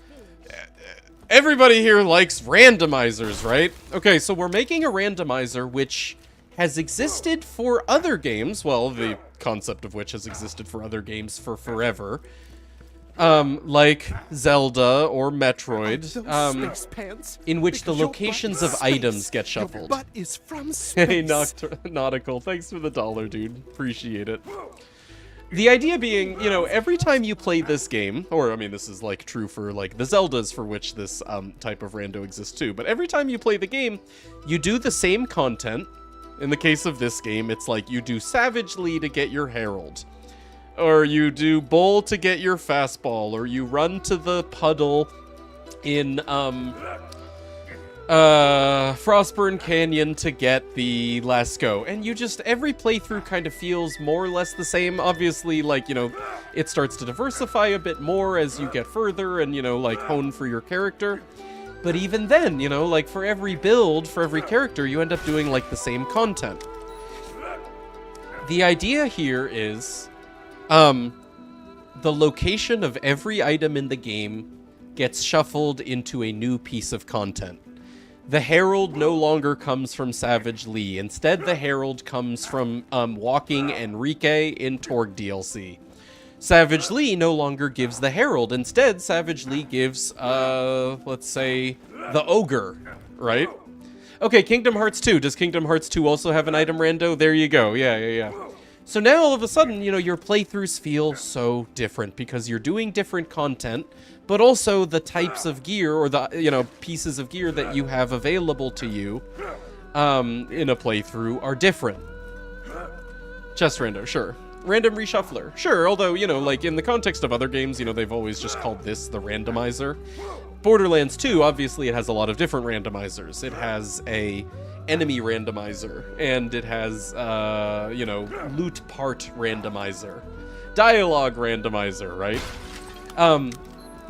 Everybody here likes randomizers, right? Okay, so we're making a randomizer which has existed for other games. Well, the concept of which has existed for other games for forever. Like Zelda or Metroid, in which the locations of items get shuffled. Your butt is from space. Hey, Nautical, thanks for the $1, dude. Appreciate it. The idea being, you know, every time you play this game, or, I mean, this is, like, true for, like, the Zeldas for which this, type of rando exists, too, but every time you play the game, you do the same content. In the case of this game, it's like you do Savagely to get your Herald. Or you do Bowl to get your Fastball, or you run to the puddle in, Frostburn Canyon to get the Lasco. And you just, every playthrough kind of feels more or less the same. Obviously, like, you know, it starts to diversify a bit more as you get further and, you know, like, hone for your character. But even then, you know, like, for every build, for every character, you end up doing, like, the same content. The idea here is, the location of every item in the game gets shuffled into a new piece of content. The Herald no longer comes from Savage Lee. Instead, the Herald comes from Walking Enrique in Torg DLC. Savage Lee no longer gives the Herald. Instead, Savage Lee gives, let's say, the Ogre, right? Okay, Kingdom Hearts 2. Does Kingdom Hearts 2 also have an item rando? There you go. Yeah. So now, all of a sudden, you know, your playthroughs feel so different because you're doing different content, but also the types of gear or the, you know, pieces of gear that you have available to you in a playthrough are different. Chest rando, sure. Random reshuffler, sure, although, you know, like, in the context of other games, you know, they've always just called this the randomizer. Borderlands 2, obviously, it has a lot of different randomizers. It has a enemy randomizer, and it has, you know, loot part randomizer, dialogue randomizer, right?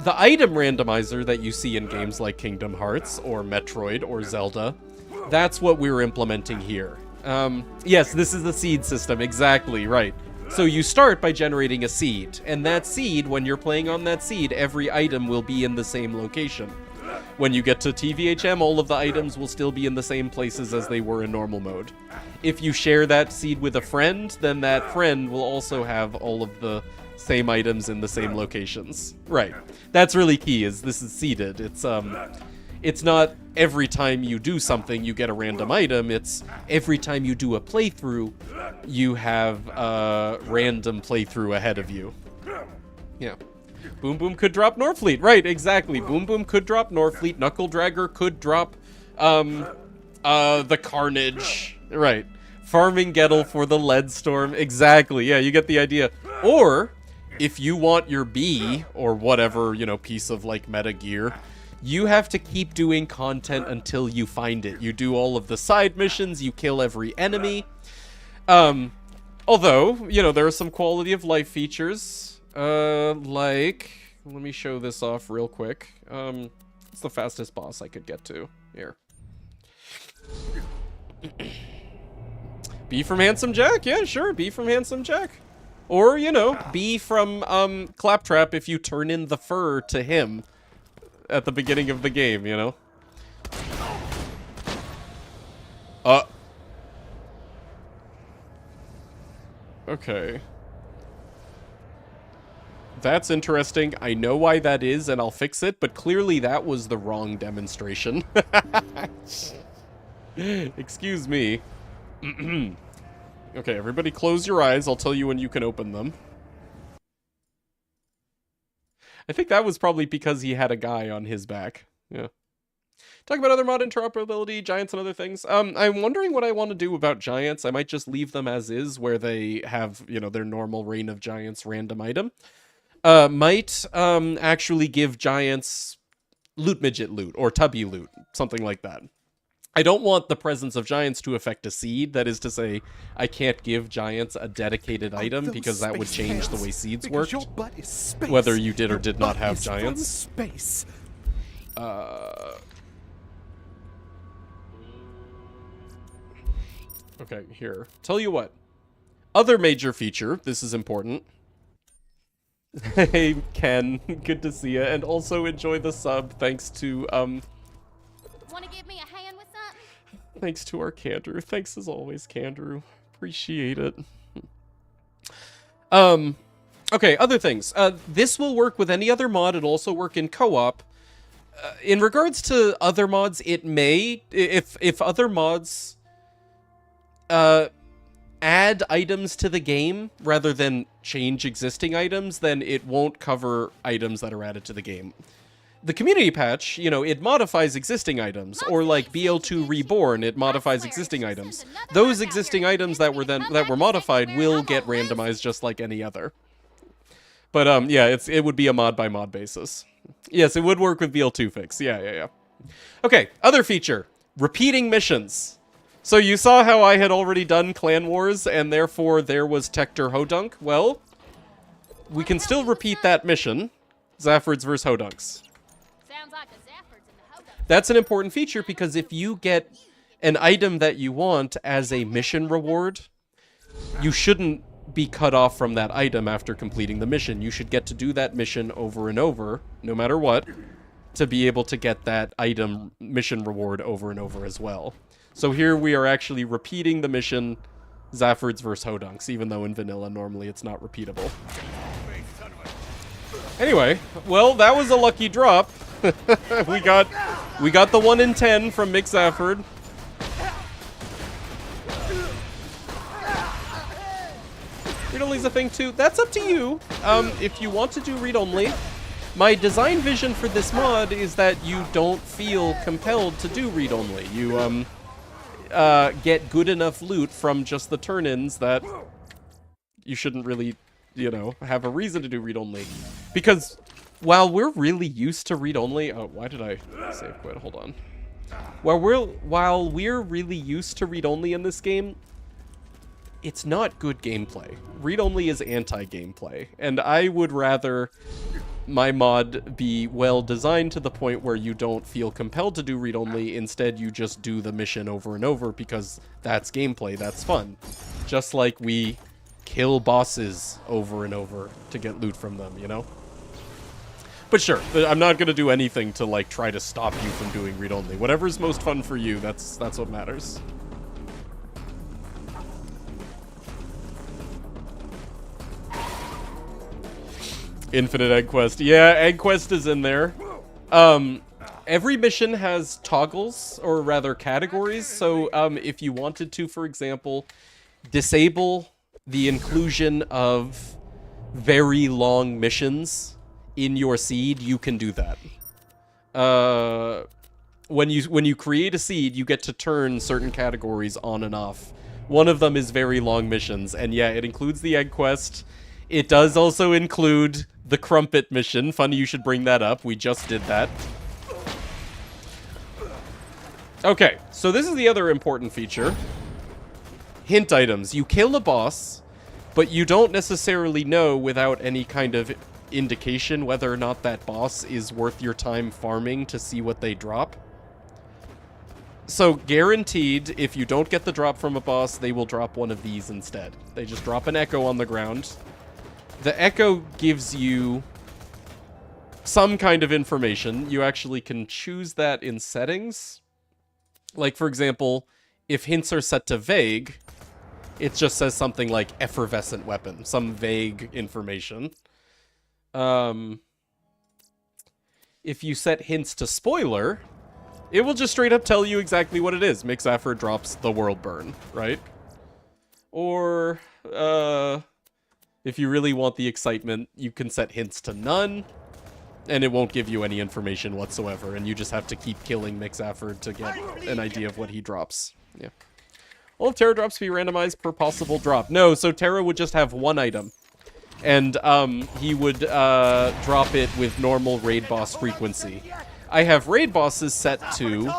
The item randomizer that you see in games like Kingdom Hearts, or Metroid, or Zelda, that's what we're implementing here. Yes, this is the seed system, exactly, right. So you start by generating a seed, and that seed, when you're playing on that seed, every item will be in the same location. When you get to TVHM, all of the items will still be in the same places as they were in normal mode. If you share that seed with a friend, then that friend will also have all of the same items in the same locations. Right. That's really key, is this is seeded. It's not every time you do something you get a random item, it's every time you do a playthrough, you have a random playthrough ahead of you. Yeah. Boom Boom could drop Norfleet, right, exactly. Boom Boom could drop Norfleet, Knuckle Dragger could drop, the Carnage, right. Farming Gettle for the Lead Storm, exactly, yeah, you get the idea. Or, if you want your bee, or whatever, you know, piece of, like, meta gear, you have to keep doing content until you find it. You do all of the side missions, you kill every enemy. Although, you know, there are some quality of life features, like, let me show this off real quick. It's the fastest boss I could get to. Here. B from Handsome Jack? Yeah, sure, B from Handsome Jack. Or, you know, B from, Claptrap if you turn in the fur to him at the beginning of the game, you know? Okay. That's interesting. I know why that is, and I'll fix it, but clearly that was the wrong demonstration. Excuse me. Okay, everybody close your eyes. I'll tell you when you can open them. I think that was probably because he had a guy on his back. Yeah. Talk about other mod interoperability, giants, and other things. I'm wondering what I want to do about giants. I might just leave them as is, where they have, you know, their normal Reign of Giants random item. Might actually give giants loot midget loot, or tubby loot, something like that. I don't want the presence of giants to affect a seed. That is to say, I can't give giants a dedicated item because that would change the way seeds worked. Whether you did or did not have giants. Space. Okay, here. Tell you what. Other major feature, this is important. Hey, Ken, good to see you, and also enjoy the sub, thanks to, Wanna give me a hand with something? thanks to our Candrew. Thanks as always, Candrew. Appreciate it. Okay, other things. This will work with any other mod. It'll also work in co-op. In regards to other mods, it may, if other mods add items to the game rather than change existing items, then it won't cover items that are added to the game. The community patch, you know, it modifies existing items, or like BL2 Reborn, it modifies existing items. Those existing items that were modified will get randomized just like any other. But yeah, it would be a mod by mod basis. Yes, it would work with BL2 fix. Yeah. Okay, other feature, repeating missions. So you saw how I had already done Clan Wars, and therefore there was Tector Hodunk? Well, we can still repeat that mission. Zaffords vs. Hodunks. Sounds like a Zaffords in the Hodunk. That's an important feature, because if you get an item that you want as a mission reward, you shouldn't be cut off from that item after completing the mission. You should get to do that mission over and over, no matter what, to be able to get that item mission reward over and over as well. So here we are actually repeating the mission, Zaffords vs. Hodunks, even though in vanilla normally it's not repeatable. Anyway, well, that was a lucky drop. we got the 1 in 10 from Mick Zafford. Read-only's a thing too. That's up to you. If you want to do read-only, my design vision for this mod is that you don't feel compelled to do read-only. You get good enough loot from just the turn-ins that you shouldn't really, you know, have a reason to do read-only. Because while we're really used to read-only... Oh, why did I save quit? Hold on. While we're really used to read-only in this game, it's not good gameplay. Read-only is anti-gameplay, and I would rather my mod be well-designed to the point where you don't feel compelled to do read-only. Instead, you just do the mission over and over because that's gameplay, that's fun. Just like we kill bosses over and over to get loot from them, you know? But sure, I'm not gonna do anything to, like, try to stop you from doing read-only. Whatever's most fun for you, that's what matters. Infinite Egg Quest. Yeah, Egg Quest is in there. Every mission has toggles, or rather categories. So if you wanted to, for example, disable the inclusion of very long missions in your seed, you can do that. When you create a seed, you get to turn certain categories on and off. One of them is very long missions, and yeah, it includes the Egg Quest. It does also include the Crumpet mission. Funny you should bring that up. We just did that. Okay, so this is the other important feature. Hint items. You kill a boss, but you don't necessarily know without any kind of indication whether or not that boss is worth your time farming to see what they drop. So guaranteed, if you don't get the drop from a boss, they will drop one of these instead. They just drop an echo on the ground. The echo gives you some kind of information. You actually can choose that in settings. Like, for example, if hints are set to vague, it just says something like effervescent weapon, some vague information. If you set hints to spoiler, it will just straight up tell you exactly what it is. Mick Zafford drops the world burn, right? Or, if you really want the excitement, you can set hints to none, and it won't give you any information whatsoever, and you just have to keep killing Mick Zafford to get an idea of what he drops. Yeah. All of Terra drops be randomized per possible drop. No, so Terra would just have one item, and he would drop it with normal raid boss frequency. I have raid bosses set to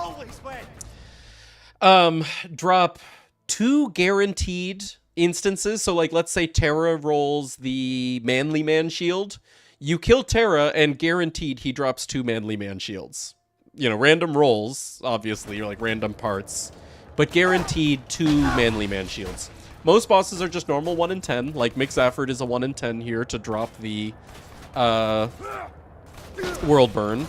drop 2 guaranteed instances. So, like, let's say Terra rolls the Manly Man shield. You kill Terra, and guaranteed he drops 2 Manly Man shields. You know, random rolls, obviously, or like random parts, but guaranteed 2 Manly Man shields. Most bosses are just normal 1 in 10. Like, Mick Zafford is a 1 in 10 here to drop the world burn.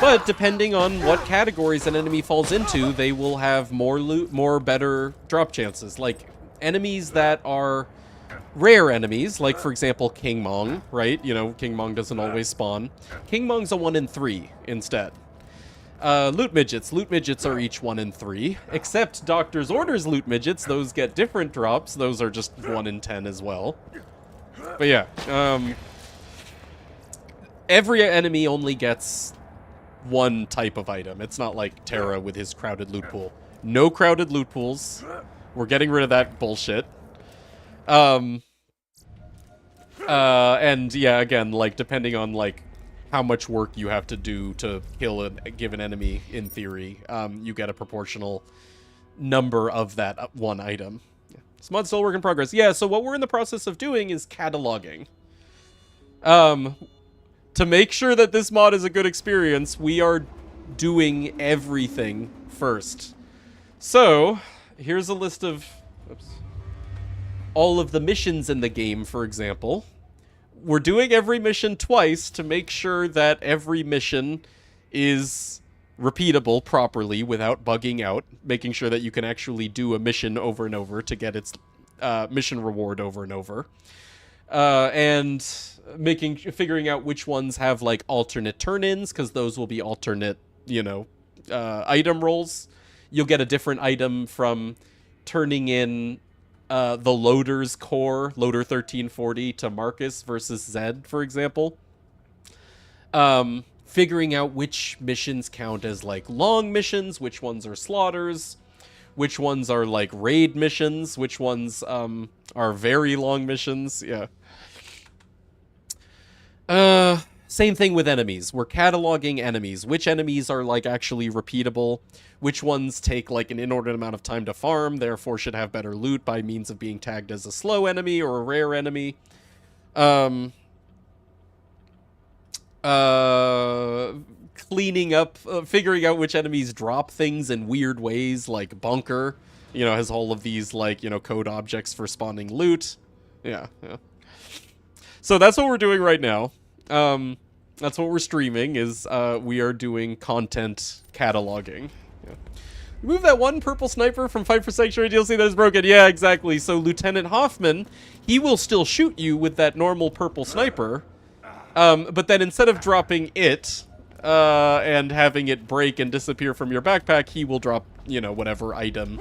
But depending on what categories an enemy falls into, they will have more loot, more better drop chances. Like, enemies that are rare enemies, like, for example, King Mong, right? You know, King Mong doesn't always spawn. King Mong's a 1 in 3 instead. Loot midgets. Loot midgets are each 1 in 3, except Doctor's Orders loot midgets. Those get different drops. Those are just 1 in 10 as well. But yeah, every enemy only gets one type of item. It's not like Terra with his crowded loot pool. No crowded loot pools. We're getting rid of that bullshit. And yeah, again, like, depending on, like, how much work you have to do to kill a given enemy, in theory, you get a proportional number of that one item. Yeah. This mod's still a work in progress. Yeah, so what we're in the process of doing is cataloging. To make sure that this mod is a good experience, we are doing everything first. So, here's a list of all of the missions in the game, for example. We're doing every mission twice to make sure that every mission is repeatable properly without bugging out, making sure that you can actually do a mission over and over to get its mission reward over and over, and figuring out which ones have like alternate turn-ins, because those will be alternate, item rolls. You'll get a different item from turning in the loader's core, loader 1340, to Marcus versus Zed, for example. Figuring out which missions count as like long missions, which ones are slaughters, which ones are like raid missions, which ones are very long missions. Yeah. Same thing with enemies. We're cataloging enemies. Which enemies are like actually repeatable? Which ones take like an inordinate amount of time to farm, therefore should have better loot by means of being tagged as a slow enemy or a rare enemy. Cleaning up, figuring out which enemies drop things in weird ways, like Bunker, has all of these, like, code objects for spawning loot. Yeah. So that's what we're doing right now. That's what we're streaming, is we are doing content cataloging. Yeah. Remove that one purple sniper from Fight for Sanctuary DLC that is broken. Yeah, exactly. So Lieutenant Hoffman, he will still shoot you with that normal purple sniper. But then instead of dropping it, and having it break and disappear from your backpack, he will drop, whatever item,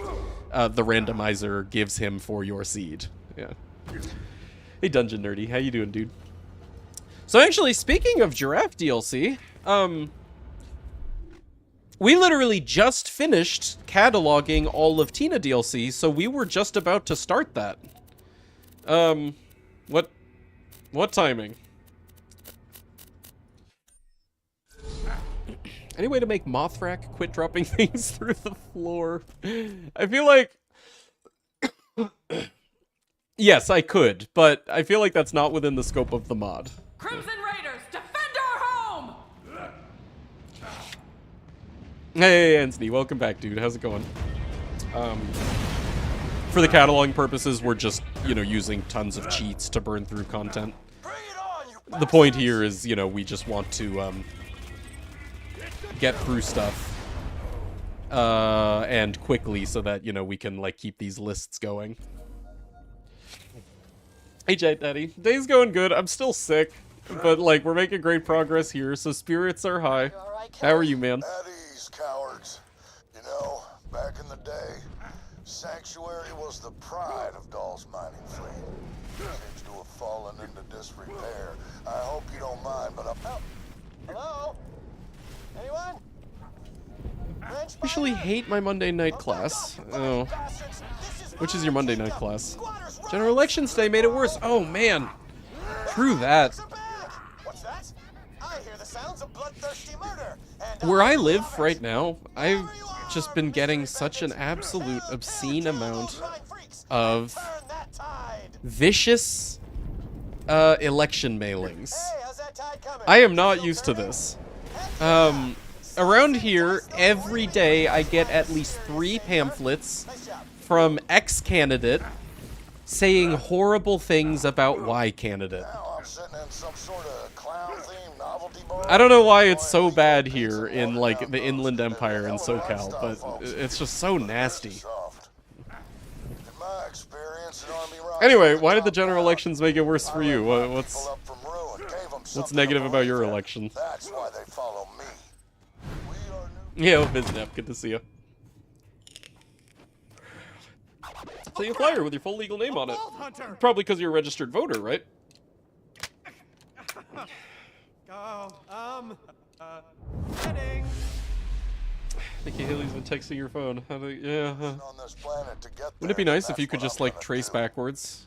the randomizer gives him for your seed. Yeah. Hey, Dungeon Nerdy. How you doing, dude? So actually, speaking of Giraffe DLC, we literally just finished cataloging all of Tina DLC, so we were just about to start that. What timing? Any way to make Mothrak quit dropping things through the floor? I feel like... Yes, I could, but I feel like that's not within the scope of the mod. Crimson Raiders, defend our home! Hey, Anthony, welcome back, dude. How's it going? For the cataloging purposes, we're just, using tons of cheats to burn through content. The point here is, we just want to, get through stuff and quickly so that we can like keep these lists going. Hey Jet Daddy, day's going good. I'm still sick, but like we're making great progress here, so spirits are high. How are you, man? At ease, cowards. Back in the day, Sanctuary was the pride of Dahl's mining fleet. Seems to have fallen into disrepair. I hope you don't mind, but hello? Anyone? I usually hate my Monday night class. Oh. Which is your Monday night class? General Elections Day made it worse. Oh, man. True that. Where I live right now, I've just been getting such an absolute obscene amount of vicious election mailings. I am not used to this. Around here, every day I get at least 3 pamphlets from X candidate saying horrible things about Y candidate. I don't know why it's so bad here in like the Inland Empire and SoCal, but it's just so nasty. Anyway, why did the general elections make it worse for you? What's negative about your election? Yeah, Biznap, good to see you. So you flyer with your full legal name on it. Probably because you're a registered voter, right? Heading. Nikki Haley's been texting your phone. Yeah. Wouldn't it be nice if you could just like trace backwards?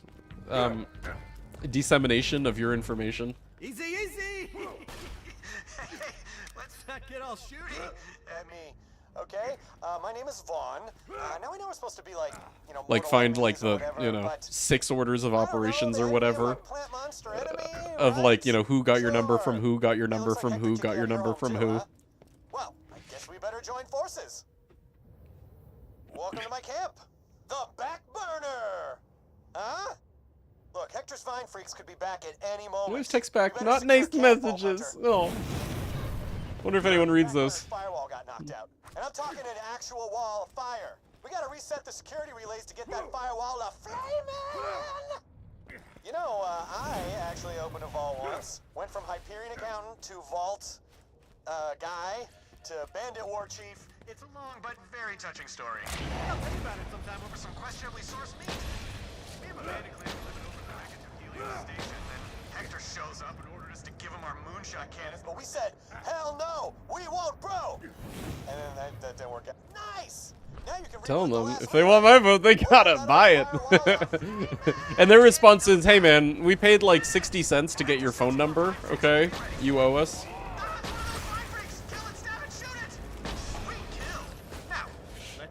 Dissemination of your information. Easy, easy. Let's not get all shooty at me. Okay, my name is Vaughn. Now I know we're supposed to be like, like find like the, 6 orders of operations or whatever. Of like, who got your number from who, got your number from who, got your number from who. Well, I guess we better join forces. Welcome to my camp, the Back Burner. Huh? Look, Hector's Vine Freaks could be back at any moment. Always text back, not nice messages. Oh. Wonder if anyone reads those. Firewall got knocked out, and I'm talking an actual wall of fire. We gotta reset the security relays to get that firewall to flaming. You know, I actually opened a vault once. Went from Hyperion accountant to vault guy to bandit war chief. It's a long but very touching story. I'll tell you about it sometime over some questionably sourced meat. Me and my bandit clan were living over the wreckage of Helios Station, and Hector shows up and ordered us to give him our moonshot cannons, but we said, hell no, we won't, bro! And then that didn't work out. Nice! Now you can Tell them if they want my vote, they gotta buy it. And their response is, hey man, we paid like 60 cents to get your phone number, okay? You owe us.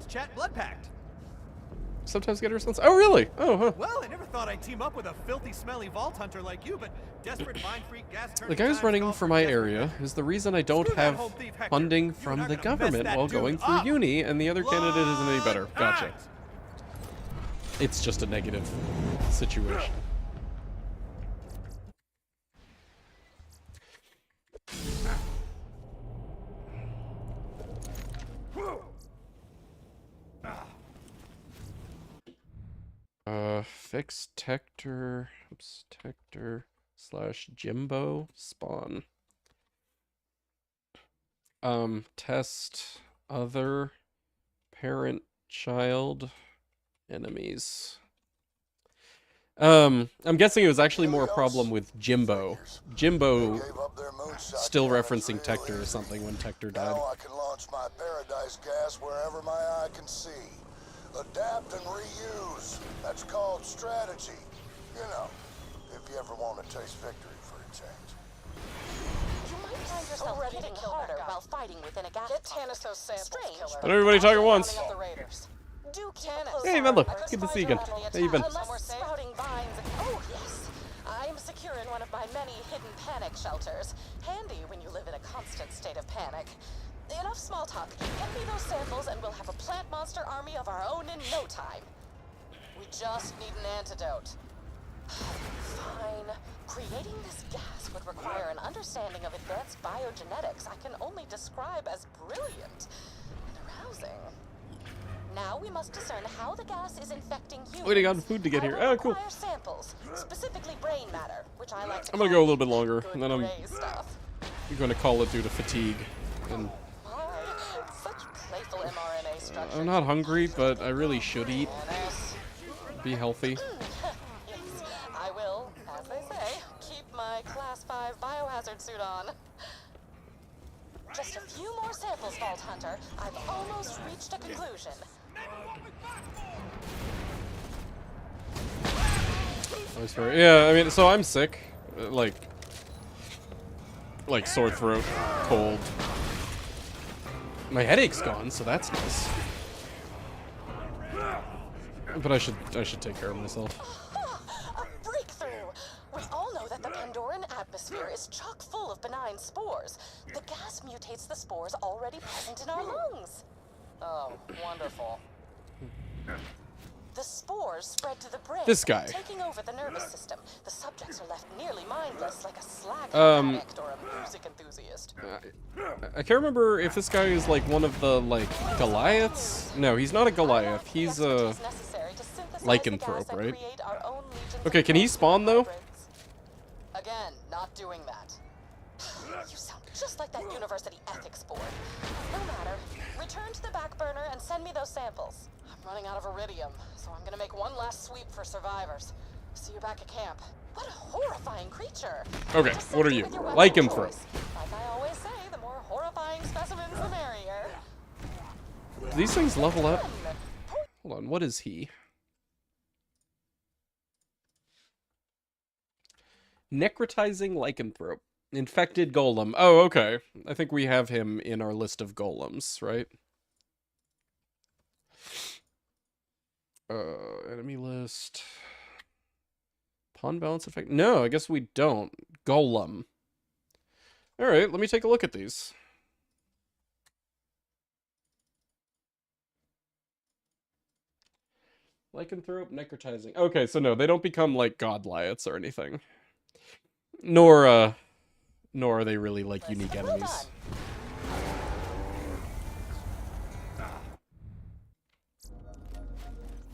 Chat Blood Pact. Sometimes get a response. Oh, really? Oh, huh. Well, I never thought I'd team up with a filthy, smelly vault hunter like you, but desperate mind freak gas The guy who's running for my area is the reason I don't have funding from the government while going through uni, and the other candidate isn't any better. Gotcha. It's just a negative situation. Fix Tector, oops, Tector / Jimbo spawn. Test other parent child enemies. I'm guessing it was actually more a problem with Jimbo. Jimbo still referencing Tector or something when Tector died. Now I can launch my paradise gas wherever my eye can see. Adapt and reuse. That's called strategy. You know, if you ever want to taste victory for a change. You might find yourself ready to kill harder while fighting within a gas. Get Tannis's samples, killer. Let everybody talk at once. Do Tannis. Hey, Menlo. Good to see you again. How you been? Sprouting vines. Oh, yes. I'm secure in one of my many hidden panic shelters. Handy when you live in a constant state of panic. Enough small talk. Get me those samples and we'll have a plant monster army of our own in no time. We just need an antidote. Fine. Creating this gas would require an understanding of advanced biogenetics I can only describe as brilliant and arousing. Now we must discern how the gas is infecting humans. Waiting on food to get here. Oh, cool. Samples, specifically brain matter, which I like to I'm gonna go a little bit longer, and then I'm stuff. gonna call it due to fatigue. And such playful mRNA structure. I'm not hungry, but I really should eat. Be healthy. Yes, I will, as they say, keep my Class 5 biohazard suit on. Just a few more samples, Vault Hunter. I've almost reached a conclusion. Yeah, I mean, so I'm sick. Like sore throat, cold. My headache's gone, so that's nice. But I should take care of myself. A breakthrough! We all know that the Pandoran atmosphere is chock full of benign spores. The gas mutates the spores already present in our lungs. Oh, wonderful. The spores spread to the brain, This guy. taking over the nervous system. The subjects are left nearly mindless, like a slag addict or a music enthusiast. I can't remember if this guy is like one of the like Goliaths. No, he's not a Goliath. He's a lycanthrope, right? Okay, can he spawn though? Again, not doing that. You sound just like that university ethics board. No matter. Return to the back burner and send me those samples. I'm running out of iridium, so I'm gonna make one last sweep for survivors. See you back at camp. What a horrifying creature. Okay, what are you? Lycanthrope. Like I always say, the more horrifying specimens, the merrier. Do these things level up? Hold on, what is he? Necrotizing lycanthrope. Infected golem. Oh, okay. I think we have him in our list of golems, right? Enemy list. Pawn balance effect. No, I guess we don't. Golem. Alright, let me take a look at these. Lycanthrope, necrotizing. Okay, so no, they don't become like godliots or anything. Nor are they really like unique enemies.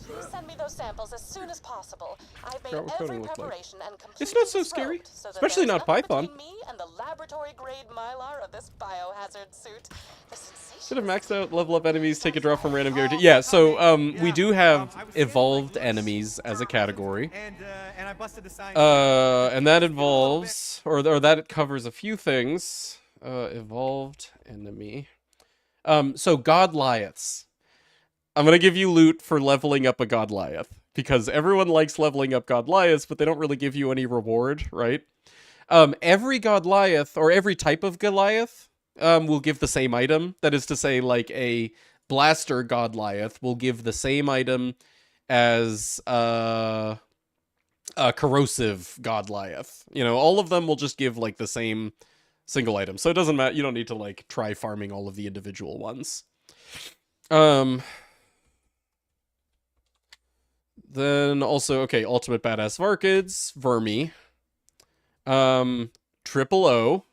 Please send me those samples as soon as possible. I've made Forgot what every coding looked like. preparation and completely It's not so scrubbed, scary, so that especially there's not nothing Python. between me and the laboratory-grade mylar of this biohazard suit. The sensation. Should have maxed out, level up enemies, take a drop from random guarantee. Yeah, so we do have evolved enemies as a category. And I busted the sign. And that involves, or that covers a few things. Evolved enemy. So Godliaths. I'm gonna give you loot for leveling up a Godliath, because everyone likes leveling up Godliaths, but they don't really give you any reward, right? Every Godliath, or every type of Goliath, will give the same item. That is to say, like a Blaster Godliath will give the same item as a Corrosive Godliath. You know, all of them will just give like the same single item. So it doesn't matter. You don't need to like try farming all of the individual ones. Then also, okay, Ultimate Badass Varkids, Vermi, Triple O,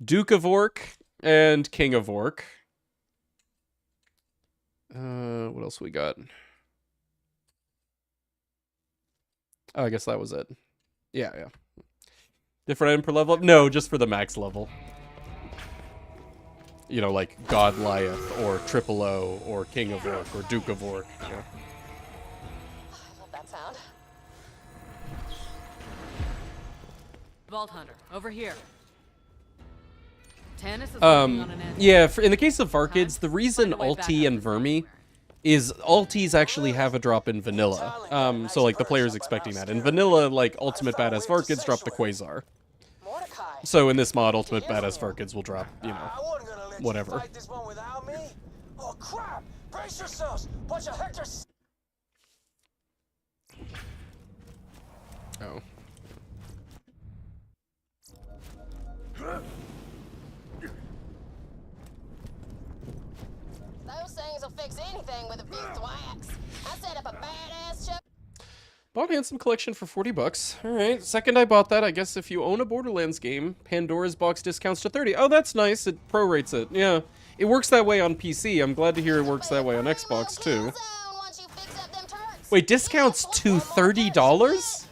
Duke of Orc, and King of Orc. What else we got? Oh, I guess that was it. Yeah. Different item per level up? No, just for the max level. You know, like Godliath, or Triple O, or King of Orc, or Duke of Orc. Yeah. I love that sound. Vault Hunter, over here. Tannis is working on an end. Yeah, in the case of Varkids, the reason Ulti and Vermi is Ultis actually have a drop in vanilla. So like the player's expecting that. In vanilla, like Ultimate Badass Varkids drop the Quasar. So in this mod, Ultimate Badass Varkids will drop, you know, whatever. Fight this one without me? Oh crap! Brace yourselves! Bunch of Hectors. Oh. Those things will fix anything with a few thwacks. I set up a badass show. Bought Handsome Collection for $40. Alright, second I bought that, I guess if you own a Borderlands game, Pandora's Box discounts to $30. Oh, that's nice. It prorates it. Yeah. It works that way on PC. I'm glad to hear it works that way on Xbox, too. Wait, discounts to $30?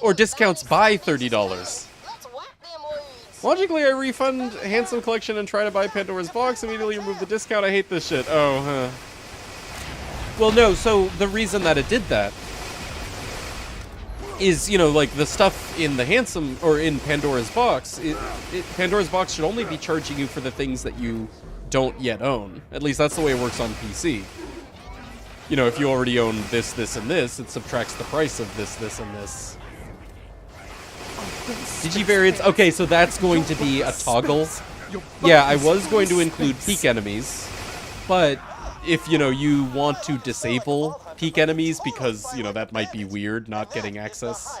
Or discounts by $30? Logically, I refund Handsome Collection and try to buy Pandora's Box, immediately remove the discount. I hate this shit. Oh, huh. Well, no, so the reason that it did that is, you know, like the stuff in the Handsome, or in Pandora's Box, Pandora's Box should only be charging you for the things that you don't yet own. At least that's the way it works on PC. You know, if you already own this, this, and this, it subtracts the price of this, this, and this. Digivariants, okay, so that's going to be a toggle. Yeah, I was going to include peak enemies, but if, you know, you want to disable peak enemies because, you know, that might be weird, not getting access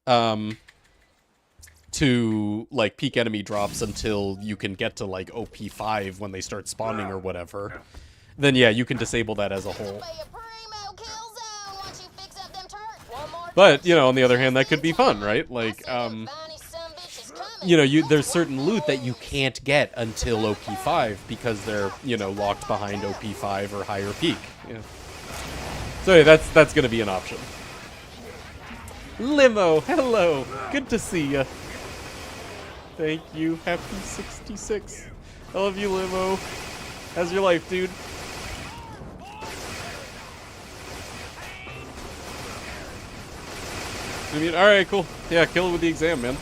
to, like, peak enemy drops until you can get to, like, OP5 when they start spawning or whatever, then yeah, you can disable that as a whole. But, you know, on the other hand, that could be fun, right? Like, you know, there's certain loot that you can't get until OP5 because they're, you know, locked behind OP5 or higher peak. Yeah. So yeah, that's gonna be an option. Limo, hello, good to see ya. Thank you, happy 66. I love you, Limo. How's your life, dude? I mean, alright, cool. Yeah, kill it with the exam, man.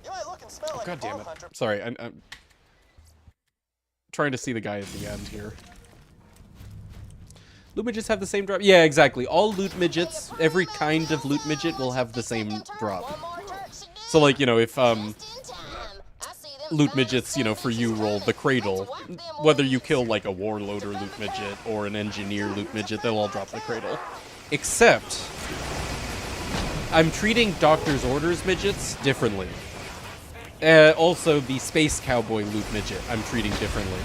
Oh, God damn it. Sorry, I'm trying to see the guy at the end here. Loot midgets have the same drop? Yeah, exactly. All loot midgets, every kind of loot midget will have the same drop. So, like, you know, if, loot midgets, you know, for you roll the cradle, whether you kill, like, a warloader loot midget or an engineer loot midget, they'll all drop the cradle. Except, I'm treating Doctor's Orders midgets differently. Also, the Space Cowboy loot midget, I'm treating differently.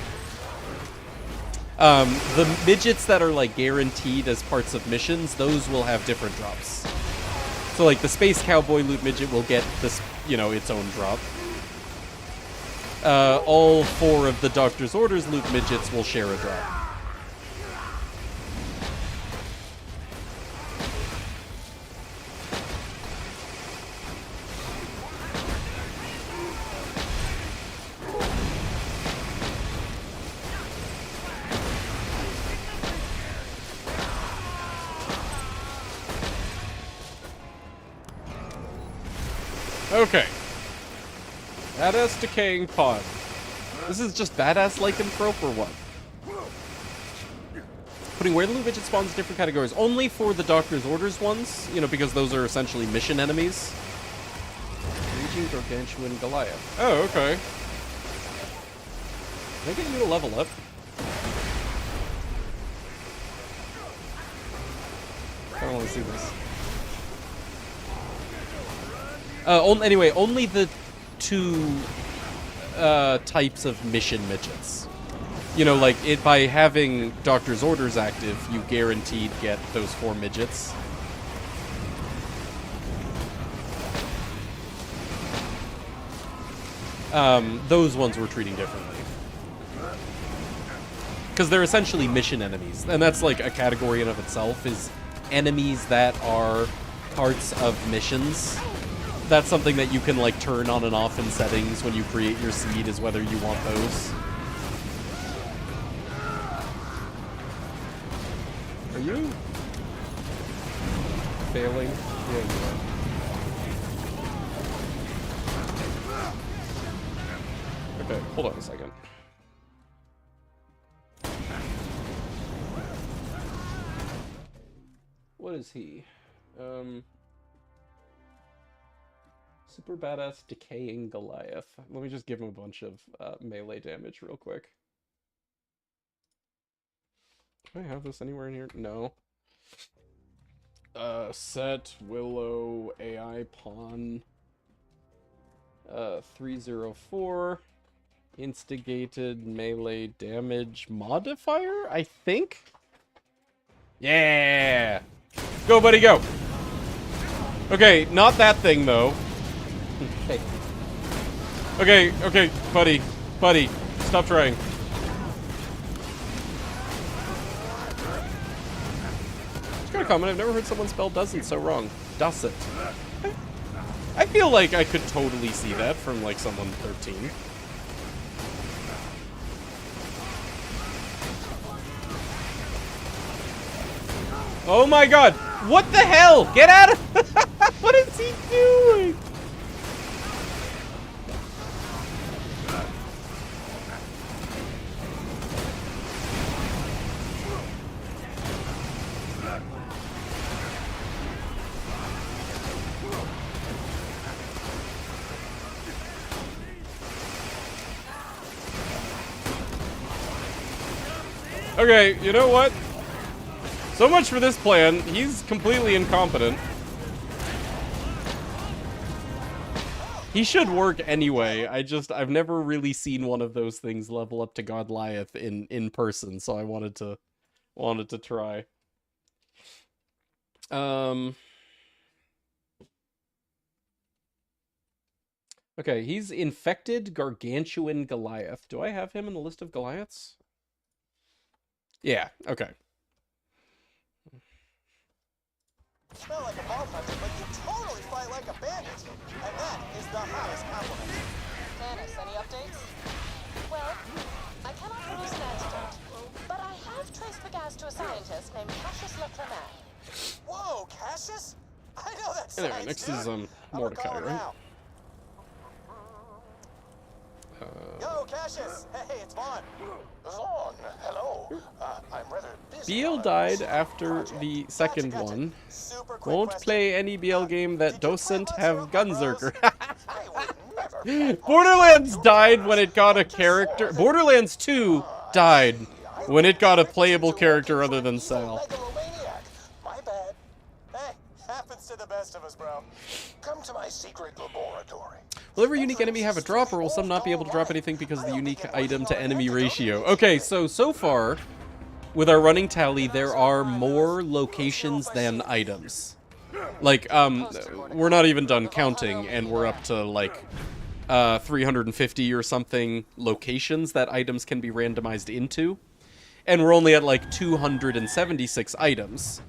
The midgets that are, like, guaranteed as parts of missions, those will have different drops. So, like, the Space Cowboy loot midget will get this, you know, its own drop. all 4 of the Doctor's Orders loot midgets will share a drop. Okay. Badass decaying pod. This is just badass lycanthrope or what? Putting where the loot midget spawns in different categories. Only for the Doctor's Orders ones, you know, because those are essentially mission enemies. Raging Gargantuan Goliath. Oh, okay. Can I get you to level up? I don't want to see this. Anyway, only the 2 types of mission midgets. You know, like, by having Doctor's Orders active, you guaranteed get those 4 midgets. Those ones we're treating differently. Because they're essentially mission enemies. And that's, like, a category in of itself, is enemies that are parts of missions. That's something that you can, like, turn on and off in settings when you create your seed, is whether you want those. Are you failing? Yeah, you are. Okay, hold on a second. What is he? Super badass decaying Goliath. Let me just give him a bunch of melee damage real quick. Do I have this anywhere in here? No. Set, Willow, AI Pawn. 304. Instigated melee damage modifier, I think? Yeah! Go, buddy, go! Okay, not that thing, though. Okay, buddy, stop trying. Just got a comment, I've never heard someone spell doesn't so wrong. Doesn't. I feel like I could totally see that from, like, someone 13. Oh my god! What the hell? Get out of... What is he doing? Okay, you know what? So much for this plan. He's completely incompetent. He should work anyway. I've never really seen one of those things level up to Godliath in person, so I wanted to try. Okay, he's infected Gargantuan Goliath. Do I have him in the list of Goliaths? Yeah, okay. Smell like a vault hunter, but you totally fight like a bandit. And that is the highest compliment. Dennis, any updates? Well, I cannot produce an antidote, but I have traced the gas to a scientist named Cassius Leclerc. Whoa, Cassius? I know that Anyway, science, next dude. is Mordecai, right? Yo, Cassius! Hey, it's Vaughn. Vaughn, hello. I'm rather busy. BL died after the second one. Won't play any BL game that doesn't have Gunzerker. Borderlands died when it got a character. Borderlands 2 died when it got a playable character other than Sal. My bad. Hey, happens to the best of us, bro. Come to my secret laboratory. Will every unique enemy have a drop, or will some not be able to drop anything because of the unique item to enemy ratio? Okay, so far, with our running tally, there are more locations than items. Like, we're not even done counting, and we're up to, like, 350 or something locations that items can be randomized into. And we're only at like 276 items.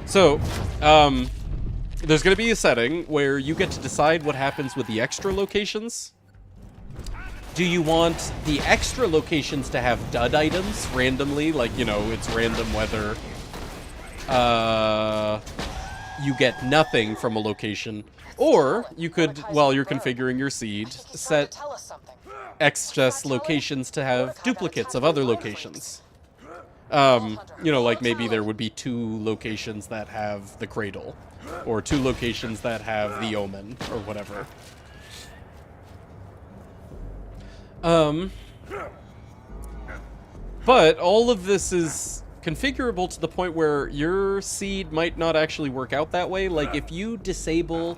So, there's going to be a setting where you get to decide what happens with the extra locations. Do you want the extra locations to have dud items randomly? Like, you know, it's random whether you get nothing from a location. Or you could, while you're configuring your seed, set excess locations to have duplicates of other locations. You know, like maybe there would be 2 locations that have the cradle, or 2 locations that have the omen, or whatever. But all of this is configurable to the point where your seed might not actually work out that way. Like, if you disable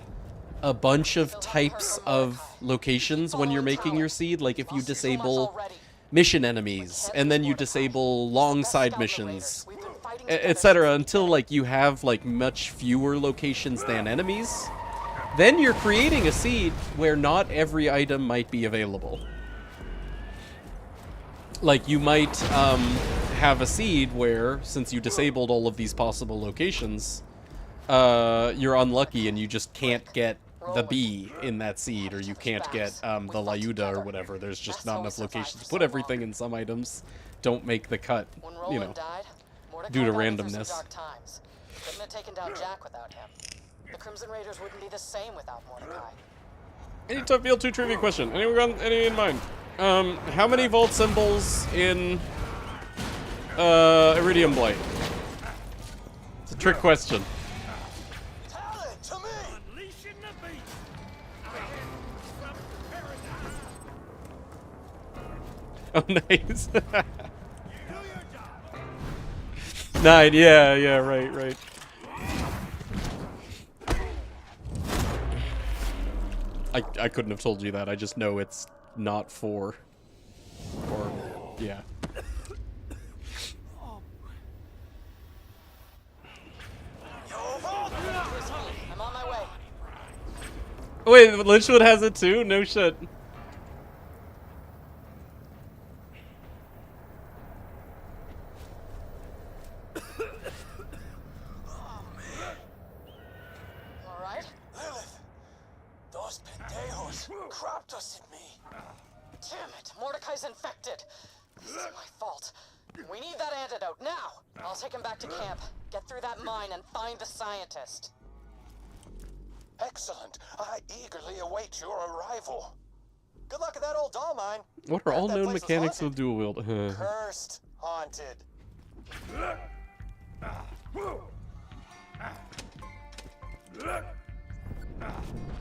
a bunch of types of locations when you're making your seed, like if you disable mission enemies, and then you disable long side missions, etc., until, like, you have, like, much fewer locations than enemies, then you're creating a seed where not every item might be available. Like, you might have a seed where, since you disabled all of these possible locations, you're unlucky and you just can't get the bee in that seed, or you can't get the Lyuda or whatever. There's just not enough locations to put everything, and some items don't make the cut, you know, due to randomness. Couldn't have taken down Jack without him. The Crimson Raiders wouldn't be the same without Mordecai. Any Tough Field 2 trivia question? Anyone got any in mind? How many vault symbols in Iridium Blight? It's a trick question. Oh, nice. 9, yeah, right. I couldn't have told you that. I just know it's not 4. Or, yeah. I'm on my way. Oh, wait, Lynchwood has it too? No shit. Cropped us at me. Damn it, Mordecai's infected. This is my fault. We need that antidote now. I'll take him back to camp, get through that mine, and find the scientist. Excellent. I eagerly await your arrival. Good luck at that old doll mine. What are all known mechanics of dual wield? Cursed. Haunted.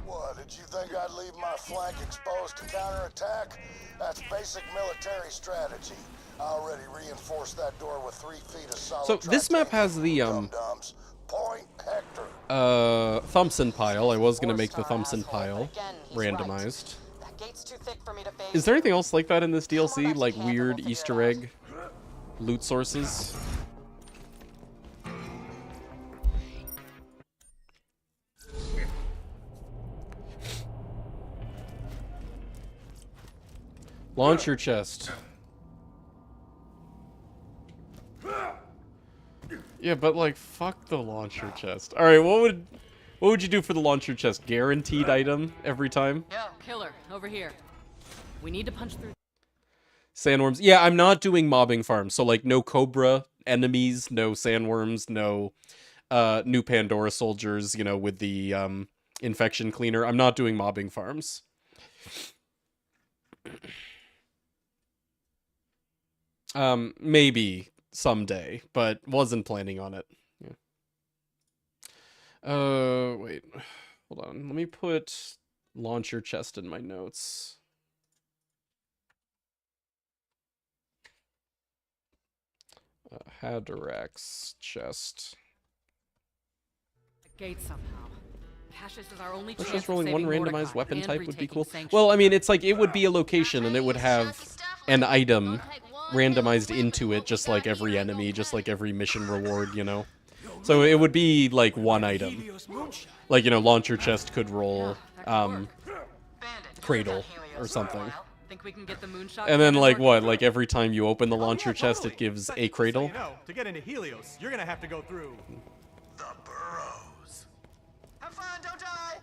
What, did you think I'd leave my flank exposed to counterattack? That's basic military strategy. I already reinforced that door with 3 feet of solid. So this map has the Point Hector. Thompson pile. I was gonna make the Thompson pile randomized. Is there anything else like that in this DLC? Like weird Easter egg loot sources? Launcher chest. Yeah, but like, fuck the launcher chest. All right, what would you do for the launcher chest? Guaranteed item every time? Yeah, killer, over here. We need to punch through. Sandworms. Yeah, I'm not doing mobbing farms. So like, no Cobra enemies, no sandworms, no new Pandora soldiers. You know, with the infection cleaner. I'm not doing mobbing farms. Maybe someday, but wasn't planning on it. Yeah. Wait. Hold on. Let me put launcher chest in my notes. Hadorax chest. Gate somehow. Cassius is our only Let's chance just rolling of one saving randomized Mordecai weapon and type would be cool. retaking Well, I mean, it's like, it would be a location and it would have an item randomized into it, just like every enemy, just like every mission reward, you know? So it would be like one item. Like, you know, launcher chest could roll, cradle, or something. Think we can get the moonshot? And then, like, what? Like, every time you open the launcher chest, it gives a cradle? So you know, to get into Helios, you're gonna have to go through The burrows. Have fun, don't die!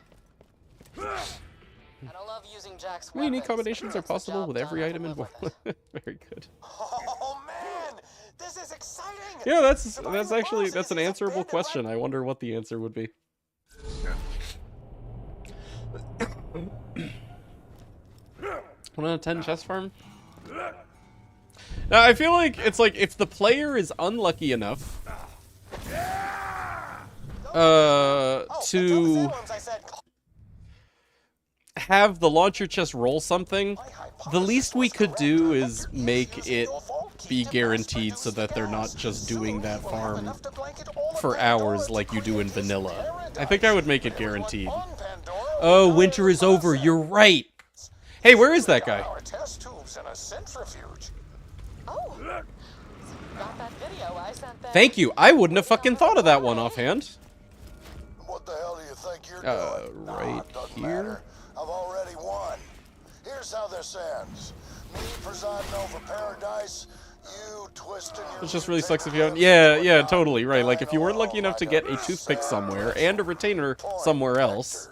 And I love using Jack's How many unique weapons, combinations but are gets the possible job with done, every I item can live involved? with it. Very good. Oh man, this is exciting. Yeah, that's actually, that's an answerable question. I wonder what the answer would be. 1 out of 10 chest farm? Now, I feel like it's like if the player is unlucky enough to have the launcher chest roll something, the least we could do is make it be guaranteed so that they're not just doing that farm for hours like you do in vanilla. I think I would make it guaranteed. Oh, winter is over. You're right. Hey, where is that guy? Our test tubes in a centrifuge. Oh, got that video I sent them. Thank you. I wouldn't have fucking thought of that one offhand. What the hell do you think you're doing? Right Doesn't here. matter. I've already won. Here's how this ends. Me presiding over paradise, you twisting your... It just really sucks if you haven't... Yeah, totally, right. Like, if you weren't lucky enough to get a toothpick somewhere and a retainer somewhere else...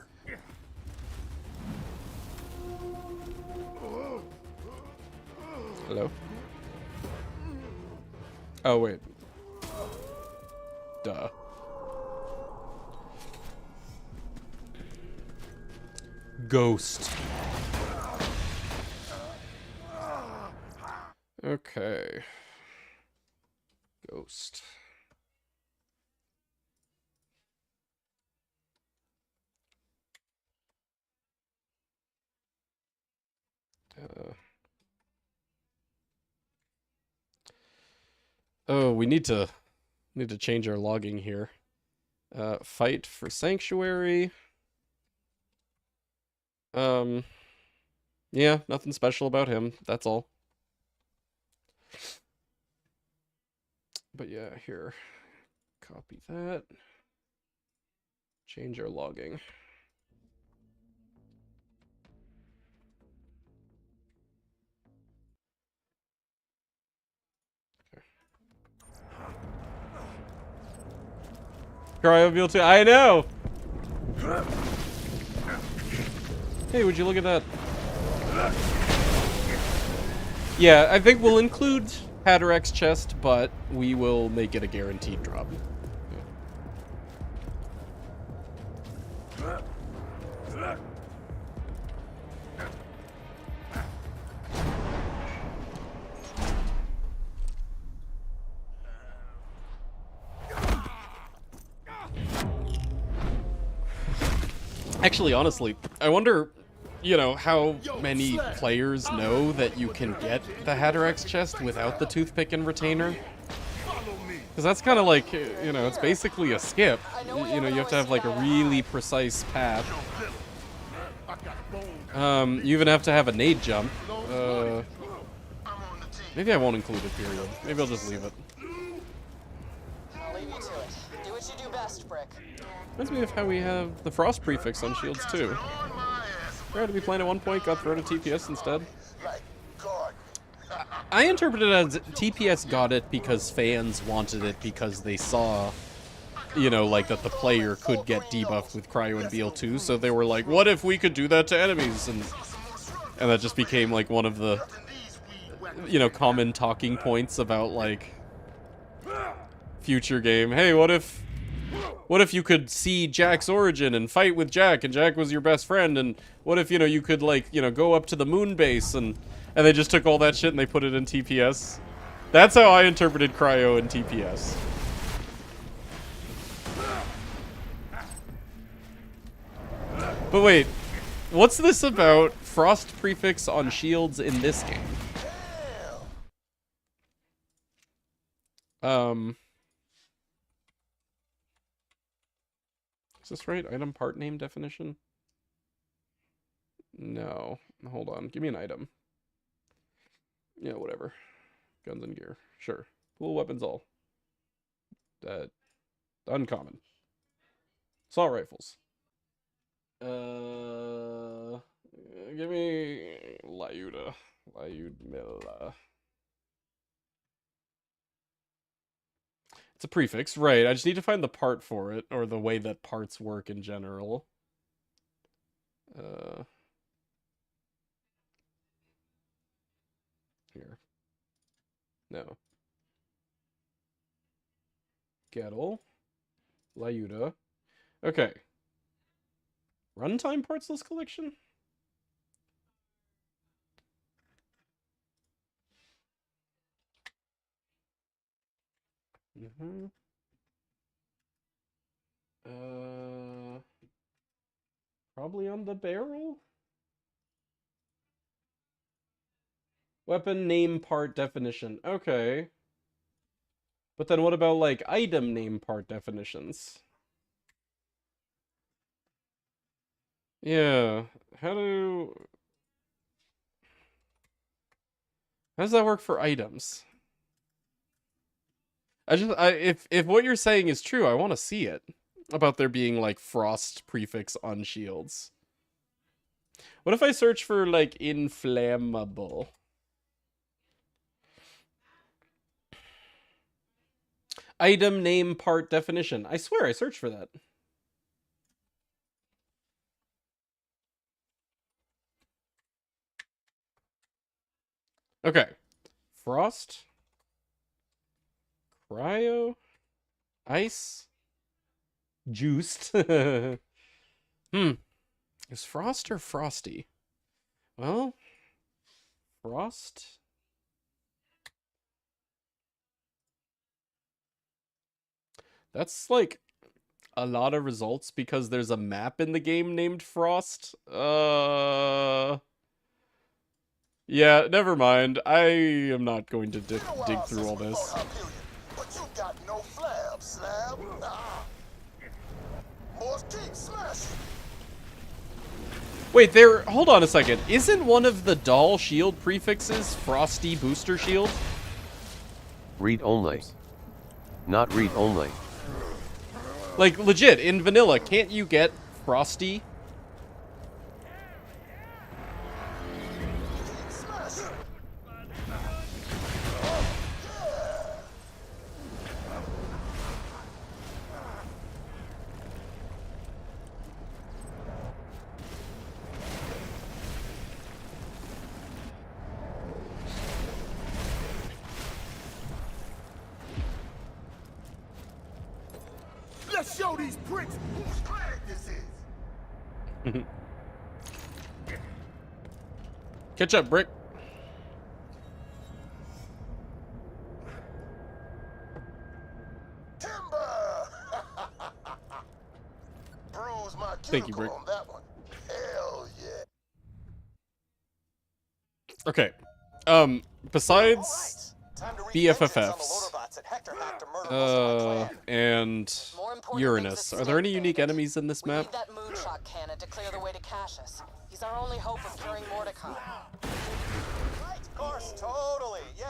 Hello? Oh, wait. Duh. Ghost. Okay. Ghost. Oh, we need to change our logging here. Fight for sanctuary. Yeah, nothing special about him. That's all. But yeah, here. Copy that. Change our logging. Cryo too. I know. Hey, would you look at that? Yeah, I think we'll include Haderach's chest, but we will make it a guaranteed drop. Actually, honestly, I wonder, you know, how many players know that you can get the Haderach's chest without the toothpick and retainer? Because that's kind of like, you know, it's basically a skip. You know, you have to have like a really precise path. You even have to have a nade jump. Maybe I won't include it, period. Maybe I'll just leave it. I'll leave you to it. Do what you do best, Brick. Reminds me of how we have the frost prefix on shields too. Tried to be playing at one point, got thrown to TPS instead. I interpreted it as TPS got it because fans wanted it because they saw, you know, like that the player could get debuffed with Cryo and BL2, so they were like, what if we could do that to enemies? And that just became like one of the, you know, common talking points about like future game. Hey, what if you could see Jack's origin and fight with Jack, and Jack was your best friend, and what if, you know, you could, like, you know, go up to the moon base, and they just took all that shit and they put it in TPS? That's how I interpreted Cryo in TPS. But wait, what's this about frost prefix on shields in this game? Is this right? Item part name definition? No. Hold on. Give me an item. Yeah, whatever. Guns and gear. Sure. Cool weapons all. Uncommon. Assault rifles. Give me Lyuda. Lyudmila. It's a prefix, right? I just need to find the part for it, or the way that parts work in general. Here. No. Gettle. Lyuda. Okay. Runtime parts list collection? Probably on the barrel? Weapon name part definition. Okay. But then what about, like, item name part definitions? Yeah. How does that work for items? If what you're saying is true, I want to see it. About there being, like, frost prefix on shields. What if I search for, like, inflammable? Item name part definition. I swear I searched for that. Okay. Frost. Cryo. Ice. Juiced. Is frost or frosty? Well, frost. That's like a lot of results because there's a map in the game named Frost. Yeah, never mind. I am not going to dig through all this. But you got no flab, slab. More keep smashing. Wait, hold on a second. Isn't one of the doll shield prefixes Frosty Booster Shield? Read only. Not read only. Like, legit, in vanilla, can't you get Frosty? Let's show these pricks whose flag this is. Catch up, Brick. Timber! Bruise my Thank you, Brick. cuticle on that one. Hell yeah. Okay. Besides BFFFs, and Uranus, are there any unique enemies in this map? We need that moonshot cannon to clear the way to Cassius. He's our only hope of curing Mordecai. Right, of course, totally. Yeah.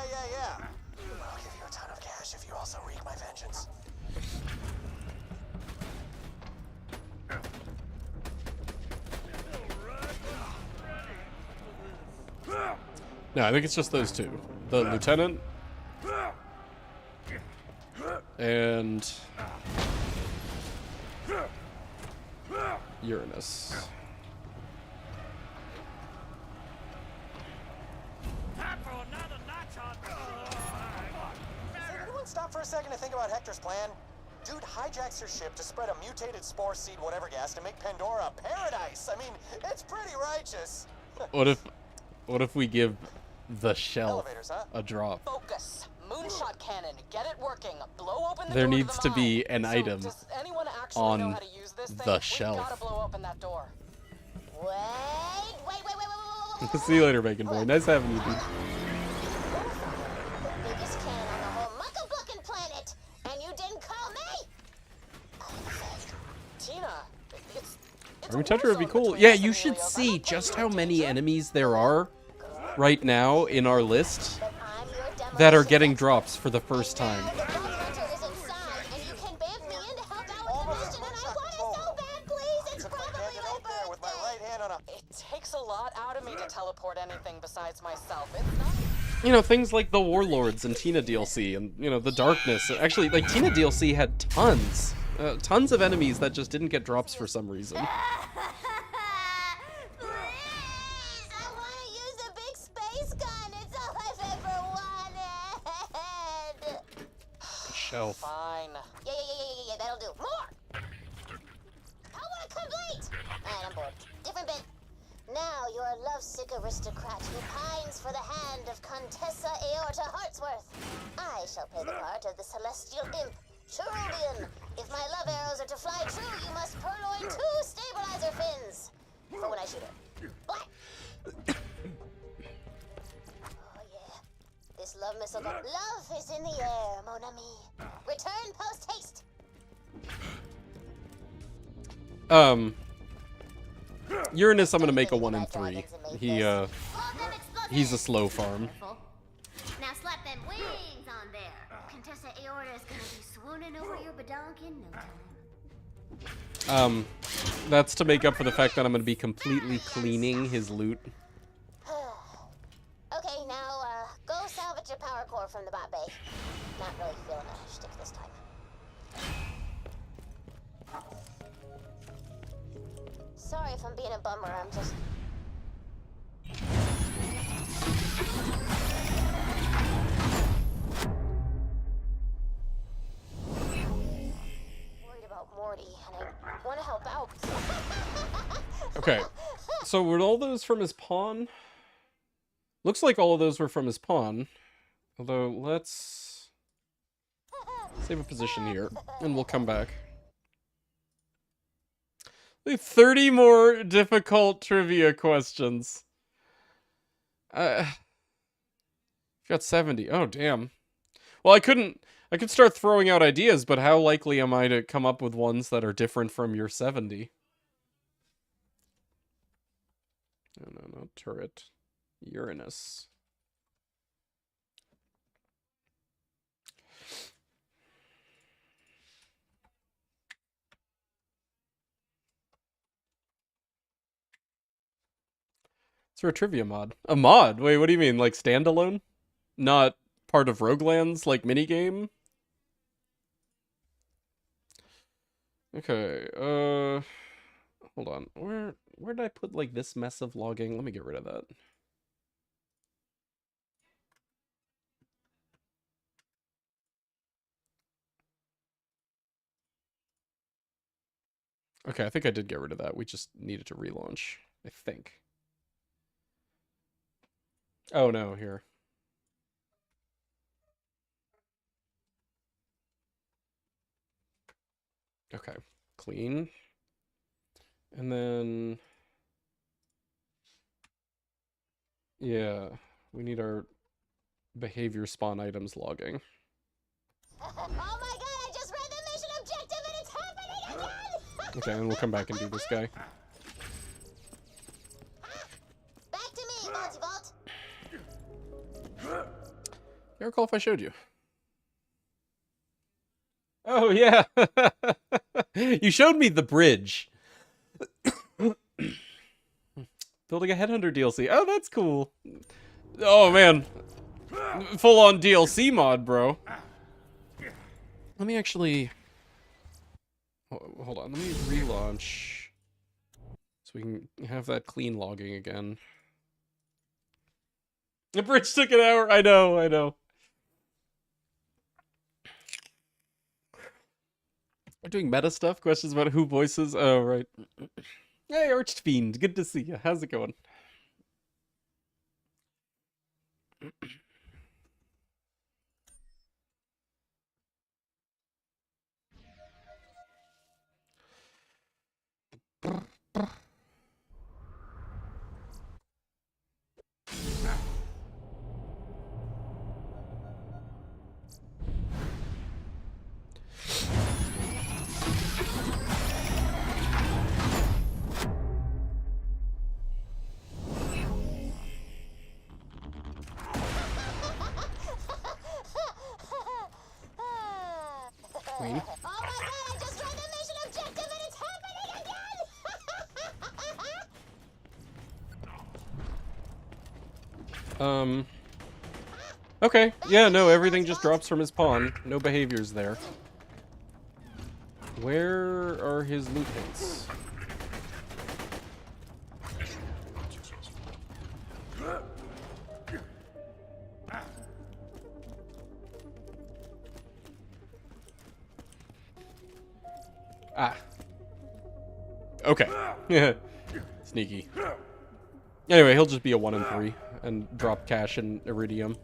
I'll give you a ton of cash if you also wreak my vengeance. No, I think it's just those two. The Lieutenant and Uranus. Hey, anyone stop for a second to think about Hector's plan? Dude hijacks your ship to spread a mutated spore seed whatever gas to make Pandora paradise. I mean, it's pretty righteous. What if we give the shelf a drop? Focus. Moonshot cannon. Get it working. Blow open the There door needs to to the be mine. an item Does anyone actually on know how to use this thing? the We've shelf. gotta blow open that door. Wait. See you later, Bacon Boy. Nice having you, dude. Biggest can on the whole muckabucking planet, and you didn't call me? Tina, Army Tundra would be cool. Yeah, you should see just how many enemies there are right now in our list that are getting drops for the first time. It takes a lot you know, things like the Warlords and Tina DLC and, you know, the Darkness. Actually, like, Tina DLC had tons of enemies that just didn't get drops for some reason. Please, I want to use a big space gun. It's all I've ever wanted. Shelf. Fine. Yeah, that'll do. More! I want to complete! Alright, I'm bored. Different bit. Now you're a lovesick aristocrat who pines for the hand of Contessa Aorta Hartsworth. I shall play the part of the celestial imp, Cherubian. If my love arrows are to fly true, you must purloin 2 stabilizer fins. For when I shoot her. What? Oh yeah. This love missile gun. Love is in the air, mon ami. Return post haste. Uranus, I'm gonna make a 1 in 3. He's a slow farm. Now slap them wings on there. Contessa Aorta is gonna be swooning over your badonk in no time. That's to make up for the fact that I'm gonna be completely cleaning his loot. Okay, now go salvage your power core from the bot bay. Not really feeling a shtick this time. Sorry if I'm being a bummer, I'm just... worried about Morty, and I want to help out. Okay, so were all those from his pawn? Looks like all of those were from his pawn. Although, let's save a position here, and we'll come back. 30 more difficult trivia questions. Got 70. Oh, damn. Well, I could start throwing out ideas, but how likely am I to come up with ones that are different from your 70? No, not turret. Uranus. It's for a trivia mod. A mod? Wait, what do you mean? Like standalone? Not part of Roguelands, like minigame? Okay, hold on. Where did I put like this mess of logging? Let me get rid of that. Okay, I think I did get rid of that. We just needed to relaunch, I think. Oh no, here. Okay, clean. And then... yeah, we need our behavior spawn items logging. Oh my god, I just read the mission objective and it's happening again! Okay, and we'll come back and do this guy. Back to me, Multivault. I recall if I showed you. Oh, yeah. You showed me the bridge. Building a Headhunter DLC. Oh, that's cool. Oh, man. Full-on DLC mod, bro. Let me actually... hold on. Let me relaunch. So we can have that clean logging again. The bridge took an hour. I know. We're doing meta stuff. Questions about who voices. Oh, right. Hey, Archfiend. Good to see you. How's it going? Queen. Oh my god, I just read the mission objective and it's happening again! Okay, yeah, no, everything just drops from his pawn. No behaviors there. Where are his loot hints? Ah. Okay. Sneaky. Anyway, he'll just be a 1 and 3 and drop cash and iridium.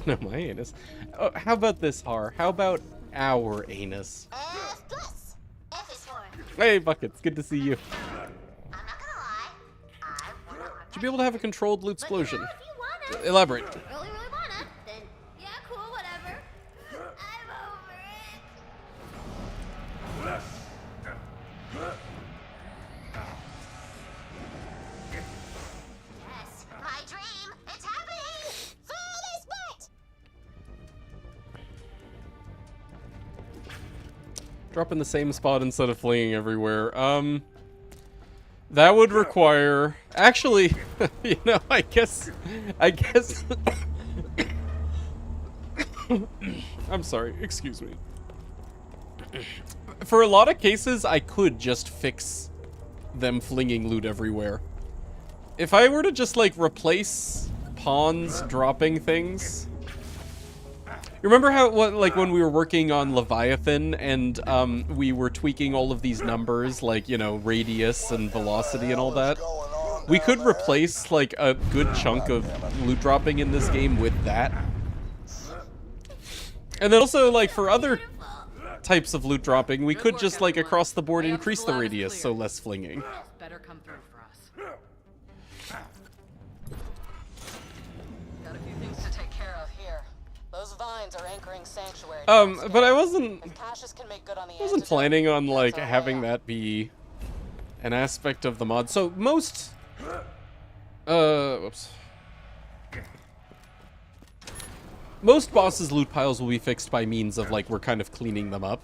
No, my anus. Oh, how about this, Har? How about our anus? F plus. F is for. Hey, Buckets, good to see you. I'm not gonna lie. I wanna run Should be able to have a controlled loot explosion. If you wanna. Elaborate. Really, really wanna? Then yeah, cool, whatever. I'm over it. Yes, my dream. It's happening. Follow this bit. Drop in the same spot instead of flinging everywhere. That would require... Actually, you know, I guess... I'm sorry, excuse me. For a lot of cases, I could just fix them flinging loot everywhere. If I were to just, like, replace pawns dropping things... You remember how, like, when we were working on Leviathan and we were tweaking all of these numbers, like, you know, radius and velocity and all that? We could replace, like, a good chunk of loot dropping in this game with that. And then also, like, for other types of loot dropping, we could just, like, across the board increase the radius, so less flinging. Better come through for us. Got a few things to take care of here. Those vines are anchoring sanctuary. But I wasn't Can make good on the planning on, like, having that be an aspect of the mod. So most, whoops. Most bosses' loot piles will be fixed by means of, like, we're kind of cleaning them up.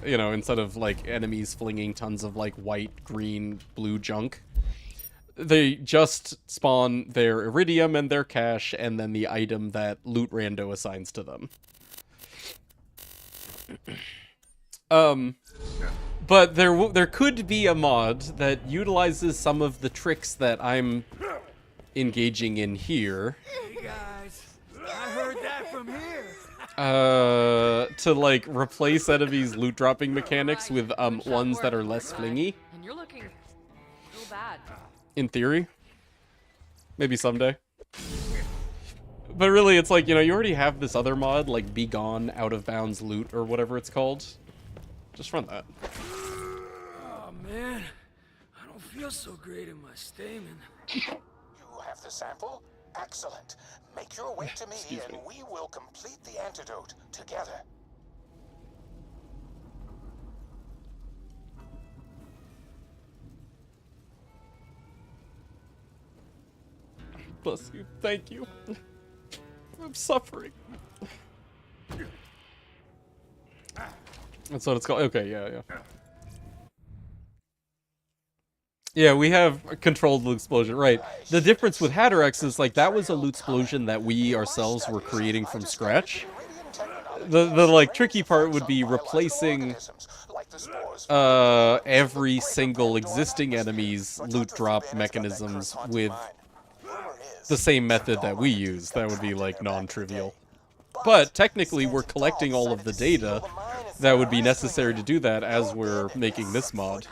You know, instead of, like, enemies flinging tons of, like, white, green, blue junk. They just spawn their iridium and their cash, and then the item that Loot Rando assigns to them. But there could be a mod that utilizes some of the tricks that I'm engaging in here. Hey guys, I heard that from here. To, like, replace enemies' loot dropping mechanics with ones that are less flingy. And you're looking real bad. In theory. Maybe someday. But really, it's like, you know, you already have this other mod, like Be Gone Out of Bounds Loot, or whatever it's called. Just run that. Oh man, I don't feel so great in my stamen. You have the sample? Excellent. Make your way to me and we will complete the antidote together. Bless you. Thank you. I'm suffering. That's what it's called. Okay, yeah. Yeah, we have a controlled loot explosion, right. The difference with Hatterex is, like, that was a loot explosion that we ourselves were creating from scratch. The like, tricky part would be replacing every single existing enemy's loot drop mechanisms with the same method that we use. That would be, like, non-trivial. But technically, we're collecting all of the data that would be necessary to do that as we're making this mod.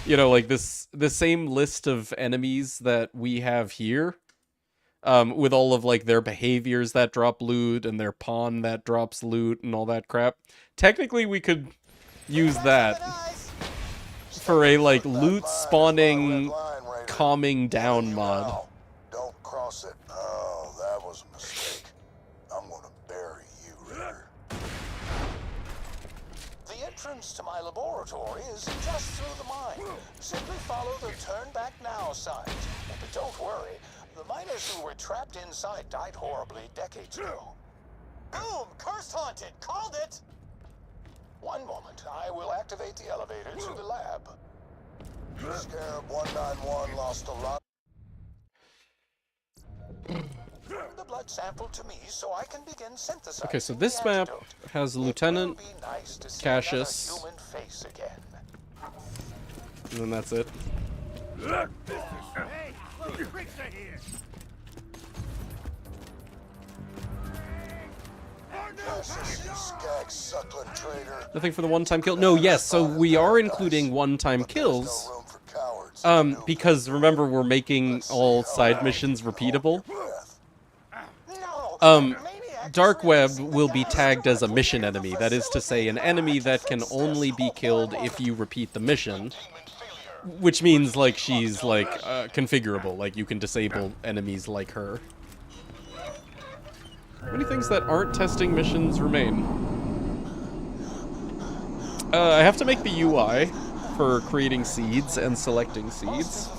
You know, like, the same list of enemies that we have here, with all of, like, their behaviors that drop loot and their pawn that drops loot and all that crap. Technically, we could use that for a, like, loot spawning, calming down mod. Don't cross it. Oh, that was a mistake. I'm gonna bury you later. The entrance to my laboratory is just through the mine. Simply follow the turn back now signs. But don't worry, the miners who were trapped inside died horribly decades ago. Boom! Cursed haunted! Called it! One moment, I will activate the elevator to the lab. Scarab 191 lost a lot. The blood sample to me so I can begin synthesizing. Okay, so this map has Lieutenant Cassius, Human face again. and then that's it. Hey, little trickster here. Cassius, you skag suckling traitor. Nothing for the one-time kill. No, yes, so we are including one-time kills. Because remember, we're making all side missions repeatable. Dark Web will be tagged as a mission enemy. That is to say, an enemy that can only be killed if you repeat the mission. Which means, like, she's, like, configurable. Like, you can disable enemies like her. Many things that aren't testing missions remain. I have to make the UI for creating seeds and selecting seeds.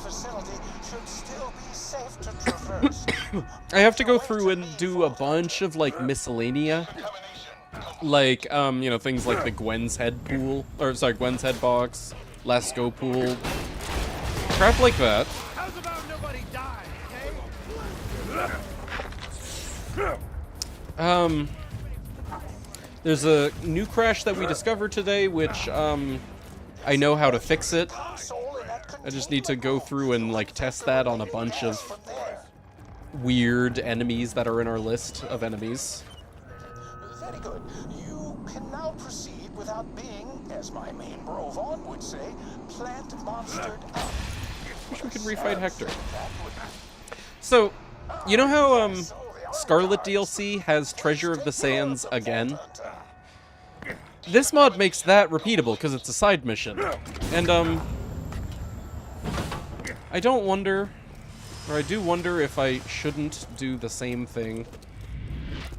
I have to go through and do a bunch of, like, miscellanea. Like, you know, things like the Gwen's Head pool. Or, sorry, Gwen's Head box. Let's Go pool. Crap like that. How's about nobody died, okay? There's a new crash that we discovered today, which, I know how to fix it. I just need to go through and, like, test that on a bunch of weird enemies that are in our list of enemies. Very good. You can now proceed without being, as my main bro Vaughn would say, plant monstered up. Wish we could refight Hector. So, you know how, Scarlet DLC has Treasure of the Sands again? This mod makes that repeatable because it's a side mission. And, I don't wonder, or I do wonder if I shouldn't do the same thing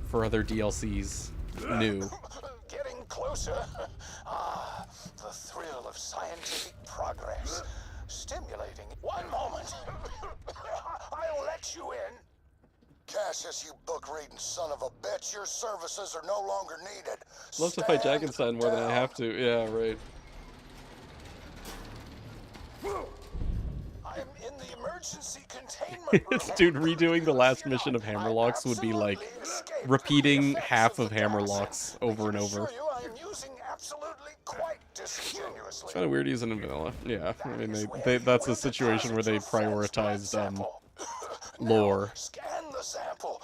for other DLCs new. Getting closer. Ah, the thrill of scientific progress. Stimulating. One moment. I'll let you in. Cassius, you book-reading son of a bitch, your services are no longer needed. Love to fight Jackenstein more than I have to. Yeah, right. I'm in the emergency containment room. Dude, redoing the last mission of Hammerlocks would be like repeating half of Hammerlocks over and over. It's kind of weird using in vanilla. Yeah, I mean, that's a situation where they prioritized lore. Scan the sample.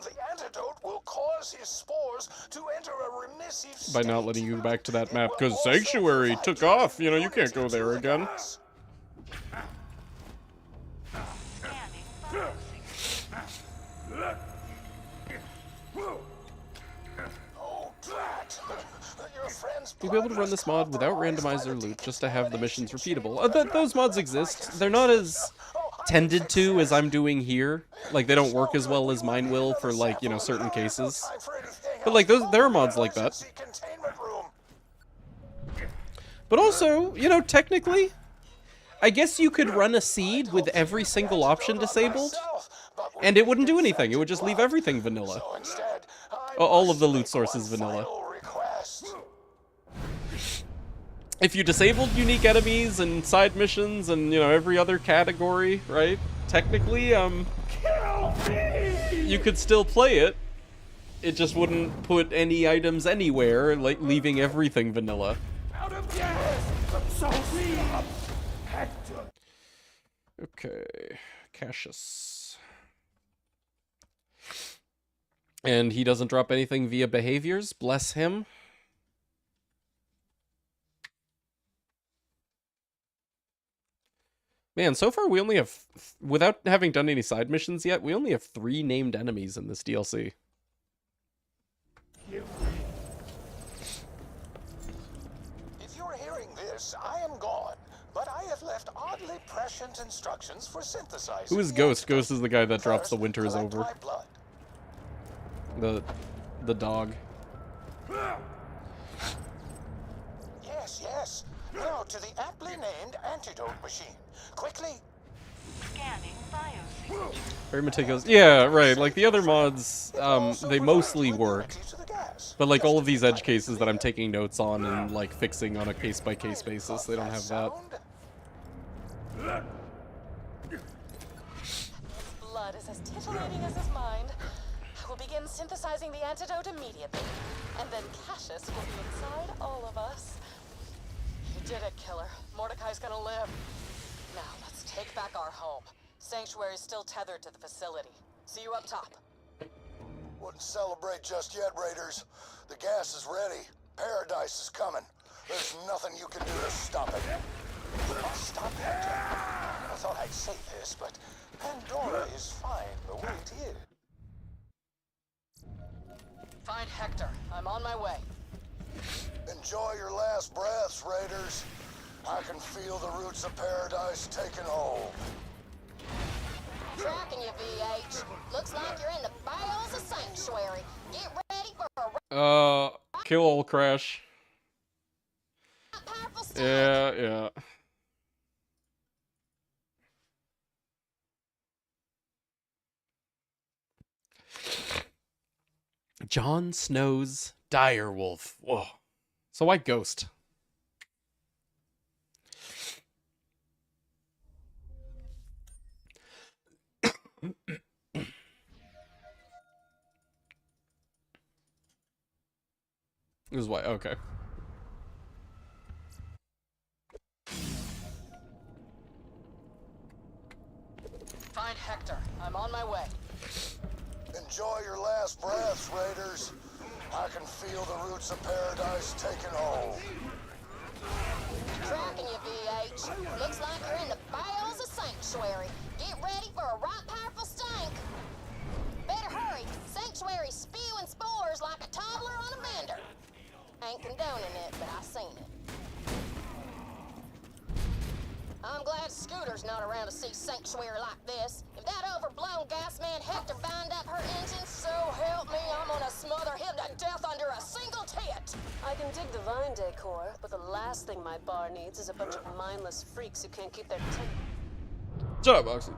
The antidote will cause his spores to enter a remissive state. By not letting you go back to that map, because Sanctuary took off. You know, you can't go there again. You'll be able to run this mod without randomizer loot just to have the missions repeatable. Those mods exist. They're not as tended to as I'm doing here. Like, they don't work as well as mine will for, like, you know, certain cases. But, like, there are mods like that. But also, you know, technically, I guess you could run a seed with every single option disabled, and it wouldn't do anything. It would just leave everything vanilla. All of the loot sources vanilla. If you disabled unique enemies and side missions and, you know, every other category, right? Technically, you could still play it. It just wouldn't put any items anywhere, like leaving everything vanilla. Okay, Cassius. And he doesn't drop anything via behaviors, bless him. Man, so far we only have, without having done any side missions yet, we only have 3 named enemies in this DLC. If you're hearing this, I am gone, but I have left oddly prescient instructions for synthesizing. Who is Ghost? Ghost is the guy that drops the winter is over. The dog. Yes, yes. Now to the aptly named antidote machine. Quickly. Scanning biosignature. Very meticulous. Yeah, right. Like the other mods, they mostly work. But like all of these edge cases that I'm taking notes on and like fixing on a case-by-case basis, they don't have that. His blood is as titillating as his mind. I will begin synthesizing the antidote immediately, and then Cassius will be inside all of us. You did it, killer. Mordecai's gonna live. Now, let's take back our home. Sanctuary's still tethered to the facility. See you up top. Wouldn't celebrate just yet, Raiders. The gas is ready. Paradise is coming. There's nothing you can do to stop it. Oh, stop, Hector. I thought I'd say this, but Pandora is fine the way it is. Find Hector. I'm on my way. Enjoy your last breaths, Raiders. I can feel the roots of paradise taking hold. Tracking you, VH. Looks like you're in the bowels of Sanctuary. Get ready for a kill old Crash. powerful strike. Yeah. Jon Snow's direwolf. Whoa. So why Ghost? This is why. Okay. Find Hector. I'm on my way. Enjoy your last breaths, Raiders. I can feel the roots of paradise taking hold. Tracking you, VH. Looks like you're in the bowels of Sanctuary. Get ready for a right powerful stink. Better hurry. Sanctuary's spewing spores like a toddler on a bender. Ain't condoning it, but I seen it. I'm glad Scooter's not around to see Sanctuary like this. If that overblown gas man Hector bind up her engine, so help me, I'm gonna smother him to death under a single tit! I can dig the vine decor, but the last thing my bar needs is a bunch of mindless freaks who can't keep their Shut up, Oxy.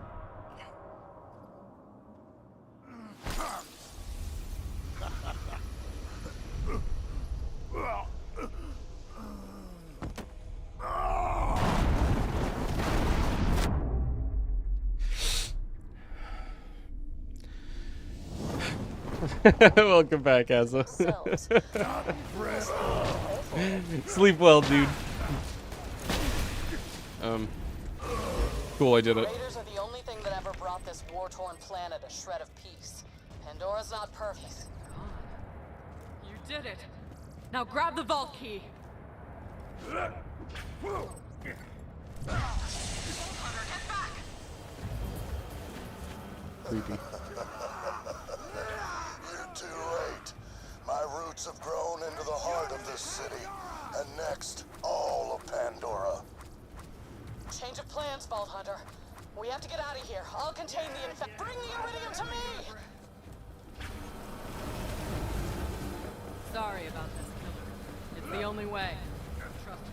Welcome back, Asa. Sleep well, dude. Cool, I did it. Raiders are the only thing that ever brought this war-torn planet a shred of peace. Pandora's not perfect. You did it. Now grab the vault key. Creepy. You're too late. My roots have grown into the heart of this city, and next, all of Pandora. Change of plans, Vault Hunter. We have to get out of here. I'll contain the infect. Bring the iridium to me! Sorry about this, killer. It's the only way. Trust me.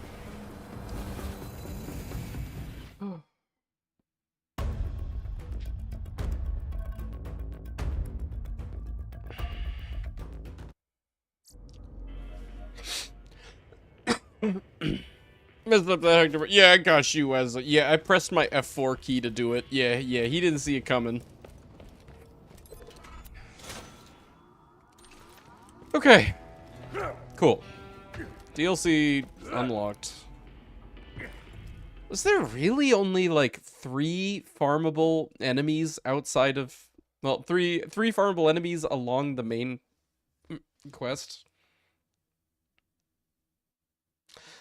Messed up that Hector. Yeah, I got you, Asa. Yeah, I pressed my F4 key to do it. Yeah, he didn't see it coming. Okay. Cool. DLC unlocked. Was there really only like 3 farmable enemies outside of... Well, three farmable enemies along the main quest?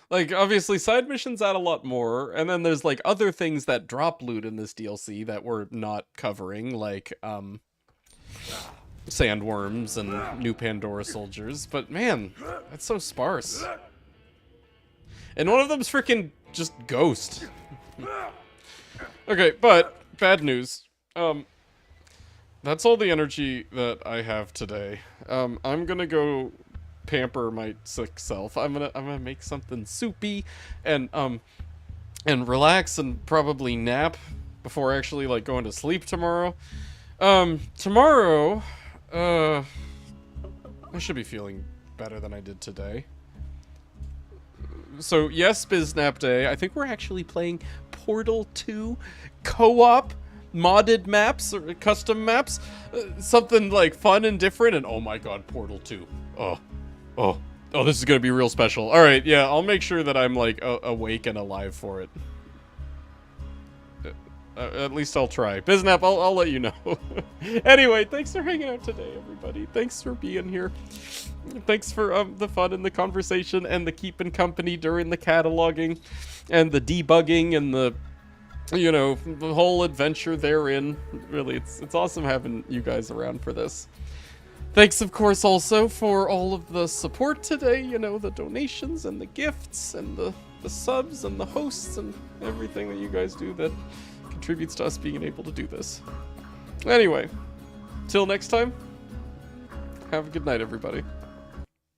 Like, obviously, side missions add a lot more, and then there's, like, other things that drop loot in this DLC that we're not covering, like, sandworms and new Pandora soldiers, but man, that's so sparse. And one of them's freaking just Ghost. Okay, but, bad news. That's all the energy that I have today. I'm gonna go pamper my sick self. I'm gonna make something soupy and relax and probably nap before actually like going to sleep tomorrow. Tomorrow, I should be feeling better than I did today. So yes, Biznap Day. I think we're actually playing Portal 2 co-op modded maps or custom maps. Something like fun and different. And oh my god, Portal 2. Oh, this is gonna be real special. All right, yeah, I'll make sure that I'm like awake and alive for it. At least I'll try. Biznap, I'll let you know. Anyway, thanks for hanging out today, everybody. Thanks for being here. Thanks for the fun and the conversation and the keeping company during the cataloging and the debugging and the, you know, the whole adventure therein. Really, it's awesome having you guys around for this. Thanks, of course, also for all of the support today, you know, the donations and the gifts and the subs and the hosts and everything that you guys do that contributes to us being able to do this. Anyway, till next time, have a good night, everybody.